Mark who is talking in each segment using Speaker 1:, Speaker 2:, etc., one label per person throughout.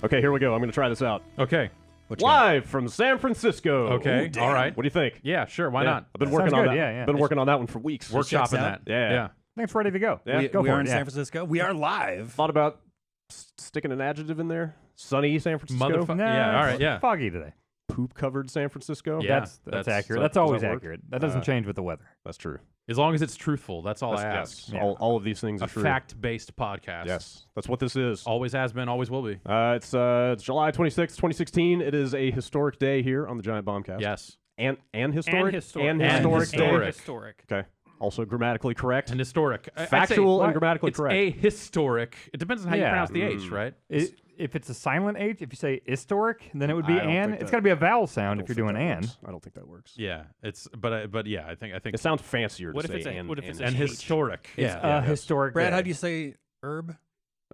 Speaker 1: Okay, here we go. I'm going to try this out.
Speaker 2: Okay.
Speaker 1: Live from San Francisco.
Speaker 2: Okay.
Speaker 1: Ooh,
Speaker 2: all right.
Speaker 1: What do you think?
Speaker 2: Yeah, sure. Why not?
Speaker 1: I've been working on that.
Speaker 3: Yeah.
Speaker 1: Been working on that one for weeks.
Speaker 2: Workshopping that.
Speaker 1: Yeah.
Speaker 3: I think it's ready to go.
Speaker 1: Yeah.
Speaker 3: Go
Speaker 4: we
Speaker 3: for
Speaker 4: are
Speaker 3: it,
Speaker 4: in
Speaker 3: yeah.
Speaker 4: San Francisco. We are live.
Speaker 1: Thought about sticking an adjective in there. Sunny San Francisco.
Speaker 2: Motherfucker.
Speaker 3: Nah,
Speaker 2: Yeah, all right,
Speaker 3: it's
Speaker 2: yeah.
Speaker 3: Foggy today.
Speaker 1: Poop-covered San Francisco.
Speaker 2: Yeah.
Speaker 3: That's accurate.
Speaker 1: so-
Speaker 3: That's
Speaker 1: does
Speaker 3: always
Speaker 1: that work?
Speaker 3: accurate. That doesn't change with the weather.
Speaker 1: That's true.
Speaker 2: As long as it's truthful, that's all I
Speaker 1: Yes.
Speaker 2: ask.
Speaker 3: Yeah.
Speaker 1: All of these things
Speaker 2: A
Speaker 1: are true.
Speaker 2: fact-based podcast.
Speaker 1: Yes. That's what this is.
Speaker 2: Always has been, always will be.
Speaker 1: It's July 26th, 2016. It is a historic day here on the Giant Bombcast.
Speaker 2: Yes.
Speaker 1: And historic?
Speaker 5: And
Speaker 1: historic.
Speaker 2: historic.
Speaker 5: Historic.
Speaker 1: Okay. Also grammatically correct.
Speaker 2: And historic. I'd say
Speaker 1: Factual and grammatically
Speaker 2: it's
Speaker 1: correct.
Speaker 2: a historic. It depends on how you
Speaker 3: Yeah.
Speaker 2: pronounce the H, right?
Speaker 3: If it's a silent H, if you say historic, then it would be
Speaker 1: I don't
Speaker 3: an.
Speaker 1: think
Speaker 3: It's
Speaker 1: that-
Speaker 3: got to be a vowel sound
Speaker 1: I
Speaker 3: if you're
Speaker 1: don't
Speaker 3: doing
Speaker 1: think that
Speaker 3: an.
Speaker 1: works. I don't think that works.
Speaker 2: Yeah. It's but yeah, I think
Speaker 1: It sounds fancier
Speaker 5: What
Speaker 1: to
Speaker 5: if it's
Speaker 1: say
Speaker 5: a-
Speaker 1: and,
Speaker 5: what if it's
Speaker 1: and
Speaker 5: a
Speaker 2: and
Speaker 5: H?
Speaker 2: historic.
Speaker 4: Yeah.
Speaker 3: Historic.
Speaker 4: Brad,
Speaker 3: day.
Speaker 4: how do you say herb?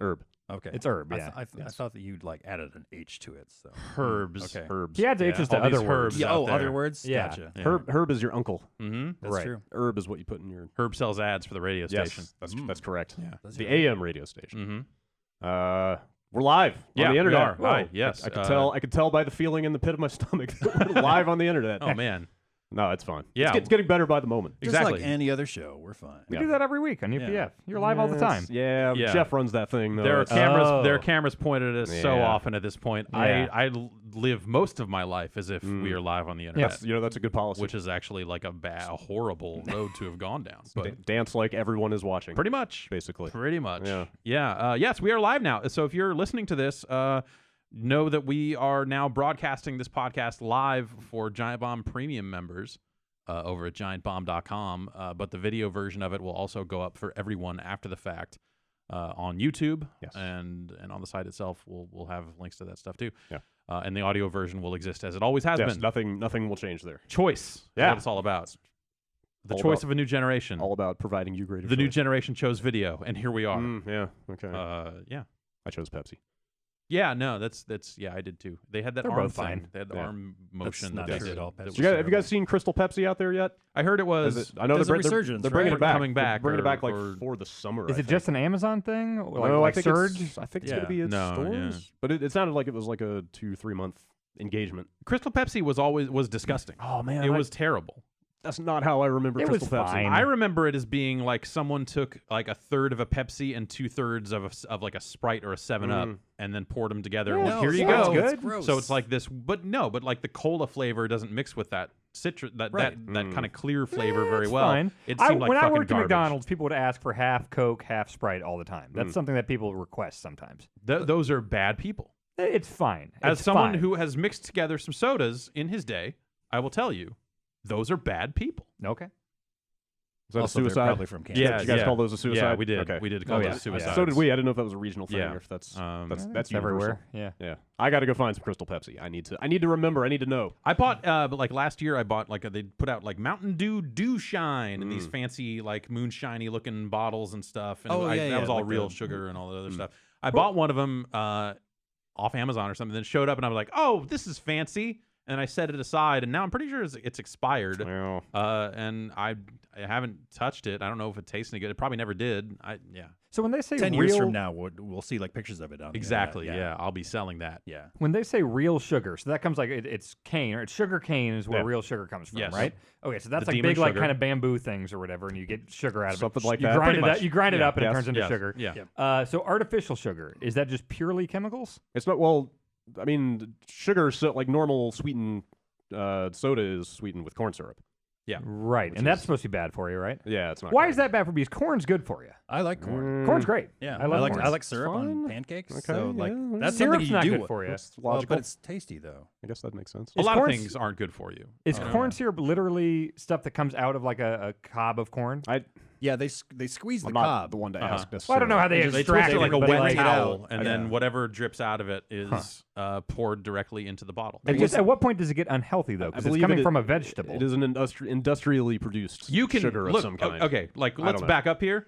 Speaker 1: herb.
Speaker 4: Okay.
Speaker 3: It's herb,
Speaker 4: I
Speaker 3: yeah.
Speaker 4: thought that you'd like added an H to it. So
Speaker 2: Herbs.
Speaker 4: Okay.
Speaker 1: Herbs.
Speaker 3: He adds
Speaker 2: Yeah,
Speaker 3: H's to
Speaker 2: all these
Speaker 3: other words.
Speaker 2: herbs.
Speaker 4: Yeah,
Speaker 2: out
Speaker 4: oh,
Speaker 2: there.
Speaker 4: other words.
Speaker 3: Yeah.
Speaker 4: Gotcha.
Speaker 2: Yeah.
Speaker 1: Herb is your uncle.
Speaker 2: Mm-hmm.
Speaker 4: That's
Speaker 3: Right.
Speaker 4: true.
Speaker 1: Herb is what you put in your.
Speaker 2: Herb sells ads for the radio station.
Speaker 1: Yes, that's correct.
Speaker 2: Yeah.
Speaker 1: The AM radio station.
Speaker 2: Mm-hmm.
Speaker 1: We're live
Speaker 2: Yeah,
Speaker 1: on the
Speaker 2: we
Speaker 1: internet.
Speaker 2: are. Hi, yes.
Speaker 1: I could tell. I could tell by the feeling in the pit of my stomach that we're live on the internet.
Speaker 2: Oh man.
Speaker 1: No, it's fine.
Speaker 2: Yeah.
Speaker 1: It's getting better by the moment.
Speaker 4: Just
Speaker 2: Exactly.
Speaker 4: like any other show, we're fine.
Speaker 3: We
Speaker 1: Yeah.
Speaker 3: do that every week on UPF.
Speaker 4: Yeah.
Speaker 3: You're live all the time.
Speaker 1: Yeah,
Speaker 2: Yeah.
Speaker 1: Jeff runs that thing. Though.
Speaker 2: There are
Speaker 1: It's-
Speaker 2: cameras.
Speaker 3: Oh.
Speaker 2: There are cameras pointed at us so
Speaker 1: Yeah.
Speaker 2: often at this point.
Speaker 3: Yeah.
Speaker 2: I live most of my life as if we are live on the internet,
Speaker 1: that's a good policy.
Speaker 2: which is actually like a horrible road to have gone down. But
Speaker 1: Dance like everyone is watching.
Speaker 2: pretty much,
Speaker 1: basically.
Speaker 2: pretty much.
Speaker 1: Yeah.
Speaker 2: Yes, we are live now. So if you're listening to this, know that we are now broadcasting this podcast live for Giant Bomb Premium members. Over at giantbomb.com, but the video version of it will also go up for everyone after the fact on YouTube,
Speaker 1: Yes.
Speaker 2: and on the site itself. We'll have links to that stuff too.
Speaker 1: Yeah.
Speaker 2: And the audio version will exist as it always has
Speaker 1: Yes,
Speaker 2: been.
Speaker 1: nothing will change there.
Speaker 2: Choice. Is
Speaker 1: Yeah.
Speaker 2: what it's all about. The
Speaker 1: All
Speaker 2: choice
Speaker 1: about-
Speaker 2: of a new generation.
Speaker 1: All about providing you greater
Speaker 2: The new
Speaker 1: choice.
Speaker 2: generation chose video, and here we are.
Speaker 1: Yeah. Okay.
Speaker 2: Yeah.
Speaker 1: I chose Pepsi.
Speaker 2: Yeah, no, that's yeah, I did too. They had that
Speaker 3: They're
Speaker 2: arm
Speaker 3: both
Speaker 2: thing.
Speaker 3: fine.
Speaker 2: They had the
Speaker 1: Yeah.
Speaker 2: arm motion.
Speaker 4: not
Speaker 2: that
Speaker 4: true
Speaker 2: they
Speaker 4: at
Speaker 2: did
Speaker 4: all.
Speaker 2: that
Speaker 4: Have
Speaker 2: was
Speaker 1: Have you guys seen Crystal Pepsi out there yet?
Speaker 2: I heard it was.
Speaker 1: I know
Speaker 4: There's a
Speaker 1: they're
Speaker 4: resurgence,
Speaker 1: They're bringing
Speaker 4: right?
Speaker 1: it back.
Speaker 2: Coming back,
Speaker 1: They're bringing it back
Speaker 2: or-
Speaker 1: like for the summer.
Speaker 3: Is
Speaker 1: I
Speaker 3: it just
Speaker 1: think.
Speaker 3: an Amazon thing? Or
Speaker 1: No,
Speaker 3: like
Speaker 1: I think
Speaker 3: Surge?
Speaker 1: I think it's
Speaker 2: Yeah.
Speaker 1: gonna be in
Speaker 2: No,
Speaker 1: stores.
Speaker 2: yeah.
Speaker 1: But it sounded like it was like a 2-3 month engagement.
Speaker 2: Crystal Pepsi was disgusting.
Speaker 1: Oh man,
Speaker 2: It was terrible.
Speaker 1: That's not how I remember
Speaker 3: It was
Speaker 1: Crystal Pepsi.
Speaker 3: fine.
Speaker 2: I remember it as being like someone took like a third of a Pepsi and 2/3 of like a Sprite or a 7-Up and then poured them together.
Speaker 3: Yeah,
Speaker 2: Well,
Speaker 3: no,
Speaker 2: here you
Speaker 3: sounds
Speaker 2: go.
Speaker 3: good.
Speaker 4: It's gross.
Speaker 2: So it's like this, but like the cola flavor doesn't mix with that citrus, that kind of clear flavor very
Speaker 3: It's
Speaker 2: well.
Speaker 3: fine.
Speaker 2: It seemed like
Speaker 3: when I
Speaker 2: fucking
Speaker 3: worked at
Speaker 2: garbage.
Speaker 3: McDonald's, people would ask for half Coke, half Sprite all the time. That's something that people request sometimes.
Speaker 2: Those are bad people.
Speaker 3: It's fine.
Speaker 2: As
Speaker 3: It's
Speaker 2: someone
Speaker 3: fine.
Speaker 2: who has mixed together some sodas in his day, I will tell you, those are bad people.
Speaker 3: Okay.
Speaker 1: Is that
Speaker 4: also
Speaker 1: a
Speaker 4: they're
Speaker 1: suicide?
Speaker 4: probably from Kansas.
Speaker 2: Yeah,
Speaker 1: Did you guys call those a suicide?
Speaker 2: Yeah, we did.
Speaker 1: Okay.
Speaker 2: We did call
Speaker 3: Oh, yeah.
Speaker 2: those suicides.
Speaker 1: So did we. I didn't know if that was a regional thing
Speaker 2: Yeah.
Speaker 1: or if that's
Speaker 2: It's
Speaker 1: that's
Speaker 3: everywhere.
Speaker 1: universal.
Speaker 3: Yeah.
Speaker 1: Yeah, I got to go find some Crystal Pepsi. I need to remember. I need to know.
Speaker 2: I bought, but like last year, I bought like they put out like Mountain Dew Shine and these fancy like moonshiny looking bottles and stuff. And
Speaker 4: Oh, yeah,
Speaker 2: that was
Speaker 4: yeah,
Speaker 2: all
Speaker 4: like
Speaker 2: real
Speaker 4: the-
Speaker 2: sugar and all that other stuff. I bought one of them off Amazon or something. Then showed up and I was like, oh, this is fancy. And I set it aside, and now I'm pretty sure it's expired.
Speaker 1: Well,
Speaker 2: And I haven't touched it. I don't know if it tastes any good. It probably never did.
Speaker 3: So when they say
Speaker 4: 10
Speaker 3: real,
Speaker 4: years from now, we'll see like pictures of it on the
Speaker 2: Exactly.
Speaker 4: internet.
Speaker 2: Yeah. I'll be selling that.
Speaker 4: Yeah.
Speaker 3: when they say real sugar, so that comes like it's cane or it's sugar cane is where
Speaker 1: Yeah.
Speaker 3: real sugar comes from,
Speaker 2: Yes.
Speaker 3: right? Okay, so that's
Speaker 2: The
Speaker 3: like
Speaker 2: demon
Speaker 3: big like
Speaker 2: sugar.
Speaker 3: kind of bamboo things or whatever, and you get sugar out of
Speaker 1: Something
Speaker 3: it.
Speaker 1: like
Speaker 3: you
Speaker 1: that.
Speaker 3: Grind
Speaker 2: Pretty
Speaker 3: it
Speaker 2: much.
Speaker 3: up, you grind it
Speaker 1: Yeah.
Speaker 3: up, and
Speaker 1: Yes.
Speaker 3: it turns into
Speaker 2: Yes.
Speaker 3: sugar.
Speaker 2: Yeah.
Speaker 3: So artificial sugar, is that just purely chemicals?
Speaker 1: it's not. Well, I mean, sugar, so like normal sweetened soda is sweetened with corn syrup.
Speaker 2: Yeah.
Speaker 3: Right, and that's supposed to be bad for you, right?
Speaker 1: Yeah, it's not.
Speaker 3: Why
Speaker 1: great.
Speaker 3: is that bad for you? Because corn's good for you.
Speaker 4: I like corn.
Speaker 3: Corn's great.
Speaker 4: Yeah,
Speaker 3: I love corn.
Speaker 4: I like syrup
Speaker 1: fun.
Speaker 4: on pancakes.
Speaker 1: Okay,
Speaker 4: so like
Speaker 1: yeah.
Speaker 4: that's
Speaker 3: Syrup's
Speaker 4: something
Speaker 3: not
Speaker 4: you do
Speaker 3: good for you.
Speaker 1: That's
Speaker 4: Well,
Speaker 1: logical.
Speaker 4: but it's tasty though.
Speaker 1: I guess that makes sense.
Speaker 2: A lot
Speaker 3: corn
Speaker 2: of things aren't good for you.
Speaker 3: Is corn syrup literally stuff that comes out of like a cob of corn?
Speaker 4: Yeah, they squeeze the
Speaker 1: I'm not
Speaker 4: cob.
Speaker 1: the one to
Speaker 2: Uh-huh.
Speaker 1: ask.
Speaker 3: Well, I don't know how they
Speaker 2: They
Speaker 3: extract
Speaker 2: twist it like a
Speaker 3: but
Speaker 2: wet
Speaker 3: like,
Speaker 2: towel, and
Speaker 4: Yeah.
Speaker 2: then whatever drips out of it is poured directly into the bottle.
Speaker 3: at what point does it get unhealthy though? Because it's
Speaker 1: believe
Speaker 3: coming
Speaker 1: it-
Speaker 3: from a vegetable.
Speaker 1: It is an industrially produced
Speaker 2: You can
Speaker 1: sugar
Speaker 2: look,
Speaker 1: of some kind.
Speaker 2: Okay, like
Speaker 1: I
Speaker 2: let's
Speaker 1: don't know.
Speaker 2: back up here.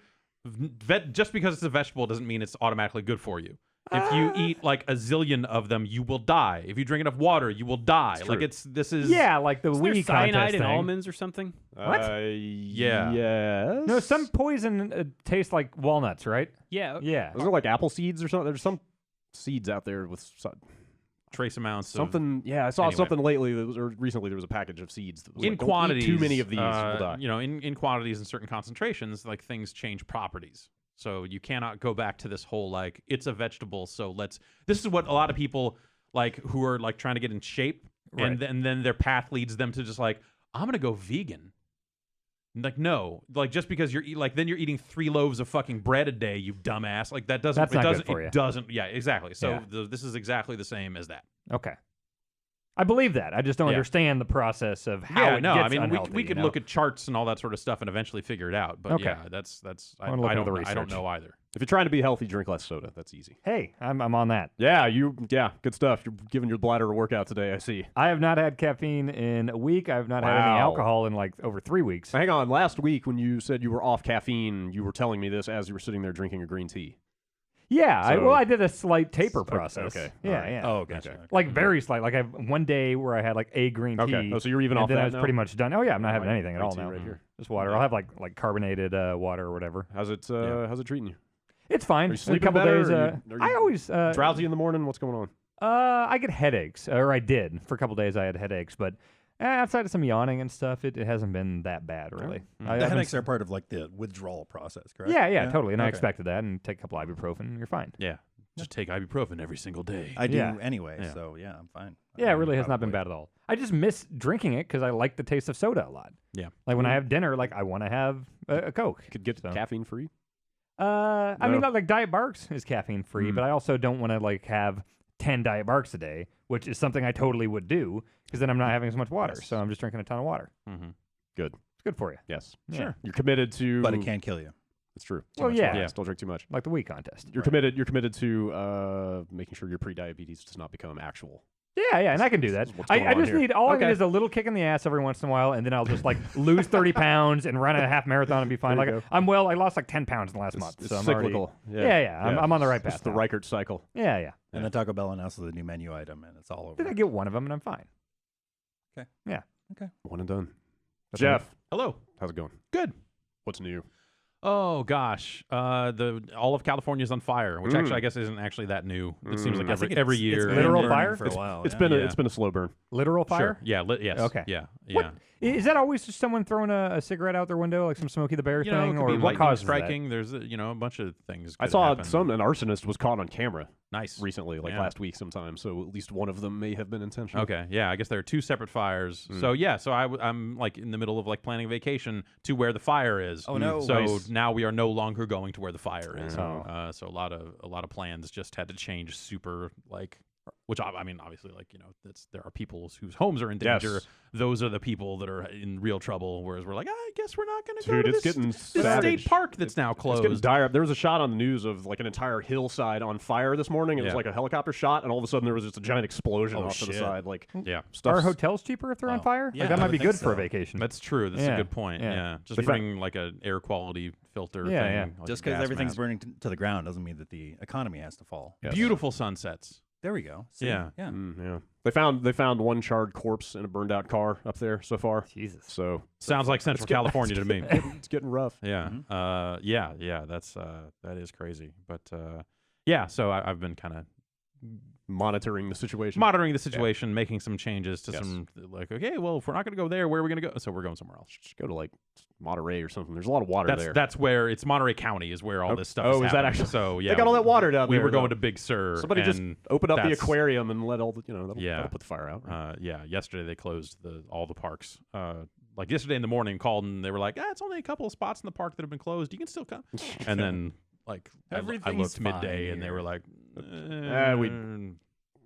Speaker 2: Just because it's a vegetable doesn't mean it's automatically good for you. If you eat like a zillion of them, you will die. If you drink enough water, you will die.
Speaker 1: It's
Speaker 2: Like
Speaker 1: true.
Speaker 2: this is
Speaker 3: Yeah, like the
Speaker 5: Isn't there
Speaker 3: Wii
Speaker 5: cyanide
Speaker 3: contest
Speaker 5: in
Speaker 3: thing.
Speaker 5: almonds or something?
Speaker 3: What?
Speaker 2: Yeah.
Speaker 1: Yes.
Speaker 3: No, some poison tastes like walnuts, right?
Speaker 5: Yeah.
Speaker 3: Yeah.
Speaker 1: Isn't it like apple seeds or something? There's some. seeds out there with
Speaker 2: trace amounts.
Speaker 1: Something. Yeah, I saw
Speaker 2: Anyway.
Speaker 1: something lately or recently. There was a package of seeds that was
Speaker 2: In
Speaker 1: like, don't
Speaker 2: quantities,
Speaker 1: eat too many of these, you'll die.
Speaker 2: you know, in quantities and certain concentrations, like things change properties. So you cannot go back to this whole like it's a vegetable. So this is what a lot of people like who are like trying to get in shape,
Speaker 3: Right.
Speaker 2: and then their path leads them to just like I'm gonna go vegan. Like no, like just because then you're eating 3 loaves of fucking bread a day, you dumbass. Like that doesn't.
Speaker 3: That's
Speaker 2: it
Speaker 3: not good
Speaker 2: doesn't.
Speaker 3: for
Speaker 2: it
Speaker 3: you.
Speaker 2: doesn't. Yeah, exactly. So
Speaker 3: Yeah.
Speaker 2: this is exactly the same as that.
Speaker 3: Okay. I believe that. I just don't
Speaker 2: Yeah.
Speaker 3: understand the process of how
Speaker 2: Yeah,
Speaker 3: it
Speaker 2: no,
Speaker 3: gets
Speaker 2: I mean
Speaker 3: unhealthy,
Speaker 2: we could
Speaker 3: you know?
Speaker 2: look at charts and all that sort of stuff and eventually figure it out. But
Speaker 3: Okay.
Speaker 2: yeah, that's I
Speaker 3: I'm gonna look into
Speaker 2: don't
Speaker 3: the
Speaker 2: I don't
Speaker 3: research.
Speaker 2: know either.
Speaker 1: If you're trying to be healthy, drink less soda. That's easy.
Speaker 3: Hey, I'm on that.
Speaker 1: Yeah, good stuff. You're giving your bladder a workout today. I see.
Speaker 3: I have not had caffeine in a week. I have not had any
Speaker 1: Wow.
Speaker 3: alcohol in like over 3 weeks.
Speaker 1: Hang on. Last week when you said you were off caffeine, you were telling me this as you were sitting there drinking a green tea.
Speaker 3: Yeah,
Speaker 1: So-
Speaker 3: I did a slight taper
Speaker 1: Okay,
Speaker 3: process.
Speaker 1: okay,
Speaker 3: Yeah,
Speaker 1: alright.
Speaker 3: yeah.
Speaker 4: Oh, gotcha.
Speaker 1: Okay.
Speaker 4: Okay.
Speaker 3: Like very slight. Like I have one day where I had like a green tea.
Speaker 1: Okay. Oh, so you're even
Speaker 3: and
Speaker 1: off
Speaker 3: then
Speaker 1: that
Speaker 3: I was
Speaker 1: now?
Speaker 3: pretty much done. Oh yeah, I'm not having
Speaker 1: White-
Speaker 3: anything at
Speaker 1: white
Speaker 3: all
Speaker 1: tea
Speaker 3: now.
Speaker 1: right here.
Speaker 3: Just water.
Speaker 1: Okay.
Speaker 3: I'll have like carbonated water or whatever.
Speaker 1: How's it treating you?
Speaker 3: It's fine.
Speaker 1: Are you
Speaker 3: In a
Speaker 1: sleeping
Speaker 3: couple
Speaker 1: better,
Speaker 3: days.
Speaker 1: or are you
Speaker 3: I always
Speaker 1: Drowsy in the morning? What's going on?
Speaker 3: I get headaches, or I did for a couple days. I had headaches, but outside of some yawning and stuff, it hasn't been that bad really.
Speaker 2: Mm.
Speaker 3: I've
Speaker 4: The
Speaker 3: been
Speaker 4: headaches are part of like the withdrawal process, correct?
Speaker 3: Yeah, totally. And I
Speaker 4: Okay.
Speaker 3: expected that, and take a couple ibuprofen, and you're fine.
Speaker 2: Yeah, just take ibuprofen every single day.
Speaker 4: I do
Speaker 3: Yeah.
Speaker 4: anyway,
Speaker 2: Yeah.
Speaker 4: so yeah, I'm fine.
Speaker 3: Yeah, it really has not been
Speaker 4: Probably.
Speaker 3: bad at all. I just miss drinking it because I like the taste of soda a lot.
Speaker 2: Yeah.
Speaker 3: Like when I have dinner, like I want to have a Coke.
Speaker 1: Could get
Speaker 3: So.
Speaker 1: caffeine free.
Speaker 3: I mean,
Speaker 1: No.
Speaker 3: like Diet Barks is caffeine free,
Speaker 1: Mm.
Speaker 3: but I also don't want to like have 10 Diet Barks a day, which is something I totally would do because then I'm not having as much water.
Speaker 1: Yes.
Speaker 3: So I'm just drinking a ton of water.
Speaker 2: Mm-hmm.
Speaker 1: Good.
Speaker 3: It's good for you.
Speaker 1: Yes.
Speaker 3: Yeah.
Speaker 2: Sure.
Speaker 1: You're committed to.
Speaker 4: But it can kill you.
Speaker 1: It's true.
Speaker 3: Well,
Speaker 4: much
Speaker 3: yeah.
Speaker 4: water.
Speaker 2: Yeah.
Speaker 1: Still drink too much.
Speaker 3: Like the Wii contest.
Speaker 1: You're committed. You're committed to making sure your pre-diabetes does not become actual.
Speaker 3: Yeah, and I can do that.
Speaker 1: This is what's going
Speaker 3: I
Speaker 1: on
Speaker 3: just
Speaker 1: here.
Speaker 3: need, all I
Speaker 1: Okay.
Speaker 3: need is a little kick in the ass every once in a while, and then I'll just like lose 30 pounds and run a half marathon and be fine.
Speaker 1: There
Speaker 3: Like
Speaker 1: you go.
Speaker 3: I lost like 10 pounds in the last month.
Speaker 1: It's
Speaker 3: So I'm already,
Speaker 1: cyclical.
Speaker 3: yeah, I'm on the right path.
Speaker 1: It's the
Speaker 3: now.
Speaker 1: Reichert cycle.
Speaker 3: Yeah.
Speaker 1: Yeah.
Speaker 4: And then Taco Bell announces a new menu item, and it's all over.
Speaker 3: Then I get one of them and I'm fine.
Speaker 1: One and done.
Speaker 3: That's
Speaker 1: Jeff,
Speaker 2: Hello.
Speaker 1: how's it going?
Speaker 2: Good.
Speaker 1: What's new?
Speaker 2: Oh gosh, all of California's on fire, which actually I guess isn't actually that new. It seems like
Speaker 4: I think
Speaker 2: every
Speaker 4: it's
Speaker 2: year.
Speaker 4: been
Speaker 3: Literal
Speaker 4: burning
Speaker 3: fire?
Speaker 4: for a while.
Speaker 1: It's
Speaker 4: yeah.
Speaker 1: been
Speaker 2: Yeah.
Speaker 1: it's been a slow burn.
Speaker 3: Literal fire?
Speaker 2: Sure. Yeah. Yes.
Speaker 3: Okay.
Speaker 2: Yeah.
Speaker 3: What-
Speaker 2: Yeah.
Speaker 3: Is that always just someone throwing a cigarette out their window, like some Smokey the Bear
Speaker 2: You know, it
Speaker 3: thing,
Speaker 2: could
Speaker 3: or
Speaker 2: be
Speaker 3: what
Speaker 2: lightning
Speaker 3: causes
Speaker 2: striking. There's a bunch of things.
Speaker 1: I
Speaker 2: could
Speaker 1: saw
Speaker 2: happen.
Speaker 1: an arsonist was caught on camera
Speaker 2: Nice.
Speaker 1: recently, like
Speaker 2: Yeah.
Speaker 1: last week sometime. So at least one of them may have been intentional.
Speaker 2: Okay, yeah, I guess there are 2 separate fires. So yeah, so I'm like in the middle of like planning a vacation to where the fire is.
Speaker 4: Oh, no.
Speaker 2: So
Speaker 1: Nice.
Speaker 2: now we are no longer going to where the fire is.
Speaker 3: Oh.
Speaker 2: So a lot of plans just had to change super like. Which I mean, obviously, like there are people whose homes are in danger.
Speaker 1: Yes.
Speaker 2: Those are the people that are in real trouble. Whereas we're like, I guess we're not going to go
Speaker 1: Dude,
Speaker 2: to
Speaker 1: it's
Speaker 2: this,
Speaker 1: getting
Speaker 2: this
Speaker 1: savage.
Speaker 2: state park that's now
Speaker 1: It's getting
Speaker 2: closed.
Speaker 1: dire. There was a shot on the news of like an entire hillside on fire this morning. It was
Speaker 2: Yeah.
Speaker 1: like a helicopter shot, and all of a sudden there was just a giant explosion
Speaker 4: Oh,
Speaker 1: off to the
Speaker 4: shit.
Speaker 1: side. Like
Speaker 2: Yeah.
Speaker 1: stuff.
Speaker 3: Are hotels cheaper if they're on
Speaker 4: Oh.
Speaker 3: fire?
Speaker 4: Yeah,
Speaker 3: Like, that
Speaker 4: I
Speaker 3: might be
Speaker 4: would think
Speaker 3: good for a
Speaker 4: so.
Speaker 3: vacation.
Speaker 2: That's true. That's
Speaker 3: Yeah.
Speaker 2: a good point.
Speaker 3: Yeah.
Speaker 2: Yeah, just
Speaker 1: They fa-
Speaker 2: bring like an air quality filter
Speaker 3: Yeah,
Speaker 2: thing.
Speaker 3: yeah.
Speaker 2: like
Speaker 4: Just
Speaker 2: a
Speaker 4: because
Speaker 2: gas
Speaker 4: everything's
Speaker 2: mask.
Speaker 4: burning to the ground doesn't mean that the economy has to fall.
Speaker 1: Yes.
Speaker 2: Beautiful sunsets.
Speaker 4: There we go. See?
Speaker 2: Yeah.
Speaker 4: Yeah.
Speaker 1: Yeah. They found one charred corpse in a burned out car up there so far.
Speaker 3: Jesus.
Speaker 1: So
Speaker 2: Sounds like Central California to me.
Speaker 1: it's getting rough.
Speaker 2: Yeah.
Speaker 4: Mhm.
Speaker 2: Yeah. That's that is crazy. But yeah. So I've been kind of
Speaker 1: Monitoring the situation.
Speaker 2: monitoring the situation, making some changes to
Speaker 1: Yes.
Speaker 2: some like, okay, well, if we're not going to go there, where are we going to go? So we're going somewhere else.
Speaker 1: Just go to like Monterey or something. There's a lot of water
Speaker 2: That's
Speaker 1: there.
Speaker 2: that's where it's Monterey County is where all
Speaker 1: Oh,
Speaker 2: this stuff.
Speaker 1: oh,
Speaker 2: is
Speaker 1: is that
Speaker 2: happening.
Speaker 1: actually-
Speaker 2: So yeah,
Speaker 1: they got all that water down
Speaker 2: we
Speaker 1: there.
Speaker 2: were going
Speaker 1: though.
Speaker 2: to Big Sur.
Speaker 1: Somebody just
Speaker 2: and
Speaker 1: open up the
Speaker 2: that's-
Speaker 1: aquarium and let all the that'll
Speaker 2: Yeah.
Speaker 1: put the fire out.
Speaker 2: Yeah, yesterday they closed all the parks. Like yesterday in the morning, called and they were like, it's only a couple of spots in the park that have been closed. You can still come. And then like I
Speaker 4: Everything's
Speaker 2: looked midday
Speaker 4: fine
Speaker 2: and they were
Speaker 4: here.
Speaker 2: like,
Speaker 1: we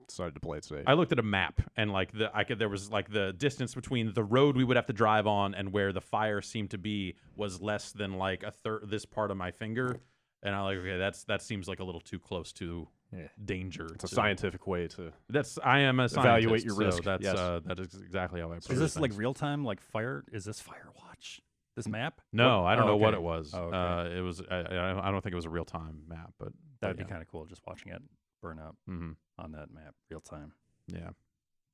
Speaker 1: decided to play it safe.
Speaker 2: I looked at a map and like there was like the distance between the road we would have to drive on and where the fire seemed to be was less than like a third this part of my finger. And I'm like, okay, that seems like a little too close to danger.
Speaker 1: It's a scientific way to.
Speaker 2: I am a scientist,
Speaker 1: Evaluate your
Speaker 2: so
Speaker 1: risk,
Speaker 2: that's
Speaker 1: yes.
Speaker 2: that is exactly how I approach
Speaker 4: Is this like
Speaker 2: things.
Speaker 4: real time, like fire? Is this Firewatch? This map?
Speaker 2: No, I don't
Speaker 4: Oh,
Speaker 2: know what
Speaker 4: okay.
Speaker 2: it was.
Speaker 4: Oh, okay.
Speaker 2: It was. I don't think it was a real time map, but
Speaker 4: That'd be
Speaker 2: yeah.
Speaker 4: kind of cool, just watching it burn up
Speaker 2: Mm-hmm.
Speaker 4: on that map, real time.
Speaker 2: Yeah.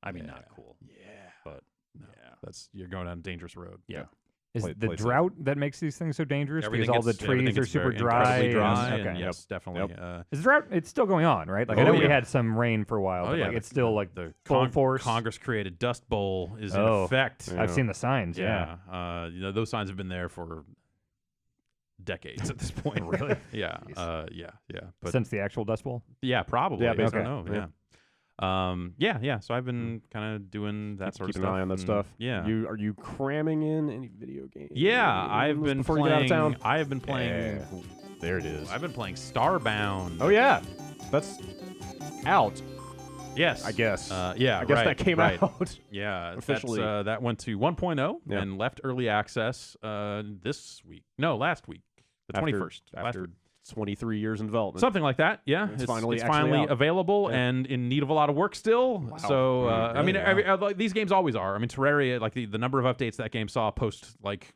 Speaker 4: I mean,
Speaker 2: Yeah.
Speaker 4: not cool.
Speaker 2: Yeah.
Speaker 4: But
Speaker 2: No,
Speaker 4: yeah.
Speaker 2: that's you're going down a dangerous road.
Speaker 4: Yeah.
Speaker 3: Is
Speaker 1: Play-
Speaker 3: the
Speaker 1: play safe.
Speaker 3: drought that makes these things so dangerous because all the
Speaker 2: everything
Speaker 3: trees are
Speaker 2: gets
Speaker 3: super
Speaker 2: very
Speaker 3: dry?
Speaker 2: incredibly
Speaker 3: and-
Speaker 2: dry,
Speaker 3: okay.
Speaker 2: and yes, definitely.
Speaker 3: Is the drought? It's still going on, right? Like I
Speaker 2: Oh,
Speaker 3: know we
Speaker 2: yeah.
Speaker 3: had some rain for a while, but like it's still like
Speaker 2: the
Speaker 3: full force.
Speaker 2: Congress created Dust Bowl is in
Speaker 3: Oh.
Speaker 2: effect.
Speaker 1: Yeah.
Speaker 3: I've seen the signs. Yeah.
Speaker 2: Those signs have been there for decades at this point.
Speaker 3: Really?
Speaker 2: Yeah.
Speaker 3: Jeez.
Speaker 2: Yeah. But
Speaker 3: Since the actual Dust Bowl.
Speaker 2: yeah, probably.
Speaker 1: Yeah,
Speaker 2: I don't
Speaker 1: basically.
Speaker 2: know.
Speaker 1: Yeah.
Speaker 2: Yeah. So I've been kind of doing that sort of
Speaker 1: Keep
Speaker 2: stuff.
Speaker 1: an eye on that
Speaker 2: and,
Speaker 1: stuff.
Speaker 2: Yeah.
Speaker 1: Are you cramming in any video games?
Speaker 2: Yeah, I've been
Speaker 1: before
Speaker 2: playing.
Speaker 1: you get out of town.
Speaker 2: I have been playing.
Speaker 1: Yeah. There it is.
Speaker 2: I've been playing Starbound.
Speaker 1: Oh yeah, that's out.
Speaker 2: Yes.
Speaker 1: I guess.
Speaker 2: Yeah.
Speaker 1: I guess
Speaker 2: right,
Speaker 1: that came
Speaker 2: right.
Speaker 1: out.
Speaker 2: Yeah,
Speaker 1: Officially.
Speaker 2: that went to 1.0
Speaker 1: Yeah.
Speaker 2: and left early access this week. No, last week, the 21st. Last
Speaker 1: After
Speaker 2: week.
Speaker 1: 23 years in development.
Speaker 2: Something like that. Yeah,
Speaker 1: It's finally actually
Speaker 2: finally
Speaker 1: out.
Speaker 2: available
Speaker 1: Yeah.
Speaker 2: and in need of a lot of work still. So I mean, like, these games always are. I mean, Terraria, like the number of updates that game saw post, like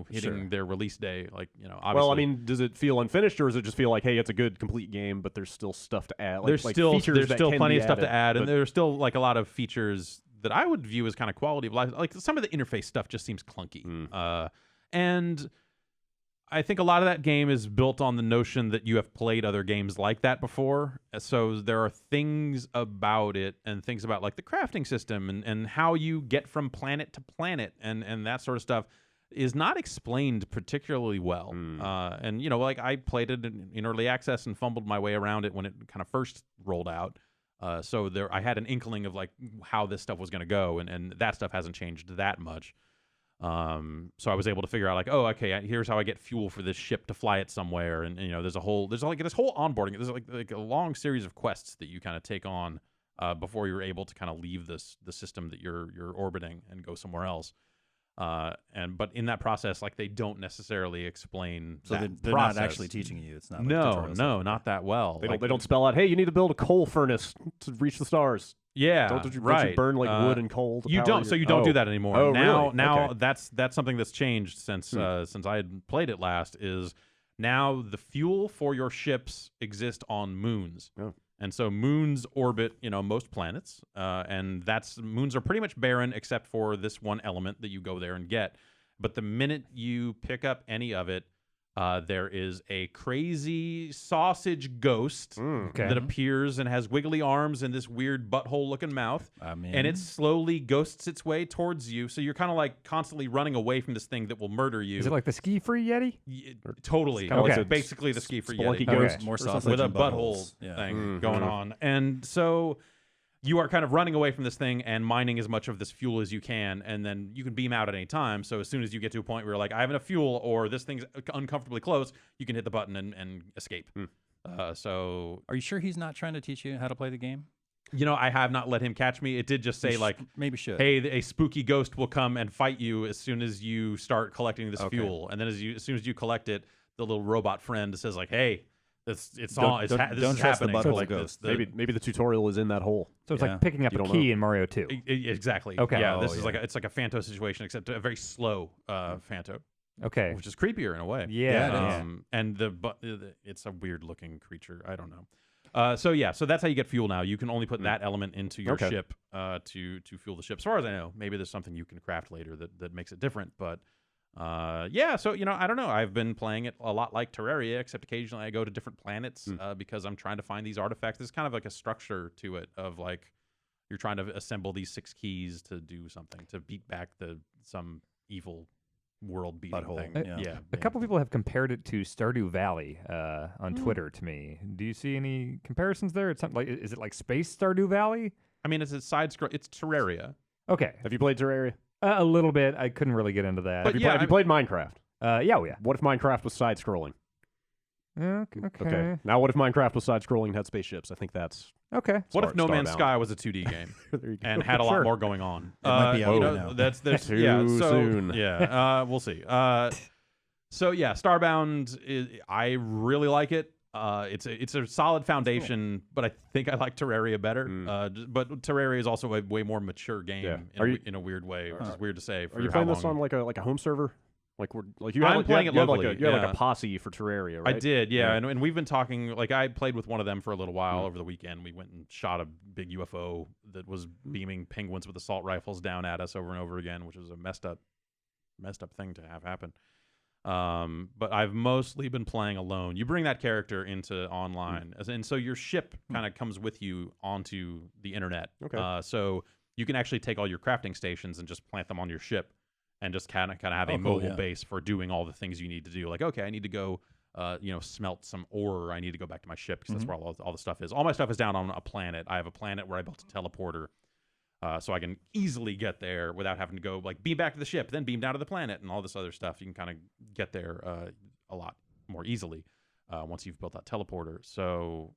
Speaker 2: hitting their release day, like obviously.
Speaker 1: Well, I mean, does it feel unfinished, or does it just feel like, hey, it's a good complete game, but there's still stuff to add? Like,
Speaker 2: there's
Speaker 1: like
Speaker 2: still
Speaker 1: features that can
Speaker 2: plenty
Speaker 1: be
Speaker 2: of stuff to
Speaker 1: added,
Speaker 2: add, and
Speaker 1: but-
Speaker 2: there's still like a lot of features that I would view as kind of quality of life. Like some of the interface stuff just seems clunky, and I think a lot of that game is built on the notion that you have played other games like that before. So there are things about it and things about like the crafting system and how you get from planet to planet and that sort of stuff is not explained particularly well. And like I played it in early access and fumbled my way around it when it kind of first rolled out. So I had an inkling of like how this stuff was going to go, and that stuff hasn't changed that much. So I was able to figure out like, oh, okay, here's how I get fuel for this ship to fly it somewhere, and there's like this whole onboarding. There's like a long series of quests that you kind of take on before you're able to kind of leave the system that you're orbiting and go somewhere else. But in that process, like they don't necessarily explain.
Speaker 4: So
Speaker 2: that
Speaker 4: they're
Speaker 2: process.
Speaker 4: not actually teaching you. It's not. Like
Speaker 2: No,
Speaker 4: tutorial stuff.
Speaker 2: not that well.
Speaker 1: They
Speaker 2: Like,
Speaker 1: don't spell out, hey, you need to build a coal furnace to reach the stars.
Speaker 2: Yeah,
Speaker 1: Don't you
Speaker 2: right.
Speaker 1: burn like wood and coal? To
Speaker 2: You
Speaker 1: power
Speaker 2: don't.
Speaker 1: your-
Speaker 2: So you don't do that anymore.
Speaker 1: Oh,
Speaker 2: now,
Speaker 1: really? Okay.
Speaker 2: that's something that's changed since I had played it last. Is now the fuel for your ships exist on moons.
Speaker 1: Oh.
Speaker 2: And so moons orbit, most planets, and moons are pretty much barren except for this one element that you go there and get. But the minute you pick up any of it, there is a crazy sausage ghost
Speaker 3: Okay.
Speaker 2: that appears and has wiggly arms and this weird butthole-looking mouth.
Speaker 4: I mean,
Speaker 2: And it slowly ghosts its way towards you, so you're kind of like constantly running away from this thing that will murder you.
Speaker 3: Is it like the ski-free Yeti?
Speaker 2: Totally,
Speaker 1: kinda
Speaker 3: like
Speaker 2: it's
Speaker 3: a
Speaker 2: basically the ski for
Speaker 1: Spelunky
Speaker 2: Yeti
Speaker 1: ghost
Speaker 4: more
Speaker 1: or
Speaker 4: sausage
Speaker 1: something.
Speaker 2: with a
Speaker 4: and
Speaker 2: butthole
Speaker 4: buttholes. Yeah.
Speaker 2: thing going on, and so you are kind of running away from this thing and mining as much of this fuel as you can, and then you can beam out at any time. So as soon as you get to a point where you're like, I have enough fuel, or this thing's uncomfortably close, you can hit the button and escape. So
Speaker 4: Are you sure he's not trying to teach you how to play the game?
Speaker 2: I have not let him catch me. It did just say like,
Speaker 4: maybe should.
Speaker 2: hey, a spooky ghost will come and fight you as soon as you start collecting this fuel, and then as soon as you collect it, the little robot friend says like, hey, this is
Speaker 4: don't trust the
Speaker 2: happening.
Speaker 4: butthole
Speaker 2: Like
Speaker 4: ghost.
Speaker 1: Maybe the tutorial is in that hole.
Speaker 3: So it's
Speaker 4: Yeah.
Speaker 3: like picking up
Speaker 1: You
Speaker 3: a
Speaker 1: don't
Speaker 3: key
Speaker 1: know.
Speaker 3: in Mario 2.
Speaker 2: Exactly.
Speaker 3: Okay.
Speaker 2: Yeah,
Speaker 4: Oh,
Speaker 2: this is
Speaker 4: yeah.
Speaker 2: it's like a Phanto situation, except a very slow Phanto,
Speaker 3: Okay.
Speaker 2: which is creepier in a way.
Speaker 3: Yeah.
Speaker 4: it is.
Speaker 2: And it's a weird looking creature. I don't know. So that's how you get fuel now. You can only put that element into your
Speaker 1: Okay.
Speaker 2: ship to fuel the ship. As far as I know, maybe there's something you can craft later that makes it different. But so I don't know. I've been playing it a lot like Terraria, except occasionally I go to different planets because I'm trying to find these artifacts. There's kind of like a structure to it of like you're trying to assemble these 6 keys to do something to beat back some evil world beating
Speaker 4: Butthole.
Speaker 2: thing.
Speaker 4: Yeah.
Speaker 3: A couple people have compared it to Stardew Valley on Twitter to me. Do you see any comparisons there? It's something like, is it like Space Stardew Valley?
Speaker 2: I mean, it's a side scroll. It's Terraria.
Speaker 3: Okay.
Speaker 1: Have you played Terraria?
Speaker 3: A little bit. I couldn't really get into that.
Speaker 2: But
Speaker 1: Have you played Minecraft?
Speaker 3: Yeah, yeah.
Speaker 1: What if Minecraft was side-scrolling?
Speaker 3: Okay.
Speaker 1: Okay. Now, what if Minecraft was side-scrolling and had spaceships? I think that's
Speaker 3: Okay.
Speaker 2: What if No Man's
Speaker 1: Starbound.
Speaker 2: Sky was a 2D game
Speaker 1: there you go.
Speaker 2: and had a lot
Speaker 3: Sure.
Speaker 2: more going on?
Speaker 4: It might be out now.
Speaker 2: That's
Speaker 1: Too
Speaker 2: yeah. So
Speaker 1: soon.
Speaker 2: yeah, we'll see. So yeah, Starbound. I really like it. It's a solid foundation, but I think I like Terraria better. But Terraria is also a way more mature game
Speaker 1: Yeah.
Speaker 2: in a weird way, which is weird to say. For
Speaker 1: Are you
Speaker 2: how
Speaker 1: playing this
Speaker 2: long-
Speaker 1: on like a home server? You
Speaker 2: I'm
Speaker 1: had,
Speaker 2: playing
Speaker 1: you
Speaker 2: it
Speaker 1: had, like
Speaker 2: locally,
Speaker 1: you had like
Speaker 2: yeah.
Speaker 1: a posse for Terraria, right?
Speaker 2: I did, yeah,
Speaker 1: Yeah.
Speaker 2: and we've been talking. Like I played with one of them for a little while over the weekend. We went and shot a big UFO that was beaming penguins with assault rifles down at us over and over again, which was a messed up messed up thing to have happen. But I've mostly been playing alone. You bring that character into online, and so your ship kind of comes with you onto the internet.
Speaker 1: Okay.
Speaker 2: So you can actually take all your crafting stations and just plant them on your ship, and just kind of have a mobile base for doing all the things you need to do. Like, okay, I need to go, smelt some ore. I need to go back to my ship because that's where all the stuff is. All my stuff is down on a planet. I have a planet where I built a teleporter. So I can easily get there without having to go like beam back to the ship, then beam down to the planet, and all this other stuff. You can kind of get there a lot more easily once you've built that teleporter. So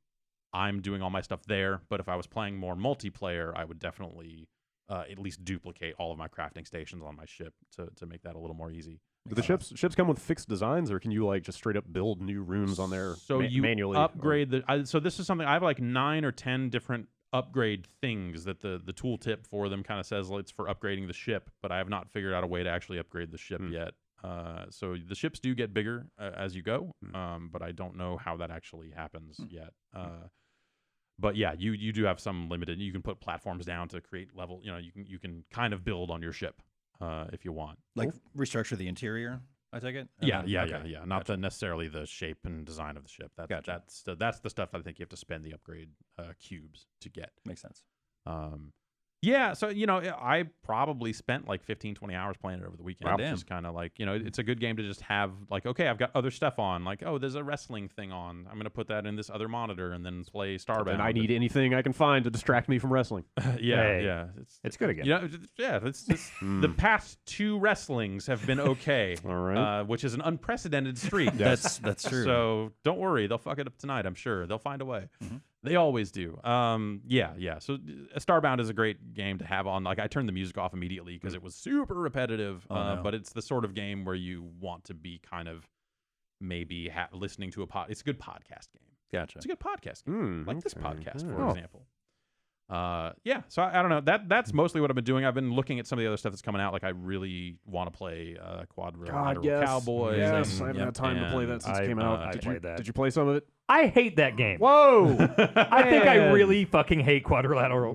Speaker 2: I'm doing all my stuff there. But if I was playing more multiplayer, I would definitely at least duplicate all of my crafting stations on my ship to make that a little more easy.
Speaker 1: Do the ships come with fixed designs, or can you like just straight up build new rooms on there
Speaker 2: you
Speaker 1: manually?
Speaker 2: Upgrade so this is something I have like 9 or 10 different upgrade things that the tooltip for them kind of says it's for upgrading the ship, but I have not figured out a way to actually upgrade the ship yet. So the ships do get bigger as you go, but I don't know how that actually happens yet. But yeah, you do have some limited. You can put platforms down to create level. You can kind of build on your ship if you want.
Speaker 5: Like restructure the interior, I take it?
Speaker 2: Yeah. Not necessarily the shape and design of the ship. That's the stuff I think you have to spend the upgrade cubes to get.
Speaker 5: Makes sense.
Speaker 2: Yeah, so, I probably spent like 15, 20 hours playing it over the weekend.
Speaker 5: Wow, damn.
Speaker 2: Just kind of like, it's a good game to just have like, okay, I've got other stuff on. Like, oh, there's a wrestling thing on. I'm going to put that in this other monitor and then play Starbound.
Speaker 1: And I need anything I can find to distract me from wrestling.
Speaker 2: Yeah.
Speaker 3: It's good again.
Speaker 2: It's just the past 2 wrestlings have been okay.
Speaker 1: All right.
Speaker 2: Which is an unprecedented streak.
Speaker 5: That's true.
Speaker 2: So don't worry, they'll fuck it up tonight, I'm sure. They'll find a way. They always do. Yeah. So Starbound is a great game to have on. Like, I turned the music off immediately because it was super repetitive. But it's the sort of game where you want to be kind of maybe listening to It's a good podcast game.
Speaker 5: Gotcha.
Speaker 2: It's a good podcast game. Like this podcast, for example. So I don't know. That's mostly what I've been doing. I've been looking at some of the other stuff that's coming out. Like, I really want to play Quadrilateral Cowboys.
Speaker 1: Yes, I haven't had time to play that since it came out. Did you play some of it?
Speaker 3: I hate that game.
Speaker 1: Whoa!
Speaker 3: I think I really fucking hate Quadrilateral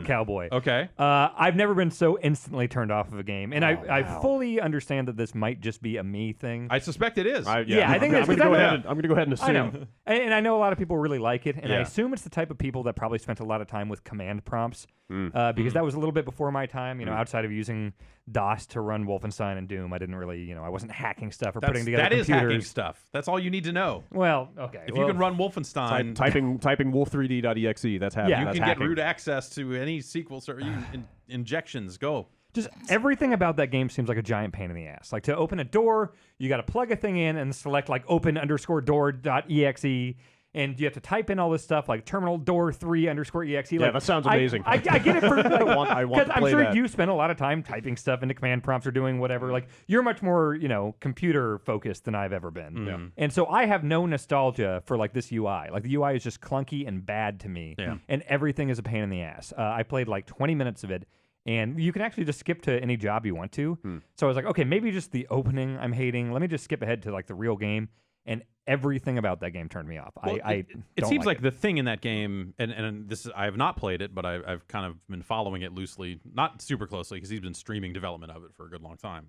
Speaker 3: Cowboy.
Speaker 2: Okay.
Speaker 3: I've never been so instantly turned off of a game, and I fully understand that this might just be a me thing.
Speaker 2: I suspect it is.
Speaker 3: I think
Speaker 1: I'm going to go ahead and assume.
Speaker 3: I know, and I know a lot of people really like it, and I
Speaker 2: Yeah.
Speaker 3: assume it's the type of people that probably spent a lot of time with command prompts, because that was a little bit before my time. Outside of using DOS to run Wolfenstein and Doom, I didn't really, I wasn't hacking stuff or putting together
Speaker 2: that is
Speaker 3: computers.
Speaker 2: hacking stuff. That's all you need to know.
Speaker 3: Well, okay.
Speaker 2: If you can run Wolfenstein,
Speaker 1: typing wolf3d.exe, that's happening.
Speaker 3: Yeah.
Speaker 2: you
Speaker 1: That's
Speaker 2: can
Speaker 1: hacking.
Speaker 2: get root access to any SQL server injections. Go.
Speaker 3: Just everything about that game seems like a giant pain in the ass. Like, to open a door, you got to plug a thing in and select like open_door.exe. And you have to type in all this stuff like terminal door 3_exe.
Speaker 1: Yeah, that sounds amazing.
Speaker 3: I get it for
Speaker 1: I want to
Speaker 3: I'm
Speaker 1: play
Speaker 3: sure
Speaker 1: that.
Speaker 3: you spend a lot of time typing stuff into command prompts or doing whatever. Like, you're much more, computer focused than I've ever been.
Speaker 2: Yeah.
Speaker 3: And so I have no nostalgia for like this UI. Like, the UI is just clunky and bad to me.
Speaker 2: Yeah.
Speaker 3: And everything is a pain in the ass. I played like 20 minutes of it. And you can actually just skip to any job you want to. So I was like, okay, maybe just the opening I'm hating. Let me just skip ahead to like the real game. And everything about that game turned me off.
Speaker 2: Well,
Speaker 3: it
Speaker 2: seems like the thing in that game, and this is, I have not played it, but I've kind of been following it loosely, not super closely, because he's been streaming development of it for a good long time.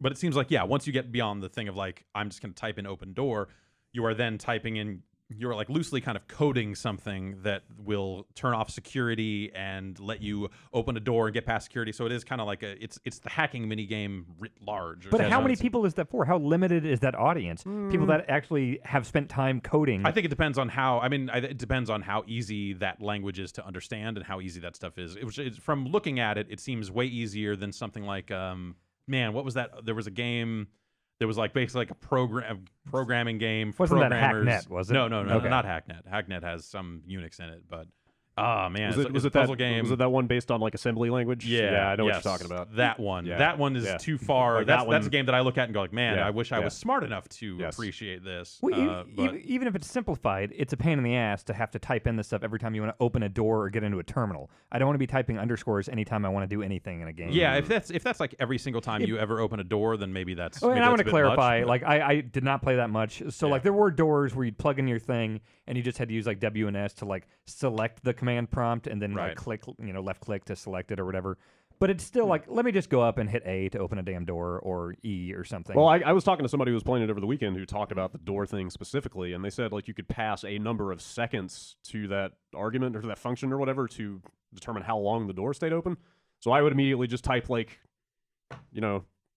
Speaker 2: But it seems like, once you get beyond the thing of like, I'm just going to type in open door, you are then typing in, you're like loosely kind of coding something that will turn off security and let you open a door and get past security. So it is kind of like it's the hacking mini game writ large.
Speaker 3: But how many people is that for? How limited is that audience? People that actually have spent time coding.
Speaker 2: I think it depends on how. It depends on how easy that language is to understand and how easy that stuff is. From looking at it, it seems way easier than something like what was that? There was a game. There was like basically like a programming game for
Speaker 3: Wasn't that
Speaker 2: programmers.
Speaker 3: Hacknet, was it?
Speaker 2: No,
Speaker 3: Okay.
Speaker 2: not Hacknet. Hacknet has some Unix in it, but man,
Speaker 1: Was
Speaker 2: it's
Speaker 1: it
Speaker 2: a puzzle game.
Speaker 1: Was it that one based on like assembly language?
Speaker 2: Yeah,
Speaker 1: I know
Speaker 2: yes,
Speaker 1: what you're talking about.
Speaker 2: That one.
Speaker 1: Yeah.
Speaker 2: That one is
Speaker 1: Yeah.
Speaker 2: too far.
Speaker 1: Like
Speaker 2: that's
Speaker 1: that
Speaker 2: a
Speaker 1: one-
Speaker 2: game that I look at and go like, man,
Speaker 1: Yeah.
Speaker 2: I wish I
Speaker 1: Yeah.
Speaker 2: was smart enough to
Speaker 1: Yes.
Speaker 2: appreciate this.
Speaker 3: Well,
Speaker 2: but
Speaker 3: even if it's simplified, it's a pain in the ass to have to type in this stuff every time you want to open a door or get into a terminal. I don't want to be typing underscores anytime I want to do anything in a game.
Speaker 2: yeah, if that's like every single time you ever open a door, then maybe that's.
Speaker 3: Oh,
Speaker 2: maybe
Speaker 3: and I
Speaker 2: that's
Speaker 3: want
Speaker 2: a
Speaker 3: to
Speaker 2: bit
Speaker 3: clarify,
Speaker 2: much, but-
Speaker 3: like I did not play that much. So
Speaker 2: Yeah.
Speaker 3: like there were doors where you'd plug in your thing and you just had to use like W and S to like select the command prompt and then
Speaker 2: Right.
Speaker 3: like click, left click to select it or whatever. But it's still like, let me just go up and hit A to open a damn door or E or something.
Speaker 1: Well, I was talking to somebody who was playing it over the weekend who talked about the door thing specifically, and they said like you could pass a number of seconds to that argument or to that function or whatever to determine how long the door stayed open. So I would immediately just type like,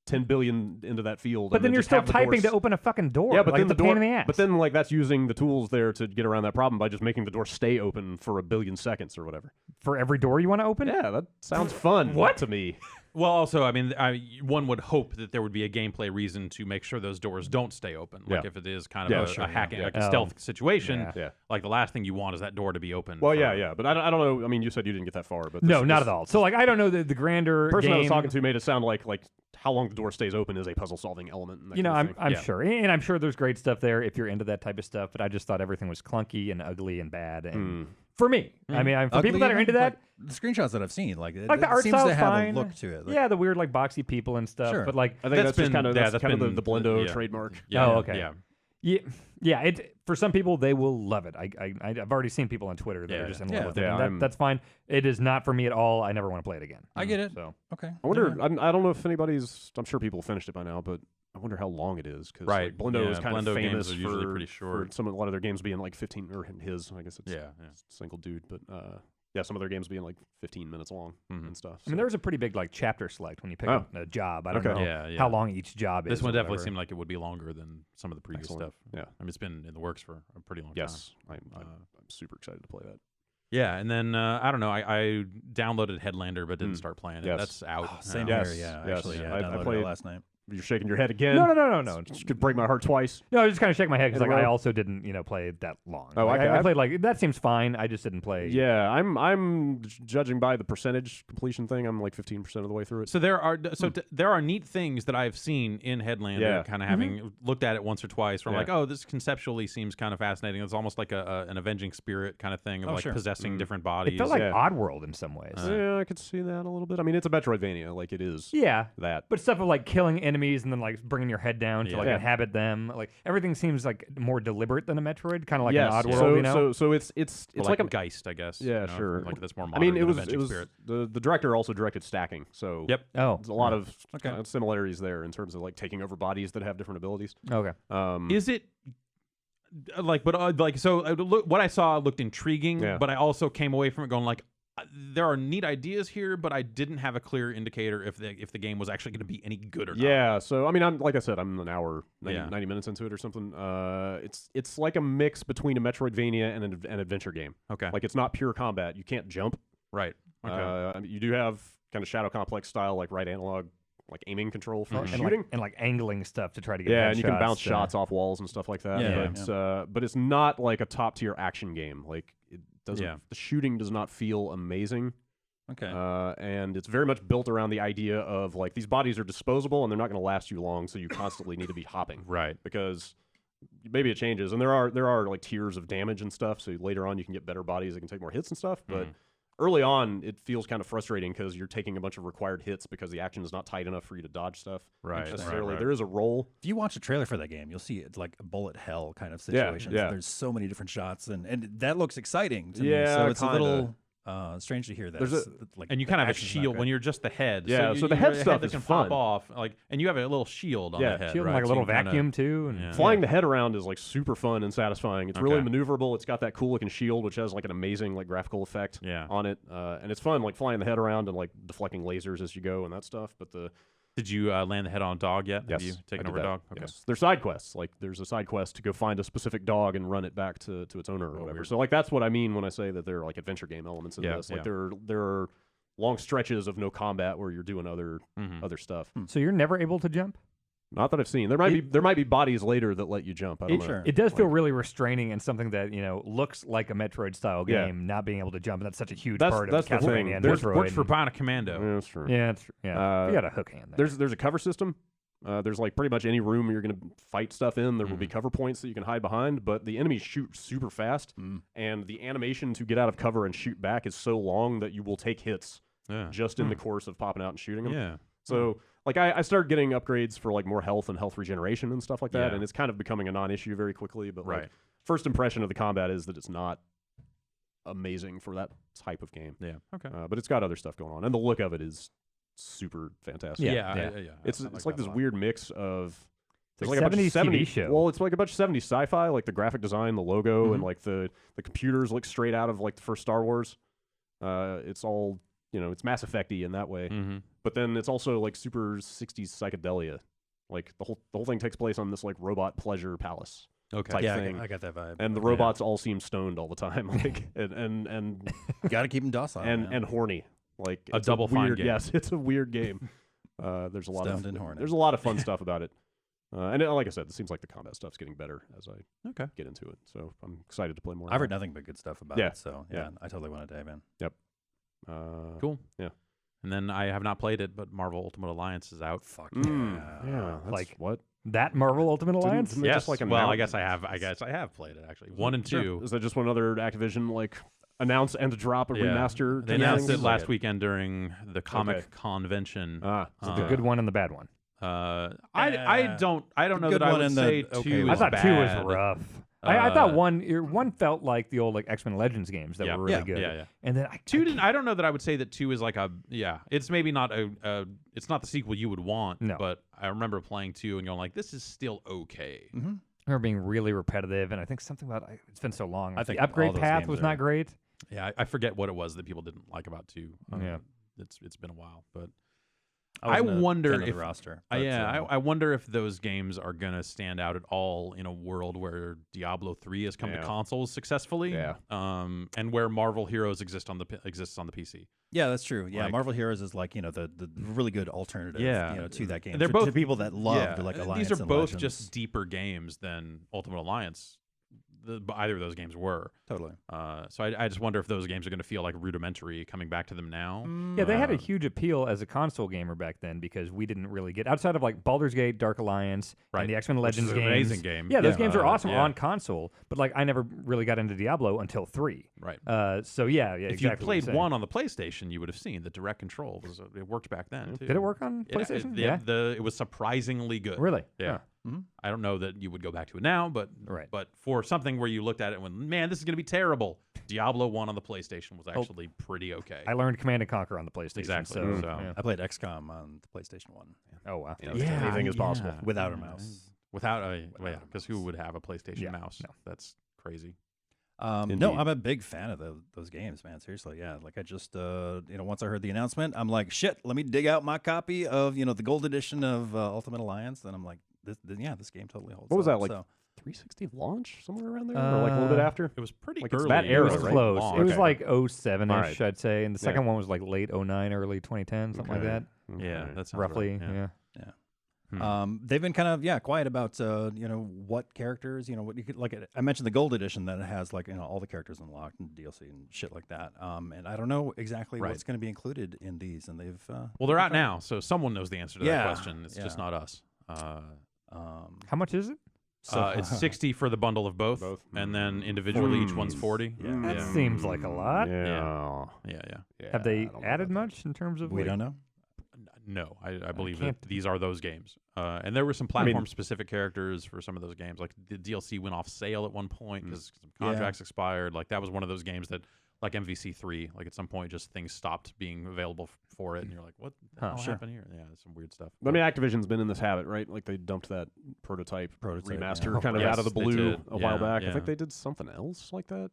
Speaker 1: 10 billion into that field.
Speaker 3: But
Speaker 1: and
Speaker 3: then you're
Speaker 1: just
Speaker 3: still
Speaker 1: have the
Speaker 3: typing
Speaker 1: doors-
Speaker 3: to open a fucking door.
Speaker 1: Yeah, but
Speaker 3: like,
Speaker 1: then
Speaker 3: it's
Speaker 1: the
Speaker 3: a
Speaker 1: door.
Speaker 3: pain in the ass.
Speaker 1: But then like that's using the tools there to get around that problem by just making the door stay open for a billion seconds or whatever.
Speaker 3: for every door you want to open?
Speaker 1: Yeah, that sounds fun.
Speaker 3: What?
Speaker 1: to me?
Speaker 2: Well, also, I mean, one would hope that there would be a gameplay reason to make sure those doors don't stay open. Like
Speaker 1: Yeah.
Speaker 2: if it is kind of
Speaker 1: Yeah,
Speaker 2: a hacking,
Speaker 1: yeah.
Speaker 2: like a stealth situation,
Speaker 3: Yeah.
Speaker 1: Yeah.
Speaker 2: like the last thing you want is that door to be open.
Speaker 1: Well,
Speaker 2: for-
Speaker 1: yeah. But I don't know. I mean, you said you didn't get that far, but
Speaker 3: No,
Speaker 1: this-
Speaker 3: not
Speaker 1: this
Speaker 3: at all. So like I don't know the grander
Speaker 1: person
Speaker 3: game.
Speaker 1: I was talking to made it sound like how long the door stays open is a puzzle solving element. And that
Speaker 3: You know,
Speaker 1: kind of
Speaker 3: I'm
Speaker 1: thing.
Speaker 3: sure, and I'm sure there's great stuff there if you're into that type of stuff. But I just thought everything was clunky and ugly and bad. And for me, I mean, for people that are into that,
Speaker 5: like, the screenshots that I've seen, like,
Speaker 3: like the
Speaker 5: it
Speaker 3: art
Speaker 5: seems
Speaker 3: style's
Speaker 5: to have
Speaker 3: fine.
Speaker 5: a look to it. Like,
Speaker 3: Yeah, the weird like boxy people and stuff.
Speaker 5: Sure.
Speaker 3: But like,
Speaker 1: I think
Speaker 2: That's
Speaker 1: that's just
Speaker 2: been-
Speaker 1: kind of
Speaker 2: yeah,
Speaker 1: that's
Speaker 2: that's
Speaker 1: kind of
Speaker 2: been-
Speaker 1: the Blendo
Speaker 2: yeah.
Speaker 1: trademark.
Speaker 2: Yeah,
Speaker 3: Oh, okay.
Speaker 2: Yeah.
Speaker 3: yeah, it for some people they will love it. I've already seen people on Twitter that
Speaker 2: Yeah,
Speaker 3: are just in
Speaker 5: yeah.
Speaker 3: love with it.
Speaker 1: Yeah,
Speaker 3: And that's fine. It is not for me at all. I never want to play it again.
Speaker 5: I get it.
Speaker 3: So
Speaker 5: Okay.
Speaker 1: I wonder. I don't know if anybody's. I'm sure people finished it by now, but I wonder how long it is because
Speaker 2: Right.
Speaker 1: Blendo
Speaker 2: Yeah,
Speaker 1: is kind
Speaker 2: Blendo
Speaker 1: of
Speaker 2: games
Speaker 1: famous
Speaker 2: are usually
Speaker 1: for,
Speaker 2: pretty short.
Speaker 1: for a lot of their games being like 15 or his. I guess it's
Speaker 2: Yeah.
Speaker 1: single dude, but some of their games being like 15 minutes long and stuff.
Speaker 3: I mean, there was a pretty big like chapter select when you pick up a job. I don't
Speaker 1: Okay.
Speaker 3: know
Speaker 2: Yeah.
Speaker 3: how long each job is.
Speaker 2: This one
Speaker 3: or
Speaker 2: definitely
Speaker 3: whatever.
Speaker 2: seemed like it would be longer than some of the previous
Speaker 1: Excellent.
Speaker 2: stuff.
Speaker 1: Yeah.
Speaker 2: I mean, it's been in the works for a pretty long time.
Speaker 1: Yes, I'm super excited to play that.
Speaker 2: Yeah, and then I don't know. I downloaded Headlander but didn't start playing it.
Speaker 1: Yes.
Speaker 2: That's out.
Speaker 5: Same
Speaker 2: now.
Speaker 1: Yes,
Speaker 5: here, yeah.
Speaker 1: yes.
Speaker 5: Actually, yeah.
Speaker 1: I
Speaker 5: I downloaded
Speaker 1: played-
Speaker 5: it last night.
Speaker 1: You're shaking your head again.
Speaker 3: No.
Speaker 1: You could break my heart twice.
Speaker 3: No, I was just kind of shaking my head because
Speaker 1: In
Speaker 3: like
Speaker 1: a
Speaker 3: I
Speaker 1: row?
Speaker 3: also didn't play it that long.
Speaker 1: Oh,
Speaker 3: Like,
Speaker 1: okay.
Speaker 3: I played like that seems fine. I just didn't play.
Speaker 1: Yeah, I'm judging by the percentage completion thing. I'm like 15% of the way through it.
Speaker 2: So there are neat things that I've seen in Headlander,
Speaker 1: Yeah.
Speaker 2: kind of having looked at it once or twice. Where I'm
Speaker 1: Yeah.
Speaker 2: like, oh, this conceptually seems kind of fascinating. It's almost like an avenging spirit kind of thing of
Speaker 5: Oh,
Speaker 2: like
Speaker 5: sure.
Speaker 2: possessing different bodies.
Speaker 3: It felt like
Speaker 1: Yeah.
Speaker 3: Oddworld in some ways.
Speaker 1: Yeah, I could see that a little bit. I mean, it's a Metroidvania, like it is
Speaker 3: Yeah.
Speaker 1: that.
Speaker 3: But stuff of like killing enemies and then like bringing your head down to like
Speaker 1: Yeah.
Speaker 3: inhabit them, like everything seems like more deliberate than a Metroid, kind of like
Speaker 1: yes,
Speaker 3: an Oddworld,
Speaker 1: so,
Speaker 3: you know?
Speaker 1: so it's
Speaker 2: Or
Speaker 1: like a
Speaker 2: Geist, I guess.
Speaker 1: Yeah,
Speaker 2: you know,
Speaker 1: sure.
Speaker 2: Like that's more
Speaker 1: I
Speaker 2: modern.
Speaker 1: mean, it
Speaker 2: than
Speaker 1: was
Speaker 2: Avenging Spirit.
Speaker 1: the director also directed stacking, so
Speaker 2: Yep.
Speaker 3: Oh,
Speaker 1: there's a lot of
Speaker 5: Okay.
Speaker 1: similarities there in terms of like taking over bodies that have different abilities.
Speaker 3: okay.
Speaker 2: Is it what I saw looked intriguing,
Speaker 1: Yeah.
Speaker 2: but I also came away from it going like, there are neat ideas here, but I didn't have a clear indicator if the game was actually going to be any good or not.
Speaker 1: Yeah, so I mean, I'm like I said, I'm an hour, 90,
Speaker 2: Yeah.
Speaker 1: 90 minutes into it or something. It's like a mix between a Metroidvania and an adventure game.
Speaker 2: Okay.
Speaker 1: Like it's not pure combat. You can't jump.
Speaker 2: Right. Okay.
Speaker 1: I mean, you do have kind of Shadow Complex style, like right analog, like aiming control for
Speaker 3: And
Speaker 1: shooting.
Speaker 3: like angling stuff to try to get
Speaker 1: Yeah, and you can
Speaker 3: headshots,
Speaker 1: bounce shots off walls and stuff like that.
Speaker 5: Yeah,
Speaker 1: but it's not like a top tier action game. Like it doesn't.
Speaker 2: Yeah.
Speaker 1: The shooting does not feel amazing.
Speaker 5: Okay.
Speaker 1: And it's very much built around the idea of like these bodies are disposable and they're not going to last you long, so you constantly need to be hopping
Speaker 2: Right.
Speaker 1: because maybe it changes. And there are like tiers of damage and stuff. So later on you can get better bodies that can take more hits and stuff. But early on it feels kind of frustrating because you're taking a bunch of required hits because the action is not tight enough for you to dodge stuff.
Speaker 2: Right,
Speaker 1: Necessarily,
Speaker 2: right.
Speaker 1: there is a roll.
Speaker 5: If you watch a trailer for that game, you'll see it's like a bullet hell kind of
Speaker 1: Yeah,
Speaker 5: situation.
Speaker 1: yeah.
Speaker 5: There's so many different shots, and that looks exciting to me.
Speaker 1: Yeah,
Speaker 5: So it's
Speaker 1: kinda.
Speaker 5: a little strange to hear that.
Speaker 1: There's
Speaker 5: It's, like
Speaker 2: And you kind of have a
Speaker 5: action's not
Speaker 2: shield
Speaker 5: good.
Speaker 2: when you're just the head.
Speaker 1: Yeah,
Speaker 2: you-
Speaker 1: so the
Speaker 2: you
Speaker 1: head
Speaker 2: have a
Speaker 1: stuff
Speaker 2: that
Speaker 1: is
Speaker 2: can
Speaker 1: fun.
Speaker 2: pop off, like, and you have a little shield on
Speaker 1: Yeah,
Speaker 2: the head,
Speaker 3: shield
Speaker 2: right?
Speaker 3: and like a
Speaker 2: So you
Speaker 3: little
Speaker 2: kinda-
Speaker 3: vacuum too. And
Speaker 2: Yeah.
Speaker 1: Flying the head around is like super fun and satisfying. It's really
Speaker 2: Okay.
Speaker 1: maneuverable. It's got that cool looking shield, which has like an amazing like graphical effect
Speaker 2: Yeah.
Speaker 1: on it, and it's fun like flying the head around and like deflecting lasers as you go and that stuff. But
Speaker 2: Did you land the head on a dog yet?
Speaker 1: yes,
Speaker 2: Have you taken
Speaker 1: I did
Speaker 2: over a
Speaker 1: that.
Speaker 2: dog? Okay.
Speaker 1: Yes, there's side quests. Like there's a side quest to go find a specific dog and run it back to its owner or whatever.
Speaker 2: weird.
Speaker 1: So like that's what I mean when I say that there are like adventure game elements in
Speaker 2: Yeah,
Speaker 1: this. Like
Speaker 2: yeah.
Speaker 1: there are long stretches of no combat where you're doing other
Speaker 2: Mhm.
Speaker 1: stuff.
Speaker 3: So you're never able to jump?
Speaker 1: Not that I've seen. There might be bodies later that let you jump. I don't know.
Speaker 5: Sure.
Speaker 3: It does feel
Speaker 1: Like-
Speaker 3: really restraining and something that looks like a Metroid style
Speaker 1: Yeah.
Speaker 3: game, not being able to jump, and that's such a huge
Speaker 1: That's-
Speaker 3: part
Speaker 1: that's
Speaker 3: of
Speaker 1: the thing.
Speaker 3: Castlevania and
Speaker 1: There's-
Speaker 3: Metroid.
Speaker 2: Works for Bionic Commando.
Speaker 1: Yeah, that's true.
Speaker 3: yeah, it's, yeah. You got a hook hand there.
Speaker 1: There's a cover system. There's like pretty much any room you're going to fight stuff in, there will be cover points that you can hide behind, but the enemies shoot super fast, and the animation to get out of cover and shoot back is so long that you will take hits
Speaker 2: Yeah.
Speaker 1: just in the course of popping out and shooting them.
Speaker 2: Yeah.
Speaker 1: So like I started getting upgrades for like more health and health regeneration and stuff like that,
Speaker 2: Yeah.
Speaker 1: and it's kind of becoming a non-issue very quickly. But like,
Speaker 2: Right.
Speaker 1: first impression of the combat is that it's not amazing for that type of game.
Speaker 2: Yeah. Okay.
Speaker 1: But it's got other stuff going on, and the look of it is super fantastic.
Speaker 3: Yeah.
Speaker 1: It's
Speaker 2: I
Speaker 1: like
Speaker 2: that
Speaker 1: this
Speaker 2: a lot.
Speaker 1: weird mix of
Speaker 3: It's
Speaker 1: like
Speaker 3: like
Speaker 1: a bunch of
Speaker 3: 70s TV show.
Speaker 1: Well, it's like a bunch of 70s sci-fi, like the graphic design, the logo,
Speaker 3: Mm-hmm.
Speaker 1: and like the computers look straight out of like the first Star Wars. It's all it's Mass Effect-y in that way,
Speaker 2: Mm-hmm.
Speaker 1: but then it's also like super 60s psychedelia. Like the whole thing takes place on this like robot pleasure palace
Speaker 2: Okay.
Speaker 1: type
Speaker 5: Yeah,
Speaker 1: thing.
Speaker 5: I got that vibe.
Speaker 1: And the robots all seem stoned all the time, like and
Speaker 5: Got to keep them docile. man.
Speaker 1: and horny. Like
Speaker 2: A
Speaker 1: it's
Speaker 2: Double Fine
Speaker 1: weird,
Speaker 2: game.
Speaker 1: Yes, it's a weird game. There's a lot
Speaker 5: Stoned and horny.
Speaker 1: there's a lot of fun stuff about it, and like I said, it seems like the combat stuff's getting better as I
Speaker 2: Okay.
Speaker 1: get into it. So I'm excited to play more.
Speaker 5: I've
Speaker 1: of
Speaker 5: heard
Speaker 1: that.
Speaker 5: nothing but good stuff about
Speaker 1: Yeah.
Speaker 5: it. So
Speaker 1: Yeah.
Speaker 5: I totally want to dive in.
Speaker 2: Cool.
Speaker 1: Yeah.
Speaker 2: And then I have not played it, but Marvel Ultimate Alliance is out.
Speaker 5: Fuck
Speaker 1: Yeah, that's
Speaker 3: Like,
Speaker 1: what?
Speaker 3: That Marvel Ultimate Alliance?
Speaker 1: Didn't they just, like,
Speaker 2: well, I
Speaker 1: announce-
Speaker 2: guess I have played it actually. 1 and 2.
Speaker 1: Is that just one other Activision like announce and drop a remaster?
Speaker 2: They
Speaker 1: kind of
Speaker 2: announced
Speaker 1: thing?
Speaker 2: it last weekend during the Comic Convention.
Speaker 1: Ah,
Speaker 3: The good one and the bad one.
Speaker 2: I don't know
Speaker 5: good
Speaker 2: that I
Speaker 5: one
Speaker 2: would
Speaker 5: and the
Speaker 2: say
Speaker 5: okay
Speaker 2: 2
Speaker 5: one.
Speaker 2: is
Speaker 3: I thought
Speaker 2: bad.
Speaker 3: 2 was rough. I thought
Speaker 2: Uh,
Speaker 3: one felt like the old like X-Men Legends games that
Speaker 2: Yeah.
Speaker 3: were really
Speaker 5: Yeah.
Speaker 3: good.
Speaker 2: Yeah.
Speaker 3: And then
Speaker 2: Two didn't. I don't know that I would say that 2 is like it's maybe not it's not the sequel you would want.
Speaker 3: No.
Speaker 2: But I remember playing 2 and going like, this is still okay.
Speaker 5: Mm-hmm.
Speaker 3: I remember being really repetitive, and I think something about it's been so long.
Speaker 5: I think
Speaker 3: the upgrade
Speaker 5: all those
Speaker 3: path
Speaker 5: games
Speaker 3: was
Speaker 5: are-
Speaker 3: not great.
Speaker 2: Yeah, I forget what it was that people didn't like about 2.
Speaker 3: Yeah.
Speaker 2: It's been a while, but
Speaker 5: I wonder
Speaker 2: if
Speaker 5: the roster.
Speaker 2: I wonder if those games are gonna stand out at all in a world where Diablo 3 has come to
Speaker 1: Yeah.
Speaker 2: consoles successfully.
Speaker 1: Yeah.
Speaker 2: And where Marvel Heroes exists on the PC.
Speaker 5: Yeah, that's true. Yeah,
Speaker 2: Like-
Speaker 5: Marvel Heroes is like the really good alternative.
Speaker 2: Yeah.
Speaker 5: To that game.
Speaker 2: They're
Speaker 5: to
Speaker 2: both
Speaker 5: people that love like Alliance.
Speaker 2: These are
Speaker 5: and
Speaker 2: both
Speaker 5: Legends.
Speaker 2: just deeper games than Ultimate Alliance. Either of those games were.
Speaker 5: totally.
Speaker 2: So I just wonder if those games are going to feel like rudimentary coming back to them now.
Speaker 3: Yeah, they had a
Speaker 2: Uh,
Speaker 3: huge appeal as a console gamer back then because we didn't really get outside of like Baldur's Gate, Dark Alliance,
Speaker 2: Right.
Speaker 3: and the X-Men
Speaker 2: Which is
Speaker 3: Legends
Speaker 2: an
Speaker 3: games.
Speaker 2: amazing game.
Speaker 3: Yeah, those
Speaker 2: Yeah.
Speaker 3: games are awesome
Speaker 2: Yeah.
Speaker 3: on console, but like I never really got into Diablo until 3.
Speaker 2: Right.
Speaker 3: So yeah,
Speaker 2: If
Speaker 3: exactly
Speaker 2: you
Speaker 3: what
Speaker 2: played
Speaker 3: you're saying.
Speaker 2: 1 on the PlayStation, you would have seen the direct control it worked back then too.
Speaker 3: Did it work on
Speaker 2: Yeah,
Speaker 3: PlayStation?
Speaker 2: it was surprisingly good.
Speaker 3: Really?
Speaker 2: Yeah.
Speaker 3: Huh.
Speaker 2: I don't know that you would go back to it now, but
Speaker 3: Right.
Speaker 2: but for something where you looked at it and went, man, this is going to be terrible. Diablo 1 on the PlayStation was actually pretty okay.
Speaker 3: I learned Command and Conquer on the PlayStation.
Speaker 2: Exactly.
Speaker 3: So,
Speaker 2: So-
Speaker 3: yeah.
Speaker 5: I played XCOM on the PlayStation 1
Speaker 3: Oh wow.
Speaker 1: Anything is possible.
Speaker 5: without a mouse.
Speaker 2: Without because who would have a PlayStation
Speaker 3: Yeah,
Speaker 2: mouse?
Speaker 3: no.
Speaker 2: That's crazy.
Speaker 5: No,
Speaker 1: Indeed.
Speaker 5: I'm a big fan of those games, man. Seriously, yeah. Like I just, once I heard the announcement, I'm like, shit. Let me dig out my copy of, the gold edition of Ultimate Alliance. Then I'm like, this game totally holds.
Speaker 1: What was
Speaker 5: up.
Speaker 1: that, like,
Speaker 5: So,
Speaker 1: 360 launch somewhere around there, or like a little bit after?
Speaker 2: It was pretty
Speaker 1: Like, it's
Speaker 2: early.
Speaker 1: that
Speaker 3: It
Speaker 1: era,
Speaker 3: was
Speaker 1: right?
Speaker 3: close.
Speaker 2: Long.
Speaker 3: It was
Speaker 1: Okay.
Speaker 3: like 07-ish,
Speaker 1: All right.
Speaker 3: I'd say, and the
Speaker 1: Yeah.
Speaker 3: second one was like late 09, early 2010, something like
Speaker 1: Okay.
Speaker 3: that.
Speaker 2: Yeah,
Speaker 1: Okay.
Speaker 2: that sounds
Speaker 3: Roughly,
Speaker 2: right.
Speaker 3: yeah.
Speaker 5: they've been kind of quiet about what characters, what you could like. I mentioned the gold edition that it has like all the characters unlocked and DLC and shit like that. And I don't know exactly
Speaker 2: Right.
Speaker 5: what's going to be included in these. And they've
Speaker 2: Well, they're out now, so someone knows the answer to that
Speaker 5: Yeah,
Speaker 2: question. It's just
Speaker 5: yeah.
Speaker 2: not us.
Speaker 3: How much is it?
Speaker 2: It's 60 for the bundle of both,
Speaker 1: Both.
Speaker 2: and then individually each one's 40.
Speaker 3: That
Speaker 2: Yeah.
Speaker 3: seems like a lot.
Speaker 1: Yeah.
Speaker 2: Yeah.
Speaker 3: Have they
Speaker 1: I don't know
Speaker 3: added
Speaker 1: about
Speaker 3: much in terms of?
Speaker 5: we
Speaker 3: like-
Speaker 5: don't know.
Speaker 2: No, I believe
Speaker 3: can't-
Speaker 2: that these are those games. And there were some platform-specific characters for some of those games. Like the DLC went off sale at one point because some contracts expired. Like that was one of those games that, like MVC3, like at some point just things stopped being available for it, and you're like, what the hell
Speaker 3: Sure.
Speaker 2: happened here? Yeah, there's some weird stuff.
Speaker 1: I mean, Activision's been in this habit, right? Like they dumped that prototype remaster kind of
Speaker 2: Yes,
Speaker 1: out of the
Speaker 2: they
Speaker 1: blue
Speaker 2: did.
Speaker 1: a while
Speaker 2: Yeah,
Speaker 1: back. I
Speaker 2: yeah.
Speaker 1: think they did something else like that.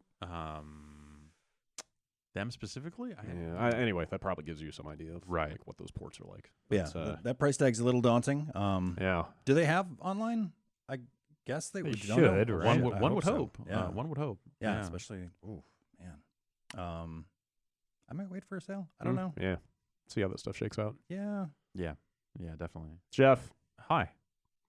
Speaker 2: Them specifically?
Speaker 1: Anyway, that probably gives you some idea of
Speaker 2: Right.
Speaker 1: like what those ports are like.
Speaker 5: Yeah,
Speaker 1: But,
Speaker 5: that price tag's a little daunting.
Speaker 1: yeah.
Speaker 5: Do they have online? I guess they,
Speaker 3: They
Speaker 5: would.
Speaker 3: should, right?
Speaker 2: One would
Speaker 5: so.
Speaker 2: hope.
Speaker 5: Yeah,
Speaker 2: One would hope.
Speaker 5: yeah, especially. Oh man. I might wait for a sale. I don't know.
Speaker 1: Yeah. See how that stuff shakes out.
Speaker 5: Yeah.
Speaker 2: Yeah, definitely.
Speaker 1: Jeff,
Speaker 2: Hi.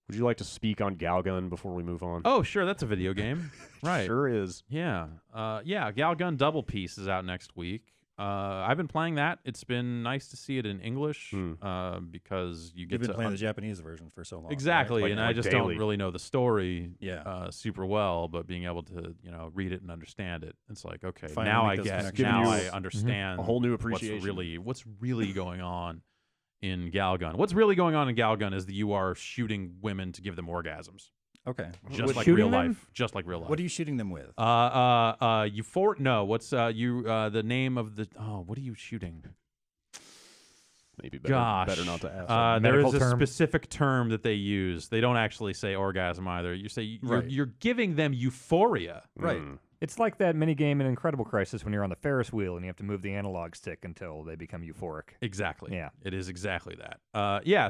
Speaker 1: would you like to speak on Galgun before we move on?
Speaker 2: Oh, sure, that's a video game. Right.
Speaker 1: Sure is.
Speaker 2: Yeah. Galgun Double Piece is out next week. I've been playing that. It's been nice to see it in English because you get
Speaker 5: You've been
Speaker 2: to
Speaker 5: playing the Japanese version for so long. right?
Speaker 2: exactly,
Speaker 1: Like-
Speaker 2: and I
Speaker 1: like
Speaker 2: just
Speaker 1: daily.
Speaker 2: don't really know the story
Speaker 5: Yeah.
Speaker 2: super well. But being able to read it and understand it, it's like okay,
Speaker 5: Finally
Speaker 2: now
Speaker 5: make
Speaker 2: I
Speaker 5: those
Speaker 2: get
Speaker 5: connections.
Speaker 2: now
Speaker 1: Giving
Speaker 2: I
Speaker 1: you
Speaker 2: understand
Speaker 1: a whole new
Speaker 2: what's
Speaker 1: appreciation.
Speaker 2: really going on in Galgun. What's really going on in Galgun is that you are shooting women to give them orgasms,
Speaker 5: Okay.
Speaker 2: just
Speaker 3: With
Speaker 2: like
Speaker 3: shooting
Speaker 2: real
Speaker 3: them?
Speaker 2: life. Just like real life.
Speaker 5: What are you shooting them with?
Speaker 2: No. What's the name of the? Oh, what are you shooting?
Speaker 1: Maybe better,
Speaker 2: Gosh,
Speaker 1: better not to ask.
Speaker 2: there is
Speaker 3: medical
Speaker 2: a
Speaker 3: term?
Speaker 2: specific term that they use. They don't actually say orgasm either. You say you're giving them euphoria.
Speaker 5: Right.
Speaker 3: It's like that mini game in Incredible Crisis when you're on the Ferris wheel and you have to move the analog stick until they become euphoric.
Speaker 2: Exactly.
Speaker 3: Yeah.
Speaker 2: It is exactly that.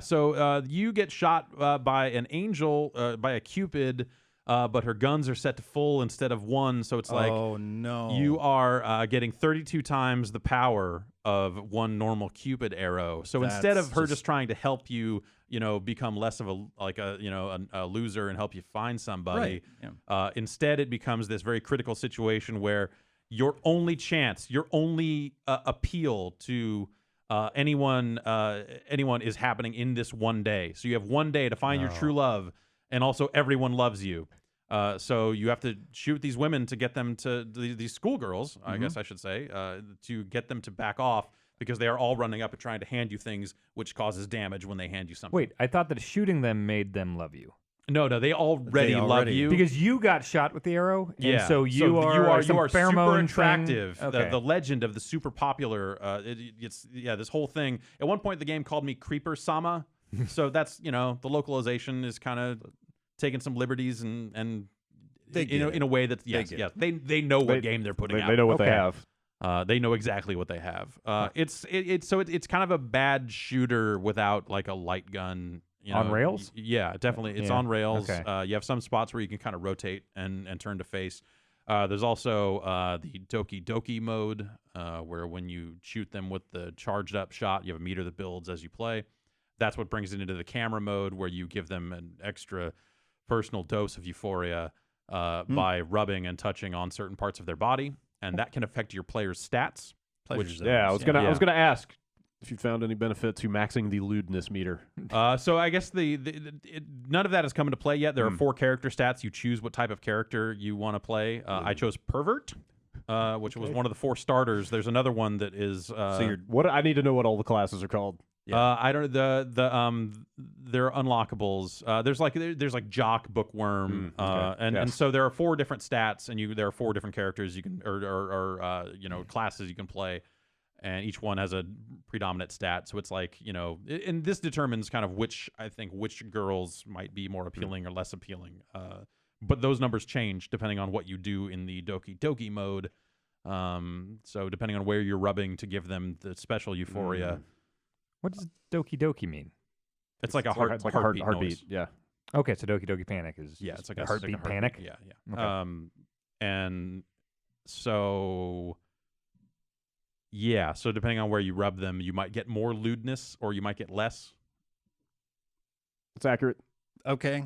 Speaker 2: So you get shot by an angel, by a Cupid, but her guns are set to full instead of one. So it's like,
Speaker 5: oh no,
Speaker 2: you are getting 32 times the power of one normal Cupid arrow. So instead of her just trying to help you, become less of a loser and help you find somebody, instead it becomes this very critical situation where your only chance, your only appeal to anyone is happening in this one day. So you have one day to find your true love, and also everyone loves you. So you have to shoot these women to get them to these schoolgirls, I guess I should say, to get them to back off because they are all running up and trying to hand you things, which causes damage when they hand you something.
Speaker 3: Wait, I thought that shooting them made them love you.
Speaker 2: No, they already love you
Speaker 3: Because you got shot with the arrow, and
Speaker 2: yeah.
Speaker 3: so you are some
Speaker 2: super
Speaker 3: pheromone
Speaker 2: attractive.
Speaker 3: thing. Okay.
Speaker 2: The legend of the super popular. It's this whole thing. At one point, the game called me Creeper Sama. So that's the localization is kind of taking some liberties and in a way that they know what game they're putting out.
Speaker 1: They know what they have.
Speaker 2: They know exactly what they have. It's kind of a bad shooter without like a light gun.
Speaker 3: On rails?
Speaker 2: Yeah, definitely. It's on rails.
Speaker 3: Okay.
Speaker 2: You have some spots where you can kind of rotate and turn to face. There's also the Doki Doki mode, where when you shoot them with the charged up shot, you have a meter that builds as you play. That's what brings it into the camera mode, where you give them an extra personal dose of euphoria by rubbing and touching on certain parts of their body, and that can affect your player's stats.
Speaker 1: I was gonna ask if you found any benefit to maxing the lewdness meter.
Speaker 2: So I guess none of that has come into play yet. There are 4 character stats. You choose what type of character you want to play. I chose pervert, which was one of the 4 starters. There's another one that is.
Speaker 1: So I need to know what all the classes are called.
Speaker 2: Yeah. I don't. They're unlockables. There's like jock, bookworm, and so there are 4 different stats, and there are 4 different characters you can or classes you can play, and each one has a predominant stat. So it's like and this determines kind of which girls might be more appealing or less appealing. But those numbers change depending on what you do in the Doki Doki mode. So depending on where you're rubbing to give them the special euphoria.
Speaker 3: What does Doki Doki mean?
Speaker 2: It's like a heartbeat. Noise.
Speaker 1: Yeah.
Speaker 3: Okay, so Doki Doki Panic is
Speaker 2: it's like
Speaker 3: a
Speaker 2: a
Speaker 3: heartbeat panic.
Speaker 2: Yeah.
Speaker 3: Okay.
Speaker 2: And so so depending on where you rub them, you might get more lewdness or you might get less.
Speaker 1: It's accurate.
Speaker 5: Okay.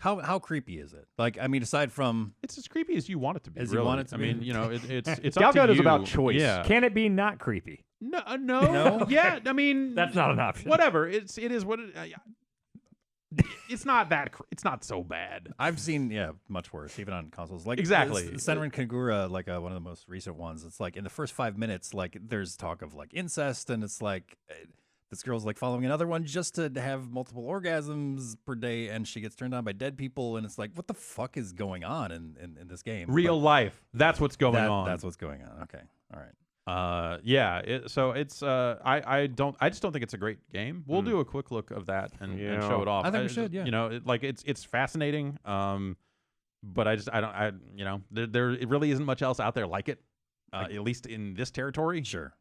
Speaker 5: How creepy is it? Like, I mean, aside from
Speaker 2: it's as creepy as you want it to be.
Speaker 5: As
Speaker 2: really.
Speaker 5: you want it to be.
Speaker 2: I mean, it's
Speaker 1: Gal
Speaker 2: up to
Speaker 1: Gun
Speaker 2: you.
Speaker 1: is about choice.
Speaker 2: Yeah.
Speaker 3: Can it be not creepy?
Speaker 2: No. Yeah. I mean,
Speaker 3: That's not an option.
Speaker 2: Whatever. It is what it. It's not that. It's not so bad.
Speaker 5: I've seen much worse, even on consoles. Like
Speaker 2: exactly.
Speaker 5: Senran Kagura, like one of the most recent ones. It's like in the first 5 minutes, like there's talk of like incest, and it's like. This girl's like following another one just to have multiple orgasms per day, and she gets turned on by dead people, and it's like, what the fuck is going on in this game?
Speaker 2: Real life. That's what's going on.
Speaker 5: That's what's going on. Okay, all right.
Speaker 2: So it's I just don't think it's a great game. We'll do a quick look of that and show it off.
Speaker 5: I think we should. Yeah.
Speaker 2: It's fascinating. But there it really isn't much else out there like it. At least in this territory.
Speaker 5: Sure.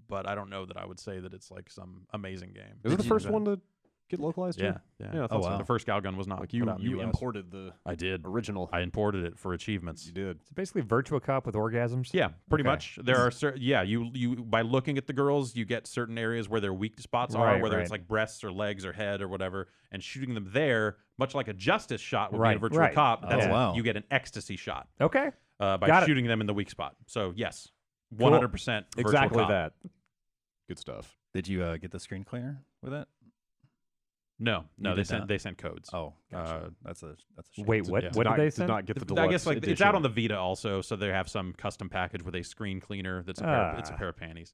Speaker 2: But I don't know that I would say that it's like some amazing game.
Speaker 1: Is it the first one to get localized?
Speaker 2: Yeah.
Speaker 1: I thought so.
Speaker 2: The first Gal Gun was not.
Speaker 1: Like
Speaker 2: put out in the
Speaker 1: you
Speaker 2: US.
Speaker 1: imported the
Speaker 2: I did
Speaker 1: original.
Speaker 2: I imported it for achievements.
Speaker 1: You did.
Speaker 3: It's basically Virtua Cop with orgasms.
Speaker 2: Yeah, pretty
Speaker 3: Okay.
Speaker 2: much. There are you by looking at the girls, you get certain areas where their weak spots are,
Speaker 3: Right,
Speaker 2: whether
Speaker 3: right.
Speaker 2: it's like breasts or legs or head or whatever, and shooting them there, much like a justice shot would be
Speaker 3: Right,
Speaker 2: in a Virtua
Speaker 3: right.
Speaker 2: Cop. That's
Speaker 5: Oh, wow.
Speaker 2: You get an ecstasy shot
Speaker 3: Okay.
Speaker 2: by
Speaker 3: Got it.
Speaker 2: shooting them in the weak spot. So yes, 100%
Speaker 1: Exactly
Speaker 2: Virtua Cop.
Speaker 1: that. Good stuff.
Speaker 5: Did you get the screen cleaner with it?
Speaker 2: No,
Speaker 5: You
Speaker 2: they
Speaker 5: did
Speaker 2: sent
Speaker 5: not?
Speaker 2: they sent codes.
Speaker 5: Oh, gotcha. That's a shame.
Speaker 3: Wait, what?
Speaker 2: Yeah.
Speaker 3: What did they
Speaker 1: Did
Speaker 3: send?
Speaker 1: not get the
Speaker 2: I
Speaker 1: deluxe
Speaker 2: guess like
Speaker 1: edition.
Speaker 2: it's out on the Vita also, so they have some custom package with a screen cleaner that's it's a pair of panties.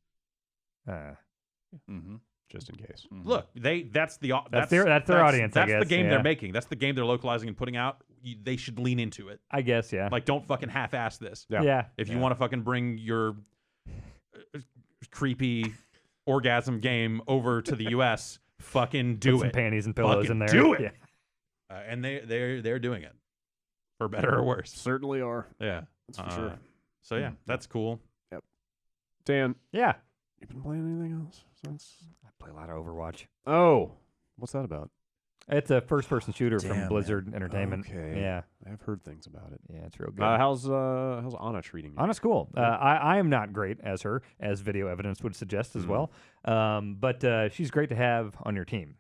Speaker 5: Mm-hmm.
Speaker 1: just in case.
Speaker 2: Look, that's their
Speaker 3: audience, I
Speaker 2: That's the
Speaker 3: guess,
Speaker 2: game
Speaker 3: yeah.
Speaker 2: they're making. That's the game they're localizing and putting out. They should lean into it.
Speaker 3: I guess, yeah.
Speaker 2: Like, don't fucking half-ass this.
Speaker 1: Yeah.
Speaker 3: Yeah.
Speaker 2: If you want to fucking bring your creepy orgasm game over to the U.S., fucking do
Speaker 3: Put some
Speaker 2: it.
Speaker 3: panties and pillows
Speaker 2: Fucking
Speaker 3: in there.
Speaker 2: do it.
Speaker 3: Yeah.
Speaker 2: And they're doing it, for better or worse.
Speaker 1: Certainly are.
Speaker 2: Yeah,
Speaker 1: That's for sure.
Speaker 2: So yeah, that's cool.
Speaker 1: Dan,
Speaker 3: Yeah.
Speaker 1: you been playing anything else since?
Speaker 3: I play a lot of Overwatch.
Speaker 1: Oh, what's that about?
Speaker 3: It's a first-person shooter
Speaker 5: Damn,
Speaker 3: from
Speaker 5: man.
Speaker 3: Blizzard Entertainment.
Speaker 1: Okay.
Speaker 3: Yeah.
Speaker 1: I've heard things about it.
Speaker 3: Yeah, it's real good.
Speaker 1: How's Anna treating you?
Speaker 3: Anna's cool. I am not great as her, as video evidence would suggest as well. But she's great to have on your team.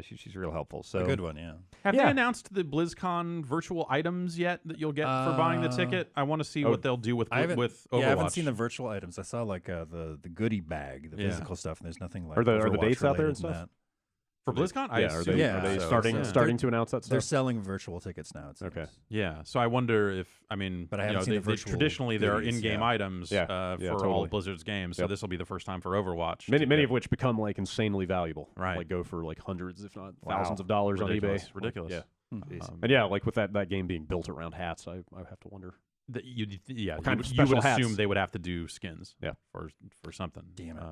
Speaker 3: She's real helpful. So
Speaker 5: A good one, yeah.
Speaker 2: Have
Speaker 3: Yeah.
Speaker 2: they announced the BlizzCon virtual items yet that you'll get for buying the ticket? I want to see what they'll do with
Speaker 5: I haven't,
Speaker 2: Overwatch.
Speaker 5: I haven't seen the virtual items. I saw like the goodie bag, the
Speaker 2: Yeah.
Speaker 5: physical stuff, and there's nothing like
Speaker 1: Are the
Speaker 5: Overwatch
Speaker 1: dates out there and
Speaker 5: related than
Speaker 1: stuff?
Speaker 2: for BlizzCon. I
Speaker 1: Are
Speaker 2: assume
Speaker 1: they,
Speaker 5: Yeah,
Speaker 1: are they
Speaker 5: so.
Speaker 1: starting
Speaker 5: Yeah.
Speaker 1: starting to announce that
Speaker 5: They're
Speaker 1: stuff?
Speaker 5: selling virtual tickets now. It seems.
Speaker 1: Okay.
Speaker 2: Yeah, so I wonder if but
Speaker 5: I
Speaker 2: you
Speaker 5: haven't
Speaker 2: know,
Speaker 5: seen the
Speaker 2: they
Speaker 5: virtual
Speaker 2: traditionally there are
Speaker 5: goodies,
Speaker 2: in-game
Speaker 5: yeah.
Speaker 2: items
Speaker 1: Yeah,
Speaker 2: for all
Speaker 1: totally.
Speaker 2: Blizzard's games. So
Speaker 1: Yep.
Speaker 2: this will be the first time for Overwatch.
Speaker 1: Many
Speaker 2: to get-
Speaker 1: of which become like insanely valuable.
Speaker 2: Right.
Speaker 1: Like go for like hundreds, if not
Speaker 3: Wow.
Speaker 1: thousands of dollars
Speaker 2: ridiculous,
Speaker 1: on eBay.
Speaker 2: ridiculous.
Speaker 1: Yeah.
Speaker 3: Jeez.
Speaker 1: And yeah, like with that game being built around hats, I have to wonder.
Speaker 2: You
Speaker 1: What kind of
Speaker 2: you
Speaker 1: special
Speaker 2: would
Speaker 1: hats?
Speaker 2: assume they would have to do skins.
Speaker 1: Yeah.
Speaker 2: for something.
Speaker 5: Damn it.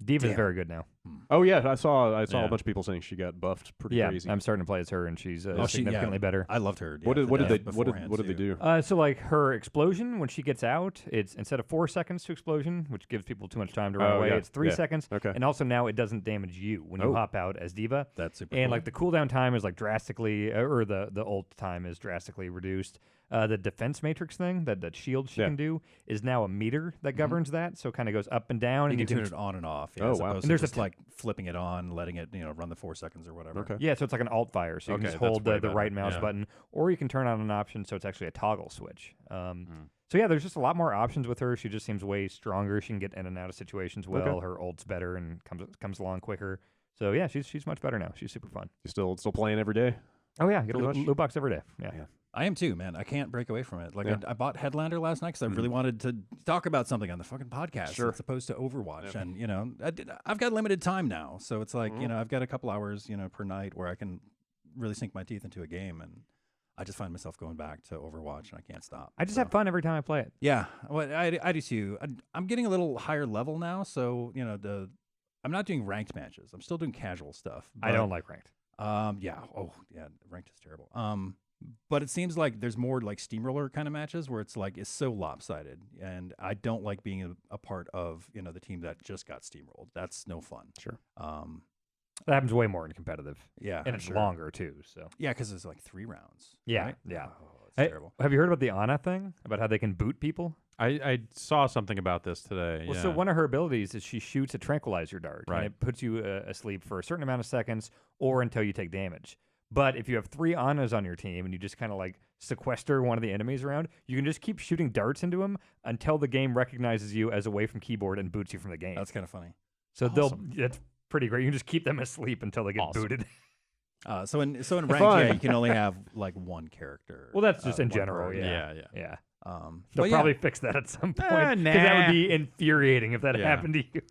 Speaker 3: Diva's
Speaker 5: Damn.
Speaker 3: very good now.
Speaker 1: Oh yeah, I saw
Speaker 2: Yeah.
Speaker 1: a bunch of people saying she got buffed pretty
Speaker 3: Yeah,
Speaker 1: crazy.
Speaker 3: I'm starting to play as her, and she's
Speaker 5: Oh,
Speaker 3: significantly better.
Speaker 5: I loved her.
Speaker 1: what
Speaker 5: yeah,
Speaker 1: did
Speaker 5: to
Speaker 1: what did
Speaker 5: death
Speaker 1: they what
Speaker 5: beforehand,
Speaker 1: did they
Speaker 5: too.
Speaker 1: do?
Speaker 3: So like her explosion when she gets out, it's instead of 4 seconds to explosion, which gives people too much time to run
Speaker 1: Oh,
Speaker 3: away.
Speaker 1: yeah,
Speaker 3: It's 3
Speaker 1: yeah.
Speaker 3: seconds,
Speaker 1: Okay.
Speaker 3: and also now it doesn't damage you when you
Speaker 1: Oh.
Speaker 3: hop out as Diva.
Speaker 5: That's super.
Speaker 3: And
Speaker 5: cool.
Speaker 3: like the cooldown time is like drastically, or the ult time is drastically reduced. The defense matrix thing, that shield she
Speaker 1: Yeah.
Speaker 3: can do, is now a meter that governs that, so it kind of goes up and down.
Speaker 5: you
Speaker 3: and
Speaker 5: can
Speaker 3: you
Speaker 5: turn it on and off. Yeah,
Speaker 1: Oh,
Speaker 5: as
Speaker 1: wow.
Speaker 5: opposed
Speaker 3: And
Speaker 5: to
Speaker 3: there's a
Speaker 5: just like flipping it on, letting it run the 4 seconds or whatever.
Speaker 1: Okay.
Speaker 3: Yeah, so it's like an alt fire. So you
Speaker 2: Okay,
Speaker 3: can just
Speaker 2: that's
Speaker 3: hold
Speaker 2: way
Speaker 3: the
Speaker 2: better.
Speaker 3: right mouse
Speaker 2: Yeah.
Speaker 3: button, or you can turn on an option so it's actually a toggle switch. So yeah, there's just a lot more options with her. She just seems way stronger. She can get in and out of situations well.
Speaker 1: Okay.
Speaker 3: Her ult's better and comes along quicker. So yeah, she's much better now. She's super fun.
Speaker 1: You still playing every day?
Speaker 3: Oh yeah, get a
Speaker 1: Pretty much.
Speaker 3: loot box every day. Yeah.
Speaker 5: I am too, man. I can't break away from it. Like
Speaker 1: Yeah.
Speaker 5: I bought Headlander last night because I really wanted to talk about something on the fucking podcast
Speaker 1: Sure.
Speaker 5: as opposed to Overwatch.
Speaker 1: Yeah.
Speaker 5: And I've got limited time now, so it's like I've got a couple hours per night where I can really sink my teeth into a game, and I just find myself going back to Overwatch, and I can't stop.
Speaker 3: I just
Speaker 5: So,
Speaker 3: have fun every time I play it.
Speaker 5: Yeah, well, I do too. I'm getting a little higher level now, so I'm not doing ranked matches. I'm still doing casual stuff.
Speaker 3: I don't like ranked.
Speaker 5: Yeah. Oh, yeah. Ranked is terrible. But it seems like there's more like steamroller kind of matches where it's so lopsided, and I don't like being a part of the team that just got steamrolled. That's no fun.
Speaker 1: Sure.
Speaker 3: That happens way more in competitive,
Speaker 5: Yeah,
Speaker 3: and it's
Speaker 5: sure.
Speaker 3: longer too. So
Speaker 5: Yeah, because it's like 3 rounds.
Speaker 3: yeah,
Speaker 5: right?
Speaker 3: yeah.
Speaker 5: Oh, it's
Speaker 3: Hey,
Speaker 5: terrible.
Speaker 3: have you heard about the Ana thing? About how they can boot people?
Speaker 2: I saw something about this today.
Speaker 3: Well,
Speaker 2: yeah.
Speaker 3: so one of her abilities is she shoots a tranquilizer dart,
Speaker 2: Right.
Speaker 3: and it puts you asleep for a certain amount of seconds or until you take damage. But if you have 3 Anas on your team and you just kind of like sequester one of the enemies around, you can just keep shooting darts into them until the game recognizes you as away from keyboard and boots you from the game.
Speaker 5: That's kind of funny.
Speaker 3: So
Speaker 2: awesome.
Speaker 3: that's pretty great. You can just keep them asleep until they get
Speaker 2: Awesome.
Speaker 3: booted.
Speaker 5: So in ranked,
Speaker 1: fun.
Speaker 5: yeah, you can only have like one character.
Speaker 3: Well, that's just in
Speaker 5: one
Speaker 3: general,
Speaker 5: per-
Speaker 3: yeah.
Speaker 2: yeah.
Speaker 3: Yeah. They'll
Speaker 5: but yeah.
Speaker 3: probably fix that at some point. 'Cause that
Speaker 2: nah.
Speaker 3: would be infuriating if that
Speaker 2: Yeah.
Speaker 3: happened to you.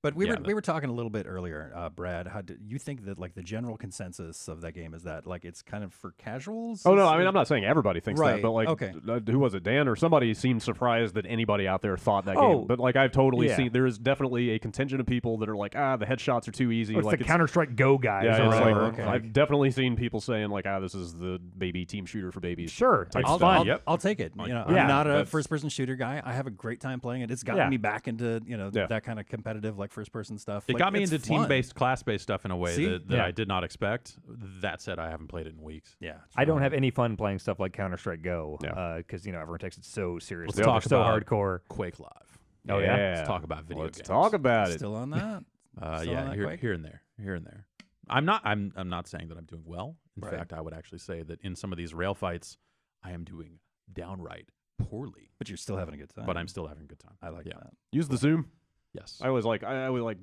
Speaker 5: But we
Speaker 2: Yeah,
Speaker 5: were talking a little bit earlier, Brad. How do you think that like the general consensus of that game is that like it's kind of for casuals?
Speaker 1: Oh no, I mean I'm not saying everybody thinks that,
Speaker 5: Right,
Speaker 1: but like,
Speaker 5: okay.
Speaker 1: Who was it, Dan or somebody seemed surprised that anybody out there thought that
Speaker 3: Oh,
Speaker 1: game. But like I've totally
Speaker 3: yeah.
Speaker 1: seen there is definitely a contingent of people that are like, the headshots are too easy.
Speaker 3: Oh, it's
Speaker 1: like
Speaker 3: the Counter-Strike Go guys.
Speaker 1: yeah,
Speaker 3: or
Speaker 1: it's
Speaker 3: whatever.
Speaker 1: like, I've definitely seen people saying like, this is the baby team shooter for babies.
Speaker 3: Sure,
Speaker 1: type
Speaker 3: it's
Speaker 5: I'll,
Speaker 1: stuff.
Speaker 3: fun.
Speaker 5: I'll, I'll take it.
Speaker 2: Like,
Speaker 5: I'm
Speaker 3: yeah,
Speaker 5: not a
Speaker 1: that's-
Speaker 5: first-person shooter guy. I have a great time playing it. It's gotten
Speaker 3: Yeah.
Speaker 5: me back into
Speaker 1: Yeah.
Speaker 5: that kind of competitive like first-person stuff.
Speaker 2: It
Speaker 5: Like,
Speaker 2: got me
Speaker 5: it's
Speaker 2: into
Speaker 5: fun.
Speaker 2: team-based, class-based stuff in a way
Speaker 5: See?
Speaker 2: that
Speaker 3: Yeah.
Speaker 2: I did not expect. That said, I haven't played it in weeks.
Speaker 5: Yeah, it's
Speaker 3: I don't
Speaker 5: fun.
Speaker 3: have any fun playing stuff like Counter-Strike Go
Speaker 1: Yeah.
Speaker 3: because everyone takes it so seriously.
Speaker 2: Let's talk
Speaker 3: so
Speaker 2: about
Speaker 3: hardcore.
Speaker 2: Quake Live.
Speaker 3: Oh yeah.
Speaker 2: Let's talk about video
Speaker 1: Let's
Speaker 2: games.
Speaker 1: talk about it.
Speaker 5: Still on that. Still on
Speaker 2: Yeah,
Speaker 5: that
Speaker 2: here,
Speaker 5: Quake?
Speaker 2: here and there, here and there. I'm not saying that I'm doing well. In
Speaker 5: Right.
Speaker 2: fact, I would actually say that in some of these rail fights, I am doing downright poorly.
Speaker 5: But you're still having a good time.
Speaker 2: But I'm still having a good time.
Speaker 5: I like
Speaker 2: yeah.
Speaker 5: that.
Speaker 1: Use the zoom.
Speaker 2: Yes.
Speaker 1: I always like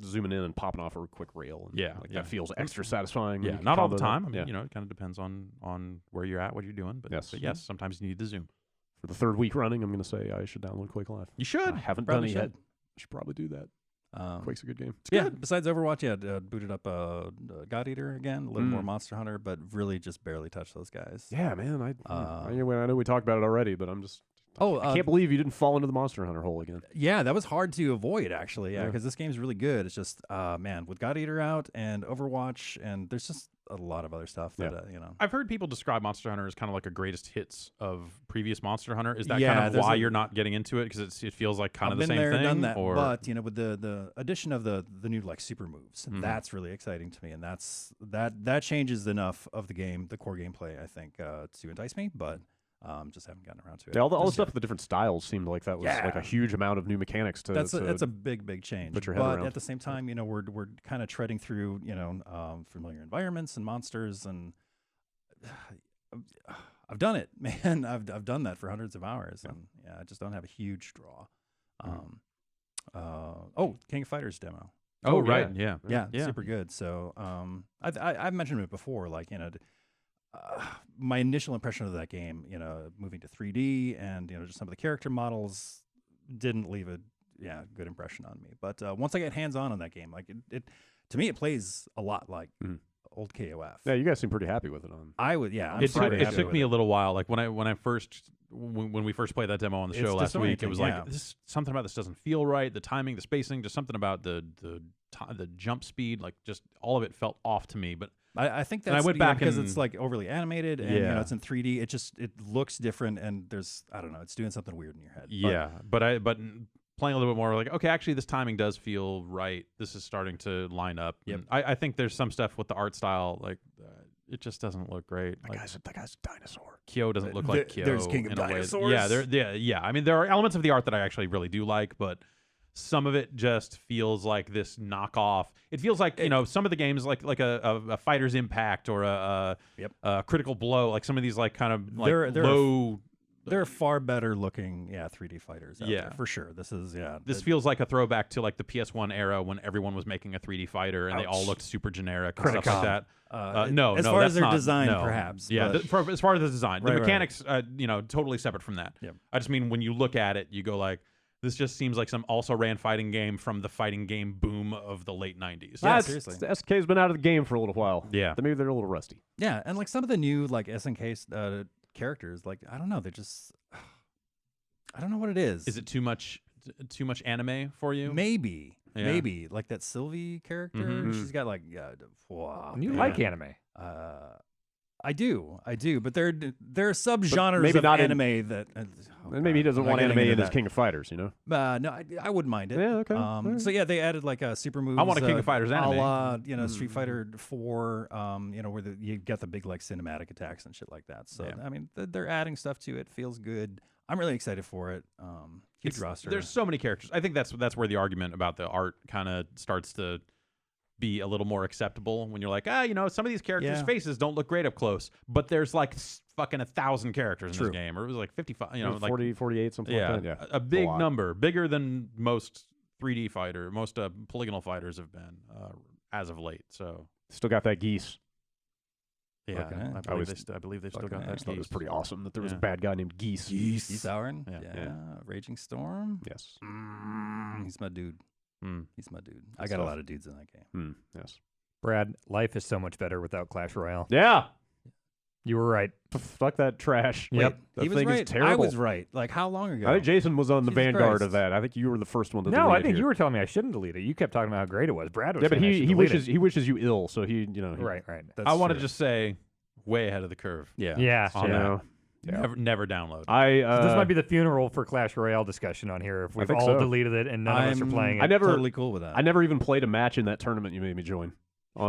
Speaker 1: zooming in and popping off a quick rail. And
Speaker 2: Yeah,
Speaker 1: like
Speaker 2: yeah.
Speaker 1: that feels extra satisfying. when
Speaker 2: Yeah,
Speaker 1: you can
Speaker 2: not all the
Speaker 1: combo that.
Speaker 2: time. I mean,
Speaker 1: yeah.
Speaker 2: it kind of depends on where you're at, what you're doing. But
Speaker 1: Yes.
Speaker 2: but yes, sometimes you need the zoom.
Speaker 1: For the 3rd week running, I'm going to say I should download Quake Live.
Speaker 2: You should.
Speaker 1: I haven't
Speaker 5: Probably
Speaker 1: done it yet.
Speaker 5: should.
Speaker 1: I should probably do that. Quake's a good game.
Speaker 5: Yeah. Besides Overwatch, booted up God Eater again, a little
Speaker 1: Mm.
Speaker 5: more Monster Hunter, but really just barely touched those guys.
Speaker 1: Yeah, man. I
Speaker 5: Uh,
Speaker 1: know we talked about it already, but I'm just
Speaker 5: Oh,
Speaker 1: I can't believe you didn't fall into the Monster Hunter hole again.
Speaker 5: yeah, that was hard to avoid actually. Yeah,
Speaker 1: Yeah.
Speaker 5: because this game's really good. It's just, man, with God Eater out and Overwatch, and there's just a lot of other stuff that
Speaker 2: I've heard people describe Monster Hunter as kind of like a greatest hits of previous Monster Hunter. Is that
Speaker 5: Yeah,
Speaker 2: kind of
Speaker 5: there's
Speaker 2: why
Speaker 5: a-
Speaker 2: you're not getting into it? Because it feels like kind
Speaker 5: I've
Speaker 2: of the
Speaker 5: been
Speaker 2: same
Speaker 5: there,
Speaker 2: thing?
Speaker 5: done that,
Speaker 2: or
Speaker 5: but with the addition of the new like super moves,
Speaker 2: Mhm.
Speaker 5: that's really exciting to me, and that changes enough of the game, the core gameplay, I think, to entice me, but just haven't gotten around to it.
Speaker 1: Yeah, all the
Speaker 5: Just
Speaker 1: stuff
Speaker 5: yet.
Speaker 1: with the different styles seemed like that was like
Speaker 5: Yeah.
Speaker 1: a huge amount of new mechanics to.
Speaker 5: That's
Speaker 1: to
Speaker 5: a big change.
Speaker 1: put your head
Speaker 5: but
Speaker 1: around.
Speaker 5: at the same time, we're kind of treading through familiar environments and monsters, and I've done it, man. I've done that for hundreds of hours, and I just don't have a huge draw. King of Fighters demo.
Speaker 2: oh,
Speaker 1: Oh,
Speaker 2: right,
Speaker 1: yeah.
Speaker 2: yeah.
Speaker 5: Yeah, super good. So I've mentioned it before, like my initial impression of that game, moving to 3D and just some of the character models didn't leave a good impression on me. But once I get hands on that game, like it to me it plays a lot like old KOF.
Speaker 1: Yeah, you guys seem pretty happy with it on.
Speaker 5: I would, I'm
Speaker 2: It
Speaker 5: pretty
Speaker 2: took,
Speaker 5: happy
Speaker 2: it took
Speaker 5: with
Speaker 2: me a little while. Like when we first played that demo on the
Speaker 5: It's
Speaker 2: show last week, it was like
Speaker 5: disorienting,
Speaker 2: something about this doesn't feel right. The timing, the spacing, just something about the jump speed, like just all of it felt off to me. But
Speaker 5: I think
Speaker 2: And I
Speaker 5: that's
Speaker 2: went back
Speaker 5: because
Speaker 2: and-
Speaker 5: it's like overly animated and
Speaker 2: Yeah.
Speaker 5: it's in 3D. It looks different, and there's, I don't know, it's doing something weird in your head.
Speaker 2: but playing a little bit more, like, okay, actually this timing does feel right. This is starting to line up.
Speaker 5: Yep.
Speaker 2: And I think there's some stuff with the art style, like it just doesn't look great. Like,
Speaker 1: That guy's a dinosaur.
Speaker 2: Kyo doesn't look like Kyo.
Speaker 5: There's King of
Speaker 2: in a way.
Speaker 5: Dinosaurs.
Speaker 2: Yeah. I mean, there are elements of the art that I actually really do like, but some of it just feels like this knockoff. It feels like some of the games, like a Fighter's Impact or a Critical Blow, like some of these like kind of like
Speaker 5: They're
Speaker 2: low.
Speaker 5: There are far better looking 3D fighters out
Speaker 2: Yeah.
Speaker 5: there, for sure. This is
Speaker 2: This feels like a throwback to like the PS1 era when everyone was making a 3D fighter and they all looked super generic and stuff like that. No,
Speaker 5: as far
Speaker 2: that's
Speaker 5: as their
Speaker 2: not-
Speaker 5: design,
Speaker 2: no.
Speaker 5: perhaps.
Speaker 2: Yeah,
Speaker 5: but-
Speaker 2: as far as the design, the
Speaker 5: Right, right.
Speaker 2: mechanics, totally separate from that.
Speaker 5: Yep.
Speaker 2: I just mean when you look at it, you go like, this just seems like some also ran fighting game from the fighting game boom of the late 90s.
Speaker 5: Yeah,
Speaker 1: Ah,
Speaker 5: seriously.
Speaker 1: The SK's been out of the game for a little while.
Speaker 2: Yeah.
Speaker 1: Maybe they're a little rusty.
Speaker 5: yeah, and like some of the new like SNK characters, like I don't know, they just I don't know what it is.
Speaker 2: Is it too much anime for you?
Speaker 5: Maybe,
Speaker 2: Yeah.
Speaker 5: maybe like that Sylvie character.
Speaker 2: Mhm.
Speaker 5: She's got like wow.
Speaker 3: You
Speaker 2: Yeah.
Speaker 3: like anime?
Speaker 5: I do, but there are subgenres
Speaker 1: maybe
Speaker 5: of
Speaker 1: not in-
Speaker 5: anime that.
Speaker 1: And maybe he doesn't
Speaker 5: I'm not
Speaker 1: want
Speaker 5: getting
Speaker 1: anime
Speaker 5: into
Speaker 1: in his
Speaker 5: that.
Speaker 1: King of Fighters,
Speaker 5: No, I wouldn't mind it.
Speaker 1: Yeah, okay. Alright.
Speaker 5: So yeah, they added like a super moves.
Speaker 2: I want a King of Fighters anime.
Speaker 5: a la, Street Fighter 4. Where you get the big like cinematic attacks and shit like that. So
Speaker 2: Yeah.
Speaker 5: I mean, they're adding stuff to it. Feels good. I'm really excited for it. Huge roster.
Speaker 2: There's so many characters. I think that's where the argument about the art kind of starts to be a little more acceptable when you're like, some of these characters'
Speaker 5: Yeah.
Speaker 2: faces don't look great up close, but there's like fucking 1,000 characters in
Speaker 5: True.
Speaker 2: this game, or it was like 55, like
Speaker 1: 40, 48, something
Speaker 2: yeah,
Speaker 1: like that. Yeah.
Speaker 2: a big
Speaker 1: lot.
Speaker 2: number, bigger than most 3D fighter, most polygonal fighters have been as of late. So
Speaker 1: Still got that geese.
Speaker 2: yeah,
Speaker 5: Fucking A.
Speaker 2: I believe they've still
Speaker 5: Fucking
Speaker 2: got
Speaker 5: A.
Speaker 1: I
Speaker 2: that.
Speaker 1: just thought it was
Speaker 2: geese.
Speaker 1: pretty awesome that there was a
Speaker 2: Yeah.
Speaker 1: bad guy named Geese.
Speaker 5: He's Sauron.
Speaker 2: Yeah.
Speaker 5: Raging Storm.
Speaker 1: Yes.
Speaker 5: He's my dude.
Speaker 2: Mm.
Speaker 5: He's my dude. I
Speaker 1: Good
Speaker 5: got a
Speaker 1: stuff.
Speaker 5: lot of dudes in that game.
Speaker 1: Yes.
Speaker 3: Brad, life is so much better without Clash Royale.
Speaker 1: Yeah.
Speaker 3: You were right.
Speaker 1: Fuck that trash.
Speaker 3: Yep.
Speaker 1: That
Speaker 5: He was
Speaker 1: thing
Speaker 5: right.
Speaker 1: is terrible.
Speaker 5: I was right. Like how long ago?
Speaker 1: I think Jason was on the
Speaker 5: Jesus
Speaker 1: vanguard
Speaker 5: Christ.
Speaker 1: of that. I think you were the first one to
Speaker 3: No,
Speaker 1: delete
Speaker 3: I
Speaker 1: it
Speaker 3: think
Speaker 1: here.
Speaker 3: you were telling me I shouldn't delete it. You kept talking about how great it was. Brad was
Speaker 1: Yeah, but
Speaker 3: saying I should
Speaker 1: he
Speaker 3: delete
Speaker 1: wishes
Speaker 3: it.
Speaker 1: he wishes you ill, so he
Speaker 3: Right.
Speaker 5: That's
Speaker 2: I want to
Speaker 5: true.
Speaker 2: just say, way ahead of the curve.
Speaker 5: Yeah.
Speaker 3: Yeah.
Speaker 2: On
Speaker 3: yeah.
Speaker 2: that.
Speaker 1: Yeah.
Speaker 2: Never download.
Speaker 3: So this might be the funeral for Clash Royale discussion on here if we've
Speaker 1: think
Speaker 3: all
Speaker 1: so.
Speaker 3: deleted it and none of us are playing it.
Speaker 1: I never
Speaker 5: totally cool with that.
Speaker 1: I never even played a match in that tournament you made me join.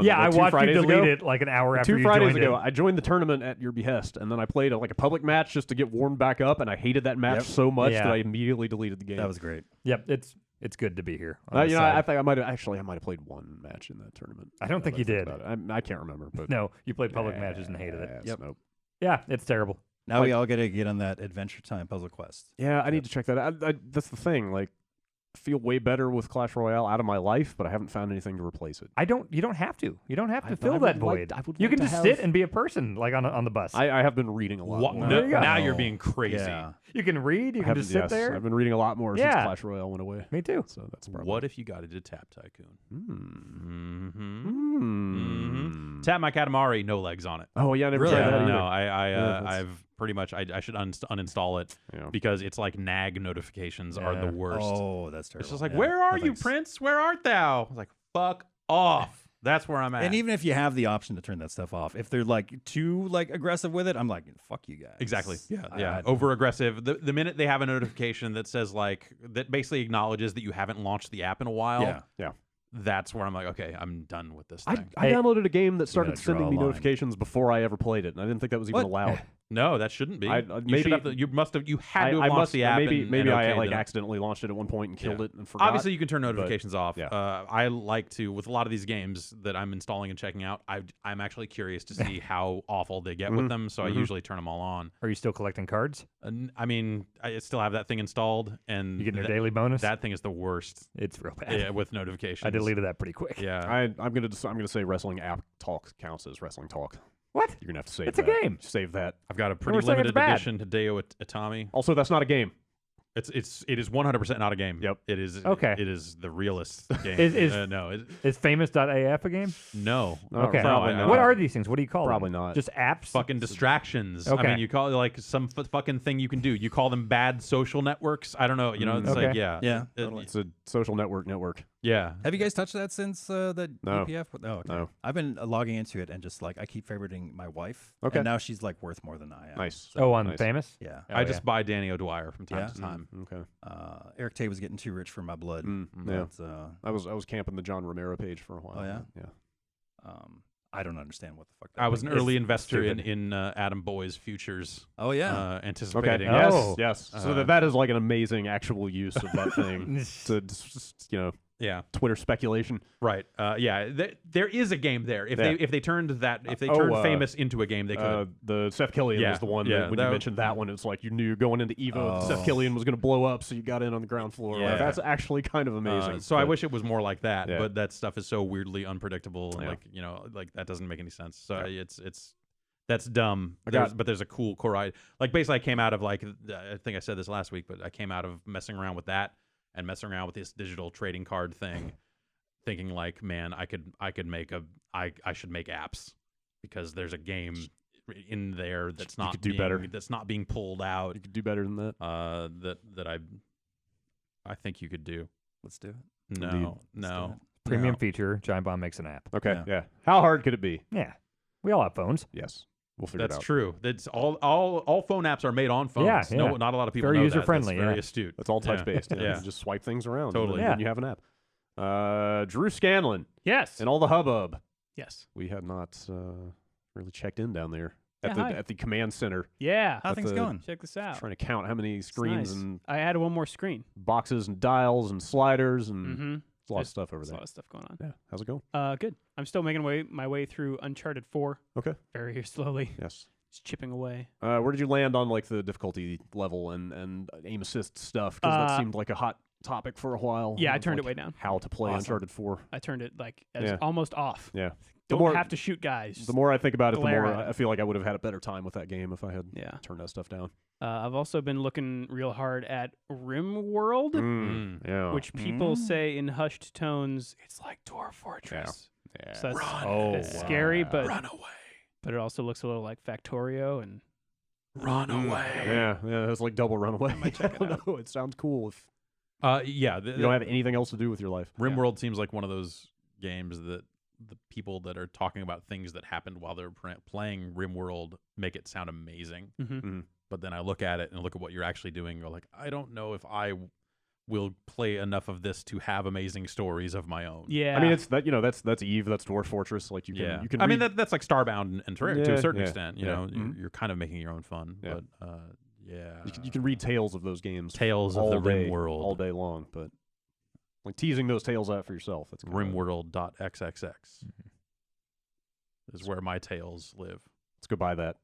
Speaker 3: Yeah, I
Speaker 1: 2
Speaker 3: watched you
Speaker 1: Fridays
Speaker 3: delete
Speaker 1: ago.
Speaker 3: it like an hour after
Speaker 1: 2
Speaker 3: you
Speaker 1: Fridays
Speaker 3: joined
Speaker 1: ago,
Speaker 3: it.
Speaker 1: I joined the tournament at your behest, and then I played a public match just to get warmed back up, and I hated that match
Speaker 5: Yep.
Speaker 1: so much
Speaker 3: Yeah.
Speaker 1: that I immediately deleted the game.
Speaker 5: That was great.
Speaker 3: Yep, it's good to be here. on this
Speaker 1: I
Speaker 3: side.
Speaker 1: think I might have played one match in that tournament.
Speaker 3: I don't think
Speaker 1: now
Speaker 3: you
Speaker 1: that I
Speaker 3: did.
Speaker 1: about it. I can't remember, but
Speaker 3: No, you played public matches and hated it.
Speaker 1: Yes,
Speaker 5: Yep.
Speaker 1: nope.
Speaker 3: Yeah, it's terrible.
Speaker 5: Now we all got to get on that Adventure Time puzzle quest.
Speaker 1: Yeah, I need to check that out. That's the thing. Like, I feel way better with Clash Royale out of my life, but I haven't found anything to replace it.
Speaker 3: You don't have to. You don't have to
Speaker 1: I
Speaker 3: fill
Speaker 1: would
Speaker 3: that
Speaker 1: like-
Speaker 3: void.
Speaker 1: I would
Speaker 3: You
Speaker 1: like
Speaker 3: can
Speaker 1: to
Speaker 3: just
Speaker 1: have-
Speaker 3: sit and be a person like on the bus.
Speaker 1: I have been reading a lot more.
Speaker 3: There you go.
Speaker 2: Now you're being crazy.
Speaker 5: Yeah.
Speaker 3: You can read, you can just sit
Speaker 1: Yes,
Speaker 3: there.
Speaker 1: I've been reading a lot more
Speaker 3: Yeah.
Speaker 1: since Clash Royale went away.
Speaker 3: Me too.
Speaker 1: So that's probably
Speaker 2: What if you got into Tap Tycoon?
Speaker 1: Hmm.
Speaker 2: Mm-hmm.
Speaker 1: Hmm.
Speaker 2: Tap My Katamari, no legs on it.
Speaker 1: Oh yeah, I never
Speaker 5: Really?
Speaker 1: tried that either.
Speaker 2: No,
Speaker 1: that's-
Speaker 2: I've pretty much I should uninstall it because it's like nag notifications are the worst.
Speaker 5: Oh, that's terrible.
Speaker 2: It's just like,
Speaker 5: Yeah.
Speaker 2: where are
Speaker 5: No
Speaker 2: you,
Speaker 5: thanks.
Speaker 2: Prince? Where art thou? I was like, fuck off. That's where I'm at.
Speaker 5: And even if you have the option to turn that stuff off, if they're like too like aggressive with it, I'm like, fuck you guys.
Speaker 2: Exactly. Yeah.
Speaker 5: I-
Speaker 2: Yeah.
Speaker 5: I-
Speaker 2: Over aggressive. The minute they have a notification that says like that basically acknowledges that you haven't launched the app in a while.
Speaker 5: Yeah.
Speaker 2: That's where I'm like, okay, I'm done with this
Speaker 1: I
Speaker 2: thing.
Speaker 1: I downloaded a game that
Speaker 5: gotta
Speaker 1: started
Speaker 5: draw
Speaker 1: sending
Speaker 5: a
Speaker 1: me
Speaker 5: line.
Speaker 1: notifications before I ever played it, and I didn't think that was even
Speaker 5: What?
Speaker 1: allowed.
Speaker 2: No, that shouldn't be.
Speaker 1: I-
Speaker 2: you should
Speaker 1: maybe-
Speaker 2: have you must have. You had to have
Speaker 1: I
Speaker 2: launched
Speaker 1: must
Speaker 2: the app.
Speaker 1: maybe
Speaker 2: and,
Speaker 1: maybe
Speaker 2: and
Speaker 1: I
Speaker 2: okayed
Speaker 1: like
Speaker 2: it.
Speaker 1: accidentally launched it at one point and killed it and forgot.
Speaker 2: Obviously, you can turn notifications off.
Speaker 1: yeah.
Speaker 2: I like to with a lot of these games that I'm installing and checking out. I'm actually curious to see how awful they get with them, so I usually turn them all on.
Speaker 3: Are you still collecting cards?
Speaker 2: I mean, I still have that thing installed, and
Speaker 3: You getting your daily bonus?
Speaker 2: that thing is the worst.
Speaker 3: It's real bad.
Speaker 2: Yeah, with notifications.
Speaker 3: I deleted that pretty quick.
Speaker 2: Yeah.
Speaker 1: I'm gonna say wrestling app talk counts as wrestling talk.
Speaker 3: What?
Speaker 1: You're gonna have to save
Speaker 3: It's a
Speaker 1: that.
Speaker 3: game.
Speaker 1: Save that.
Speaker 2: I've got a pretty
Speaker 3: we're saying it's
Speaker 2: limited
Speaker 3: bad.
Speaker 2: edition to Hideo Itami.
Speaker 1: Also, that's not a game.
Speaker 2: It is 100% not a game.
Speaker 1: Yep.
Speaker 2: It is.
Speaker 3: Okay.
Speaker 2: It is the realest game.
Speaker 3: Is-
Speaker 2: no.
Speaker 3: Is famous.af a game?
Speaker 2: No.
Speaker 3: Okay.
Speaker 1: probably
Speaker 2: No,
Speaker 1: not.
Speaker 3: What are these things? What do you call
Speaker 1: Probably
Speaker 3: them?
Speaker 1: not.
Speaker 3: Just apps?
Speaker 2: Fucking distractions. I
Speaker 3: Okay.
Speaker 2: mean, you call it like some fucking thing you can do. You call them bad social networks. I don't know. You know, it's
Speaker 3: Okay.
Speaker 2: like yeah,
Speaker 5: Yeah,
Speaker 2: It-
Speaker 5: totally.
Speaker 1: It's a social network.
Speaker 2: yeah.
Speaker 5: Have you guys touched that since the
Speaker 1: No.
Speaker 5: EPF? No, okay.
Speaker 1: No.
Speaker 5: I've been logging into it and just like I keep favoriting my wife.
Speaker 1: Okay.
Speaker 5: And now she's like worth more than I am.
Speaker 1: Nice.
Speaker 3: Oh, on
Speaker 1: Nice.
Speaker 3: famous?
Speaker 5: Yeah.
Speaker 2: I just buy Danny O'Dwyer from time
Speaker 5: Yeah?
Speaker 2: to time.
Speaker 1: Okay.
Speaker 5: Eric Tay was getting too rich for my blood.
Speaker 1: Yeah.
Speaker 5: But,
Speaker 1: I was camping the John Romero page for a while.
Speaker 5: Oh, yeah?
Speaker 1: Yeah.
Speaker 5: I don't understand what the fuck. That
Speaker 2: I was an
Speaker 5: thing is.
Speaker 2: early investor
Speaker 3: stupid.
Speaker 2: in Adam Boy's futures.
Speaker 5: Oh yeah.
Speaker 1: Okay.
Speaker 2: Anticipating.
Speaker 3: Oh.
Speaker 1: Yes. So
Speaker 2: Uh,
Speaker 1: that is like an amazing actual use of that thing. to just,
Speaker 2: Yeah.
Speaker 1: Twitter speculation.
Speaker 2: Right. Yeah. There is a game there. If
Speaker 1: Yeah.
Speaker 2: they turned famous into a game, they could.
Speaker 1: The Seth Killian
Speaker 2: Yeah,
Speaker 1: was the one
Speaker 2: yeah,
Speaker 1: that when
Speaker 2: that
Speaker 1: you
Speaker 2: was-
Speaker 1: mentioned that one, it's like you knew going into Evo, Seth
Speaker 5: Oh.
Speaker 1: Killian was going to blow up, so you got in on the ground floor. Like,
Speaker 2: Yeah.
Speaker 1: that's actually kind of amazing.
Speaker 2: So I
Speaker 1: But-
Speaker 2: wish it was more like that,
Speaker 1: Yeah.
Speaker 2: but that stuff is so weirdly unpredictable, and
Speaker 1: Yeah.
Speaker 2: like that doesn't make any sense. So
Speaker 1: Yeah.
Speaker 2: it's that's dumb. But there's a cool core idea. Like basically, I came out of like I think I said this last week, but I came out of messing around with that and messing around with this digital trading card thing, thinking like, man, I should make apps because there's a game in there that's
Speaker 1: You
Speaker 2: not
Speaker 1: could do
Speaker 2: being,
Speaker 1: better.
Speaker 2: that's not being pulled out.
Speaker 1: You could do better than that.
Speaker 2: That I think you could do.
Speaker 5: Let's do it.
Speaker 2: No,
Speaker 5: Let's do
Speaker 2: no.
Speaker 5: it.
Speaker 3: Premium
Speaker 2: No.
Speaker 3: feature. Giant Bomb makes an app.
Speaker 1: Okay,
Speaker 5: Yeah.
Speaker 1: yeah. How hard could it be?
Speaker 3: Yeah. We all have phones.
Speaker 1: Yes. We'll figure
Speaker 2: That's
Speaker 1: it out.
Speaker 2: true. That's all phone apps are made on phones.
Speaker 3: Yeah,
Speaker 2: No,
Speaker 3: yeah.
Speaker 2: not a lot of people
Speaker 3: Very
Speaker 2: know
Speaker 3: user-friendly,
Speaker 2: that. That's very
Speaker 3: yeah.
Speaker 2: astute.
Speaker 1: That's all touch based.
Speaker 2: Yeah.
Speaker 1: You just swipe things around.
Speaker 2: Totally.
Speaker 1: And then you have an app. Drew Scanlon
Speaker 6: Yes.
Speaker 1: and all the hubbub.
Speaker 6: Yes.
Speaker 1: We had not really checked in down there
Speaker 6: Yeah, hi.
Speaker 1: at the command center,
Speaker 6: Yeah.
Speaker 5: How things
Speaker 1: the-
Speaker 5: going?
Speaker 6: Check this out.
Speaker 1: trying to count how many
Speaker 6: It's
Speaker 1: screens
Speaker 6: nice.
Speaker 1: and
Speaker 6: I added one more screen.
Speaker 1: boxes and dials and sliders and
Speaker 6: Mm-hmm.
Speaker 1: a lot of
Speaker 6: There's-
Speaker 1: stuff over
Speaker 6: There's a
Speaker 1: there.
Speaker 6: lot of stuff going on.
Speaker 1: Yeah. How's it going?
Speaker 6: Good. I'm still making my way through Uncharted 4.
Speaker 1: Okay.
Speaker 6: Very slowly.
Speaker 1: Yes.
Speaker 6: Just chipping away.
Speaker 1: Where did you land on like the difficulty level and aim assist stuff? Because that seemed like a hot topic for a while.
Speaker 6: Yeah, I
Speaker 1: of,
Speaker 6: turned
Speaker 1: like,
Speaker 6: it way down.
Speaker 1: How to play
Speaker 5: Awesome.
Speaker 1: Uncharted 4.
Speaker 6: I turned it like as
Speaker 1: Yeah.
Speaker 6: almost off.
Speaker 1: Yeah.
Speaker 6: Don't have to shoot guys.
Speaker 1: The more I think about it, the
Speaker 6: glare
Speaker 1: more
Speaker 6: at it.
Speaker 1: I feel like I would have had a better time with that game if I had
Speaker 6: Yeah.
Speaker 1: turned that stuff down.
Speaker 6: I've also been looking real hard at Rimworld,
Speaker 1: Yeah.
Speaker 6: which people say in hushed tones, it's like Dwarf Fortress.
Speaker 1: yeah.
Speaker 6: So that's
Speaker 3: Oh,
Speaker 6: scary, but
Speaker 2: away.
Speaker 6: it also looks a little like Factorio and
Speaker 2: Run away.
Speaker 1: Yeah, it's like double runaway.
Speaker 6: might check it
Speaker 1: I don't know. It sounds cool if
Speaker 2: Yeah.
Speaker 1: you don't have anything else to do with your life.
Speaker 2: Rimworld seems like one of those games that the people that are talking about things that happened while they're playing Rimworld make it sound amazing.
Speaker 6: Mhm.
Speaker 2: But then I look at it and look at what you're actually doing. And go like, I don't know if I will play enough of this to have amazing stories of my own.
Speaker 6: yeah.
Speaker 1: I mean, it's that that's Eve, that's Dwarf Fortress. Like you can, you can.
Speaker 2: I mean,
Speaker 1: read-
Speaker 2: that's like Starbound and Terraria to
Speaker 1: Yeah,
Speaker 2: a certain
Speaker 1: yeah,
Speaker 2: extent. You
Speaker 1: yeah.
Speaker 2: know,
Speaker 1: Mhm.
Speaker 2: you're kind of making your own fun.
Speaker 1: Yeah.
Speaker 2: But yeah,
Speaker 1: you can read tales of those games.
Speaker 2: Tales of
Speaker 1: all
Speaker 2: the
Speaker 1: day,
Speaker 2: Rimworld.
Speaker 1: all day long, but like teasing those tales out for yourself. That's kinda-
Speaker 2: Rimworld.xxx is where my tales live.
Speaker 1: Let's go buy that.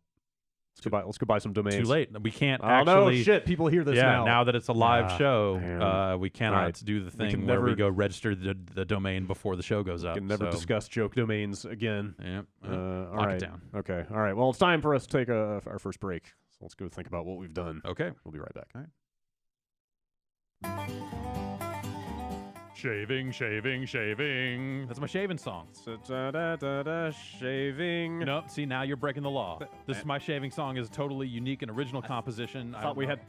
Speaker 1: Let's go buy some domains.
Speaker 2: Too late. We can't
Speaker 1: Oh no,
Speaker 2: actually.
Speaker 1: shit! People hear this
Speaker 2: Yeah,
Speaker 1: now.
Speaker 2: that it's a live
Speaker 3: Ah,
Speaker 2: show,
Speaker 1: damn.
Speaker 2: we cannot
Speaker 1: Right.
Speaker 2: do the
Speaker 1: can
Speaker 2: thing where we
Speaker 1: never-
Speaker 2: go register the domain before the show goes up.
Speaker 1: We can never
Speaker 2: so,
Speaker 1: discuss joke domains again.
Speaker 2: Yeah,
Speaker 1: All
Speaker 2: lock
Speaker 1: right.
Speaker 2: it down.
Speaker 1: Okay. All right. Well, it's time for us to take our first break. So let's go think about what we've done.
Speaker 2: Okay.
Speaker 1: We'll be right back.
Speaker 2: Shaving, shaving, shaving. That's my shaving song.
Speaker 1: Shaving.
Speaker 2: No, see, now you're breaking the law. This is my shaving song is a totally unique and original composition.
Speaker 1: I thought we had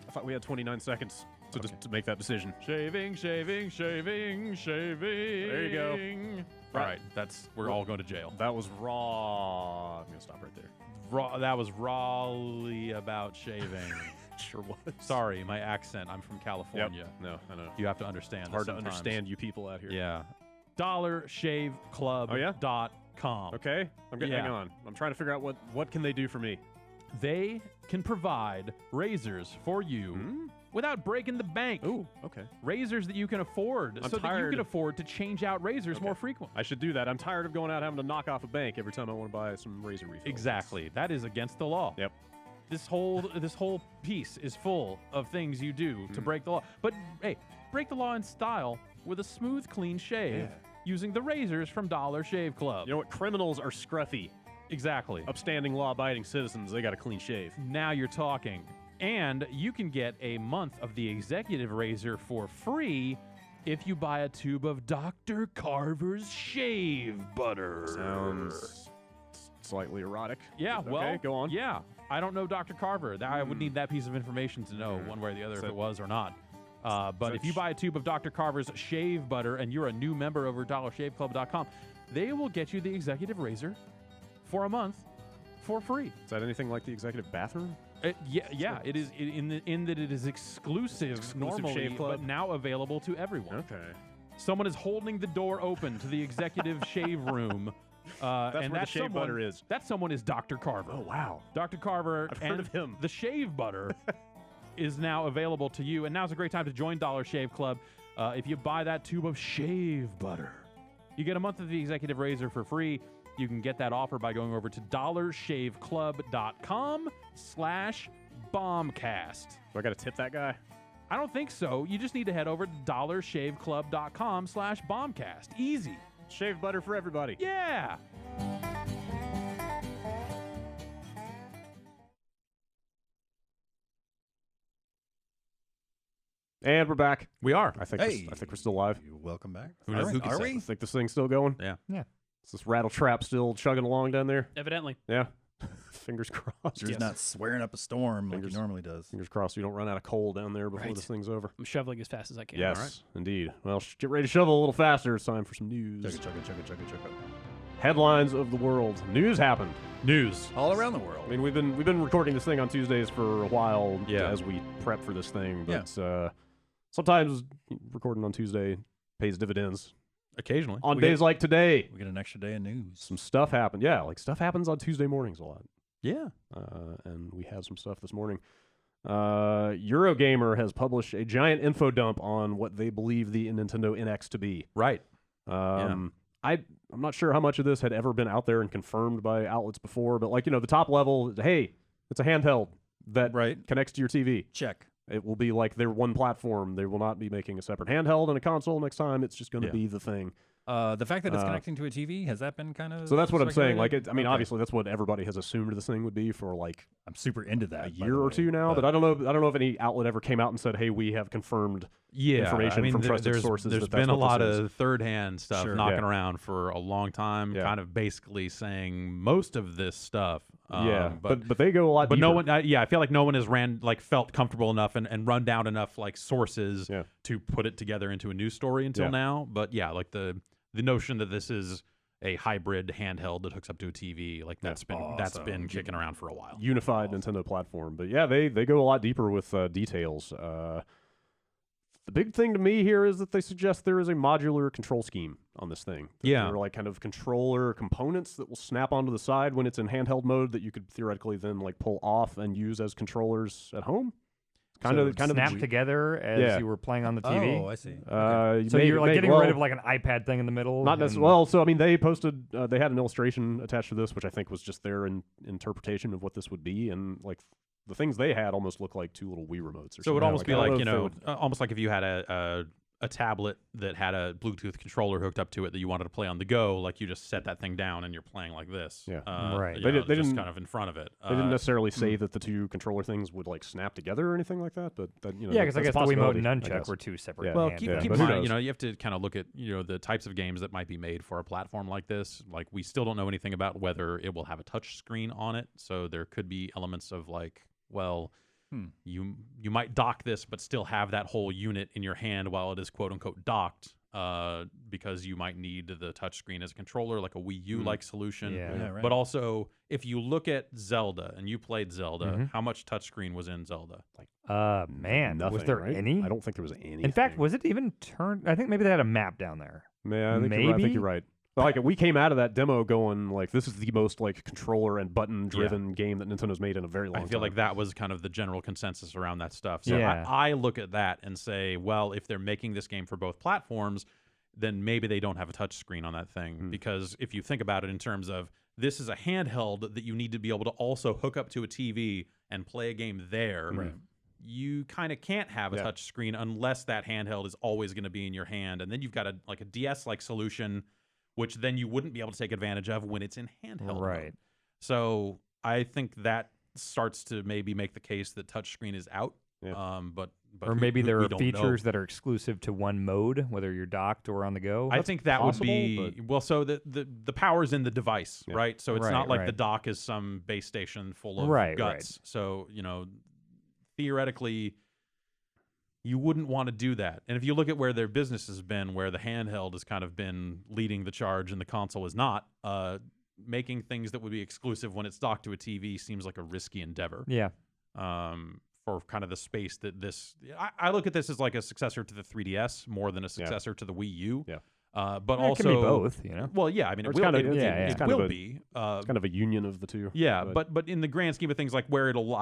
Speaker 1: 29 seconds to make that decision.
Speaker 2: Shaving, shaving, shaving, shaving.
Speaker 1: There you go.
Speaker 2: All right, we're all going to jail.
Speaker 1: That was raw. I'm gonna stop right there.
Speaker 2: That was rawly about shaving.
Speaker 1: Sure was.
Speaker 2: Sorry, my accent. I'm from California.
Speaker 1: No, I know.
Speaker 2: You have to understand.
Speaker 1: It's hard to
Speaker 2: sometimes.
Speaker 1: understand you people out here.
Speaker 2: Yeah. DollarShaveClub.com.
Speaker 1: Okay. Hang on. I'm trying to figure out what can they do for me.
Speaker 2: They can provide razors for you without breaking the bank.
Speaker 1: Ooh, okay.
Speaker 2: Razors that you can afford, that you can afford to change out razors more frequently.
Speaker 1: I should do that. I'm tired of going out having to knock off a bank every time I want to buy some razor refills.
Speaker 2: Exactly. That is against the law.
Speaker 1: Yep.
Speaker 2: This whole piece is full of things you do to break the law. But hey, break the law in style with a smooth, clean shave using the razors from Dollar Shave Club.
Speaker 1: You know what? Criminals are scruffy.
Speaker 2: Exactly.
Speaker 1: Upstanding, law-abiding citizens, they got a clean shave.
Speaker 2: Now you're talking. And you can get a month of the executive razor for free if you buy a tube of Dr. Carver's shave butter.
Speaker 1: Sounds slightly erotic.
Speaker 2: Yeah,
Speaker 1: Okay,
Speaker 2: well,
Speaker 1: go on.
Speaker 2: Yeah, I don't know Dr. Carver. I would need that piece of information to know one way or the other if it was or not. But if you buy a tube of Dr. Carver's shave butter and you're a new member over at DollarShaveClub.com, they will get you the executive razor for a month for free.
Speaker 1: Is that anything like the executive bathroom?
Speaker 2: Yeah, it is in that it is exclusive normally,
Speaker 1: Shave Club?
Speaker 2: but now available to everyone.
Speaker 1: Okay.
Speaker 2: Someone is holding the door open to the executive shave room.
Speaker 1: That's where the shave butter is.
Speaker 2: That someone is Dr. Carver.
Speaker 1: Oh, wow.
Speaker 2: Dr. Carver
Speaker 1: I've
Speaker 2: and
Speaker 1: heard of him.
Speaker 2: the shave butter is now available to you. And now's a great time to join Dollar Shave Club. If you buy that tube of shave butter, you get a month of the executive razor for free. You can get that offer by going over to dollarshaveclub.com/bombcast.
Speaker 1: Do I got to tip that guy?
Speaker 2: I don't think so. You just need to head over to dollarshaveclub.com/bombcast. Easy.
Speaker 1: Shave butter for everybody.
Speaker 2: Yeah.
Speaker 1: And we're back.
Speaker 2: We are.
Speaker 1: I think
Speaker 5: Hey.
Speaker 1: I think we're still live.
Speaker 5: Welcome back.
Speaker 2: Who knows? Who can
Speaker 5: Are
Speaker 2: say?
Speaker 5: we?
Speaker 1: I think this thing's still going.
Speaker 2: Yeah.
Speaker 3: Yeah.
Speaker 1: Is this rattle trap still chugging along down there?
Speaker 6: Evidently.
Speaker 1: Yeah. Fingers crossed.
Speaker 5: He's not swearing up a storm like
Speaker 1: Fingers-
Speaker 5: he normally does.
Speaker 1: Fingers crossed you don't run out of coal down there before
Speaker 6: Right.
Speaker 1: this thing's over.
Speaker 6: I'm shoveling as fast as I can.
Speaker 1: Yes,
Speaker 2: All right.
Speaker 1: indeed. Well, get ready to shovel a little faster. It's time for some news.
Speaker 5: Chugga, chugga, chugga, chugga, chugga.
Speaker 1: Headlines of the world. News happened.
Speaker 2: News.
Speaker 5: All around the world.
Speaker 1: I mean, we've been recording this thing on Tuesdays for a while
Speaker 2: Yeah.
Speaker 1: as we prep for this thing, but sometimes recording on Tuesday pays dividends.
Speaker 2: Occasionally.
Speaker 1: On days like today,
Speaker 5: We get an extra day of news.
Speaker 1: some stuff happened. Yeah, like stuff happens on Tuesday mornings a lot.
Speaker 2: Yeah.
Speaker 1: And we had some stuff this morning. Eurogamer has published a giant info dump on what they believe the Nintendo NX to be.
Speaker 2: Right.
Speaker 1: I'm not sure how much of this had ever been out there and confirmed by outlets before, but the top level, hey, it's a handheld that
Speaker 5: Right.
Speaker 1: connects to your TV.
Speaker 5: Check.
Speaker 1: It will be like their one platform. They will not be making a separate handheld and a console next time. It's just going to be the thing.
Speaker 5: The fact that it's connecting to a TV, has that been kind of...
Speaker 1: So that's what I'm saying.
Speaker 5: speculated?
Speaker 1: Like, I mean,
Speaker 5: Okay.
Speaker 1: obviously that's what everybody has assumed this thing would be for like
Speaker 5: I'm super into that.
Speaker 1: a
Speaker 5: by
Speaker 1: year
Speaker 5: the
Speaker 1: or
Speaker 5: way,
Speaker 1: two now, but I don't know if any outlet ever came out and said, "Hey, we have confirmed." Information from trusted sources
Speaker 2: There's
Speaker 1: that that's
Speaker 2: been a
Speaker 1: what
Speaker 2: lot
Speaker 1: this
Speaker 2: of third-hand stuff
Speaker 5: Sure.
Speaker 2: knocking
Speaker 1: Yeah.
Speaker 2: around for a long time,
Speaker 1: Yeah.
Speaker 2: kind of basically saying most of this stuff.
Speaker 1: But they go a lot.
Speaker 2: But
Speaker 1: deeper.
Speaker 2: no one, I feel like no one has felt comfortable enough and run down enough like sources
Speaker 1: Yeah.
Speaker 2: to put it together into a news story until
Speaker 1: Yeah.
Speaker 2: now. But yeah, like the notion that this is a hybrid handheld that hooks up to a TV, like that's been
Speaker 5: awesome.
Speaker 2: kicking around for a while.
Speaker 1: unified Nintendo platform. But yeah, they go a lot deeper with details. The big thing to me here is that they suggest there is a modular control scheme on this thing.
Speaker 2: Yeah.
Speaker 1: There are like kind of controller components that will snap onto the side when it's in handheld mode that you could theoretically then like pull off and use as controllers at home. Kind of
Speaker 3: Snap together as you were playing on the TV.
Speaker 5: Oh, I see.
Speaker 3: So you're like getting rid of like an iPad thing in the middle.
Speaker 1: Not
Speaker 3: and-
Speaker 1: necessarily. Well, so I mean, they posted. They had an illustration attached to this, which I think was just their interpretation of what this would be, and like the things they had almost look like two little Wii remotes. Or
Speaker 2: So it would
Speaker 1: something.
Speaker 2: almost
Speaker 1: Like,
Speaker 2: be
Speaker 1: I don't
Speaker 2: like
Speaker 1: know if they would-
Speaker 2: almost like if you had a a tablet that had a Bluetooth controller hooked up to it that you wanted to play on the go, like you just set that thing down and you're playing like this.
Speaker 1: Yeah.
Speaker 3: Right.
Speaker 2: They
Speaker 1: They
Speaker 2: just
Speaker 1: didn't-
Speaker 2: kind of in front of it.
Speaker 1: They didn't necessarily say that the two controller things would like snap together or anything like that, but that,
Speaker 3: Yeah, because I guess the Wiimote and
Speaker 1: I
Speaker 3: Nunchuck
Speaker 1: guess.
Speaker 3: were two separate.
Speaker 1: Yeah.
Speaker 2: Well,
Speaker 3: hands.
Speaker 2: keep
Speaker 1: Yeah,
Speaker 2: in
Speaker 1: but who
Speaker 2: mind,
Speaker 1: knows?
Speaker 2: you have to kind of look at the types of games that might be made for a platform like this. Like we still don't know anything about whether it will have a touch screen on it, so there could be elements of like, well, you might dock this, but still have that whole unit in your hand while it is quote unquote docked, because you might need the touch screen as a controller, like a Wii U like solution.
Speaker 3: Yeah.
Speaker 5: right.
Speaker 2: But also, if you look at Zelda and you played Zelda, how much touchscreen was in Zelda?
Speaker 3: Man, was
Speaker 1: Nothing,
Speaker 3: there
Speaker 1: right?
Speaker 3: any?
Speaker 1: I don't think there was any.
Speaker 3: In fact, was it even turned? I think maybe they had a map down there.
Speaker 1: Yeah, I think
Speaker 3: maybe?
Speaker 1: you're right. Like we came out of that demo going like, this is the most like controller and button driven game that Nintendo's made in a very long time.
Speaker 2: I feel like that was kind of the general consensus around that stuff. So
Speaker 3: Yeah.
Speaker 2: I look at that and say, well, if they're making this game for both platforms, then maybe they don't have a touch screen on that thing. Because if you think about it in terms of this is a handheld that you need to be able to also hook up to a TV and play a game there. You kind of can't have a touch screen unless that handheld is always going to be in your hand. And then you've got a DS-like solution, which then you wouldn't be able to take advantage of when it's in handheld
Speaker 3: Right.
Speaker 2: mode. So I think that starts to maybe make the case that touchscreen is out.
Speaker 1: Yeah.
Speaker 2: But
Speaker 3: Or maybe there
Speaker 2: we
Speaker 3: are
Speaker 2: don't
Speaker 3: features
Speaker 2: know.
Speaker 3: that are exclusive to one mode, whether you're docked or on the go.
Speaker 2: I think that
Speaker 1: possible,
Speaker 2: would be well. So the power's in the device, right? So it's
Speaker 3: Right,
Speaker 2: not like
Speaker 3: right.
Speaker 2: the dock is some base station full of
Speaker 3: Right,
Speaker 2: guts. So theoretically, you wouldn't want to do that. And if you look at where their business has been, where the handheld has kind of been leading the charge and the console is not, making things that would be exclusive when it's docked to a TV seems like a risky endeavor.
Speaker 3: Yeah.
Speaker 2: For kind of the space that this, I look at this as like a successor to the 3DS more than a successor to the Wii U.
Speaker 1: Yeah.
Speaker 2: But
Speaker 3: It
Speaker 2: also
Speaker 3: can be both,
Speaker 2: Well, yeah, I mean,
Speaker 1: Or
Speaker 2: it
Speaker 1: it's
Speaker 2: will,
Speaker 1: kinda-
Speaker 2: it,
Speaker 1: it's-
Speaker 2: it
Speaker 1: it's kind of
Speaker 2: will
Speaker 1: a-
Speaker 2: be.
Speaker 1: It's kind of a union of the two.
Speaker 2: Yeah, but in the grand scheme of things, like where it'll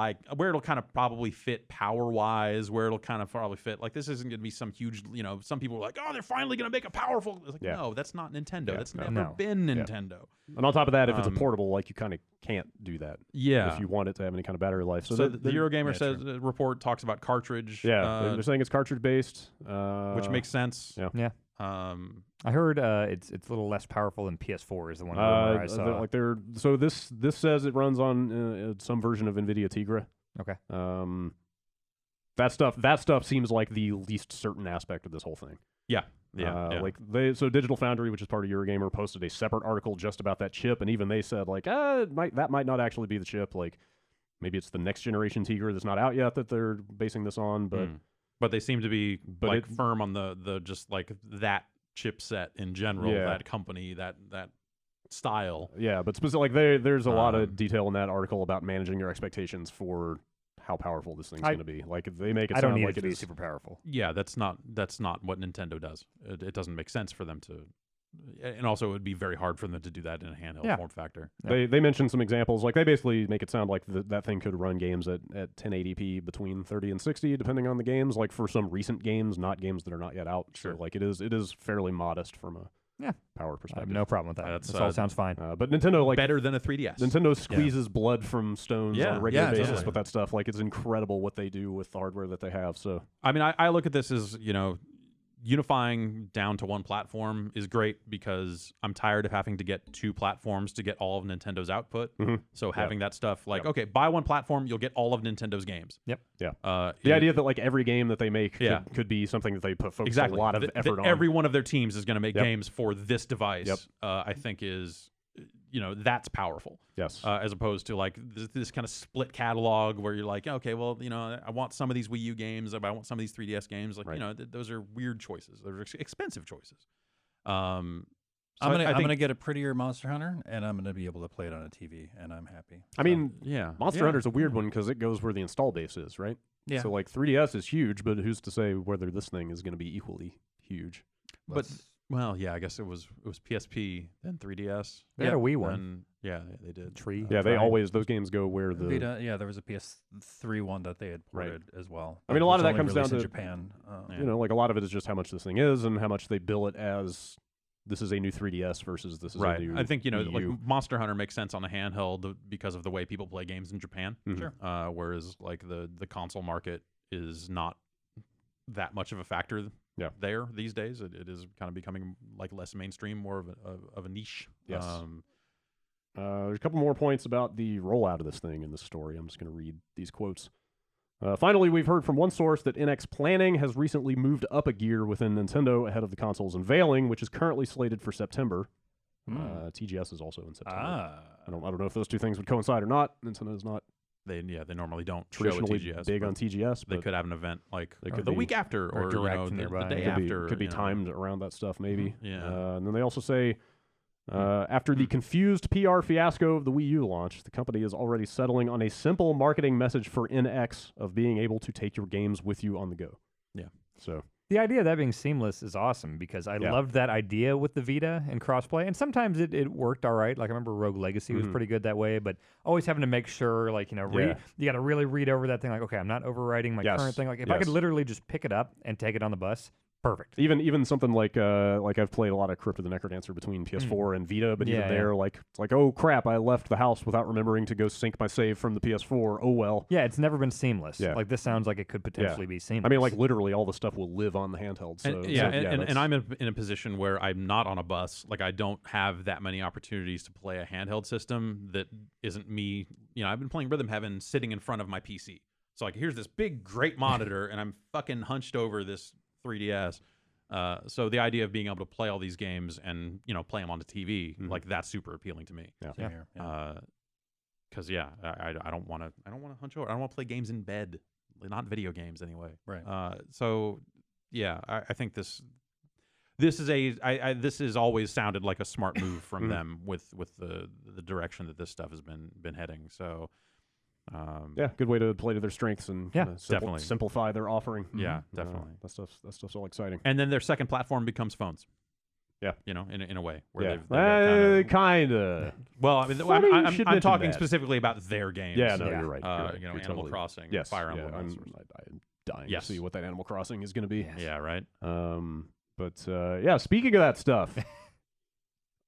Speaker 2: kind of probably fit power wise, where it'll kind of probably fit. Like this isn't going to be some huge, some people are like, oh, they're finally going to make a powerful. It's like, no, that's not Nintendo.
Speaker 1: Yeah,
Speaker 2: That's
Speaker 1: no.
Speaker 2: never been Nintendo.
Speaker 1: And on top of that, if it's a portable, like you kind of can't do that.
Speaker 2: Yeah.
Speaker 1: If you want it to have any kind of battery life.
Speaker 2: So the Eurogamer says report talks about cartridge.
Speaker 1: Yeah, they're saying it's cartridge based,
Speaker 2: which makes sense.
Speaker 1: Yeah.
Speaker 3: I heard it's a little less powerful than PS4 is the one rumor I saw.
Speaker 1: So this says it runs on some version of NVIDIA Tegra.
Speaker 3: Okay.
Speaker 1: That stuff seems like the least certain aspect of this whole thing.
Speaker 2: Yeah.
Speaker 1: Like so Digital Foundry, which is part of Eurogamer, posted a separate article just about that chip, and even they said like, that might not actually be the chip. Like maybe it's the next generation Tegra that's not out yet that they're basing this on,
Speaker 2: but they seem to be firm on the just like that chipset in general, that company, that style.
Speaker 1: Yeah, but specifically, like there's a lot of detail in that article about managing your expectations for how powerful this thing's going to be. Like they make it
Speaker 3: I don't
Speaker 1: sound
Speaker 3: need
Speaker 1: like
Speaker 3: it to be
Speaker 1: is
Speaker 3: super powerful.
Speaker 2: Yeah, that's not what Nintendo does. It doesn't make sense for them to, and also it would be very hard for them to do that in a handheld form factor.
Speaker 1: They mentioned some examples. Like they basically make it sound like that thing could run games at 1080p between 30 and 60, depending on the games. Like for some recent games, not games that are not yet out.
Speaker 2: Sure.
Speaker 1: So like it is fairly modest from a power
Speaker 3: I have
Speaker 1: perspective.
Speaker 3: no problem with that.
Speaker 2: That's,
Speaker 3: This all sounds fine.
Speaker 1: But Nintendo like
Speaker 2: Better than a 3DS.
Speaker 1: Nintendo squeezes blood from stones on a regular basis
Speaker 5: totally.
Speaker 1: with that stuff. Like it's incredible what they do with the hardware that they have. So
Speaker 2: I mean, I look at this as, unifying down to one platform is great because I'm tired of having to get two platforms to get all of Nintendo's output. So having that stuff like, okay, buy one platform, you'll get all of Nintendo's games.
Speaker 3: Yep.
Speaker 1: Yeah. The idea that like every game that they make could be something that they focus a lot of effort on.
Speaker 2: Every one of their teams is going to make games for this device, I think is, that's powerful.
Speaker 1: Yes.
Speaker 2: As opposed to like this kind of split catalog where you're like, okay, well, I want some of these Wii U games, I want some of these 3DS games. Like, those are weird choices. They're expensive choices.
Speaker 5: I'm gonna get a prettier Monster Hunter, and I'm gonna be able to play it on a TV, and I'm happy.
Speaker 1: I mean,
Speaker 2: yeah,
Speaker 1: Monster Hunter's a weird one because it goes where the install base is, right?
Speaker 5: Yeah.
Speaker 1: So like 3DS is huge, but who's to say whether this thing is going to be equally huge?
Speaker 2: But well, yeah, I guess it was PSP, then 3DS.
Speaker 3: They had a Wii one.
Speaker 2: Yeah, they did.
Speaker 3: Tree.
Speaker 1: Yeah, those games go where the
Speaker 5: Vita, there was a PS3 one that they had ported as well.
Speaker 1: I mean, a lot of
Speaker 5: which
Speaker 1: that
Speaker 5: only
Speaker 1: comes down
Speaker 5: released in
Speaker 1: to
Speaker 5: Japan.
Speaker 1: like a lot of it is just how much this thing is and how much they bill it as. This is a new 3DS versus this is a new
Speaker 2: I think
Speaker 1: Wii
Speaker 2: like
Speaker 1: U.
Speaker 2: Monster Hunter makes sense on a handheld because of the way people play games in Japan.
Speaker 5: Sure.
Speaker 2: Whereas like the console market is not that much of a factor there these days. It is kind of becoming like less mainstream, more of a niche.
Speaker 1: Yes. There's a couple more points about the rollout of this thing in this story. I'm just going to read these quotes. Finally, we've heard from one source that NX planning has recently moved up a gear within Nintendo ahead of the console's unveiling, which is currently slated for September. TGS is also in September. I don't know if those two things would coincide or not. Nintendo's not
Speaker 2: They normally don't
Speaker 1: traditionally
Speaker 2: show at TGS,
Speaker 1: big
Speaker 2: but
Speaker 1: on TGS.
Speaker 2: They
Speaker 1: but
Speaker 2: could have an event like
Speaker 1: they could
Speaker 2: the
Speaker 1: be-
Speaker 2: week after,
Speaker 3: or
Speaker 2: or
Speaker 3: direct
Speaker 2: the
Speaker 3: nearby.
Speaker 2: day
Speaker 1: could be,
Speaker 2: after.
Speaker 1: could be
Speaker 2: you know.
Speaker 1: timed around that stuff, maybe.
Speaker 2: Yeah.
Speaker 1: And then they also say, after the confused PR fiasco of the Wii U launch, the company is already settling on a simple marketing message for NX of being able to take your games with you on the go.
Speaker 2: Yeah.
Speaker 1: So
Speaker 3: The idea of that being seamless is awesome because I
Speaker 1: Yeah.
Speaker 3: loved that idea with the Vita and crossplay. And sometimes it worked all right. Like I remember Rogue Legacy was pretty good that way, but always having to make sure, like, you got to really read over that thing. Like, okay, I'm not overwriting my
Speaker 1: Yes.
Speaker 3: current thing. Like if I could literally just pick it up and take it on the bus, perfect.
Speaker 1: even something like I've played a lot of Crypt of the Necrodancer between PS4 and Vita, but even
Speaker 3: Yeah,
Speaker 1: there, like it's like, oh crap, I left the house without remembering to go sync my save from the PS4. Oh well.
Speaker 3: Yeah, it's never been seamless.
Speaker 1: Yeah.
Speaker 3: Like this sounds like it could potentially be seamless.
Speaker 1: I mean, like literally all the stuff will live on the handheld. So
Speaker 2: And,
Speaker 1: that's-
Speaker 2: and I'm in a position where I'm not on a bus. Like I don't have that many opportunities to play a handheld system that isn't me. I've been playing Rhythm Heaven sitting in front of my PC. So like, here's this big, great monitor, and I'm fucking hunched over this 3DS. So the idea of being able to play all these games and play them on the TV, like that's super appealing to me.
Speaker 1: Yeah.
Speaker 5: Same here.
Speaker 2: Because I don't want to hunch over. I don't want to play games in bed, not video games anyway.
Speaker 5: Right.
Speaker 2: So yeah, I think this has always sounded like a smart move from them with the direction that this stuff has been heading. So
Speaker 1: yeah, good way to play to their strengths and
Speaker 2: definitely
Speaker 1: simplify their offering.
Speaker 2: Yeah, definitely.
Speaker 1: That stuff's all exciting.
Speaker 2: And then their second platform becomes phones.
Speaker 1: Yeah.
Speaker 2: In a way where
Speaker 1: Yeah,
Speaker 2: they've
Speaker 1: kinda.
Speaker 2: well, I mean,
Speaker 1: Funny you should
Speaker 2: I'm
Speaker 1: mention
Speaker 2: talking
Speaker 1: that.
Speaker 2: specifically about their games.
Speaker 1: Yeah, no,
Speaker 3: Yeah.
Speaker 1: you're right. You're
Speaker 2: Animal
Speaker 1: totally-
Speaker 2: Crossing,
Speaker 1: yes,
Speaker 2: Fire
Speaker 1: yeah,
Speaker 2: Emblem.
Speaker 1: I'm dying
Speaker 2: Yes.
Speaker 1: to see what that Animal Crossing is going to be.
Speaker 3: Yes.
Speaker 2: Yeah, right.
Speaker 1: But yeah, speaking of that stuff,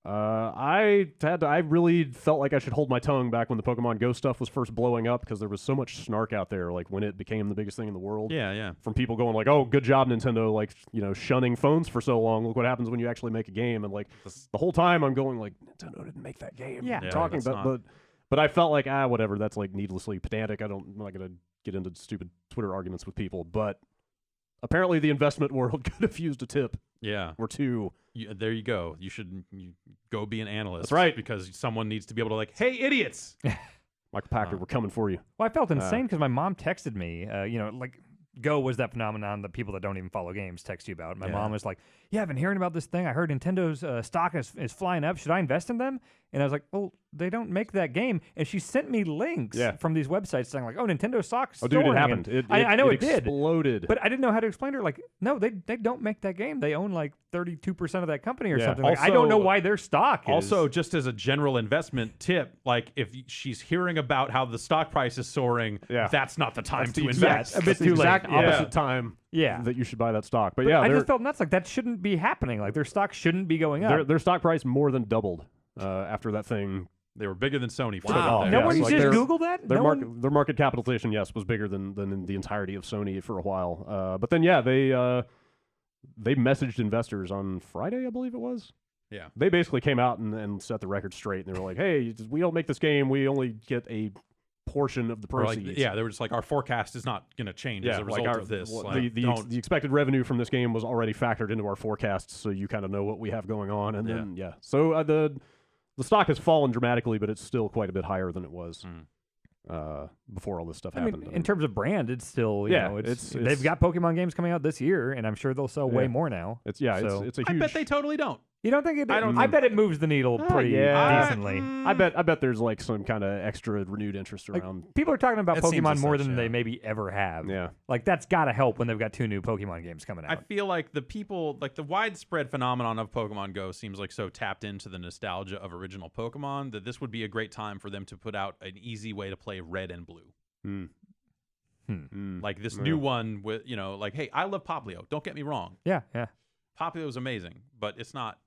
Speaker 1: I really felt like I should hold my tongue back when the Pokemon Go stuff was first blowing up because there was so much snark out there, like when it became the biggest thing in the world.
Speaker 2: Yeah.
Speaker 1: From people going like, "Oh, good job, Nintendo!" Like, shunning phones for so long. Look what happens when you actually make a game. And like the whole time, I'm going like, Nintendo didn't make that game.
Speaker 3: Yeah.
Speaker 2: Yeah,
Speaker 1: talking
Speaker 2: that's
Speaker 1: about, but I felt like whatever. That's like needlessly pedantic. I'm not gonna get into stupid Twitter arguments with people, but apparently the investment world could have used a tip
Speaker 2: Yeah.
Speaker 1: or two.
Speaker 2: There you go. You should go be an analyst.
Speaker 1: That's right.
Speaker 2: Because someone needs to be able to like, hey, idiots.
Speaker 1: Michael Packard, we're coming for you.
Speaker 3: Well, I felt insane because my mom texted me, like Go was that phenomenon that people that don't even follow games text you about. My mom was like, yeah, I've been hearing about this thing. I heard Nintendo's stock is flying up. Should I invest in them? And I was like, well, they don't make that game. And she sent me links from these websites saying like, oh, Nintendo stock's
Speaker 1: Oh, dude, it
Speaker 3: soaring.
Speaker 1: happened.
Speaker 3: And I know it did.
Speaker 1: Exploded.
Speaker 3: But I didn't know how to explain to her, like, no, they don't make that game. They own like 32% of that company or something. Like, I don't know why their stock is.
Speaker 2: Also, just as a general investment tip, like if she's hearing about how the stock price is soaring, that's not the time to invest.
Speaker 3: a bit
Speaker 1: That's the
Speaker 3: too late.
Speaker 1: exact
Speaker 3: Yeah.
Speaker 1: opposite time that you should buy that stock. But yeah,
Speaker 3: I just felt nuts. Like, that shouldn't be happening. Like, their stock shouldn't be going up.
Speaker 1: their stock price more than doubled after that thing.
Speaker 2: They were bigger than Sony. For
Speaker 1: Wow.
Speaker 2: that.
Speaker 3: No
Speaker 1: Yeah,
Speaker 3: one
Speaker 1: it's like
Speaker 3: just
Speaker 1: their-
Speaker 3: Googled that?
Speaker 1: Their
Speaker 3: No
Speaker 1: market their market capitalization, yes, was bigger than the entirety of Sony for a while. But then they messaged investors on Friday, I believe it was.
Speaker 2: Yeah.
Speaker 1: They basically came out and set the record straight, and they were like, "Hey, we don't make this game. We only get a portion of the
Speaker 2: Or
Speaker 1: proceeds."
Speaker 2: like, they were just like, our forecast is not going to change as a result of this. Like, don't-
Speaker 1: the expected revenue from this game was already factored into our forecasts, so you kind of know what we have going on. And then so the stock has fallen dramatically, but it's still quite a bit higher than it was before all this stuff happened.
Speaker 3: in terms of brand, it's still
Speaker 1: it's
Speaker 3: they've got Pokemon games coming out this year, and I'm sure they'll sell way more now.
Speaker 1: it's
Speaker 3: So-
Speaker 1: it's a huge.
Speaker 2: I bet they totally don't.
Speaker 3: You don't think it?
Speaker 2: I don't
Speaker 3: I
Speaker 2: think-
Speaker 3: bet it moves the needle pretty decently.
Speaker 1: I bet there's like some kind of extra renewed interest
Speaker 3: Like,
Speaker 1: around.
Speaker 3: people are talking about
Speaker 5: It seems
Speaker 3: Pokemon
Speaker 5: as
Speaker 3: more
Speaker 5: such,
Speaker 3: than they
Speaker 5: yeah.
Speaker 3: maybe ever have.
Speaker 1: Yeah.
Speaker 3: Like, that's got to help when they've got 2 new Pokemon games coming
Speaker 2: I
Speaker 3: out.
Speaker 2: feel like the people, like the widespread phenomenon of Pokemon Go seems like so tapped into the nostalgia of original Pokemon that this would be a great time for them to put out an easy way to play Red and Blue. Like this new one with, like, hey, I love Popplio. Don't get me wrong.
Speaker 3: Yeah.
Speaker 2: Popplio's amazing, but it's not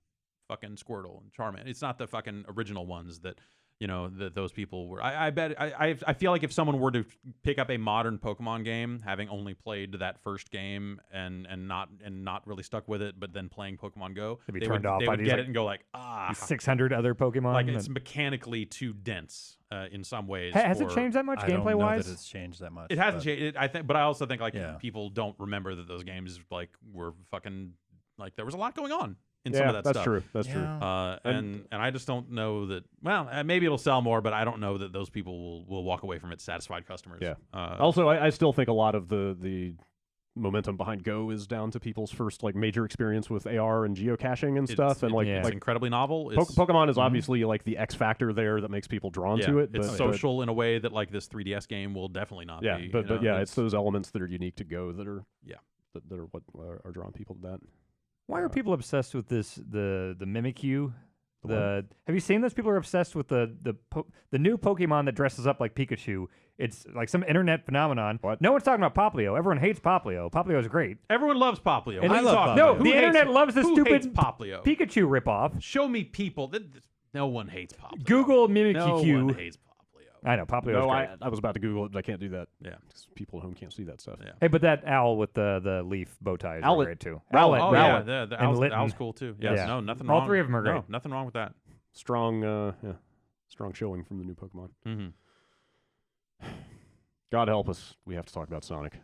Speaker 2: fucking Squirtle and Charmander. It's not the fucking original ones that, you know, that those people were. I bet. I feel like if someone were to pick up a modern Pokemon game, having only played that first game and not really stuck with it, but then playing Pokemon Go,
Speaker 3: They'd be
Speaker 2: they
Speaker 3: turned
Speaker 2: would,
Speaker 3: off
Speaker 2: they
Speaker 3: by
Speaker 2: would
Speaker 3: these,
Speaker 2: get
Speaker 3: like,
Speaker 2: it and go like,
Speaker 3: 600 other Pokemon.
Speaker 2: like it's mechanically too dense in some ways.
Speaker 3: Has it
Speaker 2: for-
Speaker 3: changed that much
Speaker 5: I don't
Speaker 3: gameplay
Speaker 5: know
Speaker 3: wise?
Speaker 5: that it's changed that much.
Speaker 2: It hasn't
Speaker 5: but-
Speaker 2: changed. I think, but I also think like
Speaker 5: Yeah.
Speaker 2: people don't remember that those games like were fucking like there was a lot going on in some
Speaker 1: Yeah,
Speaker 2: of that
Speaker 1: that's
Speaker 2: stuff.
Speaker 1: true. That's true.
Speaker 5: Yeah.
Speaker 2: And I just don't know that. Well, maybe it'll sell more, but I don't know that those people will walk away from it satisfied customers.
Speaker 1: Yeah.
Speaker 2: Uh,
Speaker 1: Also, I still think a lot of the momentum behind Go is down to people's first like major experience with AR and geocaching and stuff, and like
Speaker 3: yeah.
Speaker 2: it's
Speaker 1: like
Speaker 2: incredibly novel. It's,
Speaker 1: Pokemon is obviously like the X factor there that makes people drawn
Speaker 2: yeah,
Speaker 1: to it.
Speaker 2: it's
Speaker 1: but,
Speaker 2: social in a way that like this 3DS game will definitely not
Speaker 1: yeah,
Speaker 2: be.
Speaker 1: but
Speaker 2: you know,
Speaker 1: yeah, it's those elements that are unique to Go that are
Speaker 2: Yeah.
Speaker 1: that are what are drawing people to that.
Speaker 3: Why are people obsessed with this? The Mimikyu.
Speaker 1: The
Speaker 3: Have you seen this? People are obsessed with the new Pokemon that dresses up like Pikachu. It's like some internet phenomenon.
Speaker 1: What?
Speaker 3: No one's talking about Poplio. Everyone hates Poplio. Poplio is great.
Speaker 2: everyone loves Poplio.
Speaker 3: And
Speaker 2: What are
Speaker 5: I
Speaker 2: you
Speaker 5: love
Speaker 2: talking
Speaker 5: Poplio.
Speaker 3: No,
Speaker 2: about? Who
Speaker 3: the
Speaker 2: hates-
Speaker 3: internet loves the
Speaker 2: who
Speaker 3: stupid
Speaker 2: hates Poplio.
Speaker 3: Pikachu ripoff.
Speaker 2: Show me people. No one hates Poplio.
Speaker 3: Google
Speaker 2: No one
Speaker 3: Mimikyu.
Speaker 2: hates Poplio.
Speaker 3: I know Poplio is
Speaker 1: No,
Speaker 3: great.
Speaker 1: I was about to Google it, but I can't do that.
Speaker 2: Yeah.
Speaker 1: 'Cause people at home can't see that stuff.
Speaker 2: Yeah.
Speaker 3: Hey, but that owl with the leaf bow tie is
Speaker 1: Owlet.
Speaker 3: great too.
Speaker 1: Rowlet.
Speaker 2: Oh
Speaker 3: Rowlet.
Speaker 2: yeah, the
Speaker 3: And
Speaker 2: owl's,
Speaker 3: Litten.
Speaker 2: owl's cool too. Yes,
Speaker 3: Yeah.
Speaker 2: no, nothing
Speaker 3: All
Speaker 2: wrong.
Speaker 3: three of 'em are
Speaker 2: No,
Speaker 3: great.
Speaker 2: nothing wrong with that.
Speaker 1: Strong, strong showing from the new Pokemon.
Speaker 2: Mm-hmm.
Speaker 1: God help us, we have to talk about Sonic.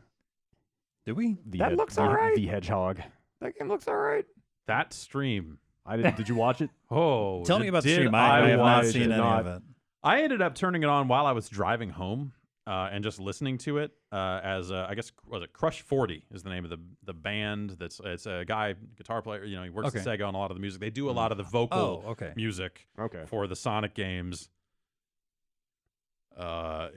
Speaker 5: Do we?
Speaker 3: That looks alright.
Speaker 1: The Hedgehog.
Speaker 3: That game looks all right.
Speaker 2: That stream.
Speaker 1: I did. Did you watch it?
Speaker 2: Oh,
Speaker 5: Tell me about the
Speaker 2: did
Speaker 5: stream. I have not
Speaker 2: watch
Speaker 5: seen
Speaker 2: it.
Speaker 5: any of it.
Speaker 2: I ended up turning it on while I was driving home and just listening to it as I guess was it Crush 40 is the name of the band. It's a guy guitar player. You know, he works at
Speaker 5: Okay.
Speaker 2: Sega on a lot of the music. They do a lot of the vocal
Speaker 5: Oh, okay.
Speaker 2: music
Speaker 1: Okay.
Speaker 2: for the Sonic games.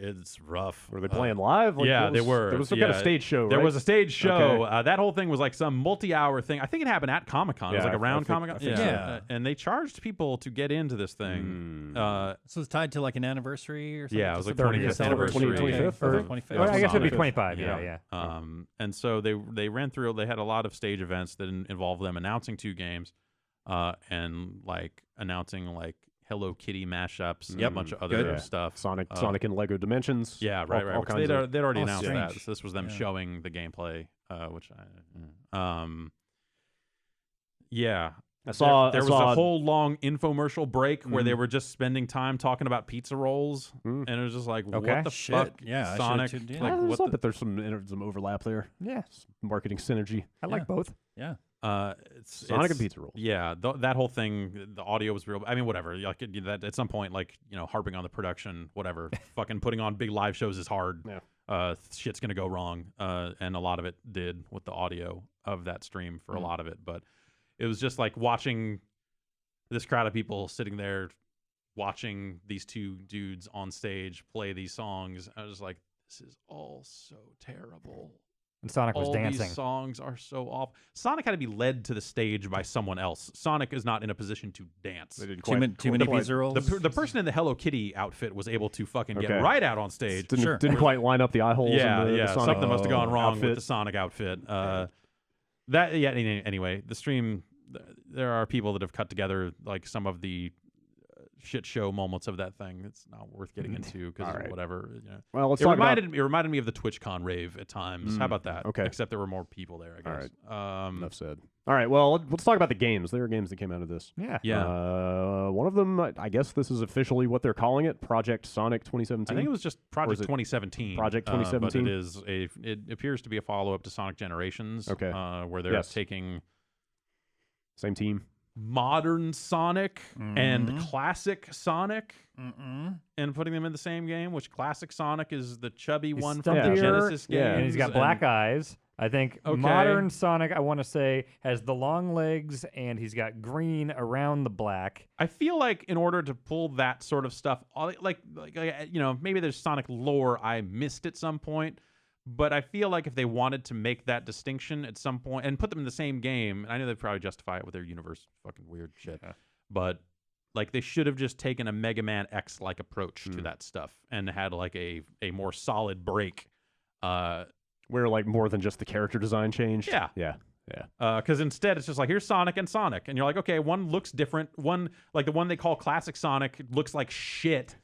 Speaker 2: It's rough.
Speaker 1: Were they playing live? Like,
Speaker 2: yeah,
Speaker 1: what
Speaker 2: they
Speaker 1: was-
Speaker 2: were.
Speaker 1: There was some kind of
Speaker 2: Yeah,
Speaker 1: stage show.
Speaker 2: There
Speaker 1: right?
Speaker 2: was a stage show.
Speaker 1: Okay.
Speaker 2: That whole thing was like some multi-hour thing. I think it happened at Comic-Con. It was
Speaker 1: Yeah,
Speaker 2: like
Speaker 1: I
Speaker 2: around
Speaker 1: think-
Speaker 2: Comic-Con.
Speaker 1: I think
Speaker 5: so.
Speaker 2: And they charged people to get into this thing.
Speaker 5: So it's tied to like an anniversary or something?
Speaker 2: Yeah, it was like
Speaker 3: 30th
Speaker 2: 25th anniversary.
Speaker 1: 25th,
Speaker 5: Okay.
Speaker 1: or-
Speaker 5: 25th.
Speaker 3: Well, I guess it'd be
Speaker 2: Sonic.
Speaker 3: 25.
Speaker 2: Yeah.
Speaker 3: Yeah.
Speaker 2: And so they ran through. They had a lot of stage events that involved them announcing two games, and like announcing like Hello Kitty mashups and a
Speaker 5: Yep.
Speaker 2: bunch of other
Speaker 5: Good.
Speaker 2: stuff.
Speaker 1: Sonic and Lego Dimensions.
Speaker 2: Yeah, right.
Speaker 1: All
Speaker 2: Because
Speaker 1: kinds
Speaker 2: they'd,
Speaker 1: of.
Speaker 2: they'd already
Speaker 5: Oh,
Speaker 2: announced that.
Speaker 5: strange.
Speaker 2: So this was them
Speaker 5: Yeah.
Speaker 2: showing the gameplay, which yeah.
Speaker 1: I saw.
Speaker 2: There
Speaker 1: I
Speaker 2: was
Speaker 1: saw,
Speaker 2: a whole long infomercial break where they were just spending time talking about pizza rolls,
Speaker 1: Mm.
Speaker 2: and it was just like,
Speaker 3: Okay.
Speaker 2: what the
Speaker 5: Shit.
Speaker 2: fuck,
Speaker 5: Yeah, I should've
Speaker 2: Sonic?
Speaker 5: tuned in.
Speaker 2: Like,
Speaker 1: I
Speaker 2: what
Speaker 1: saw
Speaker 2: the?
Speaker 1: that there's some overlap there.
Speaker 3: Yeah.
Speaker 1: Marketing synergy.
Speaker 3: I like both.
Speaker 5: Yeah.
Speaker 1: Sonic and pizza rolls.
Speaker 2: Yeah, that whole thing, the audio was real. I mean, whatever. Like that at some point, like harping on the production, whatever. Fucking putting on big live shows is hard.
Speaker 1: Yeah.
Speaker 2: Shit's gonna go wrong, and a lot of it did with the audio of that stream for a lot of it. But it was just like watching this crowd of people sitting there, watching these two dudes on stage play these songs. I was like, this is all so terrible.
Speaker 3: And Sonic was
Speaker 2: All
Speaker 3: dancing.
Speaker 2: these songs are so off. Sonic had to be led to the stage by someone else. Sonic is not in a position to dance.
Speaker 1: They didn't
Speaker 5: Too many pizza rolls?
Speaker 2: The person in the Hello Kitty outfit was able to fucking get
Speaker 1: Okay.
Speaker 2: right out on stage.
Speaker 1: Didn't,
Speaker 5: Sure.
Speaker 1: didn't quite line up the eye holes.
Speaker 2: Yeah,
Speaker 1: in the
Speaker 2: yeah.
Speaker 1: Sonic
Speaker 2: Something must have gone wrong
Speaker 1: outfit.
Speaker 2: with the Sonic outfit. Anyway, the stream. There are people that have cut together like some of the shit show moments of that thing. It's not worth getting into because
Speaker 1: All right.
Speaker 2: whatever.
Speaker 1: Well, let's
Speaker 2: It
Speaker 1: talk about.
Speaker 2: reminded me of the TwitchCon rave at times. How about that?
Speaker 1: okay.
Speaker 2: Except there were more people there, I guess.
Speaker 1: Enough said. All right. Well, let's talk about the games. There are games that came out of this.
Speaker 3: Yeah.
Speaker 2: Yeah.
Speaker 1: One of them, I guess this is officially what they're calling it, Project Sonic 2017.
Speaker 2: I think it was just Project
Speaker 1: is it
Speaker 2: 2017.
Speaker 1: Project
Speaker 2: But
Speaker 1: 2017?
Speaker 2: it appears to be a follow up to Sonic Generations.
Speaker 1: Okay.
Speaker 2: Where they're
Speaker 1: Yes.
Speaker 2: taking
Speaker 1: Same team.
Speaker 2: modern Sonic and
Speaker 5: Mhm.
Speaker 2: classic Sonic
Speaker 5: Mm-mm.
Speaker 2: and putting them in the same game. Which classic Sonic is the chubby
Speaker 3: He's
Speaker 2: one from the
Speaker 3: stuntier,
Speaker 2: Genesis games.
Speaker 1: yeah,
Speaker 3: And he's got black eyes. I think
Speaker 2: Okay.
Speaker 3: modern Sonic, I want to say, has the long legs and he's got green around the black.
Speaker 2: I feel like in order to pull that sort of stuff, like maybe there's Sonic lore I missed at some point, but I feel like if they wanted to make that distinction at some point and put them in the same game, and I know they'd probably justify it with their universe fucking weird shit, but like they should have just taken a Mega Man X like approach to that stuff and had like a more solid break.
Speaker 1: Where like more than just the character design changed.
Speaker 2: Yeah.
Speaker 1: Yeah. Yeah.
Speaker 2: Because instead it's just like, here's Sonic and Sonic, and you're like, okay, one looks different. One, like the one they call Classic Sonic, looks like shit.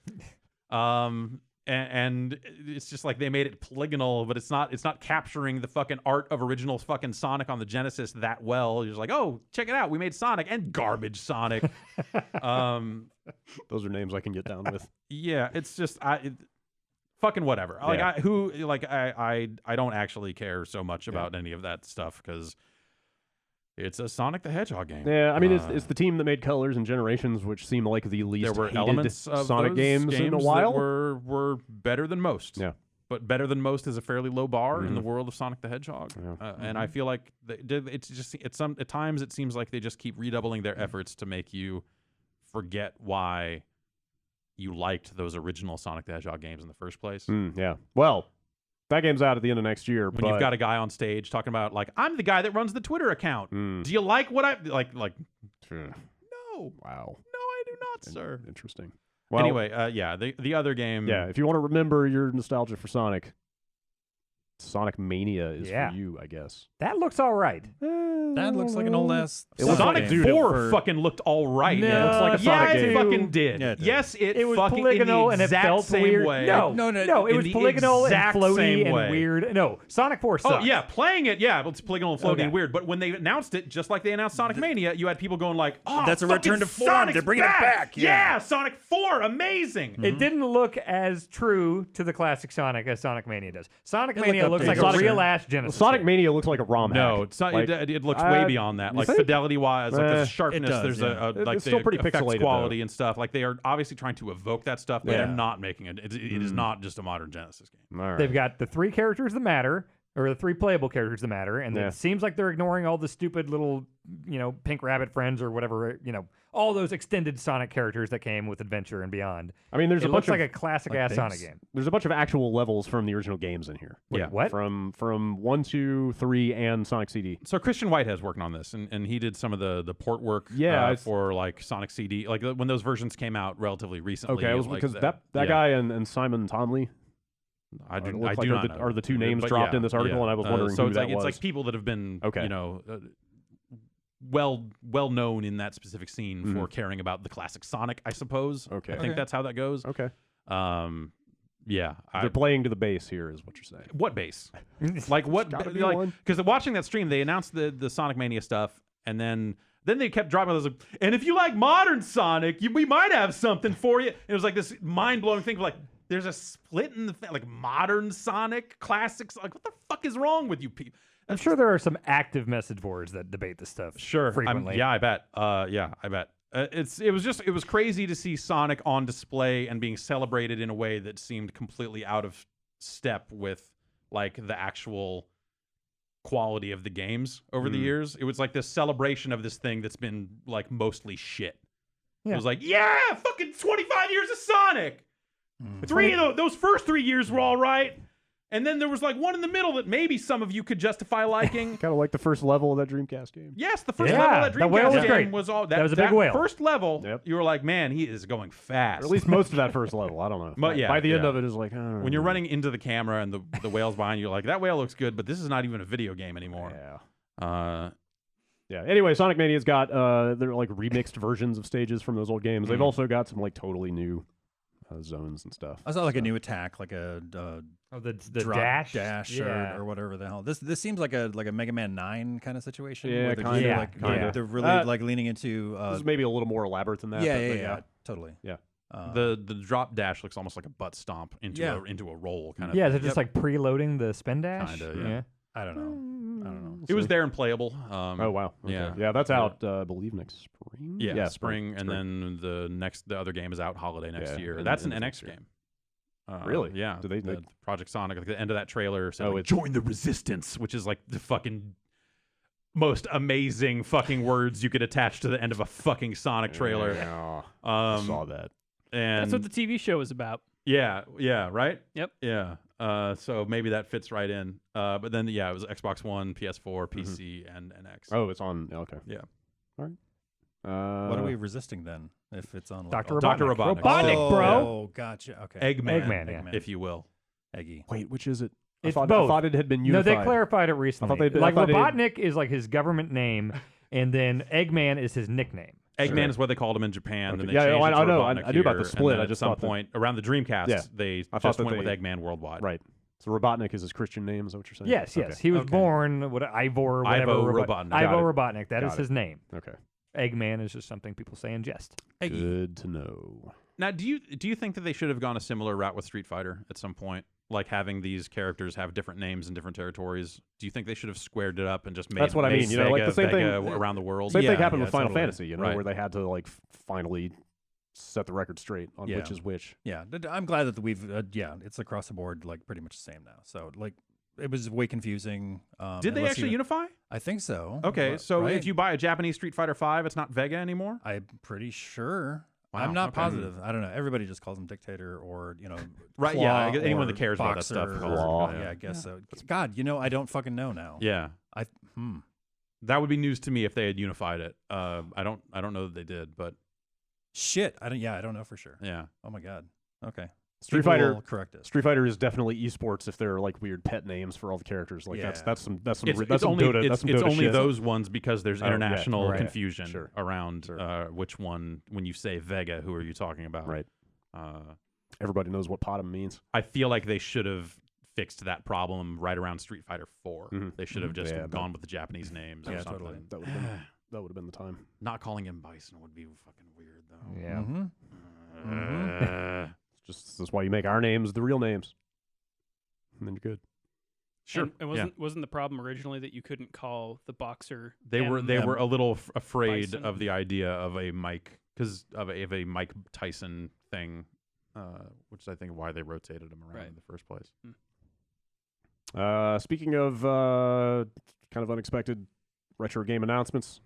Speaker 2: And it's just like they made it polygonal, but it's not capturing the fucking art of original fucking Sonic on the Genesis that well. You're just like, oh, check it out, we made Sonic and garbage Sonic.
Speaker 1: Those are names I can get down with.
Speaker 2: Yeah, it's just fucking whatever. Like I don't actually care so much about any of that stuff because it's a Sonic the Hedgehog game.
Speaker 1: Yeah, I mean it's the team that made Colors and Generations, which seem like the least
Speaker 2: there were
Speaker 1: hated
Speaker 2: elements of
Speaker 1: Sonic
Speaker 2: those
Speaker 1: games in a
Speaker 2: that
Speaker 1: while.
Speaker 2: were better than most.
Speaker 1: Yeah.
Speaker 2: But better than most is a fairly low bar in the world of Sonic the Hedgehog.
Speaker 1: Yeah.
Speaker 2: And I feel like at times it seems like they just keep redoubling their efforts to make you forget why you liked those original Sonic the Hedgehog games in the first place.
Speaker 1: Yeah. Well, that game's out at the end of next year.
Speaker 2: When you've got a guy on stage talking about, like, I'm the guy that runs the Twitter account. Do you like what I like? No.
Speaker 1: Wow.
Speaker 2: No, I do not, sir.
Speaker 1: Interesting. Well,
Speaker 2: anyway, the other game.
Speaker 1: Yeah, if you want to remember your nostalgia for Sonic, Sonic Mania is for you, I guess.
Speaker 3: That looks all right.
Speaker 5: That looks like an old ass.
Speaker 2: Sonic 4 fucking looked all right.
Speaker 3: No,
Speaker 2: it looks like a Sonic game. It fucking did.
Speaker 5: Yeah, it did.
Speaker 2: Yes,
Speaker 3: It was
Speaker 2: fucking
Speaker 3: polygonal
Speaker 2: in the
Speaker 3: and it
Speaker 2: exact
Speaker 3: felt
Speaker 2: same
Speaker 3: weird.
Speaker 2: way.
Speaker 3: No, it
Speaker 2: in
Speaker 3: was
Speaker 2: the
Speaker 3: polygonal and
Speaker 2: exact
Speaker 3: floaty
Speaker 2: same
Speaker 3: and
Speaker 2: way.
Speaker 3: weird. No, Sonic 4 sucks.
Speaker 2: Oh yeah, playing it, it's polygonal and floaty
Speaker 3: Okay.
Speaker 2: and weird. But when they announced it, just like they announced Sonic Mania, you had people going like, "Oh,
Speaker 5: That's a
Speaker 2: fucking
Speaker 5: return to form.
Speaker 2: Sonic's
Speaker 5: They're bringing it back."
Speaker 2: Yeah, Sonic 4, amazing.
Speaker 3: It didn't look as true to the classic Sonic as Sonic Mania does. Sonic
Speaker 5: It
Speaker 3: Mania
Speaker 5: looked
Speaker 3: looks like
Speaker 5: updated.
Speaker 3: a real ass Genesis.
Speaker 1: Sonic
Speaker 3: game.
Speaker 1: Mania looks like a ROM hack.
Speaker 2: No, it's not,
Speaker 1: Like,
Speaker 2: it looks way beyond that.
Speaker 1: you
Speaker 2: Like
Speaker 1: think?
Speaker 2: fidelity-wise, like there's sharpness,
Speaker 5: It does,
Speaker 2: there's
Speaker 5: yeah.
Speaker 2: like
Speaker 1: It's still pretty
Speaker 2: effects
Speaker 1: pixelated,
Speaker 2: quality and stuff. Like they are obviously trying to evoke that stuff, but they're
Speaker 1: Yeah.
Speaker 2: not making it. It is not just a modern Genesis game.
Speaker 1: All right.
Speaker 3: They've got the 3 characters that matter, or the 3 playable characters that matter, and
Speaker 1: Yeah.
Speaker 3: it seems like they're ignoring all the stupid little, pink rabbit friends or whatever, all those extended Sonic characters that came with Adventure and beyond.
Speaker 1: I mean, there's
Speaker 3: It
Speaker 1: a
Speaker 3: looks
Speaker 1: bunch
Speaker 3: like
Speaker 1: of
Speaker 3: a classic ass Sonic game.
Speaker 1: there's a bunch of actual levels from the original games in here.
Speaker 3: Wait,
Speaker 2: Yeah.
Speaker 3: what?
Speaker 1: From 1, 2, 3, and Sonic CD.
Speaker 2: So Christian Whitehead's working on this, and he did some of the port work for like Sonic CD, like when those versions came out relatively recently.
Speaker 1: Okay, it was
Speaker 2: like
Speaker 1: because that guy and Simon Tomley
Speaker 2: I do
Speaker 1: look
Speaker 2: not
Speaker 1: like
Speaker 2: know.
Speaker 1: are the two names
Speaker 2: But
Speaker 1: dropped
Speaker 2: yeah,
Speaker 1: in this article,
Speaker 2: yeah.
Speaker 1: and I was wondering
Speaker 2: so
Speaker 1: who
Speaker 2: it's
Speaker 1: that
Speaker 2: like,
Speaker 1: was.
Speaker 2: It's like people that have been,
Speaker 1: Okay.
Speaker 2: well known in that specific scene for caring about the classic Sonic, I suppose.
Speaker 1: Okay.
Speaker 2: I think that's how that goes.
Speaker 1: Okay.
Speaker 2: Yeah.
Speaker 1: They're playing to the base here, is what you're saying.
Speaker 2: What base? Like what?
Speaker 1: gotta be
Speaker 2: Like
Speaker 1: one.
Speaker 2: because watching that stream, they announced the Sonic Mania stuff, and then they kept dropping those. Like, and if you like modern Sonic, we might have something for you. And it was like this mind blowing thing. Like there's a split in the like modern Sonic classics. Like what the fuck is wrong with you people?
Speaker 3: I'm sure there are some active message boards that debate this stuff.
Speaker 2: Sure.
Speaker 3: frequently.
Speaker 2: I bet. I bet. It was crazy to see Sonic on display and being celebrated in a way that seemed completely out of step with like the actual quality of the games over the years. It was like this celebration of this thing that's been like mostly shit. It
Speaker 3: Yeah.
Speaker 2: was like, yeah, fucking 25 years of Sonic. Those first 3 years were all right. And then there was like one in the middle that maybe some of you could justify liking.
Speaker 1: Kind of like the first level of that Dreamcast game.
Speaker 2: Yes, the first
Speaker 3: Yeah,
Speaker 2: level of that
Speaker 3: the whale
Speaker 2: Dreamcast
Speaker 3: was
Speaker 2: game
Speaker 3: great.
Speaker 2: was all
Speaker 3: That was a big whale.
Speaker 2: First level,
Speaker 1: Yep.
Speaker 2: you were like, man, he is going fast.
Speaker 1: Or at least most of that first level. I don't know.
Speaker 2: But yeah,
Speaker 1: by the end
Speaker 2: yeah.
Speaker 1: of it, is like, I don't know.
Speaker 2: when you're running into the camera and the whale's behind you, you're like, that whale looks good, but this is not even a video game anymore.
Speaker 1: Yeah. Yeah. Anyway, Sonic Mania's got they're like remixed versions of stages from those old games. They've also got some like totally new zones and stuff.
Speaker 5: I saw like a new attack, like a
Speaker 3: the
Speaker 5: drop
Speaker 3: dash?
Speaker 5: or whatever the hell. This seems like a Mega Man 9 kind of situation.
Speaker 1: Yeah,
Speaker 5: where they're
Speaker 1: kinda,
Speaker 5: just, like,
Speaker 1: kinda.
Speaker 5: They're really like leaning into.
Speaker 1: This is maybe a little more elaborate than that.
Speaker 5: Yeah, totally.
Speaker 1: Yeah.
Speaker 2: The drop dash looks almost like a butt stomp into a roll kind of.
Speaker 3: Yeah, is
Speaker 2: thing.
Speaker 3: it just like preloading the spin dash?
Speaker 2: Kinda, yeah.
Speaker 5: I don't know.
Speaker 2: It was there and playable.
Speaker 1: Oh wow. Okay.
Speaker 2: Yeah.
Speaker 1: Yeah, that's out. I believe next spring.
Speaker 2: Yeah, spring, and then the other game is out holiday next
Speaker 1: Yeah,
Speaker 2: year.
Speaker 1: and
Speaker 2: That's an
Speaker 1: then
Speaker 2: NX
Speaker 1: next year.
Speaker 2: game.
Speaker 1: Really?
Speaker 2: Yeah.
Speaker 1: Do they-
Speaker 2: the Project Sonic, like the end of that trailer said, like,
Speaker 1: it's-
Speaker 2: join the resistance, which is like the fucking most amazing fucking words you could attach to the end of a fucking Sonic trailer.
Speaker 1: Yeah. I
Speaker 2: Um,
Speaker 1: saw that.
Speaker 2: and
Speaker 6: That's what the TV show was about.
Speaker 2: yeah, right?
Speaker 6: Yep.
Speaker 2: Yeah. So maybe that fits right in. But then it was Xbox One, PS4, PC, and NX.
Speaker 1: Oh, it's on. Okay.
Speaker 2: Yeah.
Speaker 1: All right.
Speaker 5: What are we resisting then? If it's on
Speaker 3: Dr.
Speaker 2: Dr.
Speaker 3: Robotnik.
Speaker 2: Robotnik.
Speaker 6: Robotnik, bro.
Speaker 5: Oh, gotcha. Okay.
Speaker 2: Eggman,
Speaker 3: Eggman, yeah.
Speaker 2: if you will.
Speaker 5: Eggy.
Speaker 1: Wait, which is it? I
Speaker 3: It's
Speaker 1: thought,
Speaker 3: both.
Speaker 1: I thought it had been
Speaker 3: No,
Speaker 1: unified.
Speaker 3: they clarified it recently.
Speaker 1: they'd been-
Speaker 3: like
Speaker 1: I thought
Speaker 3: Robotnik is like his government name, and then Eggman is his nickname.
Speaker 2: Eggman is what they called him in Japan. Then
Speaker 1: Okay.
Speaker 2: they
Speaker 1: Yeah,
Speaker 2: changed it to
Speaker 1: I know.
Speaker 2: Robotnik
Speaker 1: I knew about the
Speaker 2: here,
Speaker 1: split.
Speaker 2: and then
Speaker 1: I just
Speaker 2: at some
Speaker 1: thought that-
Speaker 2: point around the Dreamcast,
Speaker 1: Yeah.
Speaker 2: they
Speaker 1: I thought
Speaker 2: just
Speaker 1: that
Speaker 2: went with
Speaker 1: they-
Speaker 2: Eggman worldwide.
Speaker 1: Right. So Robotnik is his Christian name. Is that what you're saying?
Speaker 3: Yes,
Speaker 1: Okay.
Speaker 3: yes. He was born Ivor, whatever.
Speaker 2: Ivo Robotnik.
Speaker 1: Got
Speaker 3: Ivo
Speaker 1: it.
Speaker 3: Robotnik. That is
Speaker 1: Got
Speaker 3: his name.
Speaker 1: Okay.
Speaker 3: Eggman is just something people say in jest.
Speaker 1: Good to know.
Speaker 2: Now, do you think that they should have gone a similar route with Street Fighter at some point, like having these characters have different names in different territories? Do you think they should have squared it up and just made
Speaker 1: That's what I
Speaker 2: made
Speaker 1: mean, you know, like
Speaker 2: Sega,
Speaker 1: the same
Speaker 2: Vega
Speaker 1: thing-
Speaker 2: around the world?
Speaker 1: Same
Speaker 5: Yeah,
Speaker 1: thing happened
Speaker 5: yeah,
Speaker 1: with Final
Speaker 5: totally.
Speaker 1: Fantasy, you know,
Speaker 2: Right.
Speaker 1: where they had to like finally set the record straight on
Speaker 5: Yeah.
Speaker 1: which is which.
Speaker 5: Yeah, I'm glad that we've it's across the board like pretty much the same now. So like it was way confusing.
Speaker 2: Did they
Speaker 5: unless
Speaker 2: actually
Speaker 5: you,
Speaker 2: unify?
Speaker 5: I think so.
Speaker 2: Okay, so
Speaker 5: right?
Speaker 2: if you buy a Japanese Street Fighter V, it's not Vega anymore.
Speaker 5: I'm pretty sure.
Speaker 2: Wow,
Speaker 5: I'm not
Speaker 2: okay.
Speaker 5: positive. I don't know. Everybody just calls him dictator or
Speaker 2: Right,
Speaker 5: Claw
Speaker 2: yeah, I guess anyone
Speaker 5: or
Speaker 2: that cares about that stuff
Speaker 5: boxer
Speaker 2: calls it
Speaker 5: or-
Speaker 2: Claw,
Speaker 5: yeah,
Speaker 2: yeah.
Speaker 5: I guess so. God, I don't fucking know now.
Speaker 2: Yeah,
Speaker 5: Hmm.
Speaker 2: that would be news to me if they had unified it. I don't know that they did, but
Speaker 5: Shit. I don't know for sure.
Speaker 2: yeah.
Speaker 5: Oh my god. Okay.
Speaker 1: Street
Speaker 5: People
Speaker 1: Fighter
Speaker 5: will correct us.
Speaker 1: Street Fighter is definitely esports if they're like weird pet names for all the characters. Like
Speaker 5: Yeah.
Speaker 1: that's some
Speaker 2: It's
Speaker 1: some
Speaker 2: only
Speaker 1: Dota,
Speaker 2: it's,
Speaker 1: that's some
Speaker 2: it's
Speaker 1: Dota
Speaker 2: only
Speaker 1: shit.
Speaker 2: those ones because there's
Speaker 1: Oh, yeah,
Speaker 2: international
Speaker 3: right.
Speaker 2: confusion
Speaker 1: Sure.
Speaker 2: around
Speaker 1: Sure.
Speaker 2: which one. When you say Vega, who are you talking about?
Speaker 1: Right.
Speaker 2: Uh,
Speaker 1: Everybody knows what Potom means.
Speaker 2: I feel like they should have fixed that problem right around Street Fighter 4.
Speaker 1: Mhm.
Speaker 2: They should have just
Speaker 1: Yeah, but-
Speaker 2: gone with the Japanese names or
Speaker 5: Yeah,
Speaker 2: something.
Speaker 5: totally.
Speaker 1: That would have been the time.
Speaker 2: Not calling him Bison would be fucking weird though.
Speaker 3: Yeah.
Speaker 5: Mm-hmm.
Speaker 1: That's why you make our names the real names. And then you're good.
Speaker 2: Sure.
Speaker 6: And wasn't the problem originally that you couldn't call the boxer?
Speaker 2: They were a little afraid
Speaker 6: Bison.
Speaker 2: of the idea of a Mike because of a Mike Tyson thing, which is I think why they rotated him around
Speaker 6: Right.
Speaker 2: in the first place.
Speaker 1: Speaking of kind of unexpected retro game announcements,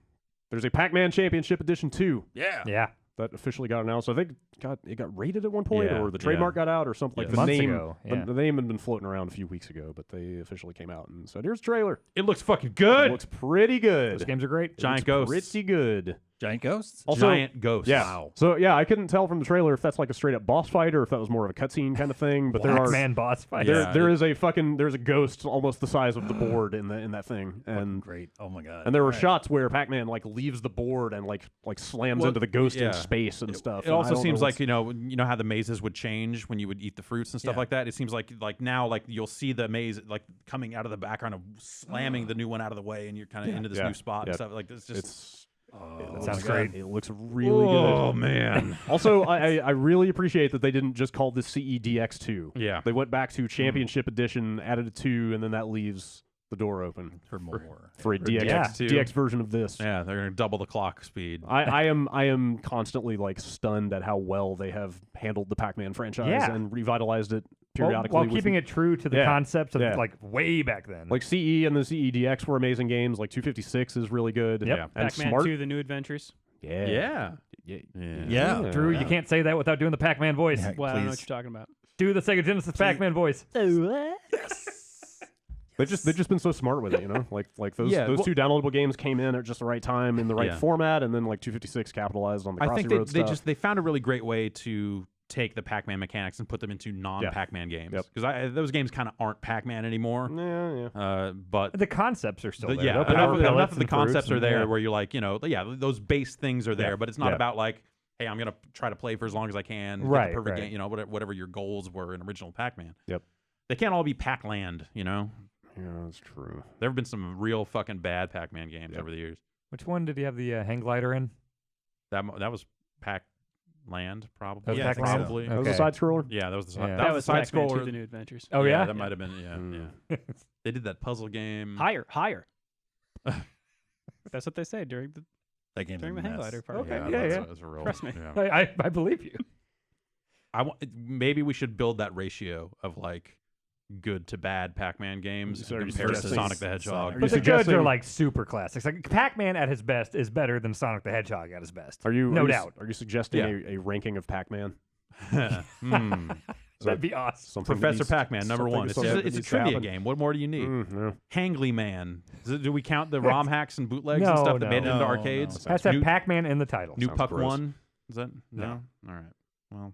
Speaker 1: there's a Pac-Man Championship Edition 2
Speaker 5: Yeah.
Speaker 3: Yeah.
Speaker 1: that officially got announced. I think it got rated at one point,
Speaker 2: Yeah,
Speaker 1: or the trademark got out, or something.
Speaker 2: Yeah.
Speaker 1: Like the
Speaker 3: Months
Speaker 1: name,
Speaker 3: ago, yeah.
Speaker 1: the name had been floating around a few weeks ago, but they officially came out and said, "Here's a trailer.
Speaker 2: It looks fucking
Speaker 1: It
Speaker 2: good.
Speaker 1: looks pretty good.
Speaker 3: Those games are great.
Speaker 2: Giant
Speaker 1: Looks
Speaker 2: ghosts.
Speaker 1: pretty good."
Speaker 5: Giant ghosts?
Speaker 1: Also,
Speaker 2: Giant ghosts.
Speaker 1: Yeah.
Speaker 5: Wow.
Speaker 1: So yeah, I couldn't tell from the trailer if that's like a straight up boss fight or if that was more of a cutscene kind of thing. But there are
Speaker 3: Pac-Man boss fight.
Speaker 2: Yeah.
Speaker 1: there's a ghost almost the size of the board in that thing, and
Speaker 5: Great. Oh my god.
Speaker 1: and there were
Speaker 5: Alright.
Speaker 1: shots where Pac-Man like leaves the board and like slams
Speaker 2: Well,
Speaker 1: into the ghost
Speaker 2: yeah.
Speaker 1: in space and stuff.
Speaker 2: It
Speaker 1: and I
Speaker 2: also
Speaker 1: don't
Speaker 2: seems
Speaker 1: know
Speaker 2: like you know how the mazes would change when you would eat the fruits and stuff
Speaker 5: Yeah.
Speaker 2: like that. It seems like now like you'll see the maze like coming out of the background of slamming the new one out of the way, and you're kind of into this
Speaker 1: Yeah.
Speaker 2: new spot
Speaker 1: Yeah.
Speaker 2: and stuff like this. Just
Speaker 1: it's
Speaker 5: Oh,
Speaker 3: sounds
Speaker 5: my God.
Speaker 3: great.
Speaker 1: It looks really
Speaker 2: oh
Speaker 1: good.
Speaker 2: man,
Speaker 1: Also, I really appreciate that they didn't just call this CEDX2.
Speaker 2: yeah.
Speaker 1: They went back to Championship Edition, added a 2, and then that leaves the door open
Speaker 5: For more.
Speaker 1: for a DX,
Speaker 2: DX2.
Speaker 1: DX version of this.
Speaker 2: Yeah, they're gonna double the clock speed.
Speaker 1: I am constantly like stunned at how well they have handled the Pac-Man franchise
Speaker 3: Yeah.
Speaker 1: and revitalized it
Speaker 3: While
Speaker 1: periodically. with-
Speaker 3: keeping it true to the
Speaker 1: Yeah.
Speaker 3: concepts of
Speaker 1: Yeah.
Speaker 3: like way back then.
Speaker 1: like CE and the CEDX were amazing games. Like 256 is really good.
Speaker 3: Yep.
Speaker 2: Yeah.
Speaker 1: And
Speaker 6: Pac-Man
Speaker 1: smart.
Speaker 6: 2: The New Adventures.
Speaker 1: Yeah.
Speaker 2: Yeah.
Speaker 1: Yeah.
Speaker 5: Yeah.
Speaker 3: Drew, you can't say that without doing the Pac-Man voice.
Speaker 5: Yeah.
Speaker 6: Well, I don't know what
Speaker 5: Please.
Speaker 6: you're talking about.
Speaker 3: Do the Sega Genesis Pac-Man voice.
Speaker 1: They've just been so smart with it, you know. Like those
Speaker 2: Yeah, well-
Speaker 1: two downloadable games came in at just the right time in the right
Speaker 2: Yeah.
Speaker 1: format, and then like 256 capitalized on the
Speaker 2: I
Speaker 1: Crossy
Speaker 2: think
Speaker 1: Road
Speaker 2: they
Speaker 1: stuff.
Speaker 2: they found a really great way to take the Pac-Man mechanics and put them into non-Pac-Man games
Speaker 1: Yep.
Speaker 2: because those games kind of aren't Pac-Man anymore.
Speaker 1: yeah.
Speaker 2: But
Speaker 3: The concepts are still there.
Speaker 2: yeah,
Speaker 3: though.
Speaker 2: enough
Speaker 3: Power
Speaker 2: of, enough
Speaker 3: pellets
Speaker 2: of the
Speaker 3: and fruits
Speaker 2: concepts are
Speaker 3: and-
Speaker 2: there
Speaker 3: yeah.
Speaker 2: where you're like, those base things are there,
Speaker 1: Yeah.
Speaker 2: but it's not
Speaker 1: Yeah.
Speaker 2: about like, hey, I'm gonna try to play for as long as I can, get
Speaker 3: Right,
Speaker 2: the perfect
Speaker 3: right.
Speaker 2: game, whatever your goals were in original Pac-Man.
Speaker 1: Yep.
Speaker 2: They can't all be Pac-Land,
Speaker 1: Yeah, that's true.
Speaker 2: There have been some real fucking bad Pac-Man games
Speaker 1: Yep.
Speaker 2: over the years.
Speaker 3: Which one did he have the hang glider in?
Speaker 2: That was Pac-Land, probably.
Speaker 3: That was
Speaker 5: Yeah, I think so.
Speaker 2: probably.
Speaker 1: That was a
Speaker 3: Okay.
Speaker 1: side scroller.
Speaker 2: Yeah, that was the
Speaker 3: Yeah.
Speaker 2: that was the side
Speaker 6: Pac-Man 2:
Speaker 2: scroller.
Speaker 6: The New Adventures.
Speaker 3: Oh yeah.
Speaker 2: that might have been. Yeah. They did that puzzle game.
Speaker 6: Higher. That's what they say during the
Speaker 5: That game's
Speaker 6: during
Speaker 5: a
Speaker 6: the hang
Speaker 5: mess.
Speaker 6: glider part.
Speaker 3: Okay.
Speaker 2: Yeah,
Speaker 3: yeah.
Speaker 2: that's a real.
Speaker 6: Trust me.
Speaker 2: Yeah.
Speaker 3: I believe you.
Speaker 2: Maybe we should build that ratio of like good to bad Pac-Man games
Speaker 1: So are you
Speaker 2: compared to
Speaker 1: suggesting
Speaker 2: Sonic the Hedgehog.
Speaker 1: Are you
Speaker 3: But the goods
Speaker 1: suggesting-
Speaker 3: are like super classics. Like Pac-Man at his best is better than Sonic the Hedgehog at his best.
Speaker 1: Are you
Speaker 3: No
Speaker 1: are you,
Speaker 3: doubt.
Speaker 1: Are you suggesting
Speaker 2: Yeah.
Speaker 1: a ranking of Pac-Man?
Speaker 2: Hmm.
Speaker 3: That'd be awesome.
Speaker 1: Something that
Speaker 2: Professor
Speaker 1: needs-
Speaker 2: Pac-Man, number
Speaker 1: something-
Speaker 2: one. It's,
Speaker 1: something
Speaker 2: just,
Speaker 1: that
Speaker 2: it's a
Speaker 1: needs to
Speaker 2: trivia
Speaker 1: happen?
Speaker 2: game. What more do you need?
Speaker 1: No.
Speaker 2: Hangly Man. Do we count the ROM hacks and bootlegs and
Speaker 3: No,
Speaker 2: stuff that
Speaker 3: no.
Speaker 2: made it into
Speaker 5: No,
Speaker 2: arcades?
Speaker 5: no.
Speaker 3: Has to have
Speaker 2: New-
Speaker 3: Pac-Man in the title.
Speaker 2: New
Speaker 1: Sounds
Speaker 2: Puck
Speaker 1: gross.
Speaker 2: 1? Is that? No? All right. Well,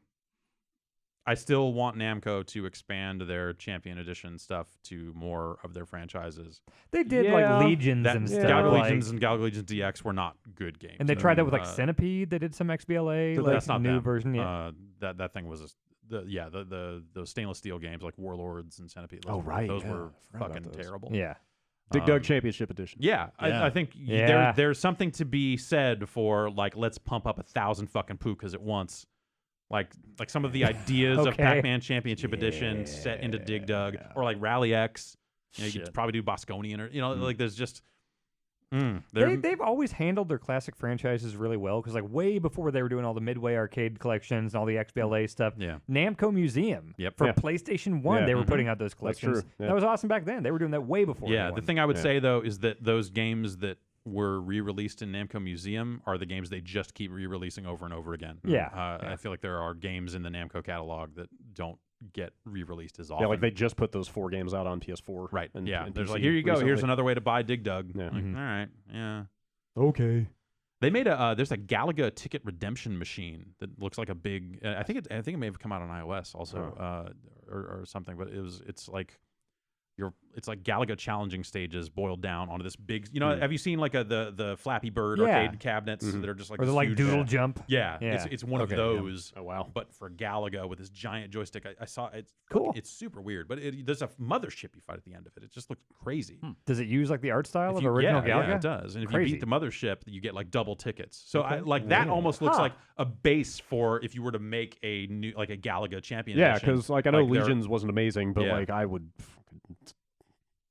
Speaker 2: I still want Namco to expand their Champion Edition stuff to more of their franchises.
Speaker 3: They did
Speaker 1: Yeah.
Speaker 3: like Legions
Speaker 2: That
Speaker 3: and stuff.
Speaker 2: Galaga
Speaker 3: like-
Speaker 2: Legions and Galaga Legions DX were not good games.
Speaker 3: And they tried that with like
Speaker 2: Uh,
Speaker 3: Centipede. They did some XBLA, like
Speaker 2: that's not
Speaker 3: new
Speaker 2: them.
Speaker 3: version. Yeah.
Speaker 2: That thing was those stainless steel games like Warlords and Centipede. Those
Speaker 1: Oh,
Speaker 2: were,
Speaker 1: right,
Speaker 2: those
Speaker 1: yeah,
Speaker 2: were
Speaker 1: I forgot about
Speaker 2: fucking
Speaker 1: those.
Speaker 2: terrible.
Speaker 3: Yeah.
Speaker 1: Dig Dug Championship Edition.
Speaker 2: Yeah,
Speaker 5: Yeah.
Speaker 2: I think
Speaker 3: Yeah.
Speaker 2: there's something to be said for like let's pump up 1,000 fucking pukas at once. Like some of the ideas of
Speaker 3: Okay.
Speaker 2: Pac-Man Championship Edition set into Dig Dug or like Rally X. You know, you could
Speaker 5: Shit.
Speaker 2: probably do Bosconian or like there's just
Speaker 3: They've always handled their classic franchises really well because, like, way before they were doing all the Midway arcade collections and all the XBLA stuff,
Speaker 2: Yeah.
Speaker 3: Namco Museum
Speaker 2: Yep.
Speaker 3: for
Speaker 1: Yeah.
Speaker 3: PlayStation 1,
Speaker 1: Yeah.
Speaker 3: they were putting out those
Speaker 1: That's
Speaker 3: collections.
Speaker 1: true, yeah.
Speaker 3: That was awesome back then. They were doing that way before.
Speaker 2: Yeah, the
Speaker 3: everyone.
Speaker 2: thing I would
Speaker 1: Yeah.
Speaker 2: say though is that those games that were re-released in Namco Museum are the games they just keep re-releasing over and over again.
Speaker 3: Yeah,
Speaker 2: I feel like there are games in the Namco catalog that don't get re-released as often.
Speaker 1: Yeah, like they just put those 4 games out on PS4.
Speaker 2: right.
Speaker 1: And,
Speaker 2: yeah,
Speaker 1: and
Speaker 2: there's
Speaker 1: PC
Speaker 2: like here you go. Here's
Speaker 1: recently.
Speaker 2: another way to buy Dig Dug.
Speaker 1: Yeah.
Speaker 2: Like,
Speaker 3: Mhm.
Speaker 2: all right. Yeah.
Speaker 1: Okay.
Speaker 2: They made there's a Galaga ticket redemption machine that looks like a big. I think it may have come out on iOS also, or something. But it's like it's like Galaga challenging stages boiled down onto this big. You know, have you seen like the Flappy Bird
Speaker 3: Yeah.
Speaker 2: arcade cabinets that are just like
Speaker 3: or the
Speaker 2: this
Speaker 3: like
Speaker 2: huge,
Speaker 3: Doodle Jump.
Speaker 2: Yeah,
Speaker 3: Yeah.
Speaker 2: it's one
Speaker 3: Okay,
Speaker 2: of
Speaker 3: yeah.
Speaker 2: those.
Speaker 1: Oh wow.
Speaker 2: But for Galaga with this giant joystick, I saw it's
Speaker 3: Cool.
Speaker 2: It's super weird, but there's a mothership you fight at the end of it. It just looks crazy.
Speaker 3: Does it use like the art style
Speaker 2: If
Speaker 3: of
Speaker 2: you-
Speaker 3: original
Speaker 2: yeah,
Speaker 3: Galaga?
Speaker 2: Yeah, it does. And if
Speaker 3: Crazy.
Speaker 2: you beat the mothership, you get like double tickets. So
Speaker 3: Okay.
Speaker 2: that almost looks
Speaker 3: Huh.
Speaker 2: like a base for if you were to make a new like a Galaga champion.
Speaker 1: Yeah,
Speaker 2: edition.
Speaker 1: because like I know
Speaker 2: Like, they're-
Speaker 1: Legions wasn't amazing, but
Speaker 2: Yeah.
Speaker 1: like I would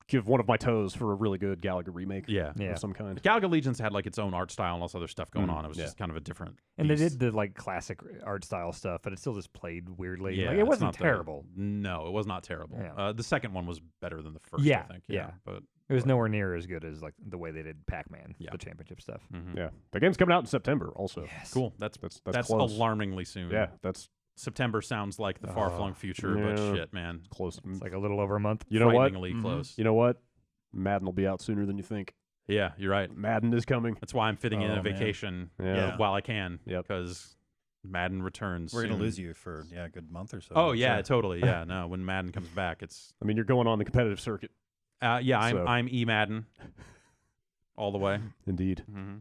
Speaker 1: give one of my toes for a really good Galaga remake.
Speaker 2: Yeah.
Speaker 3: Yeah.
Speaker 1: Of some kind.
Speaker 2: Galaga Legions had like its own art style and all this other stuff going
Speaker 1: Mm,
Speaker 2: on. It was
Speaker 1: yeah.
Speaker 2: just kind of a different.
Speaker 3: And they
Speaker 2: beast.
Speaker 3: did the like classic art style stuff, but it still just played weirdly.
Speaker 2: Yeah,
Speaker 3: Like, it
Speaker 2: it's
Speaker 3: wasn't
Speaker 2: not the-
Speaker 3: terrible.
Speaker 2: No, it was not terrible.
Speaker 3: Yeah.
Speaker 2: The second one was better than the first.
Speaker 3: Yeah,
Speaker 2: I think.
Speaker 3: yeah.
Speaker 2: But
Speaker 3: It was nowhere near as good as like the way they did Pac-Man,
Speaker 2: Yeah.
Speaker 3: the championship stuff.
Speaker 2: mhm.
Speaker 1: Yeah. The game's coming out in September also.
Speaker 3: Yes.
Speaker 2: Cool. That's
Speaker 1: That's close.
Speaker 2: alarmingly soon.
Speaker 1: Yeah, that's
Speaker 2: September sounds like the far-flung future, but
Speaker 1: yeah.
Speaker 2: shit, man.
Speaker 1: close.
Speaker 3: It's like a little over a month.
Speaker 1: You know what?
Speaker 2: Frighteningly close.
Speaker 1: You know what? Madden will be out sooner than you think.
Speaker 2: Yeah, you're right.
Speaker 1: Madden is coming.
Speaker 2: That's why I'm fitting in
Speaker 5: Oh,
Speaker 2: a
Speaker 5: man.
Speaker 2: vacation
Speaker 1: Yeah.
Speaker 2: while I can.
Speaker 1: Yep.
Speaker 2: Because Madden returns.
Speaker 5: We're gonna
Speaker 2: soon.
Speaker 5: lose you for a good month or so.
Speaker 2: Oh
Speaker 5: I'm
Speaker 2: yeah,
Speaker 5: sure.
Speaker 2: totally. Yeah, no. When Madden comes back, it's
Speaker 1: I mean, you're going on the competitive circuit.
Speaker 2: yeah.
Speaker 1: So-
Speaker 2: I'm Madden all the way.
Speaker 1: Indeed.
Speaker 2: hmm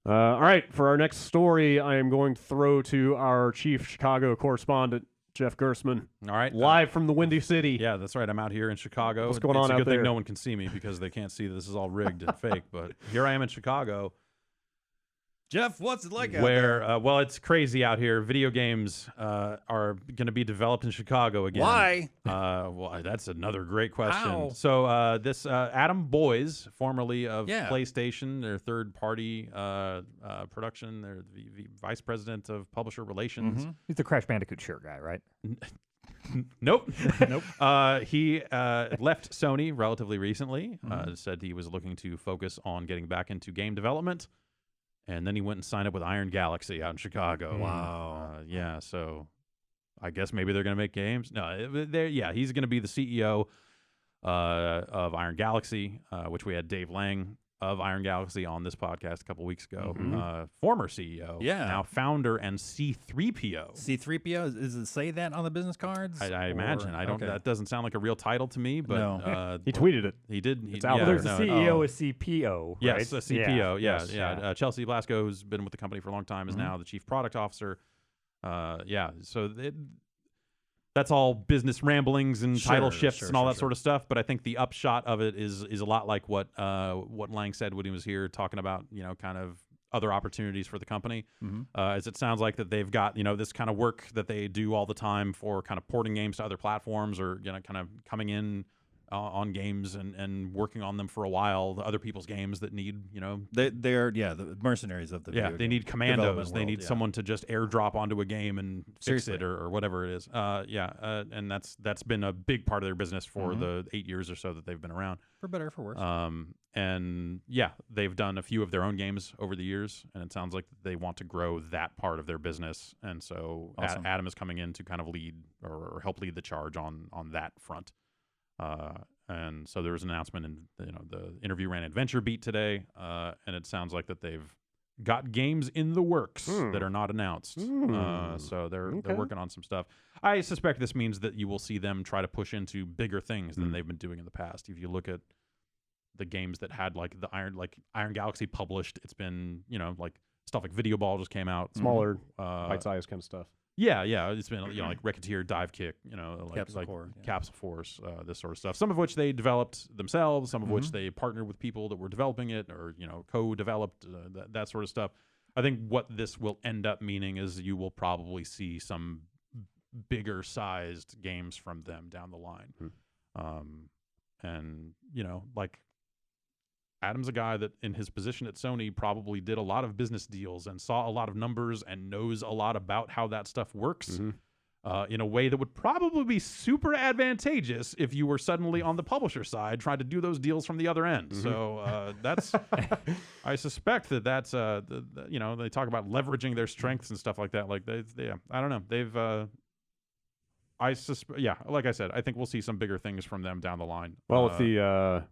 Speaker 1: All right. For our next story, I am going to throw to our chief Chicago correspondent, Jeff Gersman,
Speaker 2: All right.
Speaker 1: live from the Windy City.
Speaker 2: Yeah, that's right. I'm out here in Chicago.
Speaker 1: What's going
Speaker 2: it's
Speaker 1: on
Speaker 2: a
Speaker 1: out
Speaker 2: good
Speaker 1: there?
Speaker 2: thing no one can see me because they can't see that this is all rigged and fake. But here I am in Chicago,
Speaker 5: Jeff, what's it like out
Speaker 2: where
Speaker 5: there?
Speaker 2: well, it's crazy out here. Video games are going to be developed in Chicago again.
Speaker 5: Why?
Speaker 2: Well, that's another great question.
Speaker 5: How?
Speaker 2: So this Adam Boyes, formerly of
Speaker 5: Yeah.
Speaker 2: PlayStation, their third-party production, they're the vice president of publisher relations.
Speaker 5: Mhm.
Speaker 3: He's the Crash Bandicoot shirt guy, right?
Speaker 2: Nope. Nope. He left Sony relatively recently. Said he was looking to focus on getting back into game development, and then he went and signed up with Iron Galaxy out in Chicago.
Speaker 5: Wow.
Speaker 2: Yeah. So I guess maybe they're going to make games. No, yeah, he's going to be the CEO of Iron Galaxy, which we had Dave Lang of Iron Galaxy on this podcast a couple weeks ago. Former CEO,
Speaker 5: Yeah.
Speaker 2: now founder and C3PO.
Speaker 5: C3PO, does it say that on the business cards?
Speaker 2: I
Speaker 5: Or-
Speaker 2: imagine. I don't.
Speaker 5: okay.
Speaker 2: That doesn't sound like a real title to me, but
Speaker 5: No.
Speaker 1: He tweeted it.
Speaker 2: he did.
Speaker 1: It's out
Speaker 2: yeah,
Speaker 1: there.
Speaker 3: There's
Speaker 2: no,
Speaker 3: a CEO,
Speaker 5: oh.
Speaker 3: a CPO, right?
Speaker 2: Yes, a CPO. Yeah,
Speaker 1: Yes.
Speaker 2: yeah. Chelsea Blasco, who's been with the company for a long time, is now the chief product officer. Yeah, so that's all business ramblings and title
Speaker 5: Sure,
Speaker 2: shifts
Speaker 5: sure,
Speaker 2: and all
Speaker 5: sure,
Speaker 2: that sort of stuff. But I think the upshot of it is a lot like what Lang said when he was here talking about, kind of other opportunities for the company. As it sounds like that they've got, this kind of work that they do all the time for kind of porting games to other platforms, or kind of coming in on games and working on them for a while, the other people's games that need,
Speaker 5: They're the mercenaries of the
Speaker 2: yeah,
Speaker 5: video
Speaker 2: they
Speaker 5: game
Speaker 2: need commandos.
Speaker 5: development
Speaker 2: They
Speaker 5: world,
Speaker 2: need
Speaker 5: yeah.
Speaker 2: someone to just airdrop onto a game and fix
Speaker 5: Seriously.
Speaker 2: it or whatever it is. And that's been a big part of their business for the 8 years or so that they've been around.
Speaker 5: for better or for worse.
Speaker 2: And yeah, they've done a few of their own games over the years, and it sounds like they want to grow that part of their business. And so
Speaker 5: Awesome.
Speaker 2: Adam is coming in to kind of lead or help lead the charge on that front. And so there was an announcement, and the interview ran at Venture Beat today, and it sounds like that they've got games in the works that are not announced. So they're working on some stuff. I suspect this means that you will see them try to push into bigger things than they've been doing in the past. If you look at the games that had like the Iron Galaxy published, it's been, you know, like stuff like Video Ball just came out,
Speaker 1: Smaller, bite-sized kind of stuff.
Speaker 2: Yeah, it's been, you know, like Racketeer, Dive Kick, you know, like Capsule Force, this sort of stuff. Some of which they developed themselves, some of which they partnered with people that were developing it, or, you know, co-developed, that sort of stuff. I think what this will end up meaning is you will probably see some bigger sized games from them down the line. And, you know, like, Adam's a guy that in his position at Sony probably did a lot of business deals and saw a lot of numbers and knows a lot about how that stuff works in a way that would probably be super advantageous if you were suddenly on the publisher side trying to do those deals from the other end. So that's, I suspect that's, you know, they talk about leveraging their strengths and stuff like that. Like I don't know. They've, like I said, I think we'll see some bigger things from them down the line.
Speaker 1: Well, if the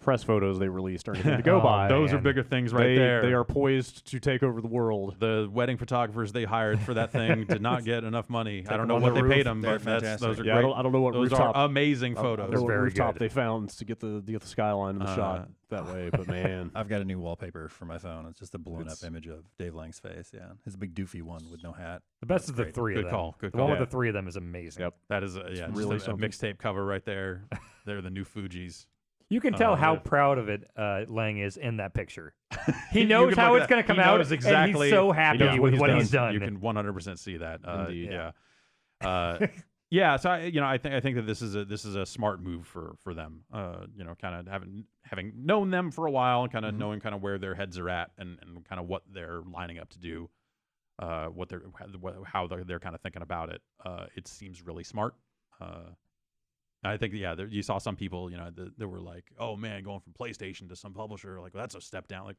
Speaker 1: press photos they released are anything to go by,
Speaker 2: those are bigger things there.
Speaker 1: They are poised to take over the world.
Speaker 2: The wedding photographers they hired for that thing did not get enough money. I don't know what they paid them, but those are great.
Speaker 1: I don't know what
Speaker 2: those
Speaker 1: rooftop,
Speaker 2: are amazing photos.
Speaker 1: They're very rooftop good. They found to get the skyline in the shot that way. But man,
Speaker 5: I've got a new wallpaper for my phone. It's just a blown up image of Dave Lang's face. Yeah, his big doofy one with no hat.
Speaker 3: The best is the three of them.
Speaker 2: Good
Speaker 3: The
Speaker 2: call.
Speaker 3: one with the three of them is amazing.
Speaker 1: Yep,
Speaker 2: that is really a mixtape cover right there. They're the new Fugees.
Speaker 3: You can tell how proud of it Lang is in that picture. He knows how it's going to come out,
Speaker 2: exactly,
Speaker 3: and he's so happy with what he's done.
Speaker 2: You can 100% see that.
Speaker 1: Indeed.
Speaker 2: Yeah. So I think that this is a smart move for them. You know, kind of having known them for a while and kind of knowing kind of where their heads are at and kind of what they're lining up to do, how they're kind of thinking about it. It seems really smart. I think, you saw some people, you know, that were like, "Oh man, going from PlayStation to some publisher, like, well, that's a step down." Like,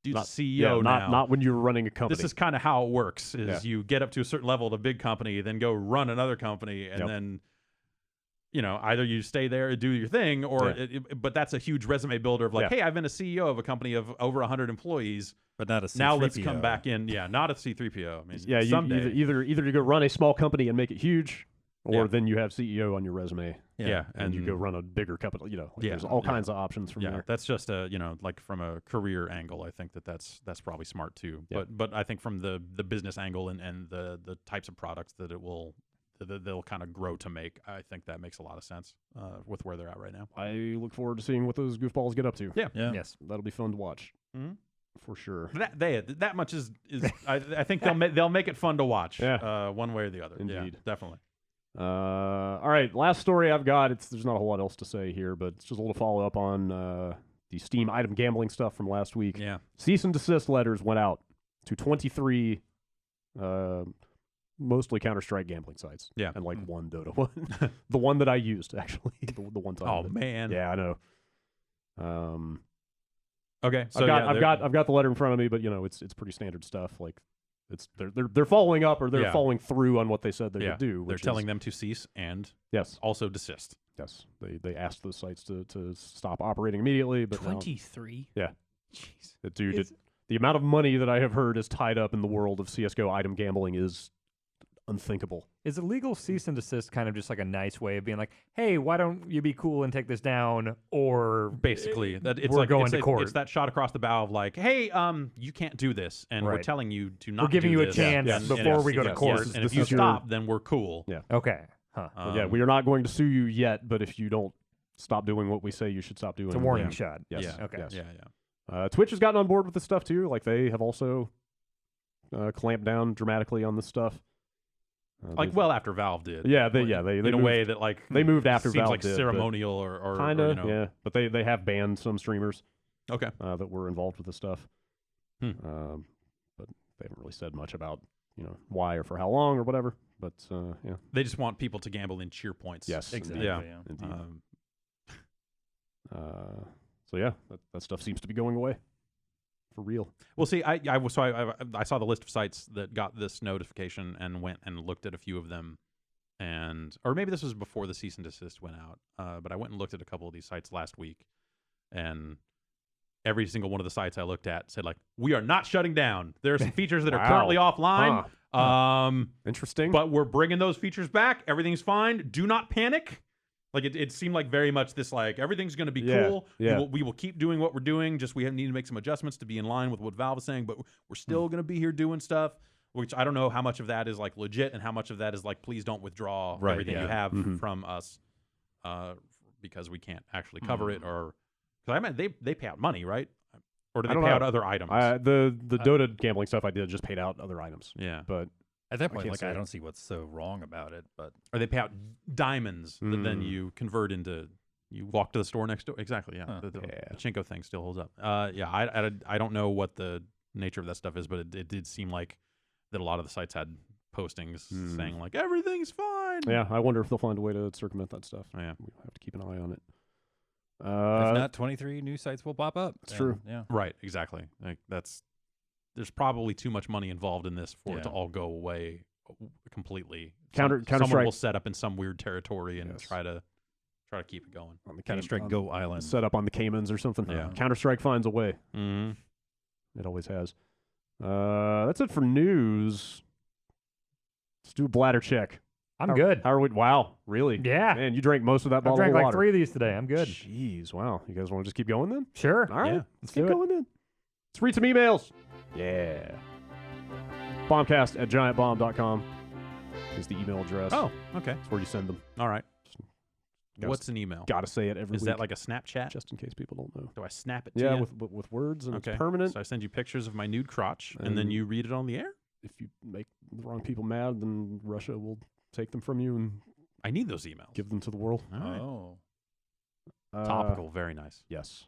Speaker 2: dude's not, CEO now.
Speaker 1: Not when you're running a company.
Speaker 2: This is kind of how it works: is you get up to a certain level at a big company, then go run another company, and then, you know, either you stay there and do your thing, or but that's a huge resume builder of like, hey, I've been a CEO of a company of over 100 employees.
Speaker 5: But not a C3PO.
Speaker 2: Now let's come back in. Yeah, not a C3PO. I mean, someday.
Speaker 1: Either you go run a small company and make it huge, or then you have CEO on your resume. And you go run a bigger company. You know, there's all kinds of options from there.
Speaker 2: That's just you know, like from a career angle, I think that's probably smart too.
Speaker 1: Yeah.
Speaker 2: But I think from the business angle and the types of products that they'll kind of grow to make, I think that makes a lot of sense with where they're at right now.
Speaker 1: I look forward to seeing what those goofballs get up to.
Speaker 2: Yeah.
Speaker 3: Yes,
Speaker 1: that'll be fun to watch. For sure.
Speaker 2: That much is I think they'll make it fun to watch. One way or the other.
Speaker 1: Indeed.
Speaker 2: Yeah, definitely.
Speaker 1: All right, last story I've got. There's not a whole lot else to say here, but it's just a little follow up on the Steam item gambling stuff from last week.
Speaker 2: Yeah.
Speaker 1: Cease and desist letters went out to 23 mostly Counter-Strike gambling sites.
Speaker 2: Yeah.
Speaker 1: And like one Dota one. The one that I used, actually. The one time.
Speaker 2: Oh, man.
Speaker 1: Yeah, I know.
Speaker 2: Okay. So
Speaker 1: I've got the letter in front of me, but you know, it's pretty standard stuff. Like they're following up, or they're following through on what they said they would do.
Speaker 2: They're telling them to cease and also desist.
Speaker 1: Yes. They asked those sites to stop operating immediately, but
Speaker 6: 23.
Speaker 1: Yeah.
Speaker 6: Jeez.
Speaker 1: Dude, the amount of money that I have heard is tied up in the world of CS:GO item gambling is unthinkable.
Speaker 3: Is illegal cease and desist kind of just like a nice way of being like, hey, why don't you be cool and take this down? Or
Speaker 2: basically,
Speaker 3: we're going to court.
Speaker 2: It's that shot across the bow of like, hey, you can't do this, and we're telling you to not.
Speaker 3: We're giving
Speaker 2: do
Speaker 3: you
Speaker 2: this.
Speaker 3: a chance before we go to court.
Speaker 2: And if you stop, then we're cool.
Speaker 1: Yeah.
Speaker 3: Okay. Huh.
Speaker 1: We are not going to sue you yet, but if you don't stop doing what we say you should stop doing,
Speaker 3: it's a warning shot.
Speaker 1: Yes.
Speaker 2: Yeah.
Speaker 3: Okay.
Speaker 2: Yes.
Speaker 1: Yeah. Twitch has gotten on board with this stuff too. Like they have also clamped down dramatically on this stuff.
Speaker 2: After Valve did.
Speaker 1: Yeah, they
Speaker 2: in
Speaker 1: moved,
Speaker 2: a way that like
Speaker 1: they moved after
Speaker 2: seems
Speaker 1: Valve
Speaker 2: like
Speaker 1: did,
Speaker 2: ceremonial or
Speaker 1: kind of,
Speaker 2: you know.
Speaker 1: yeah. But they have banned some streamers.
Speaker 2: Okay.
Speaker 1: That were involved with this stuff.
Speaker 2: But
Speaker 1: they haven't really said much about why or for how long or whatever. But
Speaker 2: they just want people to gamble in cheer points.
Speaker 1: Yes,
Speaker 5: exactly.
Speaker 1: Indeed. So that stuff seems to be going away. For real.
Speaker 2: Well, see, I saw the list of sites that got this notification and went and looked at a few of them, or maybe this was before the cease and desist went out. But I went and looked at a couple of these sites last week, and every single one of the sites I looked at said like, we are not shutting down. There are some features that are
Speaker 1: Wow.
Speaker 2: currently offline.
Speaker 1: Interesting.
Speaker 2: But we're bringing those features back. Everything's fine. Do not panic. Like it seemed like very much this like everything's going to be cool.
Speaker 1: Yeah.
Speaker 2: We will keep doing what we're doing. Just we need to make some adjustments to be in line with what Valve is saying. But we're still going to be here doing stuff. Which I don't know how much of that is like legit and how much of that is like please don't withdraw everything you have from us because we can't actually cover it or because I meant they pay out money, right? Or do they pay out other items?
Speaker 1: The Dota gambling stuff I did just paid out other items.
Speaker 2: Yeah,
Speaker 1: but
Speaker 5: At that point,
Speaker 1: can't
Speaker 5: like
Speaker 1: say.
Speaker 5: I don't see what's so wrong about it, but
Speaker 2: or they pay out diamonds that then you convert into. You walk to the store next door. Exactly. Yeah. The Pachinko thing still holds up. Yeah. I don't know what the nature of that stuff is, but it did seem like that a lot of the sites had postings saying like everything's fine.
Speaker 1: Yeah, I wonder if they'll find a way to circumvent that stuff.
Speaker 2: Yeah.
Speaker 1: We'll have to keep an eye on it.
Speaker 5: if not, 23 new sites will pop up.
Speaker 1: It's true.
Speaker 5: Yeah.
Speaker 2: Right. Exactly. Like there's probably too much money involved in this for it to all go away completely. Someone
Speaker 1: Counter-Strike
Speaker 2: will set up in some weird territory and try to keep it going.
Speaker 1: on the
Speaker 5: Counter-Strike Go Island.
Speaker 1: set up on the Caymans or something.
Speaker 2: Yeah.
Speaker 1: Counter-Strike finds a way.
Speaker 2: Mm-hmm.
Speaker 1: It always has. That's it for news. Let's do a bladder check.
Speaker 3: I'm good.
Speaker 1: How are we? Wow, really?
Speaker 3: Yeah.
Speaker 1: Man, you drank most of that
Speaker 3: I
Speaker 1: bottle
Speaker 3: drank
Speaker 1: of
Speaker 3: like
Speaker 1: water.
Speaker 3: 3 of these today. I'm good.
Speaker 1: Jeez, wow. You guys want to just keep going then?
Speaker 3: Sure.
Speaker 1: All right,
Speaker 2: Yeah,
Speaker 1: let's keep
Speaker 3: do it.
Speaker 1: going then. Let's read some emails. Yeah. Bombcast@giantbomb.com is the email address.
Speaker 2: Oh, okay.
Speaker 1: That's where you send them.
Speaker 2: All right.
Speaker 1: Gotta
Speaker 2: What's an email?
Speaker 1: Gotta say it every
Speaker 2: Is
Speaker 1: week.
Speaker 2: that like a Snapchat?
Speaker 1: just in case people don't know?
Speaker 2: Do I snap it to
Speaker 1: Yeah,
Speaker 2: you?
Speaker 1: with words and
Speaker 2: Okay.
Speaker 1: it's permanent.
Speaker 2: So I send you pictures of my nude crotch, and then
Speaker 1: And-
Speaker 2: you read it on the air?
Speaker 1: If you make the wrong people mad, then Russia will take them from you and
Speaker 2: I need those emails.
Speaker 1: give them to the world.
Speaker 2: All right.
Speaker 5: Oh.
Speaker 2: Topical. Very nice.
Speaker 1: Yes.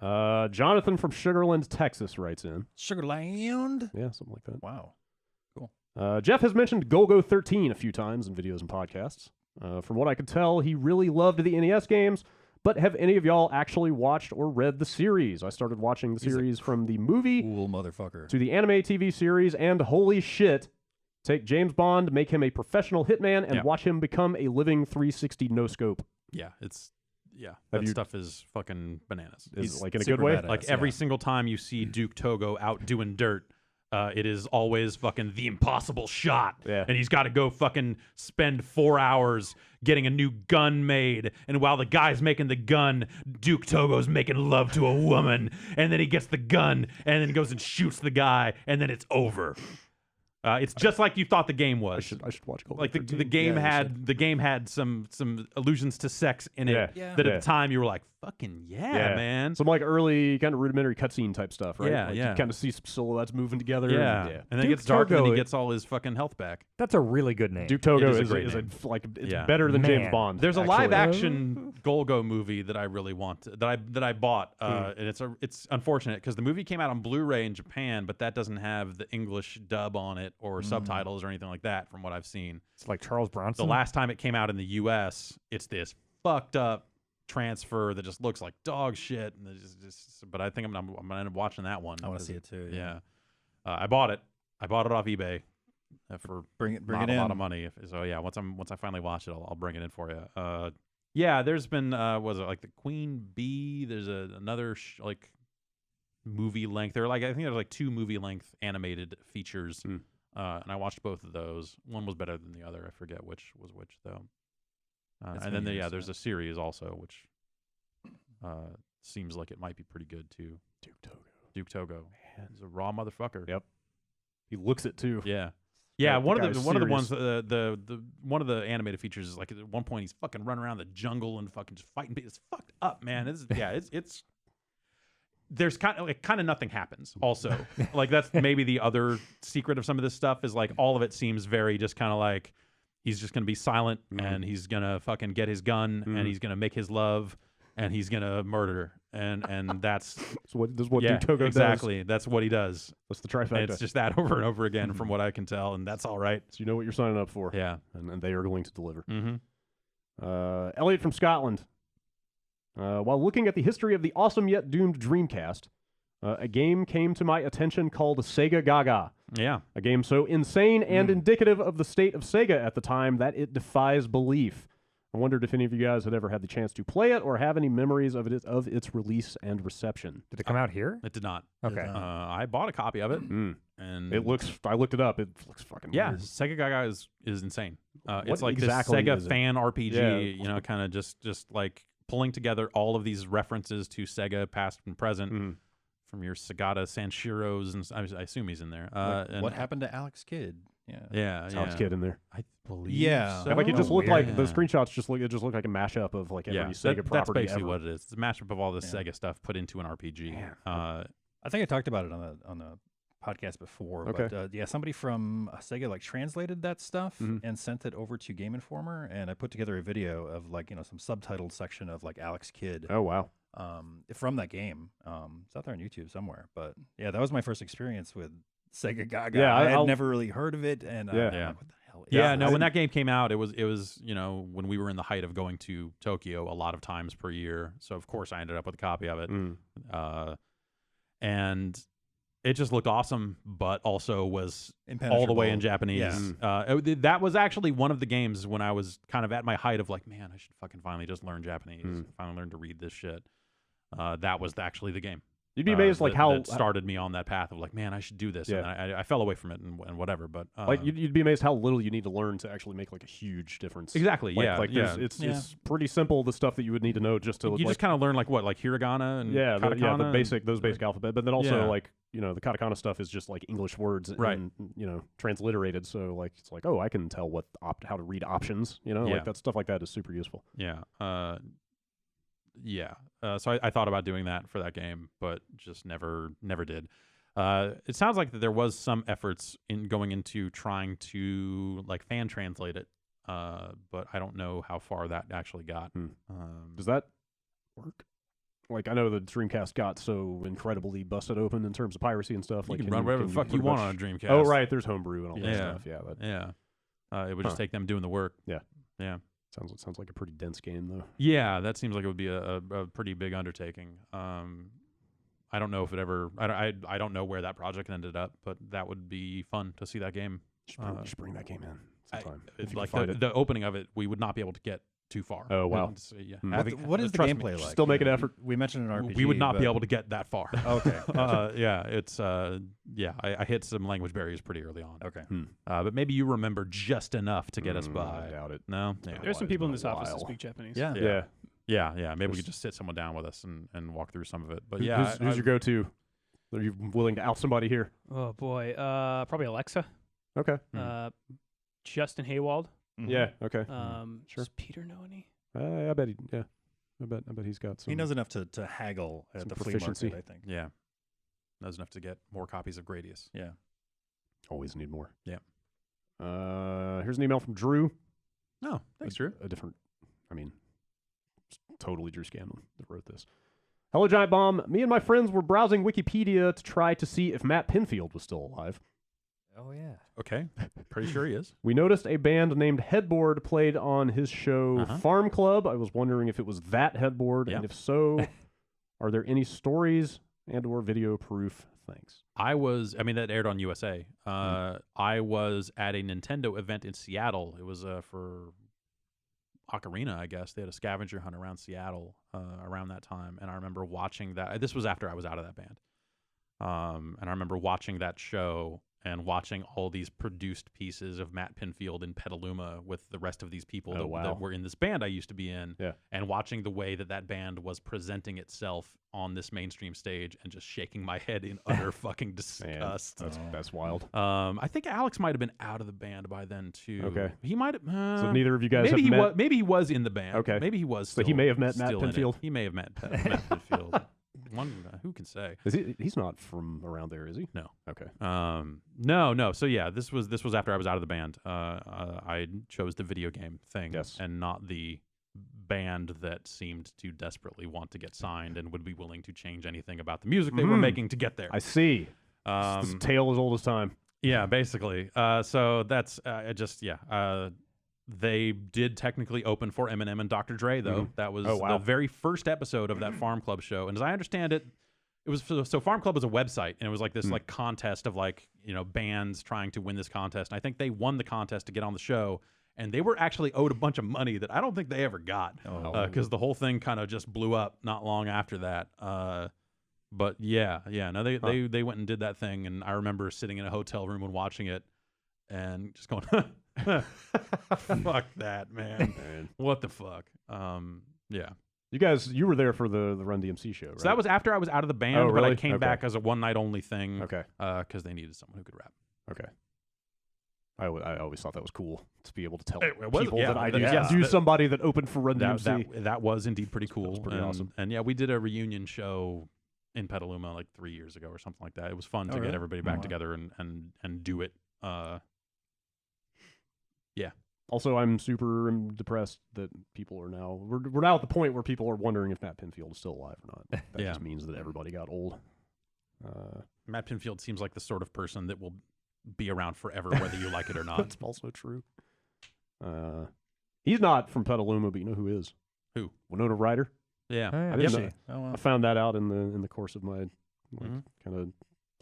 Speaker 1: Jonathan from Sugarland, Texas writes in.
Speaker 5: Sugarland.
Speaker 1: Yeah, something like that.
Speaker 5: Wow.
Speaker 1: Jeff has mentioned Golgo 13 a few times in videos and podcasts. From what I could tell, he really loved the NES games, but have any of y'all actually watched or read the series? I started watching the series from the movie
Speaker 5: Cool motherfucker.
Speaker 1: to the anime TV series, and holy shit, take James Bond, make him a professional hitman, and
Speaker 2: Yeah.
Speaker 1: watch him become a living 360 no-scope.
Speaker 2: Yeah,
Speaker 1: Have
Speaker 2: that
Speaker 1: you-
Speaker 2: stuff is fucking bananas.
Speaker 1: Is like in a
Speaker 5: super
Speaker 1: good way?
Speaker 5: badass.
Speaker 2: Like every single time you see Duke Togo out doing dirt, it is always fucking the impossible shot.
Speaker 1: Yeah.
Speaker 2: And he's got to go fucking spend 4 hours getting a new gun made. And while the guy's making the gun, Duke Togo's making love to a woman. And then he gets the gun and then goes and shoots the guy. And then it's over. It's just like you thought the game was.
Speaker 1: I should watch Golgo
Speaker 2: Like the
Speaker 1: 13.
Speaker 2: game
Speaker 5: Yeah,
Speaker 2: had some allusions to sex in it
Speaker 1: Yeah.
Speaker 5: Yeah.
Speaker 2: that
Speaker 1: Yeah.
Speaker 2: at the time you were like, fucking yeah. man.
Speaker 1: Some like early kind of rudimentary cutscene type stuff, right?
Speaker 2: Yeah,
Speaker 1: like
Speaker 2: yeah.
Speaker 1: You kind of see some silhouettes moving together.
Speaker 2: Yeah.
Speaker 1: And
Speaker 2: And then it
Speaker 3: Duke
Speaker 2: gets dark and then
Speaker 3: Togo-
Speaker 2: he gets all his fucking health back.
Speaker 3: That's a really good name.
Speaker 1: Duke Togo
Speaker 2: It is a
Speaker 1: is
Speaker 2: great
Speaker 1: it's
Speaker 2: name.
Speaker 1: better than James
Speaker 3: Man.
Speaker 1: Bond.
Speaker 2: There's a
Speaker 1: actually.
Speaker 2: live action Golgo movie that I really want that I bought and it's unfortunate because the movie came out on Blu-ray in Japan, but that doesn't have the English dub on it or subtitles or anything like that from what I've seen.
Speaker 3: It's like Charles Bronson.
Speaker 2: The last time it came out in the US, it's this fucked up transfer that just looks like dog shit and it's just but I think I'm gonna end up watching that one.
Speaker 5: I want to see it too.
Speaker 2: Yeah. I bought it off eBay for
Speaker 5: Bring it
Speaker 2: not
Speaker 5: in.
Speaker 2: a lot of money. So yeah, once I finally watch it, I'll bring it in for you. Yeah, there's been was it like the Queen Bee? There's another like movie length. There I think there's like 2 movie length animated features, and I watched both of those. One was better than the other. I forget which was which though.
Speaker 5: That's
Speaker 2: And then
Speaker 5: many years,
Speaker 2: there's
Speaker 5: yeah.
Speaker 2: a series also, which seems like it might be pretty good too. Duke Togo. He's a raw motherfucker.
Speaker 1: Yep. He looks it too.
Speaker 2: Yeah. Yeah,
Speaker 1: Like,
Speaker 2: one
Speaker 1: the
Speaker 2: of the
Speaker 1: guy's
Speaker 2: one of the ones
Speaker 1: serious.
Speaker 2: the one of the animated features is like at one point he's fucking running around the jungle and fucking just fighting. It's fucked up, man. It's there's kind of nothing happens. Also, like that's maybe the other secret of some of this stuff is like all of it seems very just kind of like he's just gonna be silent and he's gonna fucking get his gun and he's gonna make his love and he's gonna murder and that's
Speaker 1: So this is what
Speaker 2: yeah,
Speaker 1: Duke Togo
Speaker 2: exactly. That's what he does.
Speaker 1: does. That's the
Speaker 2: And
Speaker 1: trifecta.
Speaker 2: it's just that over and over again from what I can tell, and that's all right.
Speaker 1: So you know what you're signing up for.
Speaker 2: Yeah.
Speaker 1: And they are going to deliver.
Speaker 2: Mm-hmm.
Speaker 1: Elliot from Scotland. While looking at the history of the awesome yet doomed Dreamcast, a game came to my attention called Segagaga.
Speaker 2: Yeah.
Speaker 1: A game so insane and indicative of the state of Sega at the time that it defies belief. I wondered if any of you guys had ever had the chance to play it or have any memories of its release and reception.
Speaker 3: Did it come out here?
Speaker 2: It did not.
Speaker 3: Okay.
Speaker 2: I bought a copy of it, and
Speaker 1: I looked it up. It looks fucking weird.
Speaker 2: Segagaga is insane. It's
Speaker 1: What
Speaker 2: like
Speaker 1: exactly
Speaker 2: this Sega
Speaker 1: is it?
Speaker 2: fan RPG.
Speaker 1: Yeah.
Speaker 2: You know, kind of just like pulling together all of these references to Sega, past and present, from your Sagata Sanshiros, and I assume he's in there. And
Speaker 5: What happened to Alex Kidd? Yeah.
Speaker 2: Yeah,
Speaker 1: Alex Kidd in there.
Speaker 2: I believe.
Speaker 5: Yeah.
Speaker 2: so.
Speaker 1: Yeah, like it just looked like the
Speaker 3: weird.
Speaker 1: screenshots just looked like a mashup of like every Sega
Speaker 2: that's
Speaker 1: property
Speaker 2: basically
Speaker 1: ever.
Speaker 2: what it is. It's a mashup of all this
Speaker 5: Yeah.
Speaker 2: Sega stuff put into an RPG.
Speaker 1: Man.
Speaker 5: I think I talked about it on the podcast before.
Speaker 1: Okay.
Speaker 5: But somebody from Sega like translated that stuff and sent it over to Game Informer, and I put together a video of like some subtitled section of like Alex Kidd
Speaker 1: Oh wow.
Speaker 5: from that game. It's out there on YouTube somewhere. But yeah, that was my first experience with Sega Gaga.
Speaker 1: Yeah,
Speaker 5: I had
Speaker 1: I'll-
Speaker 5: never really heard of it, and
Speaker 1: Yeah.
Speaker 5: I'm
Speaker 2: Yeah.
Speaker 5: like, what the hell? Is
Speaker 2: Yeah,
Speaker 5: this?
Speaker 2: no, when that game came out, it was when we were in the height of going to Tokyo a lot of times per year. So of course I ended up with a copy of it. And it just looked awesome, but also was all the way in
Speaker 5: Impenetrable.
Speaker 2: Japanese.
Speaker 5: Yeah.
Speaker 2: That was actually one of the games when I was kind of at my height of like, man, I should fucking finally just learn Japanese. Finally learn to read this shit. That was actually the game.
Speaker 1: You'd be amazed like how
Speaker 2: that started me on that path of like, man, I should do this.
Speaker 1: Yeah.
Speaker 2: And I fell away from it and whatever. But
Speaker 1: like you'd be amazed how little you need to learn to actually make like a huge difference.
Speaker 2: exactly,
Speaker 1: Like,
Speaker 2: yeah,
Speaker 1: like
Speaker 2: yeah.
Speaker 1: there's- it's pretty simple, the stuff that you would need to know just to
Speaker 2: You
Speaker 1: like,
Speaker 2: just kind of learn like hiragana and
Speaker 1: the
Speaker 2: katakana
Speaker 1: basic basic alphabet, but then also
Speaker 2: Yeah.
Speaker 1: like the katakana stuff is just like English words
Speaker 2: Right.
Speaker 1: and transliterated, so like it's like, oh, I can tell how to read options,
Speaker 2: Yeah.
Speaker 1: like that stuff like that is super useful.
Speaker 2: Yeah. So I thought about doing that for that game, but just never did. It sounds like that there was some efforts in going into trying to like fan translate it, but I don't know how far that actually got.
Speaker 1: Does that work? Like I know the Dreamcast got so incredibly busted open in terms of piracy and stuff.
Speaker 2: You
Speaker 1: like
Speaker 2: can run whatever the fuck you
Speaker 1: pretty
Speaker 2: want
Speaker 1: much-
Speaker 2: on a Dreamcast.
Speaker 1: Oh right, there's homebrew and all that
Speaker 2: Yeah.
Speaker 1: stuff. Yeah, that
Speaker 2: Yeah. It would just take them doing the work.
Speaker 1: Yeah.
Speaker 2: Yeah.
Speaker 1: sounds like a pretty dense game though.
Speaker 2: Yeah, that seems like it would be a pretty big undertaking. I don't know if it ever. I don't know where that project ended up, but that would be fun to see that game.
Speaker 1: You should bring that game in sometime. If you
Speaker 2: Like
Speaker 1: can find it.
Speaker 2: the opening of it, we would not be able to get too far.
Speaker 1: Oh, wow.
Speaker 2: So, yeah,
Speaker 5: What is the
Speaker 2: trust me,
Speaker 5: gameplay like?
Speaker 1: still make an effort.
Speaker 5: We mentioned an RPG.
Speaker 2: We would not be
Speaker 5: but-
Speaker 2: able to get that far.
Speaker 5: Okay.
Speaker 2: Yeah, it's I hit some language barriers pretty early on.
Speaker 5: Okay.
Speaker 2: But maybe you remember just enough to get us
Speaker 1: I
Speaker 2: by.
Speaker 1: doubt it.
Speaker 2: No. Yeah.
Speaker 6: There's some people in this
Speaker 1: a
Speaker 6: office that
Speaker 1: while.
Speaker 6: speak Japanese.
Speaker 5: Yeah.
Speaker 2: Yeah. Maybe we
Speaker 1: Just-
Speaker 2: could just sit someone down with us and walk through some of it. But yeah,
Speaker 1: who's your go-to? Are you willing to out somebody here?
Speaker 6: Oh boy. Probably Alexa.
Speaker 1: Okay.
Speaker 6: Justin Haywald.
Speaker 1: Yeah. Okay. Sure.
Speaker 6: Does Peter know any?
Speaker 1: I bet he. Yeah. I bet he's got some.
Speaker 5: He knows enough to haggle at
Speaker 1: some
Speaker 5: the flea
Speaker 1: proficiency.
Speaker 5: market, I think.
Speaker 2: Yeah. Knows enough to get more copies of Gradius.
Speaker 5: Yeah.
Speaker 1: Always need more.
Speaker 2: Yeah.
Speaker 1: Here's an email from Drew.
Speaker 2: Oh, thanks, Drew.
Speaker 1: A different. I mean, totally Drew Scanlon that wrote this. Hello, Giant Bomb. Me and my friends were browsing Wikipedia to try to see if Matt Pinfield was still alive.
Speaker 3: Oh yeah.
Speaker 2: Okay. Pretty sure he is.
Speaker 1: We noticed a band named Headboard played on his show Farm Club. I was wondering if it was that Headboard,
Speaker 2: Yeah.
Speaker 1: and if so, are there any stories and/or video proof? Thanks.
Speaker 2: That aired on USA. I was at a Nintendo event in Seattle. It was for Ocarina, I guess. They had a scavenger hunt around Seattle around that time, and I remember watching that. This was after I was out of that band. And I remember watching that show and watching all these produced pieces of Matt Pinfield in Petaluma with the rest of these people that were in this band I used to be in, and watching the way that band was presenting itself on this mainstream stage and just shaking my head in utter fucking disgust.
Speaker 1: That's wild.
Speaker 2: I think Alex might have been out of the band by then too.
Speaker 1: Okay.
Speaker 2: He might have.
Speaker 1: So neither of you guys
Speaker 2: maybe
Speaker 1: have
Speaker 2: he
Speaker 1: met.
Speaker 2: maybe he was in the band.
Speaker 1: Okay.
Speaker 2: Maybe he was.
Speaker 1: So he may have met Matt
Speaker 2: still in it.
Speaker 1: Pinfield?
Speaker 2: He may have met Matt Pinfield. Who can say?
Speaker 1: He's not from around there, is he?
Speaker 2: No.
Speaker 1: Okay.
Speaker 2: No. So yeah, this was after I was out of the band. I chose the video game thing, and not the band that seemed to desperately want to get signed and would be willing to change anything about the music they were making to get there.
Speaker 1: I see. This tale as old as time.
Speaker 2: Yeah, basically. So that's they did technically open for Eminem and Dr. Dre, though. That was the very first episode of that Farm Club show. And as I understand it, it was so Farm Club was a website, and it was like this like contest of like bands trying to win this contest. And I think they won the contest to get on the show, and they were actually owed a bunch of money that I don't think they ever got, because the whole thing kind of just blew up not long after that. But no, they went and did that thing, and I remember sitting in a hotel room and watching it, and just going, "Fuck that, man! What the fuck?" Yeah.
Speaker 1: You were there for the Run DMC show, right?
Speaker 2: So that was after I was out of the band,
Speaker 1: Oh,
Speaker 2: but I
Speaker 1: really?
Speaker 2: came
Speaker 1: Okay.
Speaker 2: back as a one night only thing.
Speaker 1: Okay.
Speaker 2: Because they needed someone who could rap.
Speaker 1: Okay. I always thought that was cool to be able to tell
Speaker 2: It was-
Speaker 1: people
Speaker 2: yeah,
Speaker 1: that I
Speaker 2: yeah.
Speaker 1: knew somebody that opened for Run DMC.
Speaker 2: That was indeed pretty cool.
Speaker 1: was pretty
Speaker 2: and,
Speaker 1: awesome.
Speaker 2: And yeah, we did a reunion show in Petaluma like 3 years ago or something like that. It was fun to get
Speaker 5: really?
Speaker 2: everybody back
Speaker 5: Wow.
Speaker 2: together and do it.
Speaker 1: Also, I'm super depressed that people are now we're now at the point where people are wondering if Matt Pinfield is still alive or not. That
Speaker 2: Yeah.
Speaker 1: just means that everybody got old.
Speaker 2: Matt Pinfield seems like the sort of person that will be around forever, whether you like it or not.
Speaker 1: That's also true. He's not from Petaluma, but you know who is?
Speaker 2: Who?
Speaker 1: Winona Ryder.
Speaker 2: Yeah.
Speaker 3: Oh, yeah.
Speaker 1: I didn't
Speaker 5: Yep.
Speaker 1: know.
Speaker 5: Oh, wow.
Speaker 1: I found that out in the course of my
Speaker 2: Mhm.
Speaker 1: kind of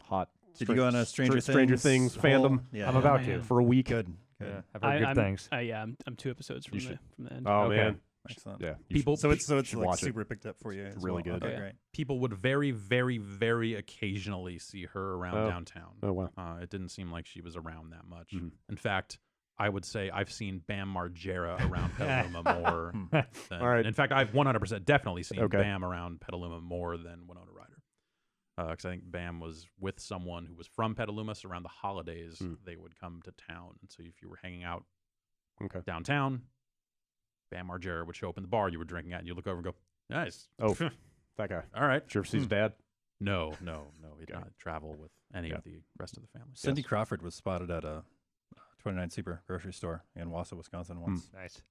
Speaker 1: hot.
Speaker 5: Did you go on a Stranger
Speaker 1: Things
Speaker 5: hole?
Speaker 1: fandom
Speaker 5: Yeah,
Speaker 3: I'm
Speaker 5: yeah.
Speaker 3: about
Speaker 6: man.
Speaker 3: to.
Speaker 1: for a week?
Speaker 5: Good. Good.
Speaker 3: Yeah, I've heard good things.
Speaker 6: Yeah, I'm 2 episodes from
Speaker 1: You should-
Speaker 6: the end.
Speaker 1: Oh
Speaker 3: Okay.
Speaker 1: man,
Speaker 5: Excellent.
Speaker 1: yeah.
Speaker 2: People
Speaker 5: So it's
Speaker 1: should
Speaker 5: like
Speaker 1: watch it.
Speaker 5: super picked up for you.
Speaker 1: It's
Speaker 5: as
Speaker 1: really
Speaker 5: well.
Speaker 1: good.
Speaker 5: Okay,
Speaker 6: Yeah.
Speaker 5: great.
Speaker 2: People would very, very, very occasionally see her around
Speaker 1: Oh.
Speaker 2: downtown.
Speaker 1: Oh wow.
Speaker 2: It didn't seem like she was around that much.
Speaker 1: Mhm.
Speaker 2: In fact, I would say I've seen Bam Margera around Petaluma more. Than,
Speaker 1: All right.
Speaker 2: In fact, I've 100% definitely seen
Speaker 1: Okay.
Speaker 2: Bam around Petaluma more than Winona Ryder. Because I think Bam was with someone who was from Petaluma, so around the holidays, they would come to town. And so if you were hanging out
Speaker 1: Okay.
Speaker 2: downtown, Bam Margera would show up in the bar you were drinking at, and you look over and go, nice.
Speaker 1: Oh, that guy.
Speaker 2: All right.
Speaker 1: Did you ever see his dad?
Speaker 2: No, he did
Speaker 1: Okay.
Speaker 2: not travel with any
Speaker 1: Yeah.
Speaker 2: of the rest of the family.
Speaker 5: Cindy Crawford was spotted at a 29 Super grocery store in Wausau, Wisconsin once.
Speaker 3: Nice.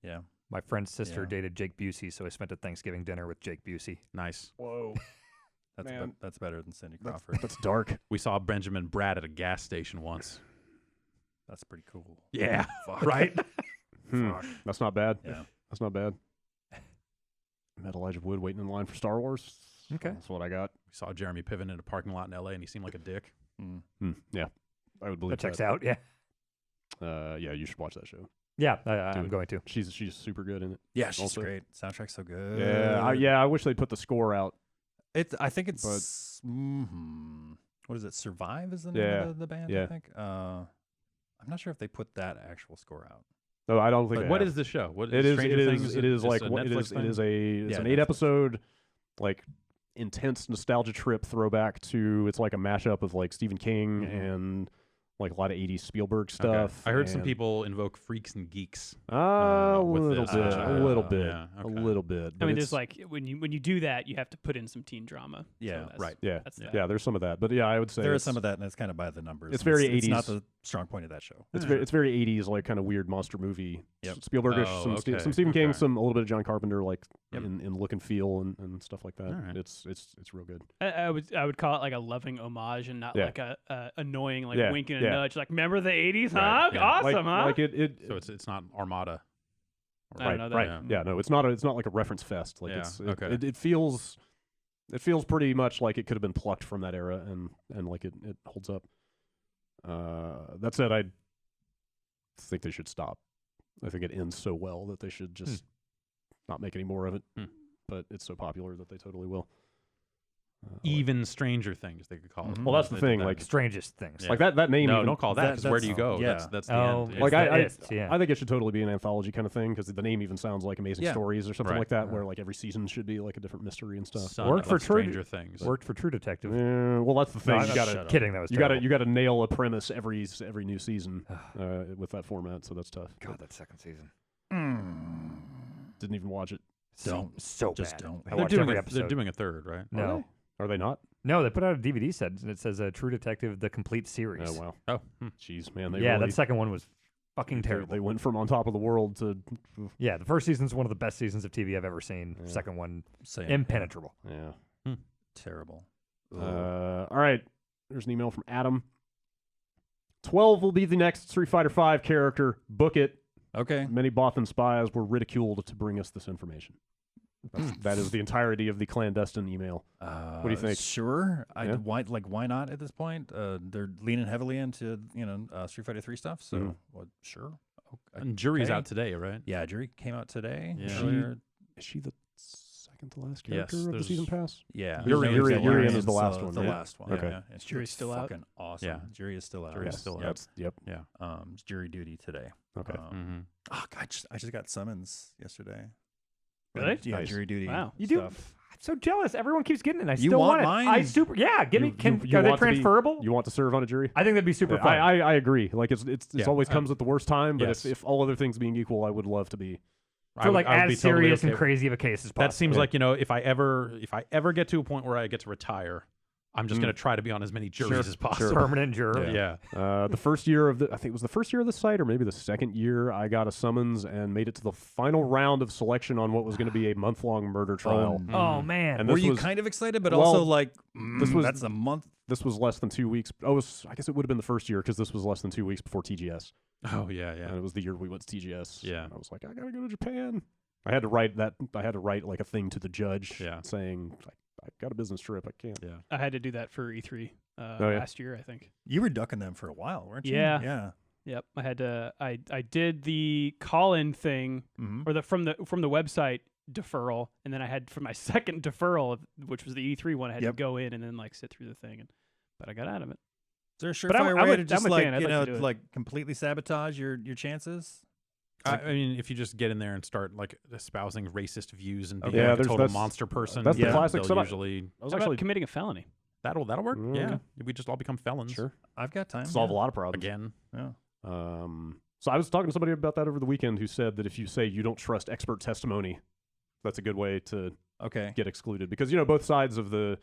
Speaker 5: Yeah.
Speaker 3: My friend's sister
Speaker 5: Yeah.
Speaker 3: dated Jake Busey, so I spent a Thanksgiving dinner with Jake Busey.
Speaker 2: Nice.
Speaker 1: Whoa.
Speaker 5: That's
Speaker 1: Man.
Speaker 5: that's better than Cindy Crawford.
Speaker 1: That's dark.
Speaker 2: We saw Benjamin Bratt at a gas station once.
Speaker 5: That's pretty cool.
Speaker 2: Yeah.
Speaker 5: Fuck.
Speaker 2: Right?
Speaker 1: That's not bad.
Speaker 5: Yeah.
Speaker 1: That's not bad. Met Elijah Wood waiting in line for Star Wars.
Speaker 3: Okay.
Speaker 1: That's what I got.
Speaker 2: We saw Jeremy Piven in a parking lot in L.A., and he seemed like a dick.
Speaker 1: Yeah. I would believe
Speaker 3: That checks out. Yeah.
Speaker 1: Yeah, you should watch that show.
Speaker 3: Yeah,
Speaker 1: Do
Speaker 3: I'm
Speaker 1: it.
Speaker 3: going to.
Speaker 1: She's super good in it.
Speaker 5: Yeah, she's
Speaker 1: Also-
Speaker 5: great. Soundtrack's so good.
Speaker 1: I wish they'd put the score out.
Speaker 5: I think it's what is it? Survive is the name
Speaker 1: Yeah.
Speaker 5: of the band.
Speaker 1: Yeah.
Speaker 5: I think. I'm not sure if they put that actual score out.
Speaker 1: No, I don't think.
Speaker 2: But
Speaker 1: they
Speaker 2: what
Speaker 1: have.
Speaker 2: is the show? What
Speaker 1: It is?
Speaker 2: Stranger
Speaker 1: It
Speaker 2: Things?
Speaker 1: is. It is
Speaker 2: just
Speaker 1: like
Speaker 2: a
Speaker 1: what it
Speaker 2: Netflix
Speaker 1: is. It
Speaker 2: thing?
Speaker 1: is a. It's
Speaker 5: Yeah,
Speaker 1: an
Speaker 5: Netflix.
Speaker 1: 8-episode, like intense nostalgia trip throwback to. It's like a mashup of like Stephen King and like a lot of 80s Spielberg
Speaker 2: Okay.
Speaker 1: stuff.
Speaker 2: I heard some
Speaker 1: and-
Speaker 2: people invoke freaks and geeks.
Speaker 1: A
Speaker 2: with
Speaker 1: little
Speaker 2: this,
Speaker 1: bit.
Speaker 2: which I-
Speaker 1: A little bit.
Speaker 2: yeah,
Speaker 1: A
Speaker 2: okay.
Speaker 1: little bit.
Speaker 6: I
Speaker 1: but
Speaker 6: mean,
Speaker 1: it's-
Speaker 6: there's like when you do that, you have to put in some teen drama.
Speaker 5: Yeah,
Speaker 6: that's,
Speaker 2: right.
Speaker 1: Yeah.
Speaker 6: That's
Speaker 2: Yeah.
Speaker 6: that.
Speaker 1: Yeah, there's some of that, but yeah, I would say
Speaker 5: There is
Speaker 1: it's-
Speaker 5: some of that, and it's kind of by the numbers.
Speaker 1: It's
Speaker 5: and
Speaker 1: very
Speaker 5: It's not
Speaker 1: 80s.
Speaker 5: the strong point of that show.
Speaker 1: It's very 80s, like kind of weird monster movie.
Speaker 5: Yep.
Speaker 1: Spielbergish,
Speaker 2: Oh,
Speaker 1: some
Speaker 2: okay,
Speaker 1: some Stephen King,
Speaker 2: okay.
Speaker 1: some a little bit of John Carpenter, like
Speaker 2: Yep.
Speaker 1: in look and feel and stuff like that.
Speaker 2: All right.
Speaker 1: It's real good.
Speaker 6: I would call it like a loving homage and not
Speaker 1: Yeah.
Speaker 6: like a annoying like
Speaker 1: Yeah,
Speaker 6: wink and a
Speaker 1: yeah.
Speaker 6: nudge. Like remember the 80s, huh?
Speaker 2: Right, yeah.
Speaker 6: Awesome, huh?
Speaker 1: Like it
Speaker 2: So it's not Armada.
Speaker 6: I don't know that.
Speaker 1: right.
Speaker 2: Yeah.
Speaker 1: Yeah, no, it's not like a reference fest. Like
Speaker 2: Yeah,
Speaker 1: it's
Speaker 2: okay.
Speaker 1: it feels pretty much like it could have been plucked from that era and like it holds up. That said, I think they should stop. I think it ends so well that they should just not make any more of it.
Speaker 2: Hmm.
Speaker 1: But it's so popular that they totally will.
Speaker 2: Even Stranger Things, they could call it.
Speaker 5: Mhm.
Speaker 1: Well, that's the
Speaker 2: They
Speaker 1: thing,
Speaker 2: did that.
Speaker 1: like-
Speaker 3: Strangest things.
Speaker 2: Yeah.
Speaker 1: like that name.
Speaker 2: No,
Speaker 1: even,
Speaker 2: don't call that. 'Cause where do you go?
Speaker 5: yeah.
Speaker 2: That's the
Speaker 3: Oh,
Speaker 2: end.
Speaker 3: it's
Speaker 1: Like
Speaker 3: the
Speaker 1: I
Speaker 3: ist, yeah.
Speaker 1: I think it should totally be an anthology kind of thing because the name even sounds like Amazing
Speaker 5: Yeah.
Speaker 1: Stories or something
Speaker 2: Right.
Speaker 1: like that, where like every season should be like a different mystery and stuff.
Speaker 2: Son
Speaker 3: Worked
Speaker 2: of
Speaker 3: for True-
Speaker 2: Stranger Things.
Speaker 3: Worked for True Detective.
Speaker 1: Well, that's the thing.
Speaker 3: No,
Speaker 1: you
Speaker 3: I'm
Speaker 1: gotta
Speaker 3: kidding. That was
Speaker 1: you
Speaker 3: terrible.
Speaker 1: gotta nail a premise every new season with that format. So that's tough.
Speaker 3: God, that second season.
Speaker 1: Didn't even watch it.
Speaker 5: Don't.
Speaker 3: So
Speaker 5: Just
Speaker 3: bad.
Speaker 5: don't.
Speaker 3: I
Speaker 2: They're
Speaker 3: watched
Speaker 2: doing
Speaker 3: every
Speaker 2: a,
Speaker 3: episode.
Speaker 2: they're doing a third, right?
Speaker 3: No,
Speaker 1: Are they not?
Speaker 3: no, they put out a DVD set and it says True Detective: The Complete Series.
Speaker 1: Oh wow.
Speaker 2: Oh,
Speaker 1: Jeez, man. They
Speaker 3: Yeah,
Speaker 1: really,
Speaker 3: that second one was fucking
Speaker 1: they-
Speaker 3: terrible.
Speaker 1: They went from on top of the world to
Speaker 3: Yeah, the first season's one of the best seasons of TV I've ever seen.
Speaker 1: Yeah.
Speaker 3: Second one,
Speaker 5: Same.
Speaker 3: impenetrable.
Speaker 1: yeah.
Speaker 5: Terrible.
Speaker 1: All right. There's an email from Adam. 12 will be the next Street Fighter V character. Book it.
Speaker 5: Okay.
Speaker 1: Many Bothan spies were ridiculed to bring us this information. That is the entirety of the clandestine email.
Speaker 5: What
Speaker 1: do you think?
Speaker 5: Sure.
Speaker 1: Yeah?
Speaker 5: Why not at this point? They're leaning heavily into Street Fighter 3 stuff. So
Speaker 1: Mhm.
Speaker 5: sure.
Speaker 2: And jury's
Speaker 5: okay.
Speaker 2: out today, right?
Speaker 5: Yeah, jury came out today.
Speaker 2: Yeah.
Speaker 5: Earlier.
Speaker 1: Is she the second to last
Speaker 2: Yes,
Speaker 1: character of the
Speaker 2: there's-
Speaker 1: season pass?
Speaker 5: Yeah,
Speaker 1: Yuri is the last one,
Speaker 5: The
Speaker 1: right?
Speaker 5: last one.
Speaker 1: Okay.
Speaker 5: Yeah. And
Speaker 6: Jury's still out?
Speaker 5: fucking awesome.
Speaker 2: Yeah.
Speaker 5: Jury is still out.
Speaker 2: Jury's
Speaker 1: Yes,
Speaker 2: still out.
Speaker 1: that's- Yep.
Speaker 2: Yeah.
Speaker 5: It's jury duty today.
Speaker 1: Okay.
Speaker 2: Mm-hmm.
Speaker 5: Oh, God, I just got summons yesterday.
Speaker 6: Really?
Speaker 5: Yeah,
Speaker 1: Nice.
Speaker 5: jury duty.
Speaker 6: Wow.
Speaker 3: You do?
Speaker 5: stuff.
Speaker 3: I'm so jealous. Everyone keeps getting it. And I
Speaker 5: You
Speaker 3: still
Speaker 5: want
Speaker 3: want it.
Speaker 5: mine?
Speaker 3: I super. Yeah, give me. Are they
Speaker 1: want to be-
Speaker 3: transferable?
Speaker 1: You want to serve on a jury?
Speaker 3: I think that'd be super
Speaker 1: Yeah,
Speaker 3: fun.
Speaker 1: I agree. Like it's
Speaker 2: Yeah,
Speaker 1: always comes at the worst time. But
Speaker 2: yes.
Speaker 1: if all other things being equal, I would love to be.
Speaker 3: for like
Speaker 2: I would be
Speaker 3: as
Speaker 2: totally
Speaker 3: serious
Speaker 2: okay
Speaker 3: and
Speaker 2: with-
Speaker 3: crazy of a case as possible.
Speaker 2: That seems like, if I ever get to a point where I get to retire, I'm just going to try to be on as many juries as possible.
Speaker 3: permanent juror.
Speaker 2: Yeah.
Speaker 1: The first year of I think it was the first year of the site, or maybe the second year, I got a summons and made it to the final round of selection on what was going to be a month-long murder trial.
Speaker 3: Oh man.
Speaker 1: And
Speaker 5: Were
Speaker 1: this
Speaker 5: you
Speaker 1: was-
Speaker 5: kind of excited, but
Speaker 1: well,
Speaker 5: also like,
Speaker 1: that's
Speaker 5: a month.
Speaker 1: This was less than 2 weeks. I guess it would have been the first year because this was less than 2 weeks before TGS.
Speaker 2: Oh, yeah,
Speaker 1: And
Speaker 2: yeah.
Speaker 1: it was the year we went to TGS.
Speaker 2: Yeah.
Speaker 1: And I was like, I gotta go to Japan. I had to write like a thing to the judge
Speaker 2: Yeah.
Speaker 1: saying, I got a business trip. I can't.
Speaker 2: Yeah.
Speaker 6: I had to do that for E3
Speaker 1: yeah.
Speaker 6: last year, I think.
Speaker 5: You were ducking them for a while, weren't you?
Speaker 6: Yeah.
Speaker 5: Yeah.
Speaker 6: Yep, I had to. I did the call-in thing
Speaker 5: Mm-hmm.
Speaker 6: or the from the website deferral, and then I had for my second deferral, which was the E3 one, I had
Speaker 5: Yep.
Speaker 6: to go in and then like sit through the thing, but I got out of it.
Speaker 5: Is there a
Speaker 6: But I'm-
Speaker 5: surefire
Speaker 6: I'm
Speaker 5: way
Speaker 6: a-
Speaker 5: to
Speaker 6: I'm
Speaker 5: just
Speaker 6: a
Speaker 5: like
Speaker 6: fan. I'd
Speaker 5: you
Speaker 6: like
Speaker 5: know
Speaker 6: to do it.
Speaker 5: like completely sabotage your chances?
Speaker 2: I mean, if you just get in there and start like espousing racist views and being
Speaker 1: Yeah,
Speaker 2: like a
Speaker 1: there's-
Speaker 2: total
Speaker 1: that's-
Speaker 2: monster person,
Speaker 1: that's the
Speaker 2: then
Speaker 1: classic.
Speaker 2: they'll
Speaker 1: So
Speaker 2: usually
Speaker 1: I was
Speaker 6: How about
Speaker 1: actually
Speaker 6: committing a felony?
Speaker 2: that'll work.
Speaker 1: Mm,
Speaker 2: Yeah,
Speaker 1: okay.
Speaker 2: we just all become felons.
Speaker 1: sure
Speaker 5: I've got time.
Speaker 1: solve a
Speaker 5: yeah.
Speaker 1: lot of problems.
Speaker 2: Again.
Speaker 5: Yeah.
Speaker 1: So I was talking to somebody about that over the weekend who said that if you say you don't trust expert testimony, that's a good way to
Speaker 5: Okay.
Speaker 1: get excluded because both sides of the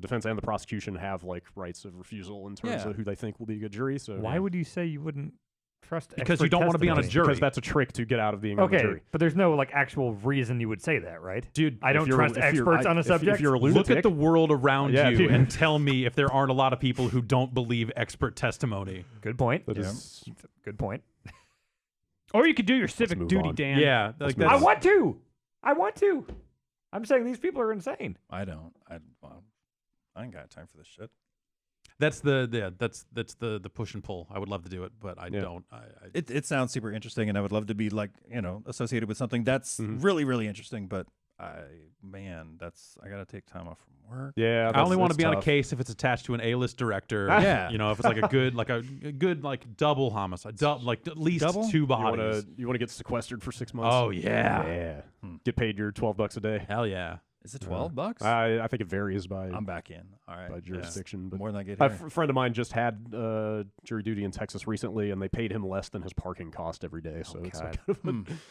Speaker 1: defense and the prosecution have like rights of refusal in terms
Speaker 5: Yeah.
Speaker 1: of who they think will be a good jury. So
Speaker 3: Why would you say you wouldn't trust?
Speaker 2: Because
Speaker 3: expert
Speaker 2: you don't want to be on a
Speaker 3: testimony?
Speaker 2: jury.
Speaker 1: Because that's a trick to get out of being on the
Speaker 3: Okay,
Speaker 1: jury.
Speaker 3: but there's no like actual reason you would say that, right?
Speaker 2: Dude,
Speaker 3: I don't
Speaker 1: If you're-
Speaker 3: trust
Speaker 1: if you're-
Speaker 3: experts on a
Speaker 1: if
Speaker 3: subject.
Speaker 1: you're a lunatic,
Speaker 2: look at the world around
Speaker 1: Yeah,
Speaker 2: you
Speaker 1: dude.
Speaker 2: and tell me if there aren't a lot of people who don't believe expert testimony.
Speaker 3: Good point.
Speaker 1: that
Speaker 5: Yeah.
Speaker 1: is-
Speaker 3: Good point.
Speaker 6: Or you could do your civic
Speaker 1: move
Speaker 6: duty,
Speaker 1: on.
Speaker 6: Dan.
Speaker 2: Yeah, like
Speaker 1: move
Speaker 3: I
Speaker 2: that's,
Speaker 3: want to. I want to. I'm saying these people are insane.
Speaker 5: I don't. I ain't got time for this shit.
Speaker 2: that's the push and pull. I would love to do it, but I
Speaker 1: Yeah.
Speaker 2: don't.
Speaker 5: It sounds super interesting, and I would love to be like associated with something that's
Speaker 1: Mhm.
Speaker 5: really really interesting. But I gotta take time off from work.
Speaker 1: Yeah,
Speaker 2: I only want to
Speaker 1: that's
Speaker 2: be on a
Speaker 1: tough.
Speaker 2: case if it's attached to an A-list director.
Speaker 5: Yeah.
Speaker 2: if it's like a good like double homicide, like at least
Speaker 5: Double?
Speaker 2: two
Speaker 1: You
Speaker 2: bodies.
Speaker 1: want to get sequestered for 6 months?
Speaker 2: Oh yeah.
Speaker 1: yeah.
Speaker 5: Hmm.
Speaker 1: Get paid your $12 a day.
Speaker 2: Hell yeah.
Speaker 5: Is it $12?
Speaker 1: I think it varies by
Speaker 5: I'm back in. All right.
Speaker 1: by jurisdiction, but
Speaker 5: More than I get
Speaker 1: a
Speaker 5: here.
Speaker 1: friend of mine just had jury duty in Texas recently, and they paid him less than his parking cost every day. So it's like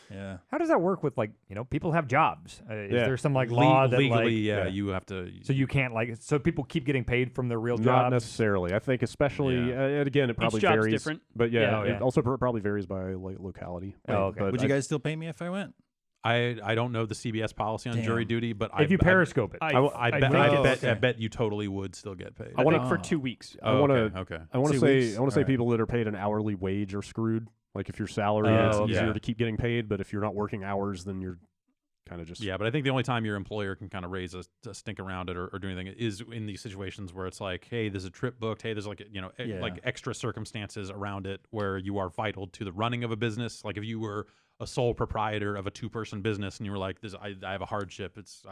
Speaker 5: Yeah.
Speaker 3: How does that work with like people have jobs? Is
Speaker 1: Yeah.
Speaker 3: there some like law that
Speaker 2: legally,
Speaker 3: like
Speaker 2: yeah,
Speaker 1: yeah.
Speaker 2: you have to.
Speaker 3: so you can't like so people keep getting paid from their real
Speaker 1: not
Speaker 3: jobs?
Speaker 1: necessarily. I think especially,
Speaker 2: Yeah.
Speaker 1: and again, it probably
Speaker 6: job's
Speaker 1: varies.
Speaker 6: different.
Speaker 1: But yeah,
Speaker 3: Yeah,
Speaker 1: it
Speaker 3: yeah.
Speaker 1: also probably varies by locality.
Speaker 3: Oh, okay.
Speaker 1: But
Speaker 5: Would you guys still pay me if I went?
Speaker 2: I don't know the CBS policy on jury
Speaker 5: Damn.
Speaker 2: duty, but
Speaker 3: If you periscope it.
Speaker 2: I
Speaker 6: I
Speaker 2: bet
Speaker 6: think
Speaker 2: I
Speaker 6: it's-
Speaker 2: bet I bet you totally would still get paid.
Speaker 6: I think for
Speaker 5: Oh.
Speaker 6: 2 weeks.
Speaker 1: I want to.
Speaker 2: okay.
Speaker 1: I want to
Speaker 5: 2
Speaker 1: say.
Speaker 5: weeks?
Speaker 1: I want to say
Speaker 5: Alright.
Speaker 1: people that are paid an hourly wage are screwed. Like if you're salary,
Speaker 3: Oh,
Speaker 1: it's
Speaker 3: okay.
Speaker 1: easier
Speaker 2: Yeah.
Speaker 1: to keep getting paid. But if you're not working hours, then you're kind of just
Speaker 2: Yeah, but I think the only time your employer can kind of raise a stink around it or do anything is in these situations where it's like, hey, there's a trip booked. Hey, there's like
Speaker 5: Yeah.
Speaker 2: like extra circumstances around it where you are vital to the running of a business. Like if you were a sole proprietor of a 2-person business and you were like, I have a hardship. It's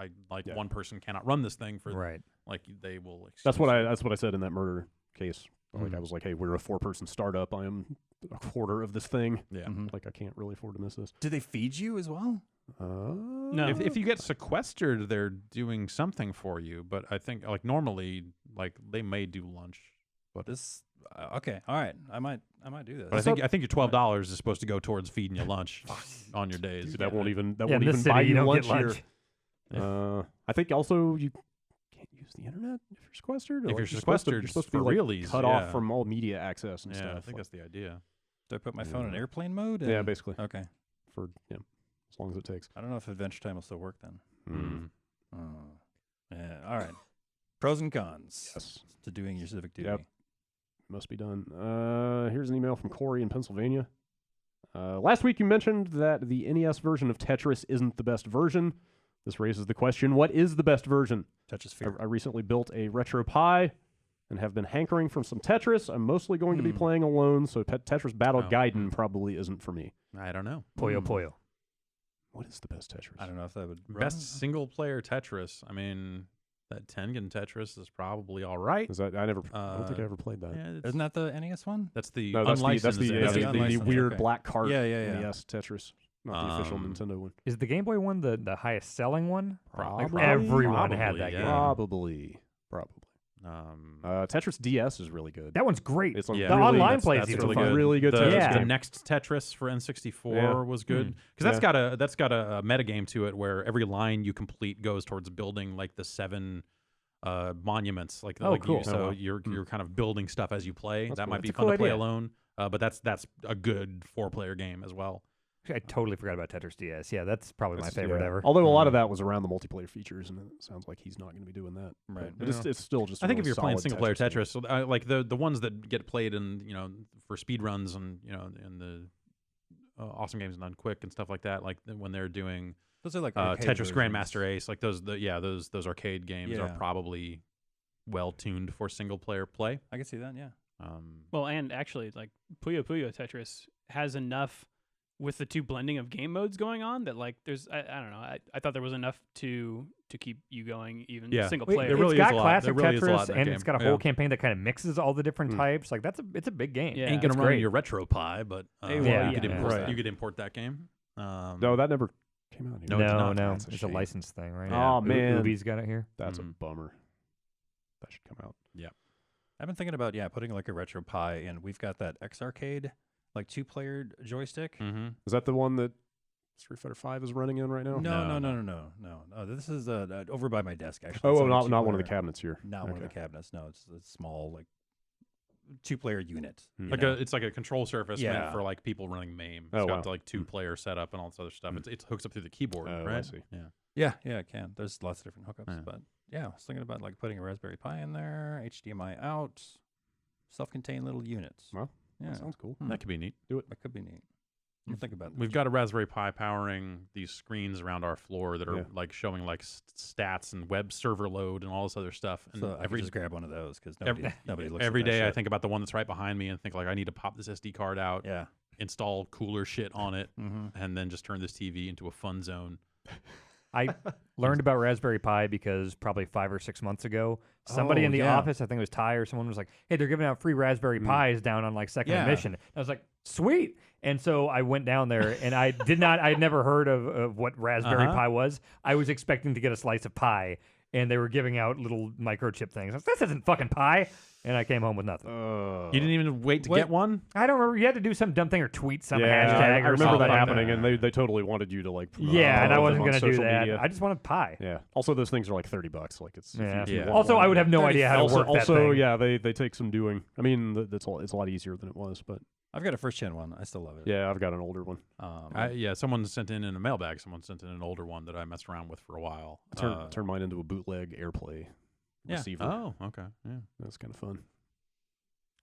Speaker 1: Yeah.
Speaker 2: one person cannot run this thing for
Speaker 3: Right.
Speaker 2: like they will.
Speaker 1: That's what
Speaker 2: excuse
Speaker 1: I said in that murder case. Like I was like, hey, we're a 4-person startup. I am a quarter of this thing.
Speaker 2: you. Yeah.
Speaker 5: Mhm.
Speaker 1: Like I can't really afford to miss this.
Speaker 5: Do they feed you as well?
Speaker 6: No.
Speaker 2: If you get sequestered, they're doing something for you. But I think like normally, like they may do lunch.
Speaker 5: This okay. All right. I might do this.
Speaker 2: But I think your $12 is supposed to go towards feeding you lunch on your days.
Speaker 1: Dude, that won't even
Speaker 3: Yeah,
Speaker 1: won't
Speaker 3: in this
Speaker 1: even
Speaker 3: city,
Speaker 1: buy
Speaker 3: you
Speaker 1: you
Speaker 3: don't
Speaker 1: lunch,
Speaker 3: get lunch.
Speaker 1: here. I think also you can't use the internet if you're sequestered. Or
Speaker 2: If
Speaker 1: like
Speaker 2: you're
Speaker 1: supposed to-
Speaker 2: sequestered,
Speaker 1: you're supposed to
Speaker 2: for
Speaker 1: be like
Speaker 2: realies,
Speaker 1: cut
Speaker 2: yeah.
Speaker 1: off from all media access and
Speaker 2: Yeah,
Speaker 1: stuff.
Speaker 2: I think
Speaker 1: like-
Speaker 2: that's the idea.
Speaker 5: Do I put my phone in
Speaker 1: Yeah.
Speaker 5: airplane mode?
Speaker 1: yeah,
Speaker 5: and-
Speaker 1: basically
Speaker 5: Okay.
Speaker 1: for as long as it takes.
Speaker 5: I don't know if Adventure Time will still work then.
Speaker 2: Mm.
Speaker 5: Oh. Yeah. All right. Pros and cons
Speaker 1: Yes,
Speaker 5: to doing your civic duty.
Speaker 1: Yep. must be done. Here's an email from Corey in Pennsylvania. Last week you mentioned that the NES version of Tetris isn't the best version. This raises the question: what is the best version?
Speaker 5: Tetris
Speaker 1: I
Speaker 5: Fear.
Speaker 1: recently built a Retro Pi and have been hankering for some Tetris. I'm mostly going to be playing alone, so Tetris Battle Gaiden probably isn't for me.
Speaker 2: I don't know.
Speaker 3: Puyo Puyo.
Speaker 1: What is the best Tetris?
Speaker 5: I don't know if that would
Speaker 2: Best single player Tetris. I mean, that Tengen Tetris is probably all right.
Speaker 1: Is that I don't think I ever played that.
Speaker 2: Yeah,
Speaker 5: Isn't that the NES one?
Speaker 2: that's the
Speaker 1: No, that's
Speaker 2: unlicensed.
Speaker 1: the
Speaker 5: unlicensed,
Speaker 1: weird
Speaker 5: okay.
Speaker 1: black cart
Speaker 5: Yeah, yeah, yeah.
Speaker 1: NES Tetris, not the official Nintendo one.
Speaker 3: Is the Game Boy one the highest selling one? Like
Speaker 1: Probably.
Speaker 3: everyone had
Speaker 2: Probably,
Speaker 3: that
Speaker 2: yeah.
Speaker 3: game.
Speaker 1: Probably. Tetris DS is really good.
Speaker 3: That one's great.
Speaker 1: It's
Speaker 2: Yeah.
Speaker 3: The
Speaker 1: really,
Speaker 3: online
Speaker 2: that's
Speaker 3: plays
Speaker 2: really
Speaker 3: even
Speaker 2: good.
Speaker 3: fun.
Speaker 1: Really good
Speaker 2: the,
Speaker 1: Tetris
Speaker 3: Yeah.
Speaker 2: the
Speaker 1: game.
Speaker 2: next Tetris for N64
Speaker 1: Yeah.
Speaker 2: was good because that's got a metagame to it where every line you complete goes towards building like the 7 monuments. Like
Speaker 3: cool.
Speaker 2: So you're kind of building stuff as you play.
Speaker 1: That's
Speaker 2: that
Speaker 1: cool.
Speaker 2: might be
Speaker 3: That's a
Speaker 2: fun
Speaker 3: cool
Speaker 2: to play
Speaker 3: idea.
Speaker 2: alone. But that's a good 4-player game as well.
Speaker 3: I totally forgot about Tetris DS. Yeah, that's probably my favorite
Speaker 1: Yeah.
Speaker 3: ever.
Speaker 1: Although a lot of that was around the multiplayer features, and it sounds like he's not going to be doing that.
Speaker 5: Right.
Speaker 1: But it's still just.
Speaker 2: I think
Speaker 1: a
Speaker 2: if you're
Speaker 1: really
Speaker 2: playing
Speaker 1: solid
Speaker 2: single player
Speaker 1: game.
Speaker 2: Tetris, so, like the ones that get played in for speed runs and in the awesome games and Quick and stuff like that, like when they're doing
Speaker 5: Those are like
Speaker 2: Tetris Grandmaster Ace, like those arcade games are
Speaker 5: Yeah.
Speaker 2: probably well tuned for single player play.
Speaker 5: I can see that. Yeah.
Speaker 6: Well, and actually, like Puyo Puyo Tetris has enough with the 2 blending of game modes going on that like there's I don't know I thought there was enough to keep you going even
Speaker 2: Yeah.
Speaker 6: single
Speaker 2: Wait,
Speaker 6: player.
Speaker 2: there really
Speaker 3: it's
Speaker 2: is
Speaker 3: got
Speaker 2: a lot.
Speaker 3: classic
Speaker 2: There really is a lot
Speaker 3: Tetris,
Speaker 2: in that
Speaker 3: and
Speaker 2: game.
Speaker 3: it's got a
Speaker 2: Yeah.
Speaker 3: whole campaign that kind of mixes all the different types. Like it's a big game.
Speaker 6: Yeah.
Speaker 2: Ain't gonna
Speaker 3: It's
Speaker 2: run
Speaker 3: great.
Speaker 2: your RetroPie, but
Speaker 3: Yeah.
Speaker 2: you could
Speaker 3: Yeah.
Speaker 2: import
Speaker 1: Right.
Speaker 2: you could import that game.
Speaker 1: No, that never came out here.
Speaker 2: No, it did
Speaker 3: No,
Speaker 2: not.
Speaker 3: no,
Speaker 1: That's a
Speaker 3: it's a
Speaker 1: shame.
Speaker 3: license thing, right?
Speaker 1: Oh, man.
Speaker 3: Ubi's got it here.
Speaker 1: That's a
Speaker 2: Mhm.
Speaker 1: bummer. That should come out.
Speaker 5: I've been thinking about putting like a RetroPie, and we've got that X Arcade like 2-player joystick.
Speaker 2: Mm-hmm.
Speaker 1: Is that the one that Street Fighter V is running in right now?
Speaker 5: No. This is over by my desk actually.
Speaker 1: Oh,
Speaker 5: It's
Speaker 1: not
Speaker 5: like
Speaker 1: not one of the
Speaker 5: 2-player.
Speaker 1: cabinets here.
Speaker 5: Not one of the cabinets. No, it's a small like 2-player unit.
Speaker 1: Hmm.
Speaker 2: Like it's like a control surface meant
Speaker 5: Yeah.
Speaker 2: for like people running MAME. It's
Speaker 1: Oh,
Speaker 2: got
Speaker 1: wow.
Speaker 2: like 2-player setup and all this other stuff. It hooks up through the keyboard,
Speaker 1: Oh, I
Speaker 2: right?
Speaker 1: see.
Speaker 2: Yeah.
Speaker 5: Yeah, it can. There's lots of different hookups,
Speaker 2: Yeah.
Speaker 5: but yeah, I was thinking about like putting a Raspberry Pi in there, HDMI out, self-contained little units.
Speaker 1: Well,
Speaker 5: Yeah,
Speaker 1: that sounds cool.
Speaker 2: That could be neat.
Speaker 5: that could be neat. I'm think about that.
Speaker 2: We've got a Raspberry Pi powering these screens around our floor that are
Speaker 1: Yeah.
Speaker 2: like showing like stats and web server load and all this other stuff. And
Speaker 5: So I could
Speaker 2: every
Speaker 5: just grab one of those because
Speaker 2: every-
Speaker 5: nobody looks
Speaker 2: every
Speaker 5: at that
Speaker 2: day I
Speaker 5: shit.
Speaker 2: think about the one that's right behind me and think like I need to pop this SD card out,
Speaker 5: Yeah.
Speaker 2: install cooler shit on it,
Speaker 5: Mm-hmm.
Speaker 2: and then just turn this TV into a fun zone.
Speaker 3: I learned about Raspberry Pi because probably 5 or 6 months ago, somebody
Speaker 5: Oh,
Speaker 3: in the
Speaker 5: yeah.
Speaker 3: office, I think it was Ty or someone, was like, "Hey, they're giving out free Raspberry Pis down on like Second
Speaker 5: Yeah.
Speaker 3: and Mission." I was like, "Sweet!" And so I went down there, and I had never heard of what Raspberry Pi was. I was expecting to get a slice of pie, and they were giving out little microchip things. I was like, "This isn't fucking pie," and I came home with nothing.
Speaker 2: You didn't even wait to
Speaker 5: What?
Speaker 2: get one?
Speaker 3: I don't remember. You had to do some dumb thing or tweet some
Speaker 1: Yeah,
Speaker 3: hashtag.
Speaker 1: I
Speaker 3: or
Speaker 1: remember
Speaker 3: something
Speaker 1: that
Speaker 3: like
Speaker 1: happening, and they totally wanted you to like.
Speaker 3: Yeah, and I
Speaker 1: promote
Speaker 3: wasn't
Speaker 1: them on
Speaker 3: gonna do
Speaker 1: social
Speaker 3: that.
Speaker 1: media.
Speaker 3: I just wanted pie.
Speaker 1: Yeah. Also, those things are like $30. Like it's.
Speaker 3: Yeah.
Speaker 1: if you
Speaker 2: Yeah.
Speaker 1: want
Speaker 3: Also,
Speaker 1: one.
Speaker 3: I would have no idea how to work that
Speaker 1: Also,
Speaker 3: thing.
Speaker 1: yeah, they take some doing. I mean, it's a lot easier than it was, but
Speaker 5: I've got a first-gen one. I still love it.
Speaker 1: yeah, I've got an older one.
Speaker 2: Yeah, someone sent in a mailbag. Someone sent in an older one that I messed around with for a while.
Speaker 1: I turned mine into a bootleg AirPlay receiver.
Speaker 2: Oh, okay. Yeah.
Speaker 1: That's kind of fun.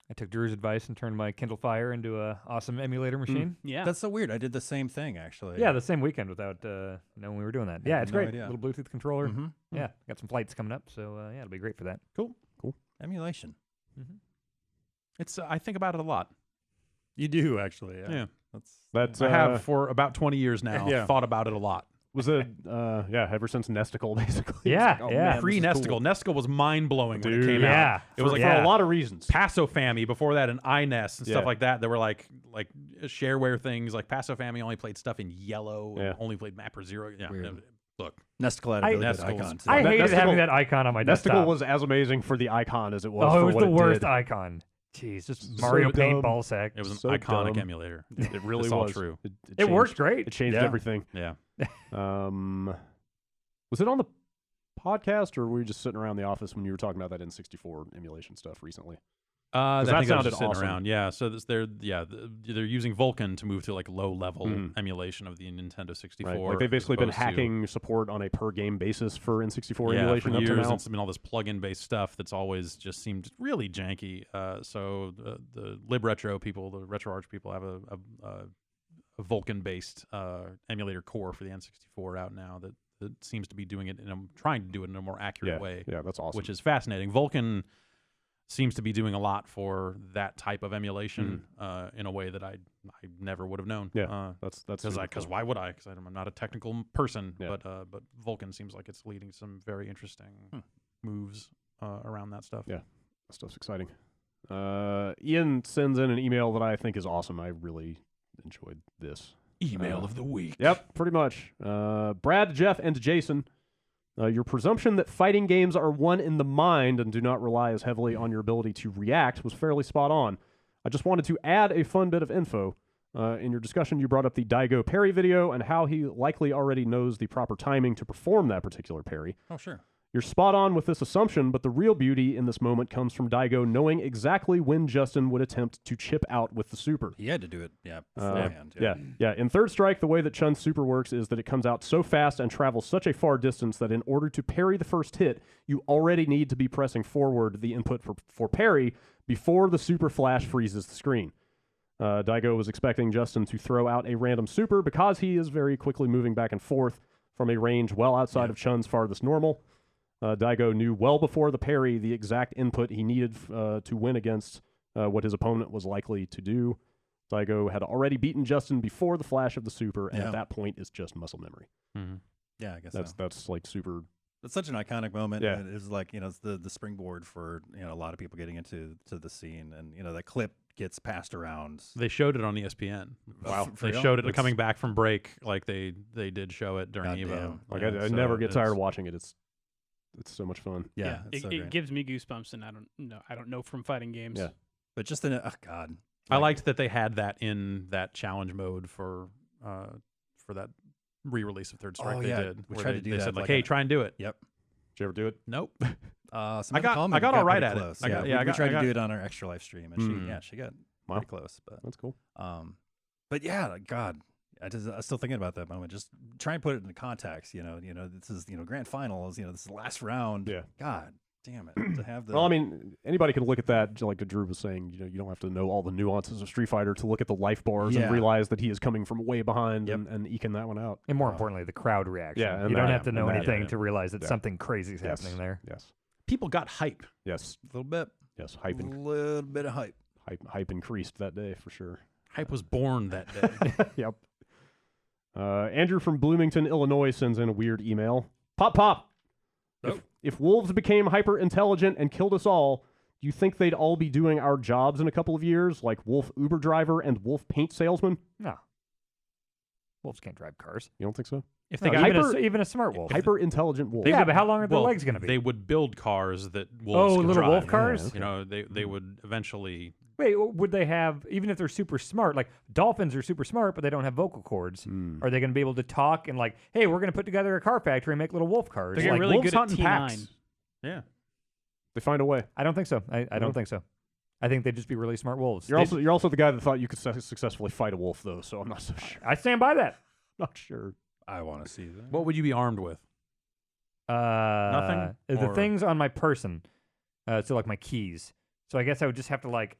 Speaker 3: I took Drew's advice and turned my Kindle Fire into a awesome emulator machine.
Speaker 6: Yeah.
Speaker 5: That's so weird. I did the same thing actually.
Speaker 3: Yeah, the same weekend without knowing we were doing that. Yeah,
Speaker 5: had
Speaker 3: it's
Speaker 5: no
Speaker 3: great.
Speaker 5: idea.
Speaker 3: Little Bluetooth controller.
Speaker 5: Mm-hmm.
Speaker 3: Yeah, got some flights coming up, so yeah, it'll be great for that.
Speaker 5: Emulation.
Speaker 2: It's I think about it a lot.
Speaker 5: You do actually.
Speaker 2: Yeah.
Speaker 5: That's
Speaker 2: I have for about 20 years now
Speaker 5: Yeah.
Speaker 2: thought about it a lot.
Speaker 1: Was it? Ever since Nesticle, basically.
Speaker 3: Yeah,
Speaker 1: It's like, oh,
Speaker 3: yeah.
Speaker 1: man, this is
Speaker 2: Pre-Nesticle.
Speaker 1: cool.
Speaker 2: Nesticle was mind-blowing when it
Speaker 1: Dude,
Speaker 2: came
Speaker 3: yeah.
Speaker 2: out. It was like
Speaker 1: for a lot of reasons.
Speaker 2: Pasofami before that and iNES and stuff
Speaker 1: Yeah.
Speaker 2: like that. There were like shareware things. Like Pasofami only played stuff in yellow.
Speaker 1: Yeah.
Speaker 2: And only played Mapper Zero. Yeah.
Speaker 5: Weird.
Speaker 2: Look.
Speaker 5: Nesticle had a
Speaker 3: I-
Speaker 5: really good
Speaker 2: Nesticle's-
Speaker 5: icon. Too.
Speaker 3: I hated
Speaker 1: Nesticle-
Speaker 3: having that icon on my
Speaker 1: Nesticle
Speaker 3: desktop.
Speaker 1: was as amazing for the icon as it was
Speaker 3: oh,
Speaker 1: for
Speaker 3: it was
Speaker 1: what
Speaker 3: the worst
Speaker 1: did.
Speaker 3: icon. Jeez, just
Speaker 1: So
Speaker 3: Mario
Speaker 1: dumb.
Speaker 3: paintball sack.
Speaker 2: It was an
Speaker 1: So
Speaker 2: iconic
Speaker 1: dumb.
Speaker 2: emulator.
Speaker 1: It really
Speaker 2: It's
Speaker 1: was
Speaker 2: all true.
Speaker 3: It worked
Speaker 1: changed-
Speaker 3: great.
Speaker 1: It changed
Speaker 5: Yeah.
Speaker 1: everything.
Speaker 2: Yeah.
Speaker 1: Was it on the podcast, or were we just sitting around the office when you were talking about that N64 emulation stuff recently?
Speaker 2: I
Speaker 1: that
Speaker 2: think I was
Speaker 1: sounded
Speaker 2: just sitting
Speaker 1: awesome.
Speaker 2: around. Yeah. So they're using Vulkan to move to like low level
Speaker 1: Mhm.
Speaker 2: emulation of the Nintendo 64.
Speaker 1: Right. Like they've basically been
Speaker 2: as opposed to-
Speaker 1: hacking support on a per game basis for N64
Speaker 2: yeah,
Speaker 1: emulation
Speaker 2: for
Speaker 1: up to
Speaker 2: years.
Speaker 1: now.
Speaker 2: It's been all this plug-in based stuff that's always just seemed really janky. So the LibRetro people, the RetroArch people, have a Vulkan based emulator core for the N64 out now that seems to be doing it trying to do it in a more accurate way.
Speaker 1: Yeah, that's awesome.
Speaker 2: Which is fascinating. Vulkan, seems to be doing a lot for that type of emulation in a way that I never would have known.
Speaker 1: Yeah, that's
Speaker 2: because why would I? Because I'm not a technical person.
Speaker 1: Yeah.
Speaker 2: But Vulcan seems like it's leading some very interesting moves around that stuff.
Speaker 1: Yeah, that stuff's exciting. Ian sends in an email that I think is awesome. I really enjoyed this.
Speaker 2: Email of the week.
Speaker 1: Yep, pretty much. Brad, Jeff, and Jason, your presumption that fighting games are won in the mind and do not rely as heavily on your ability to react was fairly spot on. I just wanted to add a fun bit of info. In your discussion, you brought up the Daigo parry video and how he likely already knows the proper timing to perform that particular parry.
Speaker 5: Oh, sure.
Speaker 1: You're spot on with this assumption, but the real beauty in this moment comes from Daigo knowing exactly when Justin would attempt to chip out with the super.
Speaker 5: He had to do it, beforehand.
Speaker 1: Yeah. In Third Strike, the way that Chun's super works is that it comes out so fast and travels such a far distance that in order to parry the first hit, you already need to be pressing forward the input for parry before the super flash freezes the screen. Daigo was expecting Justin to throw out a random super because he is very quickly moving back and forth from a range well outside of Chun's farthest normal. Daigo knew well before the parry the exact input he needed to win against what his opponent was likely to do. Daigo had already beaten Justin before the flash of the super, and at that point, it's just muscle memory.
Speaker 2: Mm-hmm.
Speaker 5: Yeah, I guess
Speaker 1: that's like super.
Speaker 5: It's such an iconic moment.
Speaker 1: Yeah.
Speaker 5: It is like, it's the springboard for, a lot of people getting into the scene. And, that clip gets passed around.
Speaker 2: They showed it on ESPN.
Speaker 5: Wow.
Speaker 2: They showed it coming back from break. Like they did show it during Evo.
Speaker 5: Goddamn.
Speaker 1: Like
Speaker 2: Yeah,
Speaker 1: I
Speaker 2: so
Speaker 1: never get tired of watching it. It's so much fun.
Speaker 5: Yeah. It's so
Speaker 6: it
Speaker 5: great.
Speaker 6: gives me goosebumps, and I don't know from fighting games.
Speaker 1: Yeah.
Speaker 5: But just oh, God.
Speaker 2: I liked that they had that in that challenge mode for that re-release of Third Strike.
Speaker 5: Oh,
Speaker 2: they
Speaker 5: yeah.
Speaker 2: did.
Speaker 5: We
Speaker 2: where
Speaker 5: tried
Speaker 2: they,
Speaker 5: to do
Speaker 2: they
Speaker 5: that,
Speaker 2: said
Speaker 5: like
Speaker 2: hey,
Speaker 5: a-
Speaker 2: try and do it.
Speaker 5: Yep.
Speaker 1: Did you ever do it?
Speaker 2: Nope.
Speaker 5: I
Speaker 2: got all right
Speaker 5: pretty
Speaker 2: at it.
Speaker 5: close.
Speaker 2: I got-
Speaker 5: we
Speaker 2: I
Speaker 5: tried to
Speaker 2: got-
Speaker 5: do it on our Extra Life stream, and she got
Speaker 1: Wow.
Speaker 5: pretty close. But
Speaker 1: That's cool.
Speaker 5: but yeah, like, God, I'm still thinking about that moment. Just try and put it in context. This is grand finals. This is the last round.
Speaker 1: Yeah.
Speaker 5: God damn it, to have the.
Speaker 1: Well, I mean, anybody can look at that, like Drew was saying. You don't have to know all the nuances of Street Fighter to look at the life bars
Speaker 5: Yeah.
Speaker 1: and realize that he is coming from way behind
Speaker 5: Yep.
Speaker 1: and eking that one out.
Speaker 3: And more importantly, the crowd reaction.
Speaker 1: Yeah, and
Speaker 3: you don't
Speaker 1: that-
Speaker 3: have to know
Speaker 1: and that-
Speaker 3: anything
Speaker 1: yeah.
Speaker 3: to realize that
Speaker 1: Yeah.
Speaker 3: something crazy is
Speaker 1: Yes.
Speaker 3: happening there.
Speaker 1: Yes.
Speaker 2: People got hype.
Speaker 1: Yes.
Speaker 5: a little bit,
Speaker 1: Yes. Hype,
Speaker 5: little bit of hype.
Speaker 1: hype increased that day for sure.
Speaker 2: Hype was born that day.
Speaker 1: Yep. Andrew from Bloomington, Illinois sends in a weird email. Pop. If wolves became hyper intelligent and killed us all, do you think they'd all be doing our jobs in a couple of years, like wolf Uber driver and wolf paint salesman?
Speaker 3: No. Wolves can't drive cars.
Speaker 1: You don't think so?
Speaker 6: If
Speaker 3: No,
Speaker 6: they got
Speaker 3: even a smart wolf.
Speaker 1: Hyper intelligent wolf.
Speaker 3: Yeah, but how long are their
Speaker 2: Well,
Speaker 3: legs going to be?
Speaker 2: They would build cars that wolves
Speaker 3: Oh,
Speaker 2: could
Speaker 3: little
Speaker 2: drive.
Speaker 3: wolf cars?
Speaker 1: Yeah,
Speaker 2: You know, they would eventually.
Speaker 3: Wait, would they have, even if they're super smart, like dolphins are super smart, but they don't have vocal cords, are they going to be able to talk and like, hey, we're going to put together a car factory and make little wolf cars?
Speaker 6: They're getting
Speaker 3: Like,
Speaker 6: really
Speaker 2: wolves
Speaker 6: good at
Speaker 2: hunt in packs.
Speaker 6: T9.
Speaker 2: Yeah.
Speaker 1: They find a way.
Speaker 3: I don't think so. I
Speaker 1: No?
Speaker 3: don't think so. I think they'd just be really smart wolves.
Speaker 1: You're also the guy that thought you could successfully fight a wolf, though. So I'm not so sure.
Speaker 3: I stand by that.
Speaker 1: Not sure.
Speaker 5: I want to see that.
Speaker 2: What would you be armed with?
Speaker 3: The
Speaker 2: Or-
Speaker 3: things on my person, so like my keys. So I guess I would just have to like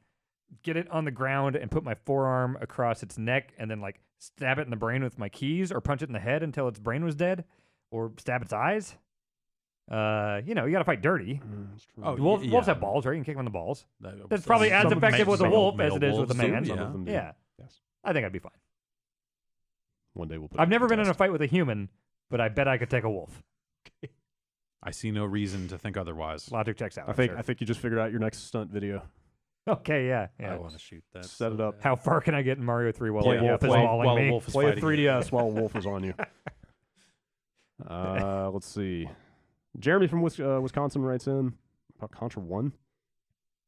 Speaker 3: get it on the ground and put my forearm across its neck and then like stab it in the brain with my keys, or punch it in the head until its brain was dead, or stab its eyes. You got to fight dirty.
Speaker 1: That's true.
Speaker 2: Oh,
Speaker 3: Wolves have balls, right? You can kick them in the balls.
Speaker 2: That's
Speaker 3: That's probably as
Speaker 1: some
Speaker 3: effective with a
Speaker 2: male-
Speaker 3: wolf as
Speaker 2: male
Speaker 3: it is with a
Speaker 2: wolves do,
Speaker 3: man.
Speaker 1: Some
Speaker 2: yeah.
Speaker 1: of them do.
Speaker 3: Yeah.
Speaker 1: Yes.
Speaker 3: I think I'd be fine.
Speaker 1: One day we'll put
Speaker 3: I've
Speaker 1: it to
Speaker 3: never
Speaker 1: the
Speaker 3: been in a
Speaker 1: test.
Speaker 3: fight with a human, but I bet I could take a wolf.
Speaker 2: I see no reason to think otherwise.
Speaker 3: Logic checks out.
Speaker 1: I
Speaker 3: I'm
Speaker 1: think
Speaker 3: sure.
Speaker 1: I think you just figured out your next stunt video.
Speaker 3: Okay, yeah.
Speaker 5: I want to shoot that.
Speaker 1: Set it
Speaker 5: so
Speaker 1: up.
Speaker 5: bad.
Speaker 3: How far can I get in Mario 3 while
Speaker 1: Play
Speaker 3: a wolf is
Speaker 1: wolf
Speaker 3: mauling
Speaker 2: while
Speaker 3: me?
Speaker 2: a wolf is
Speaker 1: Play a
Speaker 2: fighting you.
Speaker 1: 3DS while a wolf is on you. Let's see. Jeremy from Wisconsin writes in about Contra 1.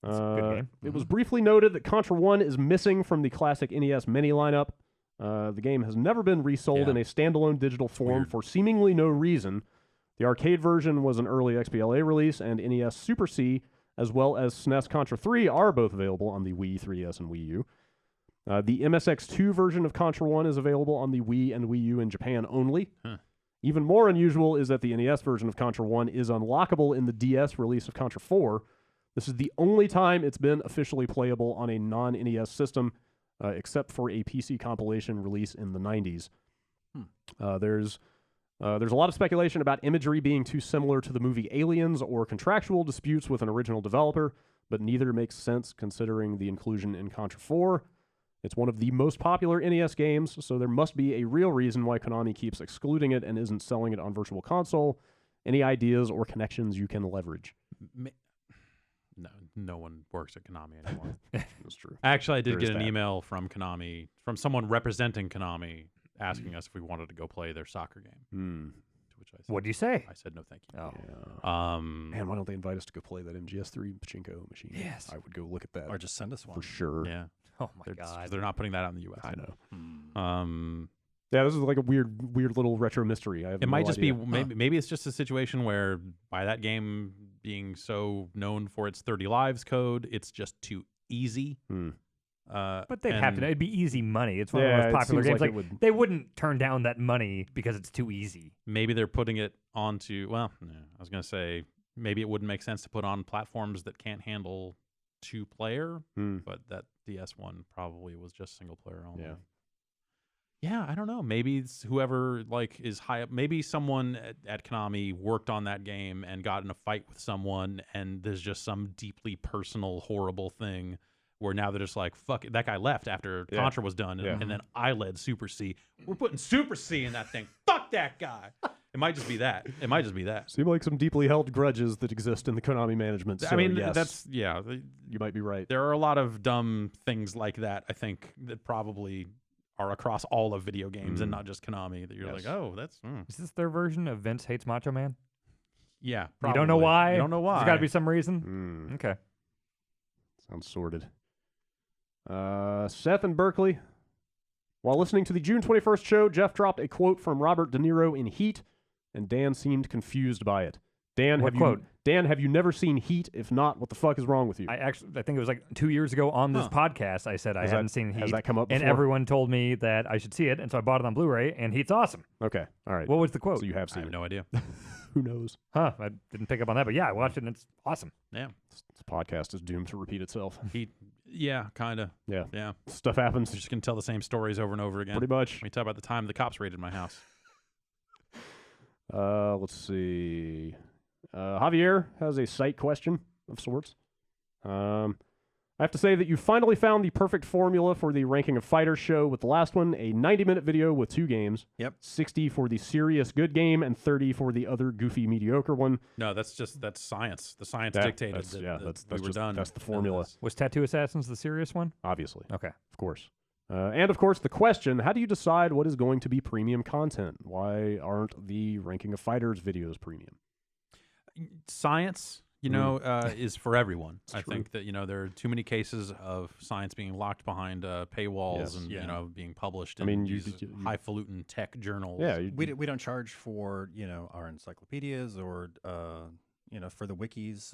Speaker 3: It's a good game.
Speaker 1: It was briefly noted that Contra 1 is missing from the classic NES mini lineup. The game has never been resold
Speaker 2: Yeah.
Speaker 1: in a standalone digital form
Speaker 2: Weird.
Speaker 1: for seemingly no reason. The arcade version was an early XBLA release, and NES Super C, as well as SNES Contra 3, are both available on the Wii, 3DS, and Wii U. The MSX2 version of Contra 1 is available on the Wii and Wii U in Japan only.
Speaker 2: Huh.
Speaker 1: Even more unusual is that the NES version of Contra 1 is unlockable in the DS release of Contra 4. This is the only time it's been officially playable on a non-NES system, except for a PC compilation release in the 90s. There's a lot of speculation about imagery being too similar to the movie Aliens or contractual disputes with an original developer, but neither makes sense considering the inclusion in Contra 4. It's one of the most popular NES games, so there must be a real reason why Konami keeps excluding it and isn't selling it on Virtual Console. Any ideas or connections you can leverage?
Speaker 2: No one works at Konami anymore.
Speaker 1: That's true.
Speaker 2: Actually, I did
Speaker 1: There
Speaker 2: get
Speaker 1: is
Speaker 2: an
Speaker 1: that.
Speaker 2: email from Konami, from someone representing Konami, asking us if we wanted to go play their soccer game.
Speaker 1: Hmm.
Speaker 2: To which I said,
Speaker 3: What'd you say?
Speaker 2: I said no, thank you.
Speaker 3: Oh.
Speaker 1: Yeah. Man, why don't they invite us to go play that MGS3 pachinko machine?
Speaker 3: Yes.
Speaker 1: I would go look at that
Speaker 5: Or just send us one.
Speaker 1: for sure.
Speaker 2: Yeah,
Speaker 3: Oh my
Speaker 2: they're, 'cause
Speaker 3: God.
Speaker 2: they're not putting that out in the U.S.
Speaker 1: I know.
Speaker 2: Yeah,
Speaker 1: Yeah, this is like a weird little retro mystery. I have
Speaker 2: it
Speaker 1: no
Speaker 2: might just
Speaker 1: idea.
Speaker 2: be maybe it's just a situation where by that game being so known for its 30 lives code, it's just too easy.
Speaker 1: Hmm.
Speaker 3: But they'd have to. It'd be easy money. It's one
Speaker 1: Yeah,
Speaker 3: of the
Speaker 1: it
Speaker 3: most popular
Speaker 1: seems
Speaker 3: games.
Speaker 1: like
Speaker 3: Like,
Speaker 1: it would-
Speaker 3: they wouldn't turn down that money because it's too easy.
Speaker 2: Maybe they're putting it onto. Well, no, I was gonna say maybe it wouldn't make sense to put on platforms that can't handle 2-player,
Speaker 1: Hmm.
Speaker 2: but that DS one probably was just single player only.
Speaker 1: Yeah.
Speaker 2: Yeah, I don't know. Maybe it's whoever like is high up. Maybe someone at Konami worked on that game and got in a fight with someone, and there's just some deeply personal, horrible thing where now they're just like, "Fuck it." That guy left after
Speaker 1: Yeah.
Speaker 2: Contra was done, and,
Speaker 1: Yeah.
Speaker 2: and then I led Super C. We're putting Super C in that thing. Fuck that guy. It might just be that. It might just be that.
Speaker 1: Seem like some deeply held grudges that exist in the Konami management. So
Speaker 2: I mean,
Speaker 1: yes,
Speaker 2: that's
Speaker 1: you might be right.
Speaker 2: There are a lot of dumb things like that. I think that probably are across all of video games and not just Konami. That you're
Speaker 1: Yes.
Speaker 2: like, oh, that's
Speaker 3: Is this their version of Vince Hates Macho Man?
Speaker 2: yeah.
Speaker 3: You don't know
Speaker 2: probably.
Speaker 3: why?
Speaker 2: You don't know why.
Speaker 3: There's got to be some reason.
Speaker 1: Hmm.
Speaker 3: Okay.
Speaker 1: Sounds sordid. Seth and Berkeley. While listening to the June 21st show, Jeff dropped a quote from Robert De Niro in Heat, and Dan seemed confused by it. Dan,
Speaker 3: What
Speaker 1: have
Speaker 3: quote?
Speaker 1: have you never seen Heat? If not, what the fuck is wrong with you?
Speaker 3: I think it was like 2 years ago on this podcast. I said I
Speaker 1: Has
Speaker 3: hadn't
Speaker 1: that-
Speaker 3: seen Heat,
Speaker 1: Has that come up
Speaker 3: and
Speaker 1: before?
Speaker 3: everyone told me that I should see it, and so I bought it on Blu-ray. And Heat's awesome.
Speaker 1: Okay, all right.
Speaker 3: What was the quote?
Speaker 1: So you have
Speaker 2: I
Speaker 1: seen
Speaker 2: have
Speaker 1: it.
Speaker 2: no idea.
Speaker 1: Who knows?
Speaker 3: Huh? I didn't pick up on that, but yeah, I watched it, and it's awesome.
Speaker 2: Yeah.
Speaker 1: This podcast is doomed to repeat itself.
Speaker 2: Yeah, kind of.
Speaker 1: Yeah.
Speaker 2: Yeah.
Speaker 1: Stuff happens.
Speaker 2: You're just going to tell the same stories over and over again.
Speaker 1: Pretty much.
Speaker 2: Let me talk about the time the cops raided my house.
Speaker 1: Let's see. Javier has a site question of sorts. I have to say that you finally found the perfect formula for the Ranking of Fighters show with the last one, a 90-minute video with 2 games.
Speaker 5: Yep.
Speaker 1: 60 for the serious good game and 30 for the other goofy mediocre one.
Speaker 2: No, that's science. The science
Speaker 1: That-
Speaker 2: dictated
Speaker 1: that's-
Speaker 2: that,
Speaker 1: yeah,
Speaker 2: that
Speaker 1: that's
Speaker 2: we were
Speaker 1: just-
Speaker 2: done.
Speaker 1: that's the formula.
Speaker 3: Was Tattoo Assassins the serious one?
Speaker 1: Obviously.
Speaker 3: Okay.
Speaker 1: Of course. And of course, the question, how do you decide what is going to be premium content? Why aren't the Ranking of Fighters videos premium?
Speaker 2: Science, is for everyone. I
Speaker 1: true.
Speaker 2: think that, there are too many cases of science being locked behind paywalls
Speaker 1: Yes.
Speaker 2: and,
Speaker 5: Yeah.
Speaker 2: being published
Speaker 1: I
Speaker 2: in
Speaker 1: mean,
Speaker 2: these highfalutin tech journals.
Speaker 1: Yeah.
Speaker 5: We don't charge for our encyclopedias or for the wikis.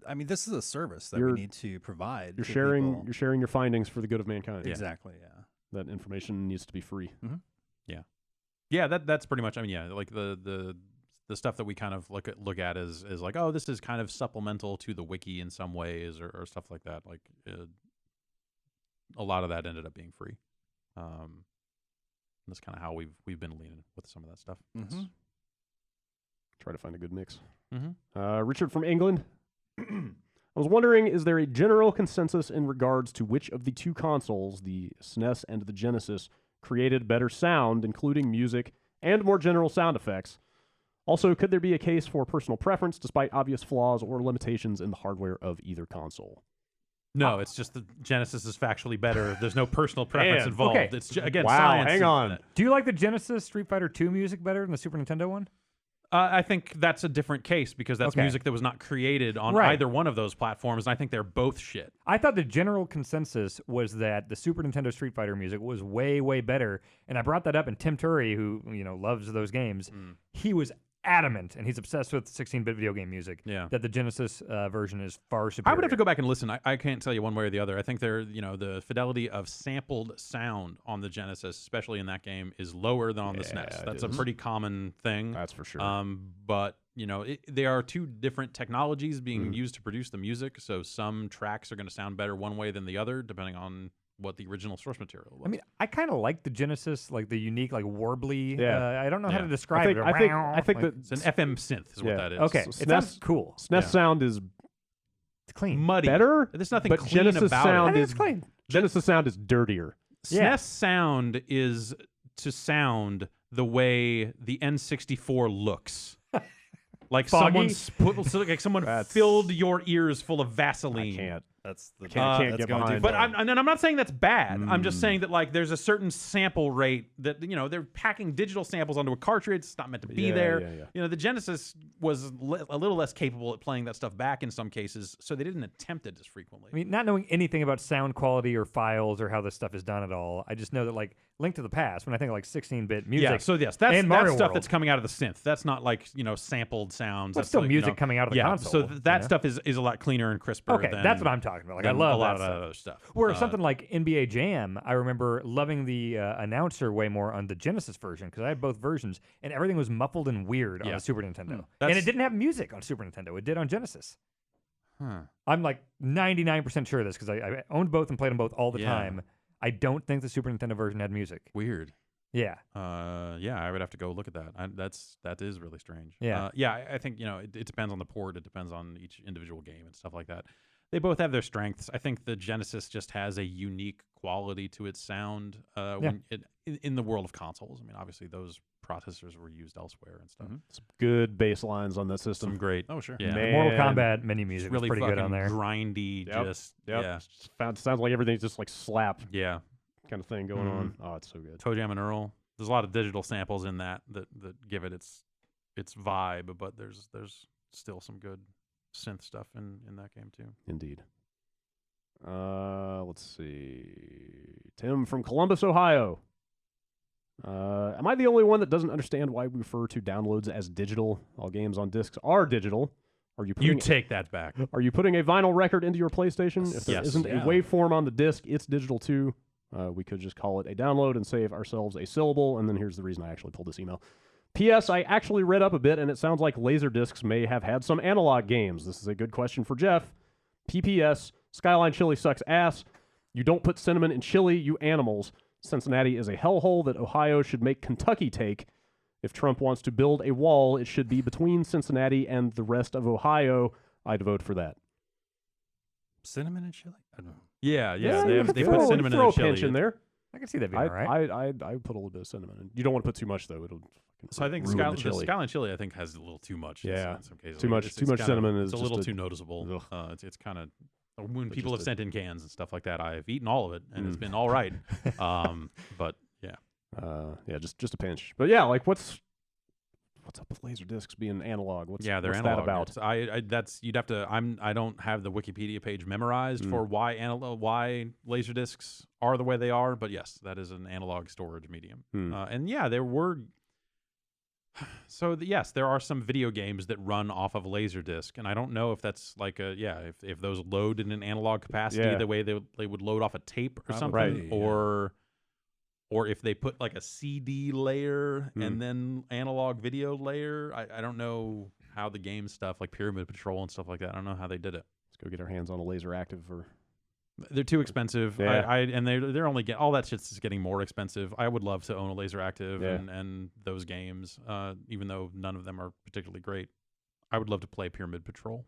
Speaker 5: I mean, this is a service that we
Speaker 1: You're-
Speaker 5: need to provide.
Speaker 1: You're
Speaker 5: to
Speaker 1: sharing
Speaker 5: people.
Speaker 1: you're sharing your findings for the good of mankind.
Speaker 5: Exactly. Yeah.
Speaker 1: That information needs to be free.
Speaker 2: Yeah, that's pretty much. I mean, yeah, like the stuff that we kind of look at is like, oh, this is kind of supplemental to the wiki in some ways, or stuff like that. Like a lot of that ended up being free. That's kind of how we've been leaning with some of that stuff.
Speaker 5: Mm-hmm.
Speaker 1: Try to find a good mix.
Speaker 2: Mm-hmm.
Speaker 1: Richard from England. I was wondering, is there a general consensus in regards to which of the 2 consoles, the SNES and the Genesis, created better sound, including music and more general sound effects? Also, could there be a case for personal preference despite obvious flaws or limitations in the hardware of either console?
Speaker 2: No, it's just the Genesis is factually better. There's no personal preference
Speaker 1: Man,
Speaker 2: involved.
Speaker 3: okay.
Speaker 2: It's again,
Speaker 1: Wow,
Speaker 2: science.
Speaker 1: hang on.
Speaker 3: Do you like the Genesis Street Fighter 2 music better than the Super Nintendo one?
Speaker 2: I think that's a different case because that's
Speaker 3: Okay.
Speaker 2: music that was not created on
Speaker 3: Right.
Speaker 2: either one of those platforms, and I think they're both shit.
Speaker 3: I thought the general consensus was that the Super Nintendo Street Fighter music was way, way better. And I brought that up, and Tim Turry, who loves those games, he was adamant, and he's obsessed with 16-bit video game music,
Speaker 2: Yeah.
Speaker 3: that the Genesis version is far superior.
Speaker 2: I would have to go back and listen. I can't tell you one way or the other. I think the fidelity of sampled sound on the Genesis, especially in that game, is lower than on the SNES.
Speaker 1: it
Speaker 2: That's a
Speaker 1: is.
Speaker 2: pretty common thing.
Speaker 1: That's for sure.
Speaker 2: But they are 2 different technologies being used to produce the music. So some tracks are going to sound better one way than the other, depending on what the original source material was.
Speaker 3: I mean, I kind of like the Genesis, like the unique, like warbly.
Speaker 1: Yeah.
Speaker 3: I don't know how
Speaker 2: Yeah.
Speaker 3: to describe it.
Speaker 1: I think
Speaker 3: Like-
Speaker 1: that
Speaker 2: it's an FM synth is
Speaker 1: Yeah.
Speaker 2: what that is.
Speaker 3: Okay,
Speaker 1: So
Speaker 3: it sounds cool.
Speaker 1: SNES sound is
Speaker 3: It's clean.
Speaker 2: muddy.
Speaker 1: Better,
Speaker 2: There's nothing
Speaker 1: but
Speaker 2: clean
Speaker 1: Genesis
Speaker 2: about
Speaker 1: sound
Speaker 3: I think
Speaker 1: is
Speaker 3: it's clean.
Speaker 1: Genesis sound is dirtier.
Speaker 3: Yeah.
Speaker 2: SNES sound is to sound the way the N64 looks. Like
Speaker 3: Foggy?
Speaker 2: someone
Speaker 1: That's-
Speaker 2: filled your ears full of Vaseline.
Speaker 1: I can't.
Speaker 5: That's the
Speaker 1: Can't
Speaker 5: that's
Speaker 1: get
Speaker 5: going
Speaker 1: behind
Speaker 5: too
Speaker 2: But
Speaker 5: far.
Speaker 2: I'm not saying that's bad. I'm just
Speaker 1: Mm.
Speaker 2: saying that like there's a certain sample rate that they're packing digital samples onto a cartridge. It's not meant to be
Speaker 1: Yeah,
Speaker 2: there.
Speaker 1: yeah,
Speaker 2: You know, the Genesis was a little less capable at playing that stuff back in some cases, so they didn't attempt it as frequently.
Speaker 3: I mean, not knowing anything about sound quality or files or how this stuff is done at all, I just know that like Link to the Past, when I think of like 16-bit music,
Speaker 2: yeah, so yes, that's
Speaker 3: and Mario
Speaker 2: stuff
Speaker 3: World.
Speaker 2: that's coming out of the synth. That's not like sampled sounds.
Speaker 3: Well,
Speaker 2: That's
Speaker 3: still
Speaker 2: like,
Speaker 3: music coming out of the
Speaker 2: yeah,
Speaker 3: console.
Speaker 2: so that
Speaker 3: you know?
Speaker 2: stuff is a lot cleaner and crisper.
Speaker 3: Okay,
Speaker 2: than,
Speaker 3: that's what I'm talking about. Like I
Speaker 2: than
Speaker 3: love
Speaker 2: a lot
Speaker 3: that
Speaker 2: of
Speaker 3: stuff.
Speaker 2: that other stuff.
Speaker 3: Where something like NBA Jam, I remember loving the announcer way more on the Genesis version because I had both versions, and everything was muffled and weird on
Speaker 2: Yeah.
Speaker 3: the Super Nintendo. And
Speaker 2: That's-
Speaker 3: it didn't have music on Super Nintendo. It did on Genesis.
Speaker 2: Huh.
Speaker 3: I'm like 99% sure of this because I owned both and played them both all the
Speaker 2: Yeah.
Speaker 3: time. I don't think the Super Nintendo version had music.
Speaker 2: Weird.
Speaker 3: Yeah.
Speaker 2: Yeah, I would have to go look at that. That is really strange.
Speaker 3: Yeah.
Speaker 2: I think it depends on the port. It depends on each individual game and stuff like that. They both have their strengths. I think the Genesis just has a unique quality to its sound in the world of consoles. I mean, obviously those processors were used elsewhere and stuff.
Speaker 1: Some good bass lines on that system.
Speaker 2: Some great.
Speaker 5: Oh, sure.
Speaker 2: Yeah.
Speaker 1: Man.
Speaker 3: Mortal Kombat menu music
Speaker 2: Really
Speaker 3: was pretty good on
Speaker 2: fucking
Speaker 3: there.
Speaker 2: grindy.
Speaker 1: Yep,
Speaker 2: Just
Speaker 1: Yep. Sounds like everything's just like slap
Speaker 2: yeah.
Speaker 1: kind of thing going on. Oh, it's so good.
Speaker 2: Toe Jam and Earl. There's a lot of digital samples in that give it its vibe, but there's still some good synth stuff in that game too.
Speaker 1: Indeed. Let's see. Tim from Columbus, Ohio. Am I the only one that doesn't understand why we refer to downloads as digital? All games on discs are digital. Are you
Speaker 2: You
Speaker 1: putting,
Speaker 2: take that back.
Speaker 1: are you putting a vinyl record into your PlayStation? If there
Speaker 2: Yes.
Speaker 1: isn't
Speaker 5: Yeah.
Speaker 1: a waveform on the disc, it's digital too. We could just call it a download and save ourselves a syllable. And then here's the reason I actually pulled this email. P.S. I actually read up a bit, and it sounds like Laserdiscs may have had some analog games. This is a good question for Jeff. P.P.S. Skyline chili sucks ass. You don't put cinnamon in chili, you animals. Cincinnati is a hellhole that Ohio should make Kentucky take. If Trump wants to build a wall, it should be between Cincinnati and the rest of Ohio. I'd vote for that.
Speaker 5: Cinnamon and chili? I don't know.
Speaker 2: Yeah,
Speaker 1: you
Speaker 2: they
Speaker 1: throw,
Speaker 2: put cinnamon
Speaker 1: throw
Speaker 2: in
Speaker 1: a
Speaker 2: the chili.
Speaker 1: pinch in there.
Speaker 3: I can see that being all right.
Speaker 1: I put a little bit of cinnamon in. You don't want to put too much though. It'll
Speaker 2: So I think
Speaker 1: ruin
Speaker 2: the
Speaker 1: the chili.
Speaker 2: Skyline chili I think has a little too much.
Speaker 1: Yeah.
Speaker 2: in some cases.
Speaker 1: Too much-
Speaker 2: It's
Speaker 1: too much
Speaker 2: kinda-
Speaker 1: cinnamon is
Speaker 2: it's a little
Speaker 1: just
Speaker 2: too noticeable.
Speaker 1: ugh.
Speaker 2: It's kind of when
Speaker 1: But
Speaker 2: people have
Speaker 1: just
Speaker 2: sent in cans and stuff like that. I've eaten all of it and it's been all right. But yeah,
Speaker 1: yeah, just a pinch. But yeah, like what's up with laser discs being analog?
Speaker 2: they're
Speaker 1: what's
Speaker 2: analog.
Speaker 1: that about?
Speaker 2: It's- I that's you'd have to. I don't have the Wikipedia page memorized for why laser discs are the way they are. But yes, that is an analog storage medium. And yeah, there were. So yes, there are some video games that run off of Laserdisc, and I don't know if that's like if those load in an analog capacity
Speaker 1: Yeah.
Speaker 2: the way they would load off a tape or something,
Speaker 1: Right.
Speaker 2: or if they put like a CD layer and then analog video layer. I don't know how the game stuff like Pyramid Patrol and stuff like that. I don't know how they did it.
Speaker 1: Let's go get our hands on a laser active or
Speaker 2: They're too expensive.
Speaker 1: Yeah.
Speaker 2: And they're only all that shit's just getting more expensive. I would love to own a Laser Active
Speaker 1: Yeah.
Speaker 2: and those games, even though none of them are particularly great. I would love to play Pyramid Patrol.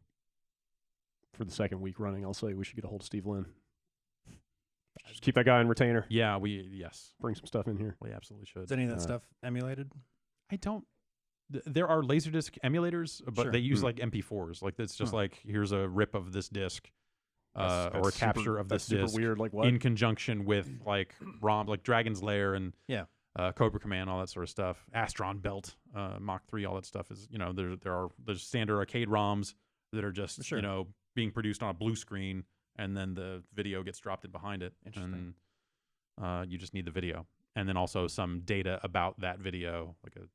Speaker 1: for the second week running. I'll say we should get a hold of Steve Lynn. Just keep that guy in retainer.
Speaker 2: Yeah, yes,
Speaker 1: Bring some stuff in here.
Speaker 2: we absolutely should.
Speaker 5: Is any of that stuff emulated?
Speaker 2: I don't. There are Laserdisc emulators, but
Speaker 5: Sure.
Speaker 2: they use like MP4s. Like it's just like here's a rip of this disc, or a
Speaker 1: That's
Speaker 2: capture
Speaker 1: super,
Speaker 2: of
Speaker 1: that's
Speaker 2: this
Speaker 1: super
Speaker 2: disc
Speaker 1: weird. Like what?
Speaker 2: in conjunction with like ROM, like Dragon's Lair and
Speaker 5: Yeah.
Speaker 2: Cobra Command, all that sort of stuff. Astron Belt, Mach 3, all that stuff is there's standard arcade ROMs that are just
Speaker 5: Sure.
Speaker 2: being produced on a blue screen, and then the video gets dropped in behind it.
Speaker 5: Interesting.
Speaker 2: And you just need the video, and then also some data about that video, like a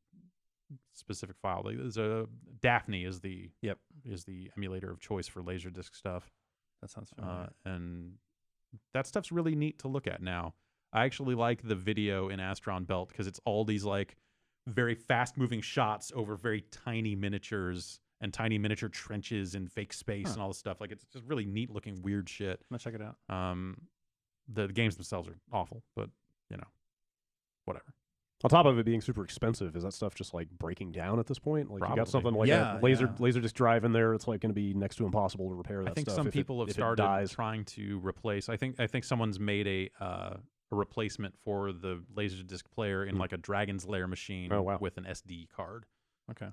Speaker 2: specific file. Like there's a Daphne is the emulator of choice for Laserdisc stuff.
Speaker 5: That sounds familiar.
Speaker 2: And that stuff's really neat to look at now. I actually like the video in Astron Belt because it's all these like very fast moving shots over very tiny miniatures and tiny miniature trenches and fake space and all this stuff. Like it's just really neat looking weird shit.
Speaker 5: I'm gonna check it out.
Speaker 2: The games themselves are awful, but whatever.
Speaker 1: On top of it being super expensive, is that stuff just like breaking down at this point? Like you
Speaker 2: Probably.
Speaker 1: got something like
Speaker 5: Yeah,
Speaker 1: a laserdisc drive in there, it's like going to be next to impossible to repair that
Speaker 2: I think
Speaker 1: stuff.
Speaker 2: some
Speaker 1: if
Speaker 2: people
Speaker 1: it
Speaker 2: have started
Speaker 1: dies.
Speaker 2: trying to replace. I think someone's made a replacement for the Laserdisc player in like a Dragon's Lair machine
Speaker 1: Oh, wow.
Speaker 2: with an SD card.
Speaker 5: Okay.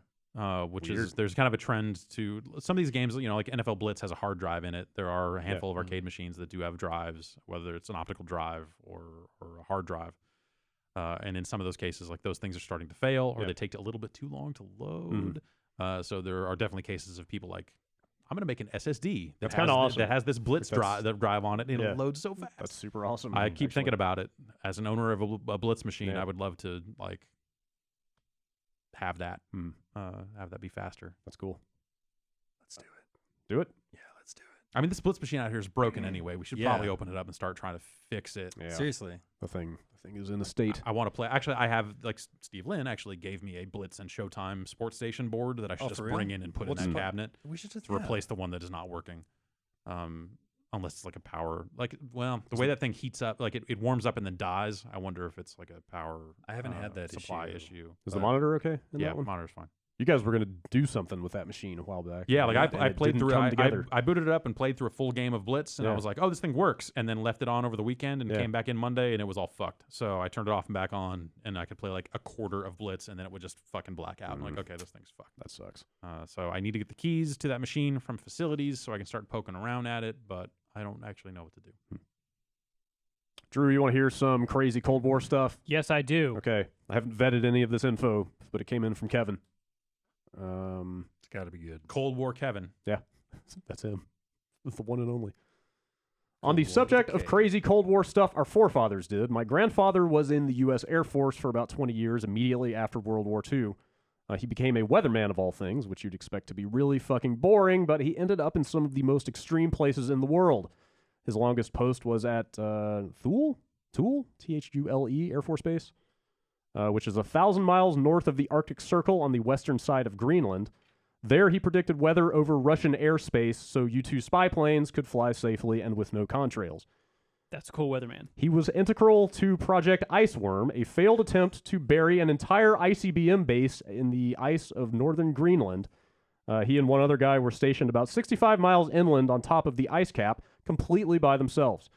Speaker 2: Which
Speaker 1: Weird.
Speaker 2: is there's kind of a trend to some of these games. You know, like NFL Blitz has a hard drive in it. There are a handful of arcade machines that do have drives, whether it's an optical drive or a hard drive. And in some of those cases, like those things are starting to fail, or they take a little bit too long to load. So there are definitely cases of people like, I'm going to make an SSD
Speaker 1: That's kinda awesome.
Speaker 2: that has this Blitz
Speaker 1: That's-
Speaker 2: drive on it, and
Speaker 1: yeah.
Speaker 2: it'll load so fast.
Speaker 1: That's super awesome.
Speaker 2: I keep thinking
Speaker 1: actually.
Speaker 2: about it as an owner of a Blitz machine.
Speaker 1: Yeah.
Speaker 2: I would love to like have that be faster.
Speaker 1: That's cool.
Speaker 5: Let's do it.
Speaker 1: Do it.
Speaker 5: Yeah, let's do it.
Speaker 2: I mean, this Blitz machine out here is broken anyway. We should
Speaker 5: Yeah.
Speaker 2: probably open it up and start trying to fix it.
Speaker 1: Yeah.
Speaker 5: Seriously.
Speaker 1: The thing is in the state.
Speaker 2: I want to play. Actually, I have like Steve Lynn actually gave me a Blitz and Showtime Sports Station board that I should
Speaker 5: Oh,
Speaker 2: just
Speaker 5: for real?
Speaker 2: bring in and put
Speaker 5: Let's
Speaker 2: in that
Speaker 5: put-
Speaker 2: cabinet
Speaker 5: We should just
Speaker 2: to replace the one that is not working. Unless it's like a power, like, well, the way that thing heats up, like it warms up and then dies. I wonder if it's like a power.
Speaker 5: I haven't had that
Speaker 2: supply
Speaker 5: issue.
Speaker 2: issue.
Speaker 1: Is the
Speaker 2: but-
Speaker 1: monitor okay? In
Speaker 2: Yeah,
Speaker 1: that one?
Speaker 2: monitor's fine.
Speaker 1: You guys were going to do something with that machine a while back.
Speaker 2: Yeah, like
Speaker 1: and
Speaker 2: I
Speaker 1: it
Speaker 2: played
Speaker 1: didn't
Speaker 2: through.
Speaker 1: come together.
Speaker 2: I booted it up and played through a full game of Blitz, and I
Speaker 1: Yeah.
Speaker 2: was like, "Oh, this thing works," and then left it on over the weekend and
Speaker 1: Yeah.
Speaker 2: came back in Monday, and it was all fucked. So I turned it off and back on, and I could play like a quarter of Blitz, and then it would just fucking black out. I'm like, okay, this thing's fucked.
Speaker 1: That sucks.
Speaker 2: So I need to get the keys to that machine from facilities so I can start poking around at it, but I don't actually know what to do.
Speaker 1: Drew, you want to hear some crazy Cold War stuff?
Speaker 6: Yes, I do.
Speaker 1: Okay. I haven't vetted any of this info, but it came in from Kevin.
Speaker 5: It's got to be good.
Speaker 2: Cold War Kevin.
Speaker 1: That's him. That's the one and only. On the
Speaker 5: Cold War
Speaker 1: subject of
Speaker 5: decay.
Speaker 1: crazy Cold War stuff our forefathers did, my grandfather was in the U.S. Air Force for about 20 years immediately after World War II. He became a weatherman of all things, which you'd expect to be really fucking boring, but he ended up in some of the most extreme places in the world. His longest post was at Thule, Thule, Air Force Base, which is 1,000 miles north of the Arctic Circle on the western side of Greenland. There, he predicted weather over Russian airspace so U-2 spy planes could fly safely and with no contrails.
Speaker 6: That's a cool weatherman.
Speaker 1: He was integral to Project Iceworm, a failed attempt to bury an entire ICBM base in the ice of northern Greenland. He and one other guy were stationed about 65 miles inland on top of the ice cap, completely by themselves.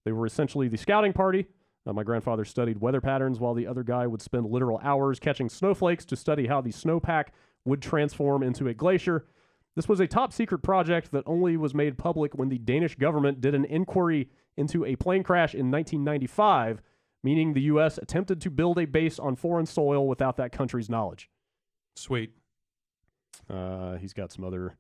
Speaker 1: They were essentially the scouting party. My grandfather studied weather patterns while the other guy would spend literal hours catching snowflakes to study how the snowpack would transform into a glacier. This was a top-secret project that only was made public when the Danish government did an inquiry into a plane crash in 1995, meaning the U.S. attempted to build a base on foreign soil without that country's knowledge.
Speaker 2: Sweet.
Speaker 1: He's got some other...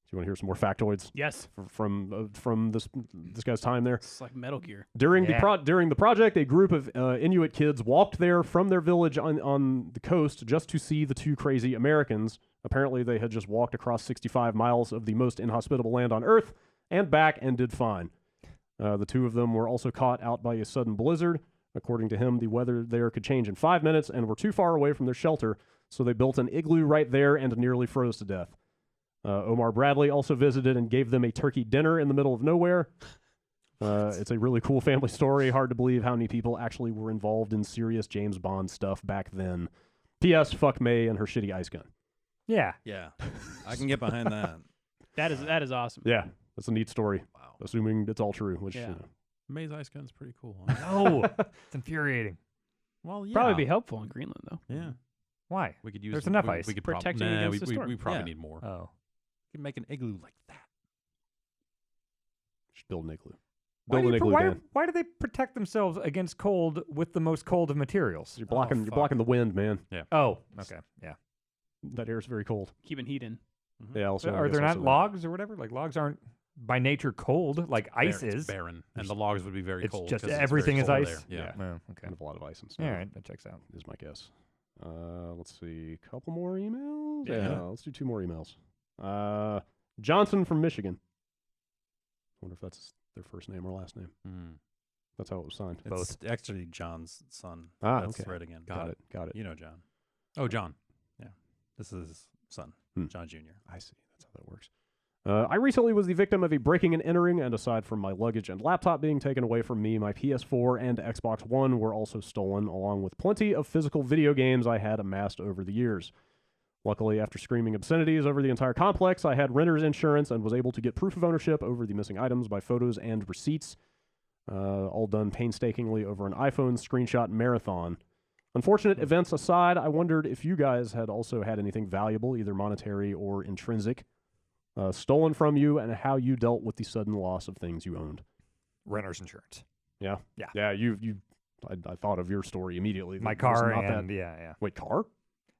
Speaker 1: Do you want to hear some more factoids
Speaker 6: Yes.
Speaker 1: from this guy's time there?
Speaker 6: It's like Metal Gear.
Speaker 1: During
Speaker 3: Yeah.
Speaker 1: during the project, a group of Inuit kids walked there from their village on the coast just to see the two crazy Americans. Apparently, they had just walked across 65 miles of the most inhospitable land on Earth and back and did fine. The two of them were also caught out by a sudden blizzard. According to him, the weather there could change in 5 minutes and were too far away from their shelter, so they built an igloo right there and nearly froze to death. Omar Bradley also visited and gave them a turkey dinner in the middle of nowhere. It's a really cool family story. Hard to believe how many people actually were involved in serious James Bond stuff back then. P.S. Fuck May and her shitty ice gun.
Speaker 3: Yeah.
Speaker 5: Yeah. I can get behind that.
Speaker 6: That is awesome.
Speaker 1: Yeah, that's a neat story.
Speaker 5: Wow.
Speaker 1: Assuming it's all true, which
Speaker 6: Yeah.
Speaker 2: Maze Ice Gun's pretty cool. Huh?
Speaker 3: No. It's infuriating.
Speaker 2: Well, yeah.
Speaker 6: Probably be helpful in Greenland though.
Speaker 2: Yeah.
Speaker 3: Why?
Speaker 2: We could use
Speaker 3: There's
Speaker 2: some-
Speaker 3: enough
Speaker 2: we,
Speaker 3: ice.
Speaker 2: We could
Speaker 6: Protecting against the storm.
Speaker 2: we probably
Speaker 5: Yeah.
Speaker 2: need more.
Speaker 3: Oh.
Speaker 5: You can make an igloo like that.
Speaker 1: Just build an igloo.
Speaker 3: Why
Speaker 1: Build
Speaker 3: do,
Speaker 1: an
Speaker 3: you,
Speaker 1: igloo,
Speaker 3: why,
Speaker 1: Dan.
Speaker 3: why do they protect themselves against cold with the most cold of materials?
Speaker 1: You're blocking. You're
Speaker 3: fuck.
Speaker 1: blocking the wind, man.
Speaker 3: Oh, okay. Yeah.
Speaker 1: That air's very cold.
Speaker 6: Keeping heat in.
Speaker 1: Yeah. Also, I
Speaker 3: Are
Speaker 1: guess
Speaker 3: there
Speaker 1: also
Speaker 3: not
Speaker 1: that.
Speaker 3: logs or whatever? Like logs aren't by nature cold like ice
Speaker 2: It's
Speaker 3: is.
Speaker 2: barren, and the logs would be very
Speaker 3: It's
Speaker 2: cold.
Speaker 3: just
Speaker 2: 'cause it's
Speaker 3: everything
Speaker 2: very
Speaker 3: is
Speaker 2: cold
Speaker 3: ice.
Speaker 2: there. Yeah.
Speaker 3: Oh, okay.
Speaker 1: Kind of a lot of ice and stuff.
Speaker 3: All right, that checks out.
Speaker 1: Is my guess. Let's see. A couple more emails?
Speaker 2: Yeah.
Speaker 1: Let's do 2 more emails. Johnson from Michigan. Wonder if that's their first name or last name.
Speaker 2: Hmm.
Speaker 1: That's how it was signed.
Speaker 5: It's actually John's son.
Speaker 1: Ah,
Speaker 5: That's
Speaker 1: okay.
Speaker 5: right again.
Speaker 1: Got it. Got it.
Speaker 5: You know John.
Speaker 2: Oh, John.
Speaker 5: This is his son,
Speaker 1: Hmm.
Speaker 5: John Jr.
Speaker 1: I see. That's how that works. I recently was the victim of a breaking and entering, and aside from my luggage and laptop being taken away from me, my PS4 and Xbox One were also stolen, along with plenty of physical video games I had amassed over the years. Luckily, after screaming obscenities over the entire complex, I had renter's insurance and was able to get proof of ownership over the missing items by photos and receipts, all done painstakingly over an iPhone screenshot marathon. Unfortunate events aside, I wondered if you guys had also had anything valuable, either monetary or intrinsic, stolen from you, and how you dealt with the sudden loss of things you owned.
Speaker 3: Renter's insurance.
Speaker 1: Yeah?
Speaker 3: Yeah.
Speaker 1: Yeah, I thought of your story immediately.
Speaker 3: My
Speaker 1: It was
Speaker 3: car
Speaker 1: not
Speaker 3: and
Speaker 1: that.
Speaker 3: yeah.
Speaker 1: Wait, car?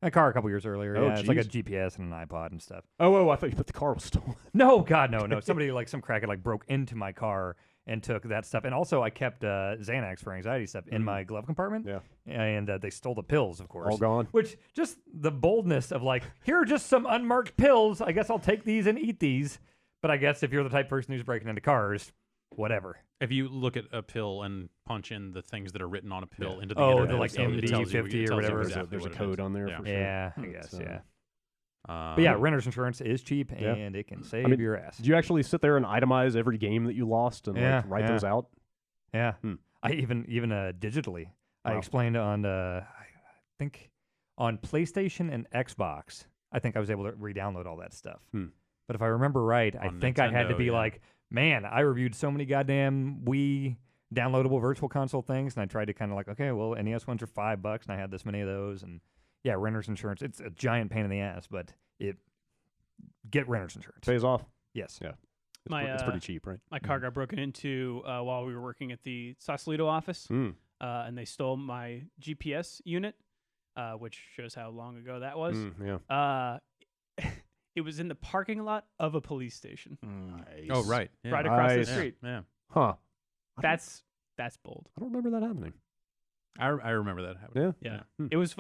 Speaker 3: My car a couple years earlier.
Speaker 1: Oh,
Speaker 3: Yeah, it's like a
Speaker 1: geez.
Speaker 3: GPS and an iPod and stuff.
Speaker 1: Oh, I thought you put the car was stolen.
Speaker 3: No, God, no. Somebody some crackhead broke into my car and took that stuff. And also, I kept Xanax for anxiety stuff in my glove compartment.
Speaker 1: Yeah.
Speaker 3: And they stole the pills, of course.
Speaker 1: All gone.
Speaker 3: Which just the boldness of here are just some unmarked pills. I guess I'll take these and eat these. But I guess if you're the type of person who's breaking into cars, whatever.
Speaker 2: If you look at a pill and punch in the things that are written on a pill into the
Speaker 3: Oh,
Speaker 2: internet,
Speaker 3: the, like,
Speaker 2: it tells you-
Speaker 3: MD50
Speaker 2: it
Speaker 3: or
Speaker 2: tells you
Speaker 3: whatever.
Speaker 2: exactly
Speaker 1: There's a
Speaker 2: what it
Speaker 1: code
Speaker 2: is.
Speaker 1: on there
Speaker 2: Yeah.
Speaker 1: for sure.
Speaker 3: Yeah, I guess,
Speaker 1: So-
Speaker 3: yeah.
Speaker 2: Uh,
Speaker 3: But yeah, renter's insurance is cheap
Speaker 1: Yeah.
Speaker 3: and it can save your ass.
Speaker 1: Did you actually sit there and itemize every game that you lost and write those out?
Speaker 3: Yeah.
Speaker 1: Hmm.
Speaker 3: I even digitally. I
Speaker 1: Wow.
Speaker 3: explained on I think on PlayStation and Xbox. I think I was able to re-download all that stuff.
Speaker 1: Hmm.
Speaker 3: But if I remember right, I
Speaker 2: On
Speaker 3: think I had to
Speaker 2: Nintendo,
Speaker 3: be
Speaker 2: yeah.
Speaker 3: man, I reviewed so many goddamn Wii downloadable virtual console things, and I tried to kind of okay, well, NES ones are $5, and I had this many of those, and yeah, renter's insurance. It's a giant pain in the ass, but get renter's insurance.
Speaker 1: Pays off.
Speaker 3: Yes.
Speaker 1: Yeah.
Speaker 6: My,
Speaker 1: It's pretty cheap, right?
Speaker 6: My car got broken into while we were working at the Sausalito office,
Speaker 1: Mm.
Speaker 6: and they stole my GPS unit, which shows how long ago that was.
Speaker 1: Yeah.
Speaker 6: It was in the parking lot of a police station,
Speaker 1: Nice.
Speaker 2: Oh, right. Yeah.
Speaker 6: right across the
Speaker 1: Nice.
Speaker 6: street.
Speaker 2: Yeah.
Speaker 1: Huh.
Speaker 6: That's bold.
Speaker 1: I don't remember that happening.
Speaker 2: I remember that happening.
Speaker 1: Yeah.
Speaker 6: Yeah,
Speaker 1: Hmm.
Speaker 6: it was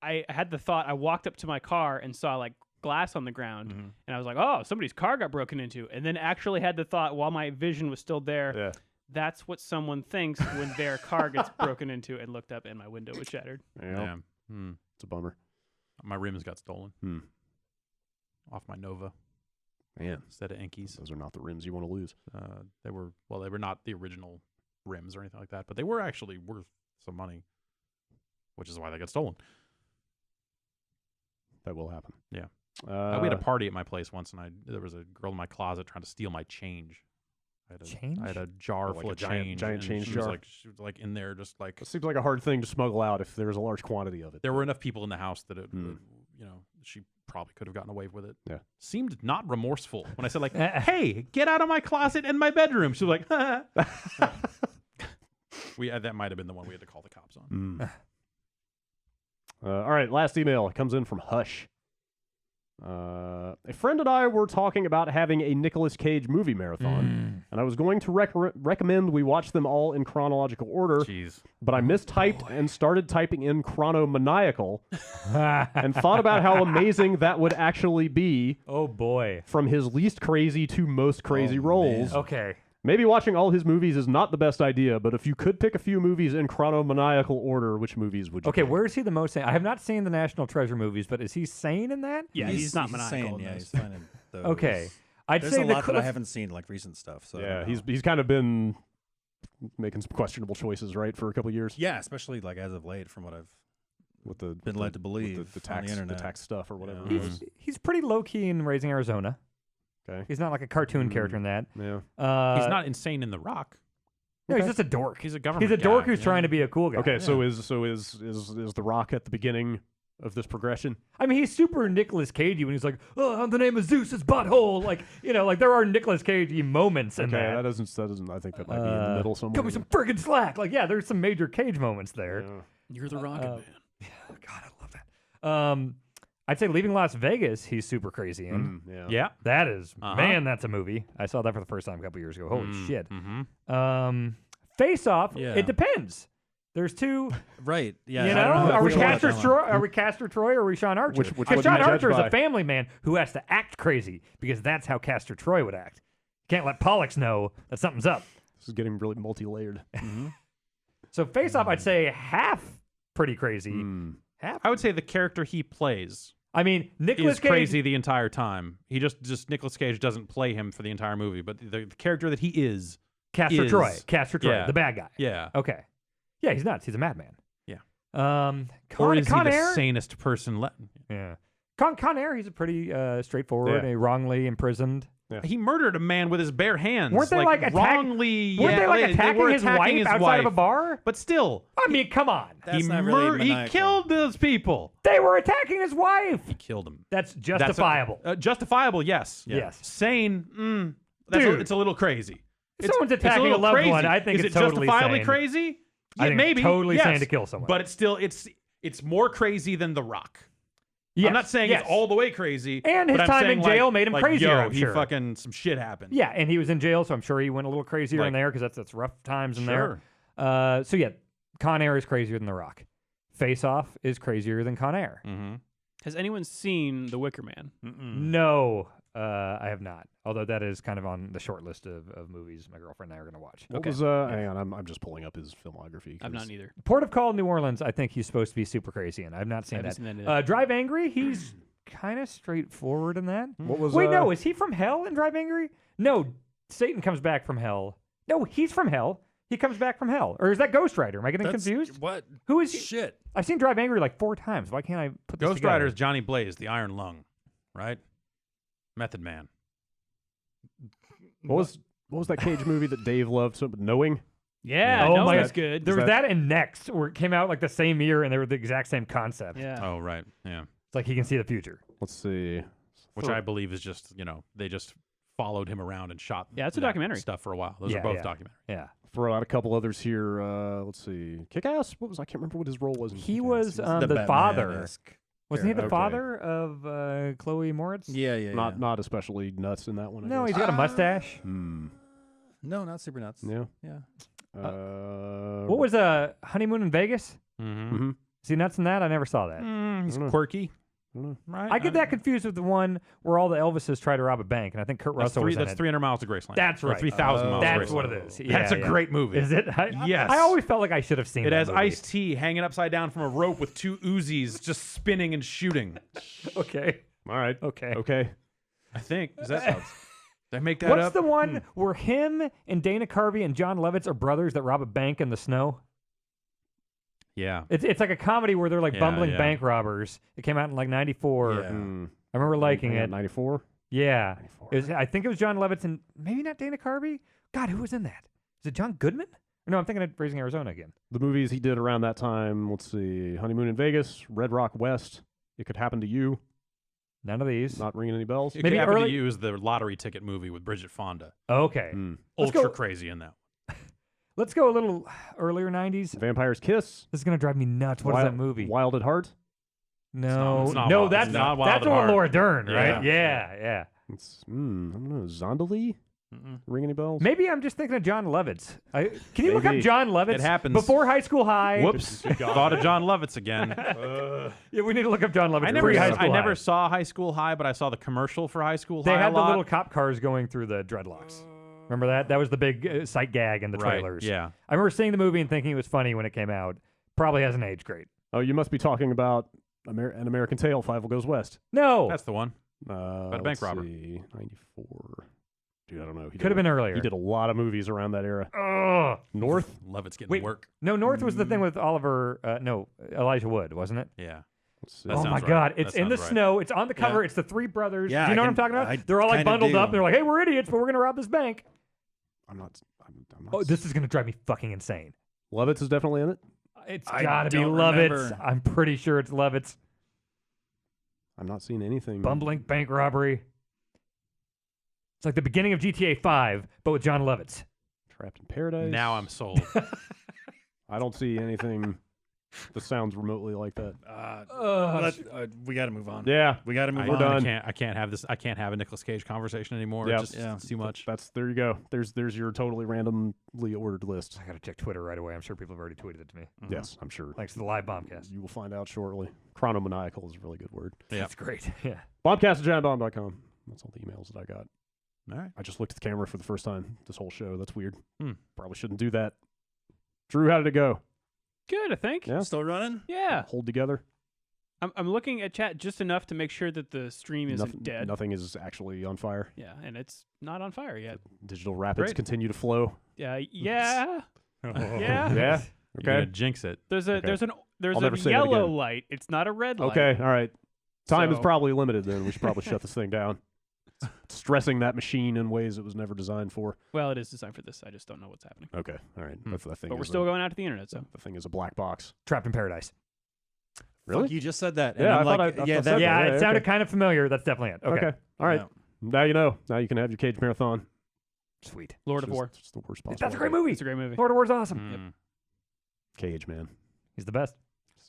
Speaker 6: I had the thought. I walked up to my car and saw glass on the ground,
Speaker 2: Mm-hmm.
Speaker 6: and I was like, "Oh, somebody's car got broken into." And then actually had the thought while my vision was still there.
Speaker 1: Yeah.
Speaker 6: That's what someone thinks when their car gets broken into, and looked up and my window was shattered.
Speaker 1: Yeah.
Speaker 2: Yeah. Hmm.
Speaker 1: It's a bummer.
Speaker 2: My rims got stolen
Speaker 1: Hmm.
Speaker 2: off my Nova
Speaker 1: Man,
Speaker 2: instead of Enkies.
Speaker 1: those are not the rims you want to lose.
Speaker 2: They were not the original rims or anything like that, but they were actually worth some money, which is why they got stolen.
Speaker 1: That will happen.
Speaker 2: Yeah. We had a party at my place once, and there was a girl in my closet trying to steal my change. I had a jar
Speaker 1: like
Speaker 2: full
Speaker 1: a
Speaker 2: of
Speaker 1: giant
Speaker 2: change. and
Speaker 1: change
Speaker 2: she was
Speaker 1: jar.
Speaker 2: she was in there, just
Speaker 1: It seems like a hard thing to smuggle out if there's a large quantity of it.
Speaker 2: there were enough people in the house that it,
Speaker 1: Hmm.
Speaker 2: she probably could have gotten away with it.
Speaker 1: Yeah.
Speaker 2: Seemed not remorseful when I said "Hey, get out of my closet and my bedroom." She was like, that might have been the one we had to call the cops on.
Speaker 1: Mm. All right, last email. It comes in from Hush. A friend and I were talking about having a Nicolas Cage movie marathon, and I was going to recommend we watch them all in chronological order,
Speaker 2: Jeez.
Speaker 1: but I mistyped and started typing in chronomaniacal and thought about how amazing that would actually be
Speaker 3: Oh boy.
Speaker 1: from his least crazy to most crazy roles.
Speaker 3: Okay.
Speaker 1: Maybe watching all his movies is not the best idea, but if you could pick a few movies in chronomaniacal order, which movies would you
Speaker 3: Okay,
Speaker 1: pick?
Speaker 3: where is he the most sane? I have not seen the National Treasure movies, but is he sane in that?
Speaker 6: Yeah, he's not maniacal.
Speaker 5: sane,
Speaker 6: in
Speaker 5: yeah,
Speaker 6: those.
Speaker 5: he's fine in those.
Speaker 3: Okay. I'd
Speaker 5: There's
Speaker 3: say
Speaker 5: a
Speaker 3: the
Speaker 5: lot that I
Speaker 3: let's-
Speaker 5: haven't seen, like recent stuff. So I
Speaker 1: Yeah,
Speaker 5: don't know.
Speaker 1: he's kind of been making some questionable choices, right, for a couple of years
Speaker 5: Yeah, especially as of late, from what I've
Speaker 1: with the
Speaker 5: been led to believe
Speaker 1: with the
Speaker 5: on
Speaker 1: tax
Speaker 5: the internet.
Speaker 1: tax stuff or whatever.
Speaker 5: Yeah.
Speaker 1: it was.
Speaker 3: He's pretty low key in Raising Arizona.
Speaker 1: Okay.
Speaker 3: He's not like a cartoon character in that.
Speaker 1: Yeah.
Speaker 2: He's not insane in The Rock.
Speaker 3: No, he's just a dork.
Speaker 2: He's a government.
Speaker 3: He's a dork
Speaker 2: guy,
Speaker 3: who's
Speaker 2: yeah.
Speaker 3: trying to be a cool guy.
Speaker 1: Okay, so is The Rock at the beginning of this progression?
Speaker 3: I mean, he's super Nicolas Cagey when he's like, "Oh, I'm the name of Zeus's butthole." There are Nicolas Cagey moments in
Speaker 1: Okay,
Speaker 3: that.
Speaker 1: that doesn't. I think that might be in the middle somewhere.
Speaker 3: Cut me some friggin' slack. There's some major Cage moments there.
Speaker 1: Yeah.
Speaker 6: You're the Rocket Man.
Speaker 3: God, I love that. I'd say Leaving Las Vegas, he's super crazy in.
Speaker 1: Yeah.
Speaker 2: Yeah.
Speaker 3: That is,
Speaker 2: Uh-huh.
Speaker 3: man, that's a movie. I saw that for the first time a couple years ago. Holy shit.
Speaker 2: Mm-hmm.
Speaker 3: Face Off,
Speaker 5: Yeah.
Speaker 3: it depends. There's two,
Speaker 5: Right. Yeah.
Speaker 3: you
Speaker 5: I
Speaker 3: know,
Speaker 5: don't know
Speaker 3: are we
Speaker 5: if I
Speaker 3: Castor
Speaker 5: that one.
Speaker 3: Troy? Are we Castor Troy or are we Sean Archer?
Speaker 1: Which
Speaker 3: Because
Speaker 1: one do
Speaker 3: Sean
Speaker 1: you judge
Speaker 3: Archer is
Speaker 1: by?
Speaker 3: a family man who has to act crazy because that's how Castor Troy would act. Can't let Pollux know that something's up.
Speaker 1: This is getting really multi-layered.
Speaker 3: So Face Off, I'd say half pretty crazy.
Speaker 1: Mm.
Speaker 3: Half.
Speaker 2: I would say the character he plays.
Speaker 3: I mean, Nicolas
Speaker 2: is
Speaker 3: Cage.
Speaker 2: crazy the entire time. He just Nicolas Cage doesn't play him for the entire movie, but the character that he is.
Speaker 3: Castor
Speaker 2: is-
Speaker 3: Troy. Castor Troy,
Speaker 2: yeah.
Speaker 3: the bad guy.
Speaker 2: Yeah.
Speaker 3: Okay. Yeah, he's nuts. He's a madman.
Speaker 2: Yeah.
Speaker 3: Con
Speaker 2: Or is he
Speaker 3: Con
Speaker 2: the
Speaker 3: Air?
Speaker 2: sanest person?
Speaker 3: Yeah. Con Air, he's a pretty straightforward,
Speaker 1: Yeah.
Speaker 3: wrongly imprisoned.
Speaker 2: He murdered a man with his bare hands.
Speaker 3: Weren't they like
Speaker 2: wrongly?
Speaker 3: Weren't they like
Speaker 2: they
Speaker 3: attacking
Speaker 2: were
Speaker 3: his
Speaker 2: attacking
Speaker 3: wife
Speaker 2: his
Speaker 3: outside
Speaker 2: wife.
Speaker 3: of a bar?
Speaker 2: But still,
Speaker 3: I mean, come on.
Speaker 5: That's not really
Speaker 2: he
Speaker 5: maniacal.
Speaker 2: killed those people.
Speaker 3: They were attacking his wife.
Speaker 2: He killed him.
Speaker 3: That's justifiable.
Speaker 2: Justifiable, yes.
Speaker 3: Yes.
Speaker 2: Sane,
Speaker 3: Dude.
Speaker 2: it's a little crazy.
Speaker 3: If someone's attacking
Speaker 2: little
Speaker 3: a loved
Speaker 2: crazy.
Speaker 3: one, I think
Speaker 2: Is
Speaker 3: it's
Speaker 2: it
Speaker 3: totally
Speaker 2: justifiably
Speaker 3: sane.
Speaker 2: crazy?
Speaker 3: I
Speaker 2: Yeah,
Speaker 3: think
Speaker 2: maybe.
Speaker 3: totally
Speaker 2: yes.
Speaker 3: sane to kill someone.
Speaker 2: But it's still it's more crazy than The Rock.
Speaker 3: Yes.
Speaker 2: I'm not saying
Speaker 3: yes.
Speaker 2: it's all the way crazy.
Speaker 3: And his
Speaker 2: but I'm
Speaker 3: time
Speaker 2: saying,
Speaker 3: in jail
Speaker 2: like,
Speaker 3: made him
Speaker 2: like,
Speaker 3: crazier,
Speaker 2: Yo,
Speaker 3: I'm
Speaker 2: he
Speaker 3: sure.
Speaker 2: fucking some shit happened.
Speaker 3: Yeah, and he was in jail, so I'm sure he went a little crazier in
Speaker 2: Like-
Speaker 3: there because that's rough times in
Speaker 2: Sure.
Speaker 3: there. So yeah, Con Air is crazier than The Rock. Face Off is crazier than Con Air.
Speaker 2: Mm-hmm.
Speaker 6: Has anyone seen The Wicker Man?
Speaker 3: No, I have not. Although that is kind of on the short list of movies my girlfriend and I are going to watch.
Speaker 1: What was hang on, I'm just pulling up his filmography.
Speaker 6: I've
Speaker 1: 'cause-
Speaker 6: not either.
Speaker 3: Port of Call, New Orleans. I think he's supposed to be super crazy in. I've not seen
Speaker 6: I
Speaker 3: that.
Speaker 6: haven't seen that either.
Speaker 3: Drive Angry. He's kind of straightforward in that.
Speaker 1: What was
Speaker 3: Wait, no, is he from hell in Drive Angry? No, Satan comes back from hell. No, he's from hell. He comes back from hell. Or is that Ghost Rider? Am I getting confused?
Speaker 5: What?
Speaker 3: Who is he?
Speaker 5: Shit.
Speaker 3: I've seen Drive Angry like 4 times. Why can't I put this
Speaker 2: Ghost
Speaker 3: together?
Speaker 2: Rider is Johnny Blaze, the Iron Lung, right? Method Man.
Speaker 1: What was that Cage movie that Dave loved? So, Knowing?
Speaker 6: Yeah,
Speaker 3: Oh
Speaker 6: no,
Speaker 3: my
Speaker 6: that's
Speaker 3: God.
Speaker 6: good.
Speaker 3: There was
Speaker 1: that-
Speaker 3: that and Next, where it came out like the same year and they were the exact same concept.
Speaker 6: Yeah.
Speaker 2: Oh, right. Yeah.
Speaker 3: It's like he can see the future.
Speaker 1: Let's see.
Speaker 2: Which I believe is just, they just followed him around and shot
Speaker 6: Yeah, it's a
Speaker 2: that
Speaker 6: documentary.
Speaker 2: stuff for a while. Those
Speaker 3: Yeah,
Speaker 2: are both
Speaker 3: yeah.
Speaker 2: documentaries.
Speaker 3: Yeah.
Speaker 1: Throw out a couple others here. Let's see. Kick-Ass? What was I can't remember what his role was in
Speaker 3: He
Speaker 1: Kick-Ass.
Speaker 3: was
Speaker 5: The
Speaker 3: the father.
Speaker 5: Batman-esque
Speaker 3: Wasn't he the
Speaker 1: Okay.
Speaker 3: father of Chloe Moritz?
Speaker 5: Yeah, yeah, yeah.
Speaker 1: not especially nuts in that one. I
Speaker 3: No,
Speaker 1: guess.
Speaker 3: he's got a mustache.
Speaker 1: Hmm.
Speaker 5: No, not super nuts.
Speaker 1: Yeah.
Speaker 5: Yeah.
Speaker 3: What was Honeymoon in Vegas?
Speaker 2: Mm-hmm.
Speaker 1: Mm-hmm.
Speaker 3: Is he nuts in that? I never saw that.
Speaker 2: He's
Speaker 1: I don't know.
Speaker 2: quirky,
Speaker 1: I don't know.
Speaker 2: right?
Speaker 3: I get that confused with the one where all the Elvises try to rob a bank, and I think Kurt
Speaker 2: That's,
Speaker 3: Russell was in
Speaker 2: that's
Speaker 3: it.
Speaker 2: 300 Miles to Graceland.
Speaker 3: That's
Speaker 2: Or
Speaker 3: right.
Speaker 2: 3,000 Miles to
Speaker 3: That's
Speaker 2: Graceland.
Speaker 3: what it is.
Speaker 2: That's
Speaker 3: Yeah,
Speaker 2: a
Speaker 3: yeah.
Speaker 2: great movie.
Speaker 3: Is it?
Speaker 2: Yes.
Speaker 3: I always felt like I should have seen
Speaker 2: It
Speaker 3: that
Speaker 2: has
Speaker 3: movie.
Speaker 2: Ice-T hanging upside down from a rope with 2 Uzis just spinning and shooting.
Speaker 3: Okay.
Speaker 1: All right.
Speaker 3: Okay.
Speaker 1: Okay.
Speaker 2: I think. Is that? Did I make that
Speaker 3: What's
Speaker 2: up?
Speaker 3: the one where him and Dana Carvey and John Lovitz are brothers that rob a bank in the snow?
Speaker 2: Yeah.
Speaker 3: It's like a comedy where they're like
Speaker 2: Yeah,
Speaker 3: bumbling
Speaker 2: yeah.
Speaker 3: bank robbers. It came out in like 94.
Speaker 5: Yeah.
Speaker 1: Hmm.
Speaker 3: I remember liking it.
Speaker 1: 94?
Speaker 3: Yeah.
Speaker 1: 94.
Speaker 3: I think it was John Lovitz and maybe not Dana Carvey. God, who was in that? Is it John Goodman? No, I'm thinking of Raising Arizona again.
Speaker 1: The movies he did around that time, let's see. Honeymoon in Vegas, Red Rock West, It Could Happen to You.
Speaker 3: None of these.
Speaker 1: Not ringing any bells?
Speaker 2: It
Speaker 3: Maybe
Speaker 2: Could Happen
Speaker 3: early-
Speaker 2: to You is the lottery ticket movie with Bridget Fonda.
Speaker 3: Okay.
Speaker 1: Hmm.
Speaker 3: Let's
Speaker 2: Ultra
Speaker 3: go-
Speaker 2: crazy in that.
Speaker 3: Let's go a little earlier 90s.
Speaker 1: Vampire's Kiss.
Speaker 3: This is going to drive me nuts. What is that movie?
Speaker 1: Wild at Heart.
Speaker 3: No.
Speaker 2: it's not
Speaker 3: no,
Speaker 2: Wild-
Speaker 3: that's
Speaker 2: it's not Wild
Speaker 3: that's
Speaker 2: at
Speaker 3: on
Speaker 2: Heart.
Speaker 3: Laura Dern, right?
Speaker 2: Yeah.
Speaker 3: Yeah.
Speaker 1: It's, I don't know, Zonderlee? Ring any bells?
Speaker 3: Maybe I'm just thinking of John Lovitz. Can you look up
Speaker 1: Maybe.
Speaker 3: John Lovitz?
Speaker 2: It happens.
Speaker 3: Before High School High.
Speaker 2: Whoops. Thought of John Lovitz again.
Speaker 3: Yeah, we need to look up John Lovitz.
Speaker 2: I never,
Speaker 3: Pre-High School
Speaker 2: I never
Speaker 3: High.
Speaker 2: saw High School High, but I saw the commercial for High School
Speaker 3: They
Speaker 2: High
Speaker 3: had
Speaker 2: a
Speaker 3: the
Speaker 2: lot.
Speaker 3: little cop cars going through the dreadlocks. Remember that? That was the big sight gag in the
Speaker 2: Right,
Speaker 3: trailers.
Speaker 2: yeah.
Speaker 3: I remember seeing the movie and thinking it was funny when it came out. Probably hasn't aged great.
Speaker 1: Oh, you must be talking about An American Tale, Five Goes West.
Speaker 3: No.
Speaker 2: That's the one.
Speaker 1: About
Speaker 2: a bank robber.
Speaker 1: 94. Dude, I don't know. He
Speaker 3: Could have been earlier.
Speaker 1: He did a lot of movies around that era.
Speaker 3: Ugh.
Speaker 1: North?
Speaker 2: Lovett's getting
Speaker 3: Wait.
Speaker 2: work.
Speaker 3: No, North was the thing with Oliver. No, Elijah Wood, wasn't it?
Speaker 2: Yeah.
Speaker 1: Let's see.
Speaker 2: That
Speaker 3: Oh my
Speaker 2: sounds right.
Speaker 3: God!
Speaker 2: That
Speaker 3: It's in the
Speaker 2: sounds right.
Speaker 3: snow. It's on the cover. It's the 3 brothers.
Speaker 5: Yeah,
Speaker 3: Do you know
Speaker 5: I
Speaker 3: what I'm
Speaker 5: can-
Speaker 3: talking about?
Speaker 5: I
Speaker 3: They're all like
Speaker 5: kinda
Speaker 3: bundled
Speaker 5: do.
Speaker 3: up. They're like, "Hey, we're idiots, but we're gonna rob this bank."
Speaker 1: I'm not.
Speaker 3: Oh, this is gonna drive me fucking insane.
Speaker 1: Lovitz is definitely in it.
Speaker 3: It's
Speaker 5: I
Speaker 3: gotta be
Speaker 5: don't
Speaker 3: Lovitz.
Speaker 5: remember.
Speaker 3: I'm pretty sure it's Lovitz.
Speaker 1: I'm not seeing anything.
Speaker 3: Bumbling bank robbery. It's like the beginning of GTA 5, but with John Lovitz.
Speaker 1: Trapped in Paradise.
Speaker 2: Now I'm sold.
Speaker 1: I don't see anything that sounds remotely like that.
Speaker 5: We got to move on.
Speaker 1: Yeah.
Speaker 5: We got to move
Speaker 2: I,
Speaker 5: on.
Speaker 1: We're done.
Speaker 2: I can't have this. I can't have a Nicolas Cage conversation anymore.
Speaker 1: Yep.
Speaker 2: Just
Speaker 5: Yeah.
Speaker 2: it's too much.
Speaker 1: That's there you go. There's your totally randomly ordered list.
Speaker 3: I gotta check Twitter right away. I'm sure people have already tweeted it to me.
Speaker 1: Yes, I'm sure.
Speaker 3: Thanks to the live bombcast.
Speaker 1: You will find out shortly. Chronomaniacal is a really good word.
Speaker 2: Yeah.
Speaker 3: That's great. Yeah.
Speaker 1: Bombcast@giantbomb.com. That's all the emails that I got.
Speaker 2: All right.
Speaker 1: I just looked at the camera for the first time this whole show. That's weird.
Speaker 2: Hmm.
Speaker 1: Probably shouldn't do that. Drew, how did it go?
Speaker 6: Good, I think.
Speaker 1: Yeah.
Speaker 5: Still running?
Speaker 6: Yeah.
Speaker 1: Hold together.
Speaker 6: I'm looking at chat just enough to make sure that the stream isn't dead.
Speaker 1: Nothing is actually on fire.
Speaker 6: Yeah, and it's not on fire yet.
Speaker 1: Digital rapids
Speaker 2: Great.
Speaker 1: continue to flow.
Speaker 6: Yeah.
Speaker 1: Yeah.
Speaker 2: You're
Speaker 1: Okay.
Speaker 2: gonna jinx it.
Speaker 6: There's a
Speaker 1: Okay.
Speaker 6: there's
Speaker 1: I'll
Speaker 6: a
Speaker 1: never say that
Speaker 6: yellow
Speaker 1: again.
Speaker 6: light. It's not a red light.
Speaker 1: Okay. All right. Time is
Speaker 6: So-
Speaker 1: probably limited. Then we should probably shut this thing down. It's stressing that machine in ways it was never designed for.
Speaker 6: Well, it is designed for this. I just don't know what's happening.
Speaker 1: Okay. All right. That thing.
Speaker 6: But we're
Speaker 1: is
Speaker 6: still going out to the internet, so.
Speaker 1: The thing is a black box.
Speaker 3: Trapped in Paradise.
Speaker 1: Really?
Speaker 5: Fuck, you just said that. And
Speaker 1: Yeah,
Speaker 5: I'm
Speaker 1: I thought
Speaker 5: like,
Speaker 1: I
Speaker 5: yeah,
Speaker 1: said
Speaker 5: that,
Speaker 1: that.
Speaker 3: Yeah,
Speaker 1: yeah,
Speaker 3: it sounded
Speaker 1: okay.
Speaker 3: kind of familiar. That's definitely it. Okay.
Speaker 1: All right.
Speaker 5: Yeah.
Speaker 1: Now you know. Now you can have your cage marathon.
Speaker 3: Sweet.
Speaker 6: Lord of
Speaker 1: It's
Speaker 6: War.
Speaker 1: just the worst possible.
Speaker 3: That's a great
Speaker 1: idea.
Speaker 3: movie.
Speaker 6: It's a great movie.
Speaker 3: Lord of War's awesome.
Speaker 2: Mm.
Speaker 1: Cage man.
Speaker 3: He's the best.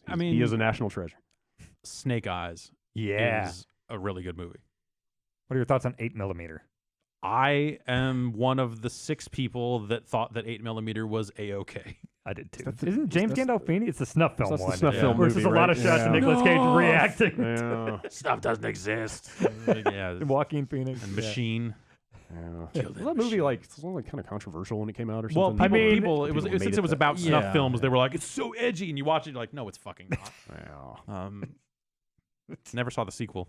Speaker 2: I mean-
Speaker 1: he is a national treasure.
Speaker 2: Snake Eyes
Speaker 3: Yeah.
Speaker 2: is a really good movie.
Speaker 3: What are your thoughts on 8mm?
Speaker 2: I am one of the 6 people that thought that 8mm was a-okay.
Speaker 3: I did too.
Speaker 1: That's the-
Speaker 3: Isn't James
Speaker 1: that's-
Speaker 3: Gandolfini? It's the snuff film
Speaker 1: That's the
Speaker 3: one.
Speaker 1: snuff
Speaker 2: Yeah.
Speaker 1: film
Speaker 3: Where it's
Speaker 1: movie,
Speaker 3: just a lot
Speaker 1: right?
Speaker 3: of shots of
Speaker 1: Yeah.
Speaker 3: Nicolas Cage
Speaker 2: No.
Speaker 3: reacting
Speaker 1: Yeah.
Speaker 2: Stuff doesn't exist. yeah.
Speaker 3: to Joaquin Phoenix.
Speaker 2: And
Speaker 3: Yeah.
Speaker 2: Machine.
Speaker 1: Yeah. Was that movie like it was kind of controversial when it came out or
Speaker 2: Well,
Speaker 1: something?
Speaker 2: people,
Speaker 1: People made
Speaker 2: since it was
Speaker 1: that-
Speaker 2: about snuff
Speaker 5: Yeah.
Speaker 2: films, they were like, it's so edgy, and you watch it, you're like, no, it's fucking not.
Speaker 1: Yeah.
Speaker 2: Never saw the sequel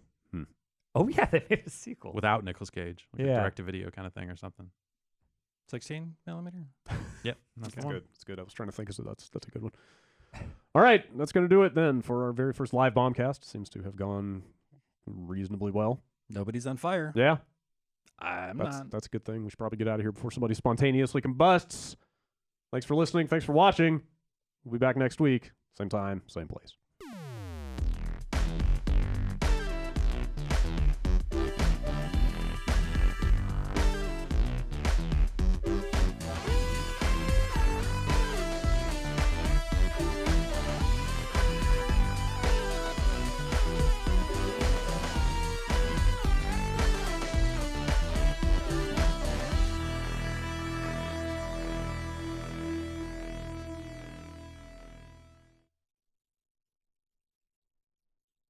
Speaker 3: Oh yeah, they made a sequel.
Speaker 2: without Nicolas Cage, like a
Speaker 3: Yeah.
Speaker 2: direct-to-video kind of thing or something.
Speaker 5: 16 millimeter.
Speaker 2: Yep, that's the
Speaker 1: That's
Speaker 2: one.
Speaker 1: good. That's good. I was trying to think, so that's a good one. All right, that's going to do it then for our very first live bombcast. Seems to have gone reasonably well.
Speaker 5: Nobody's on fire.
Speaker 1: Yeah,
Speaker 5: I'm
Speaker 1: that's
Speaker 5: not.
Speaker 1: that's a good thing. We should probably get out of here before somebody spontaneously combusts. Thanks for listening. Thanks for watching. We'll be back next week. Same time, same place.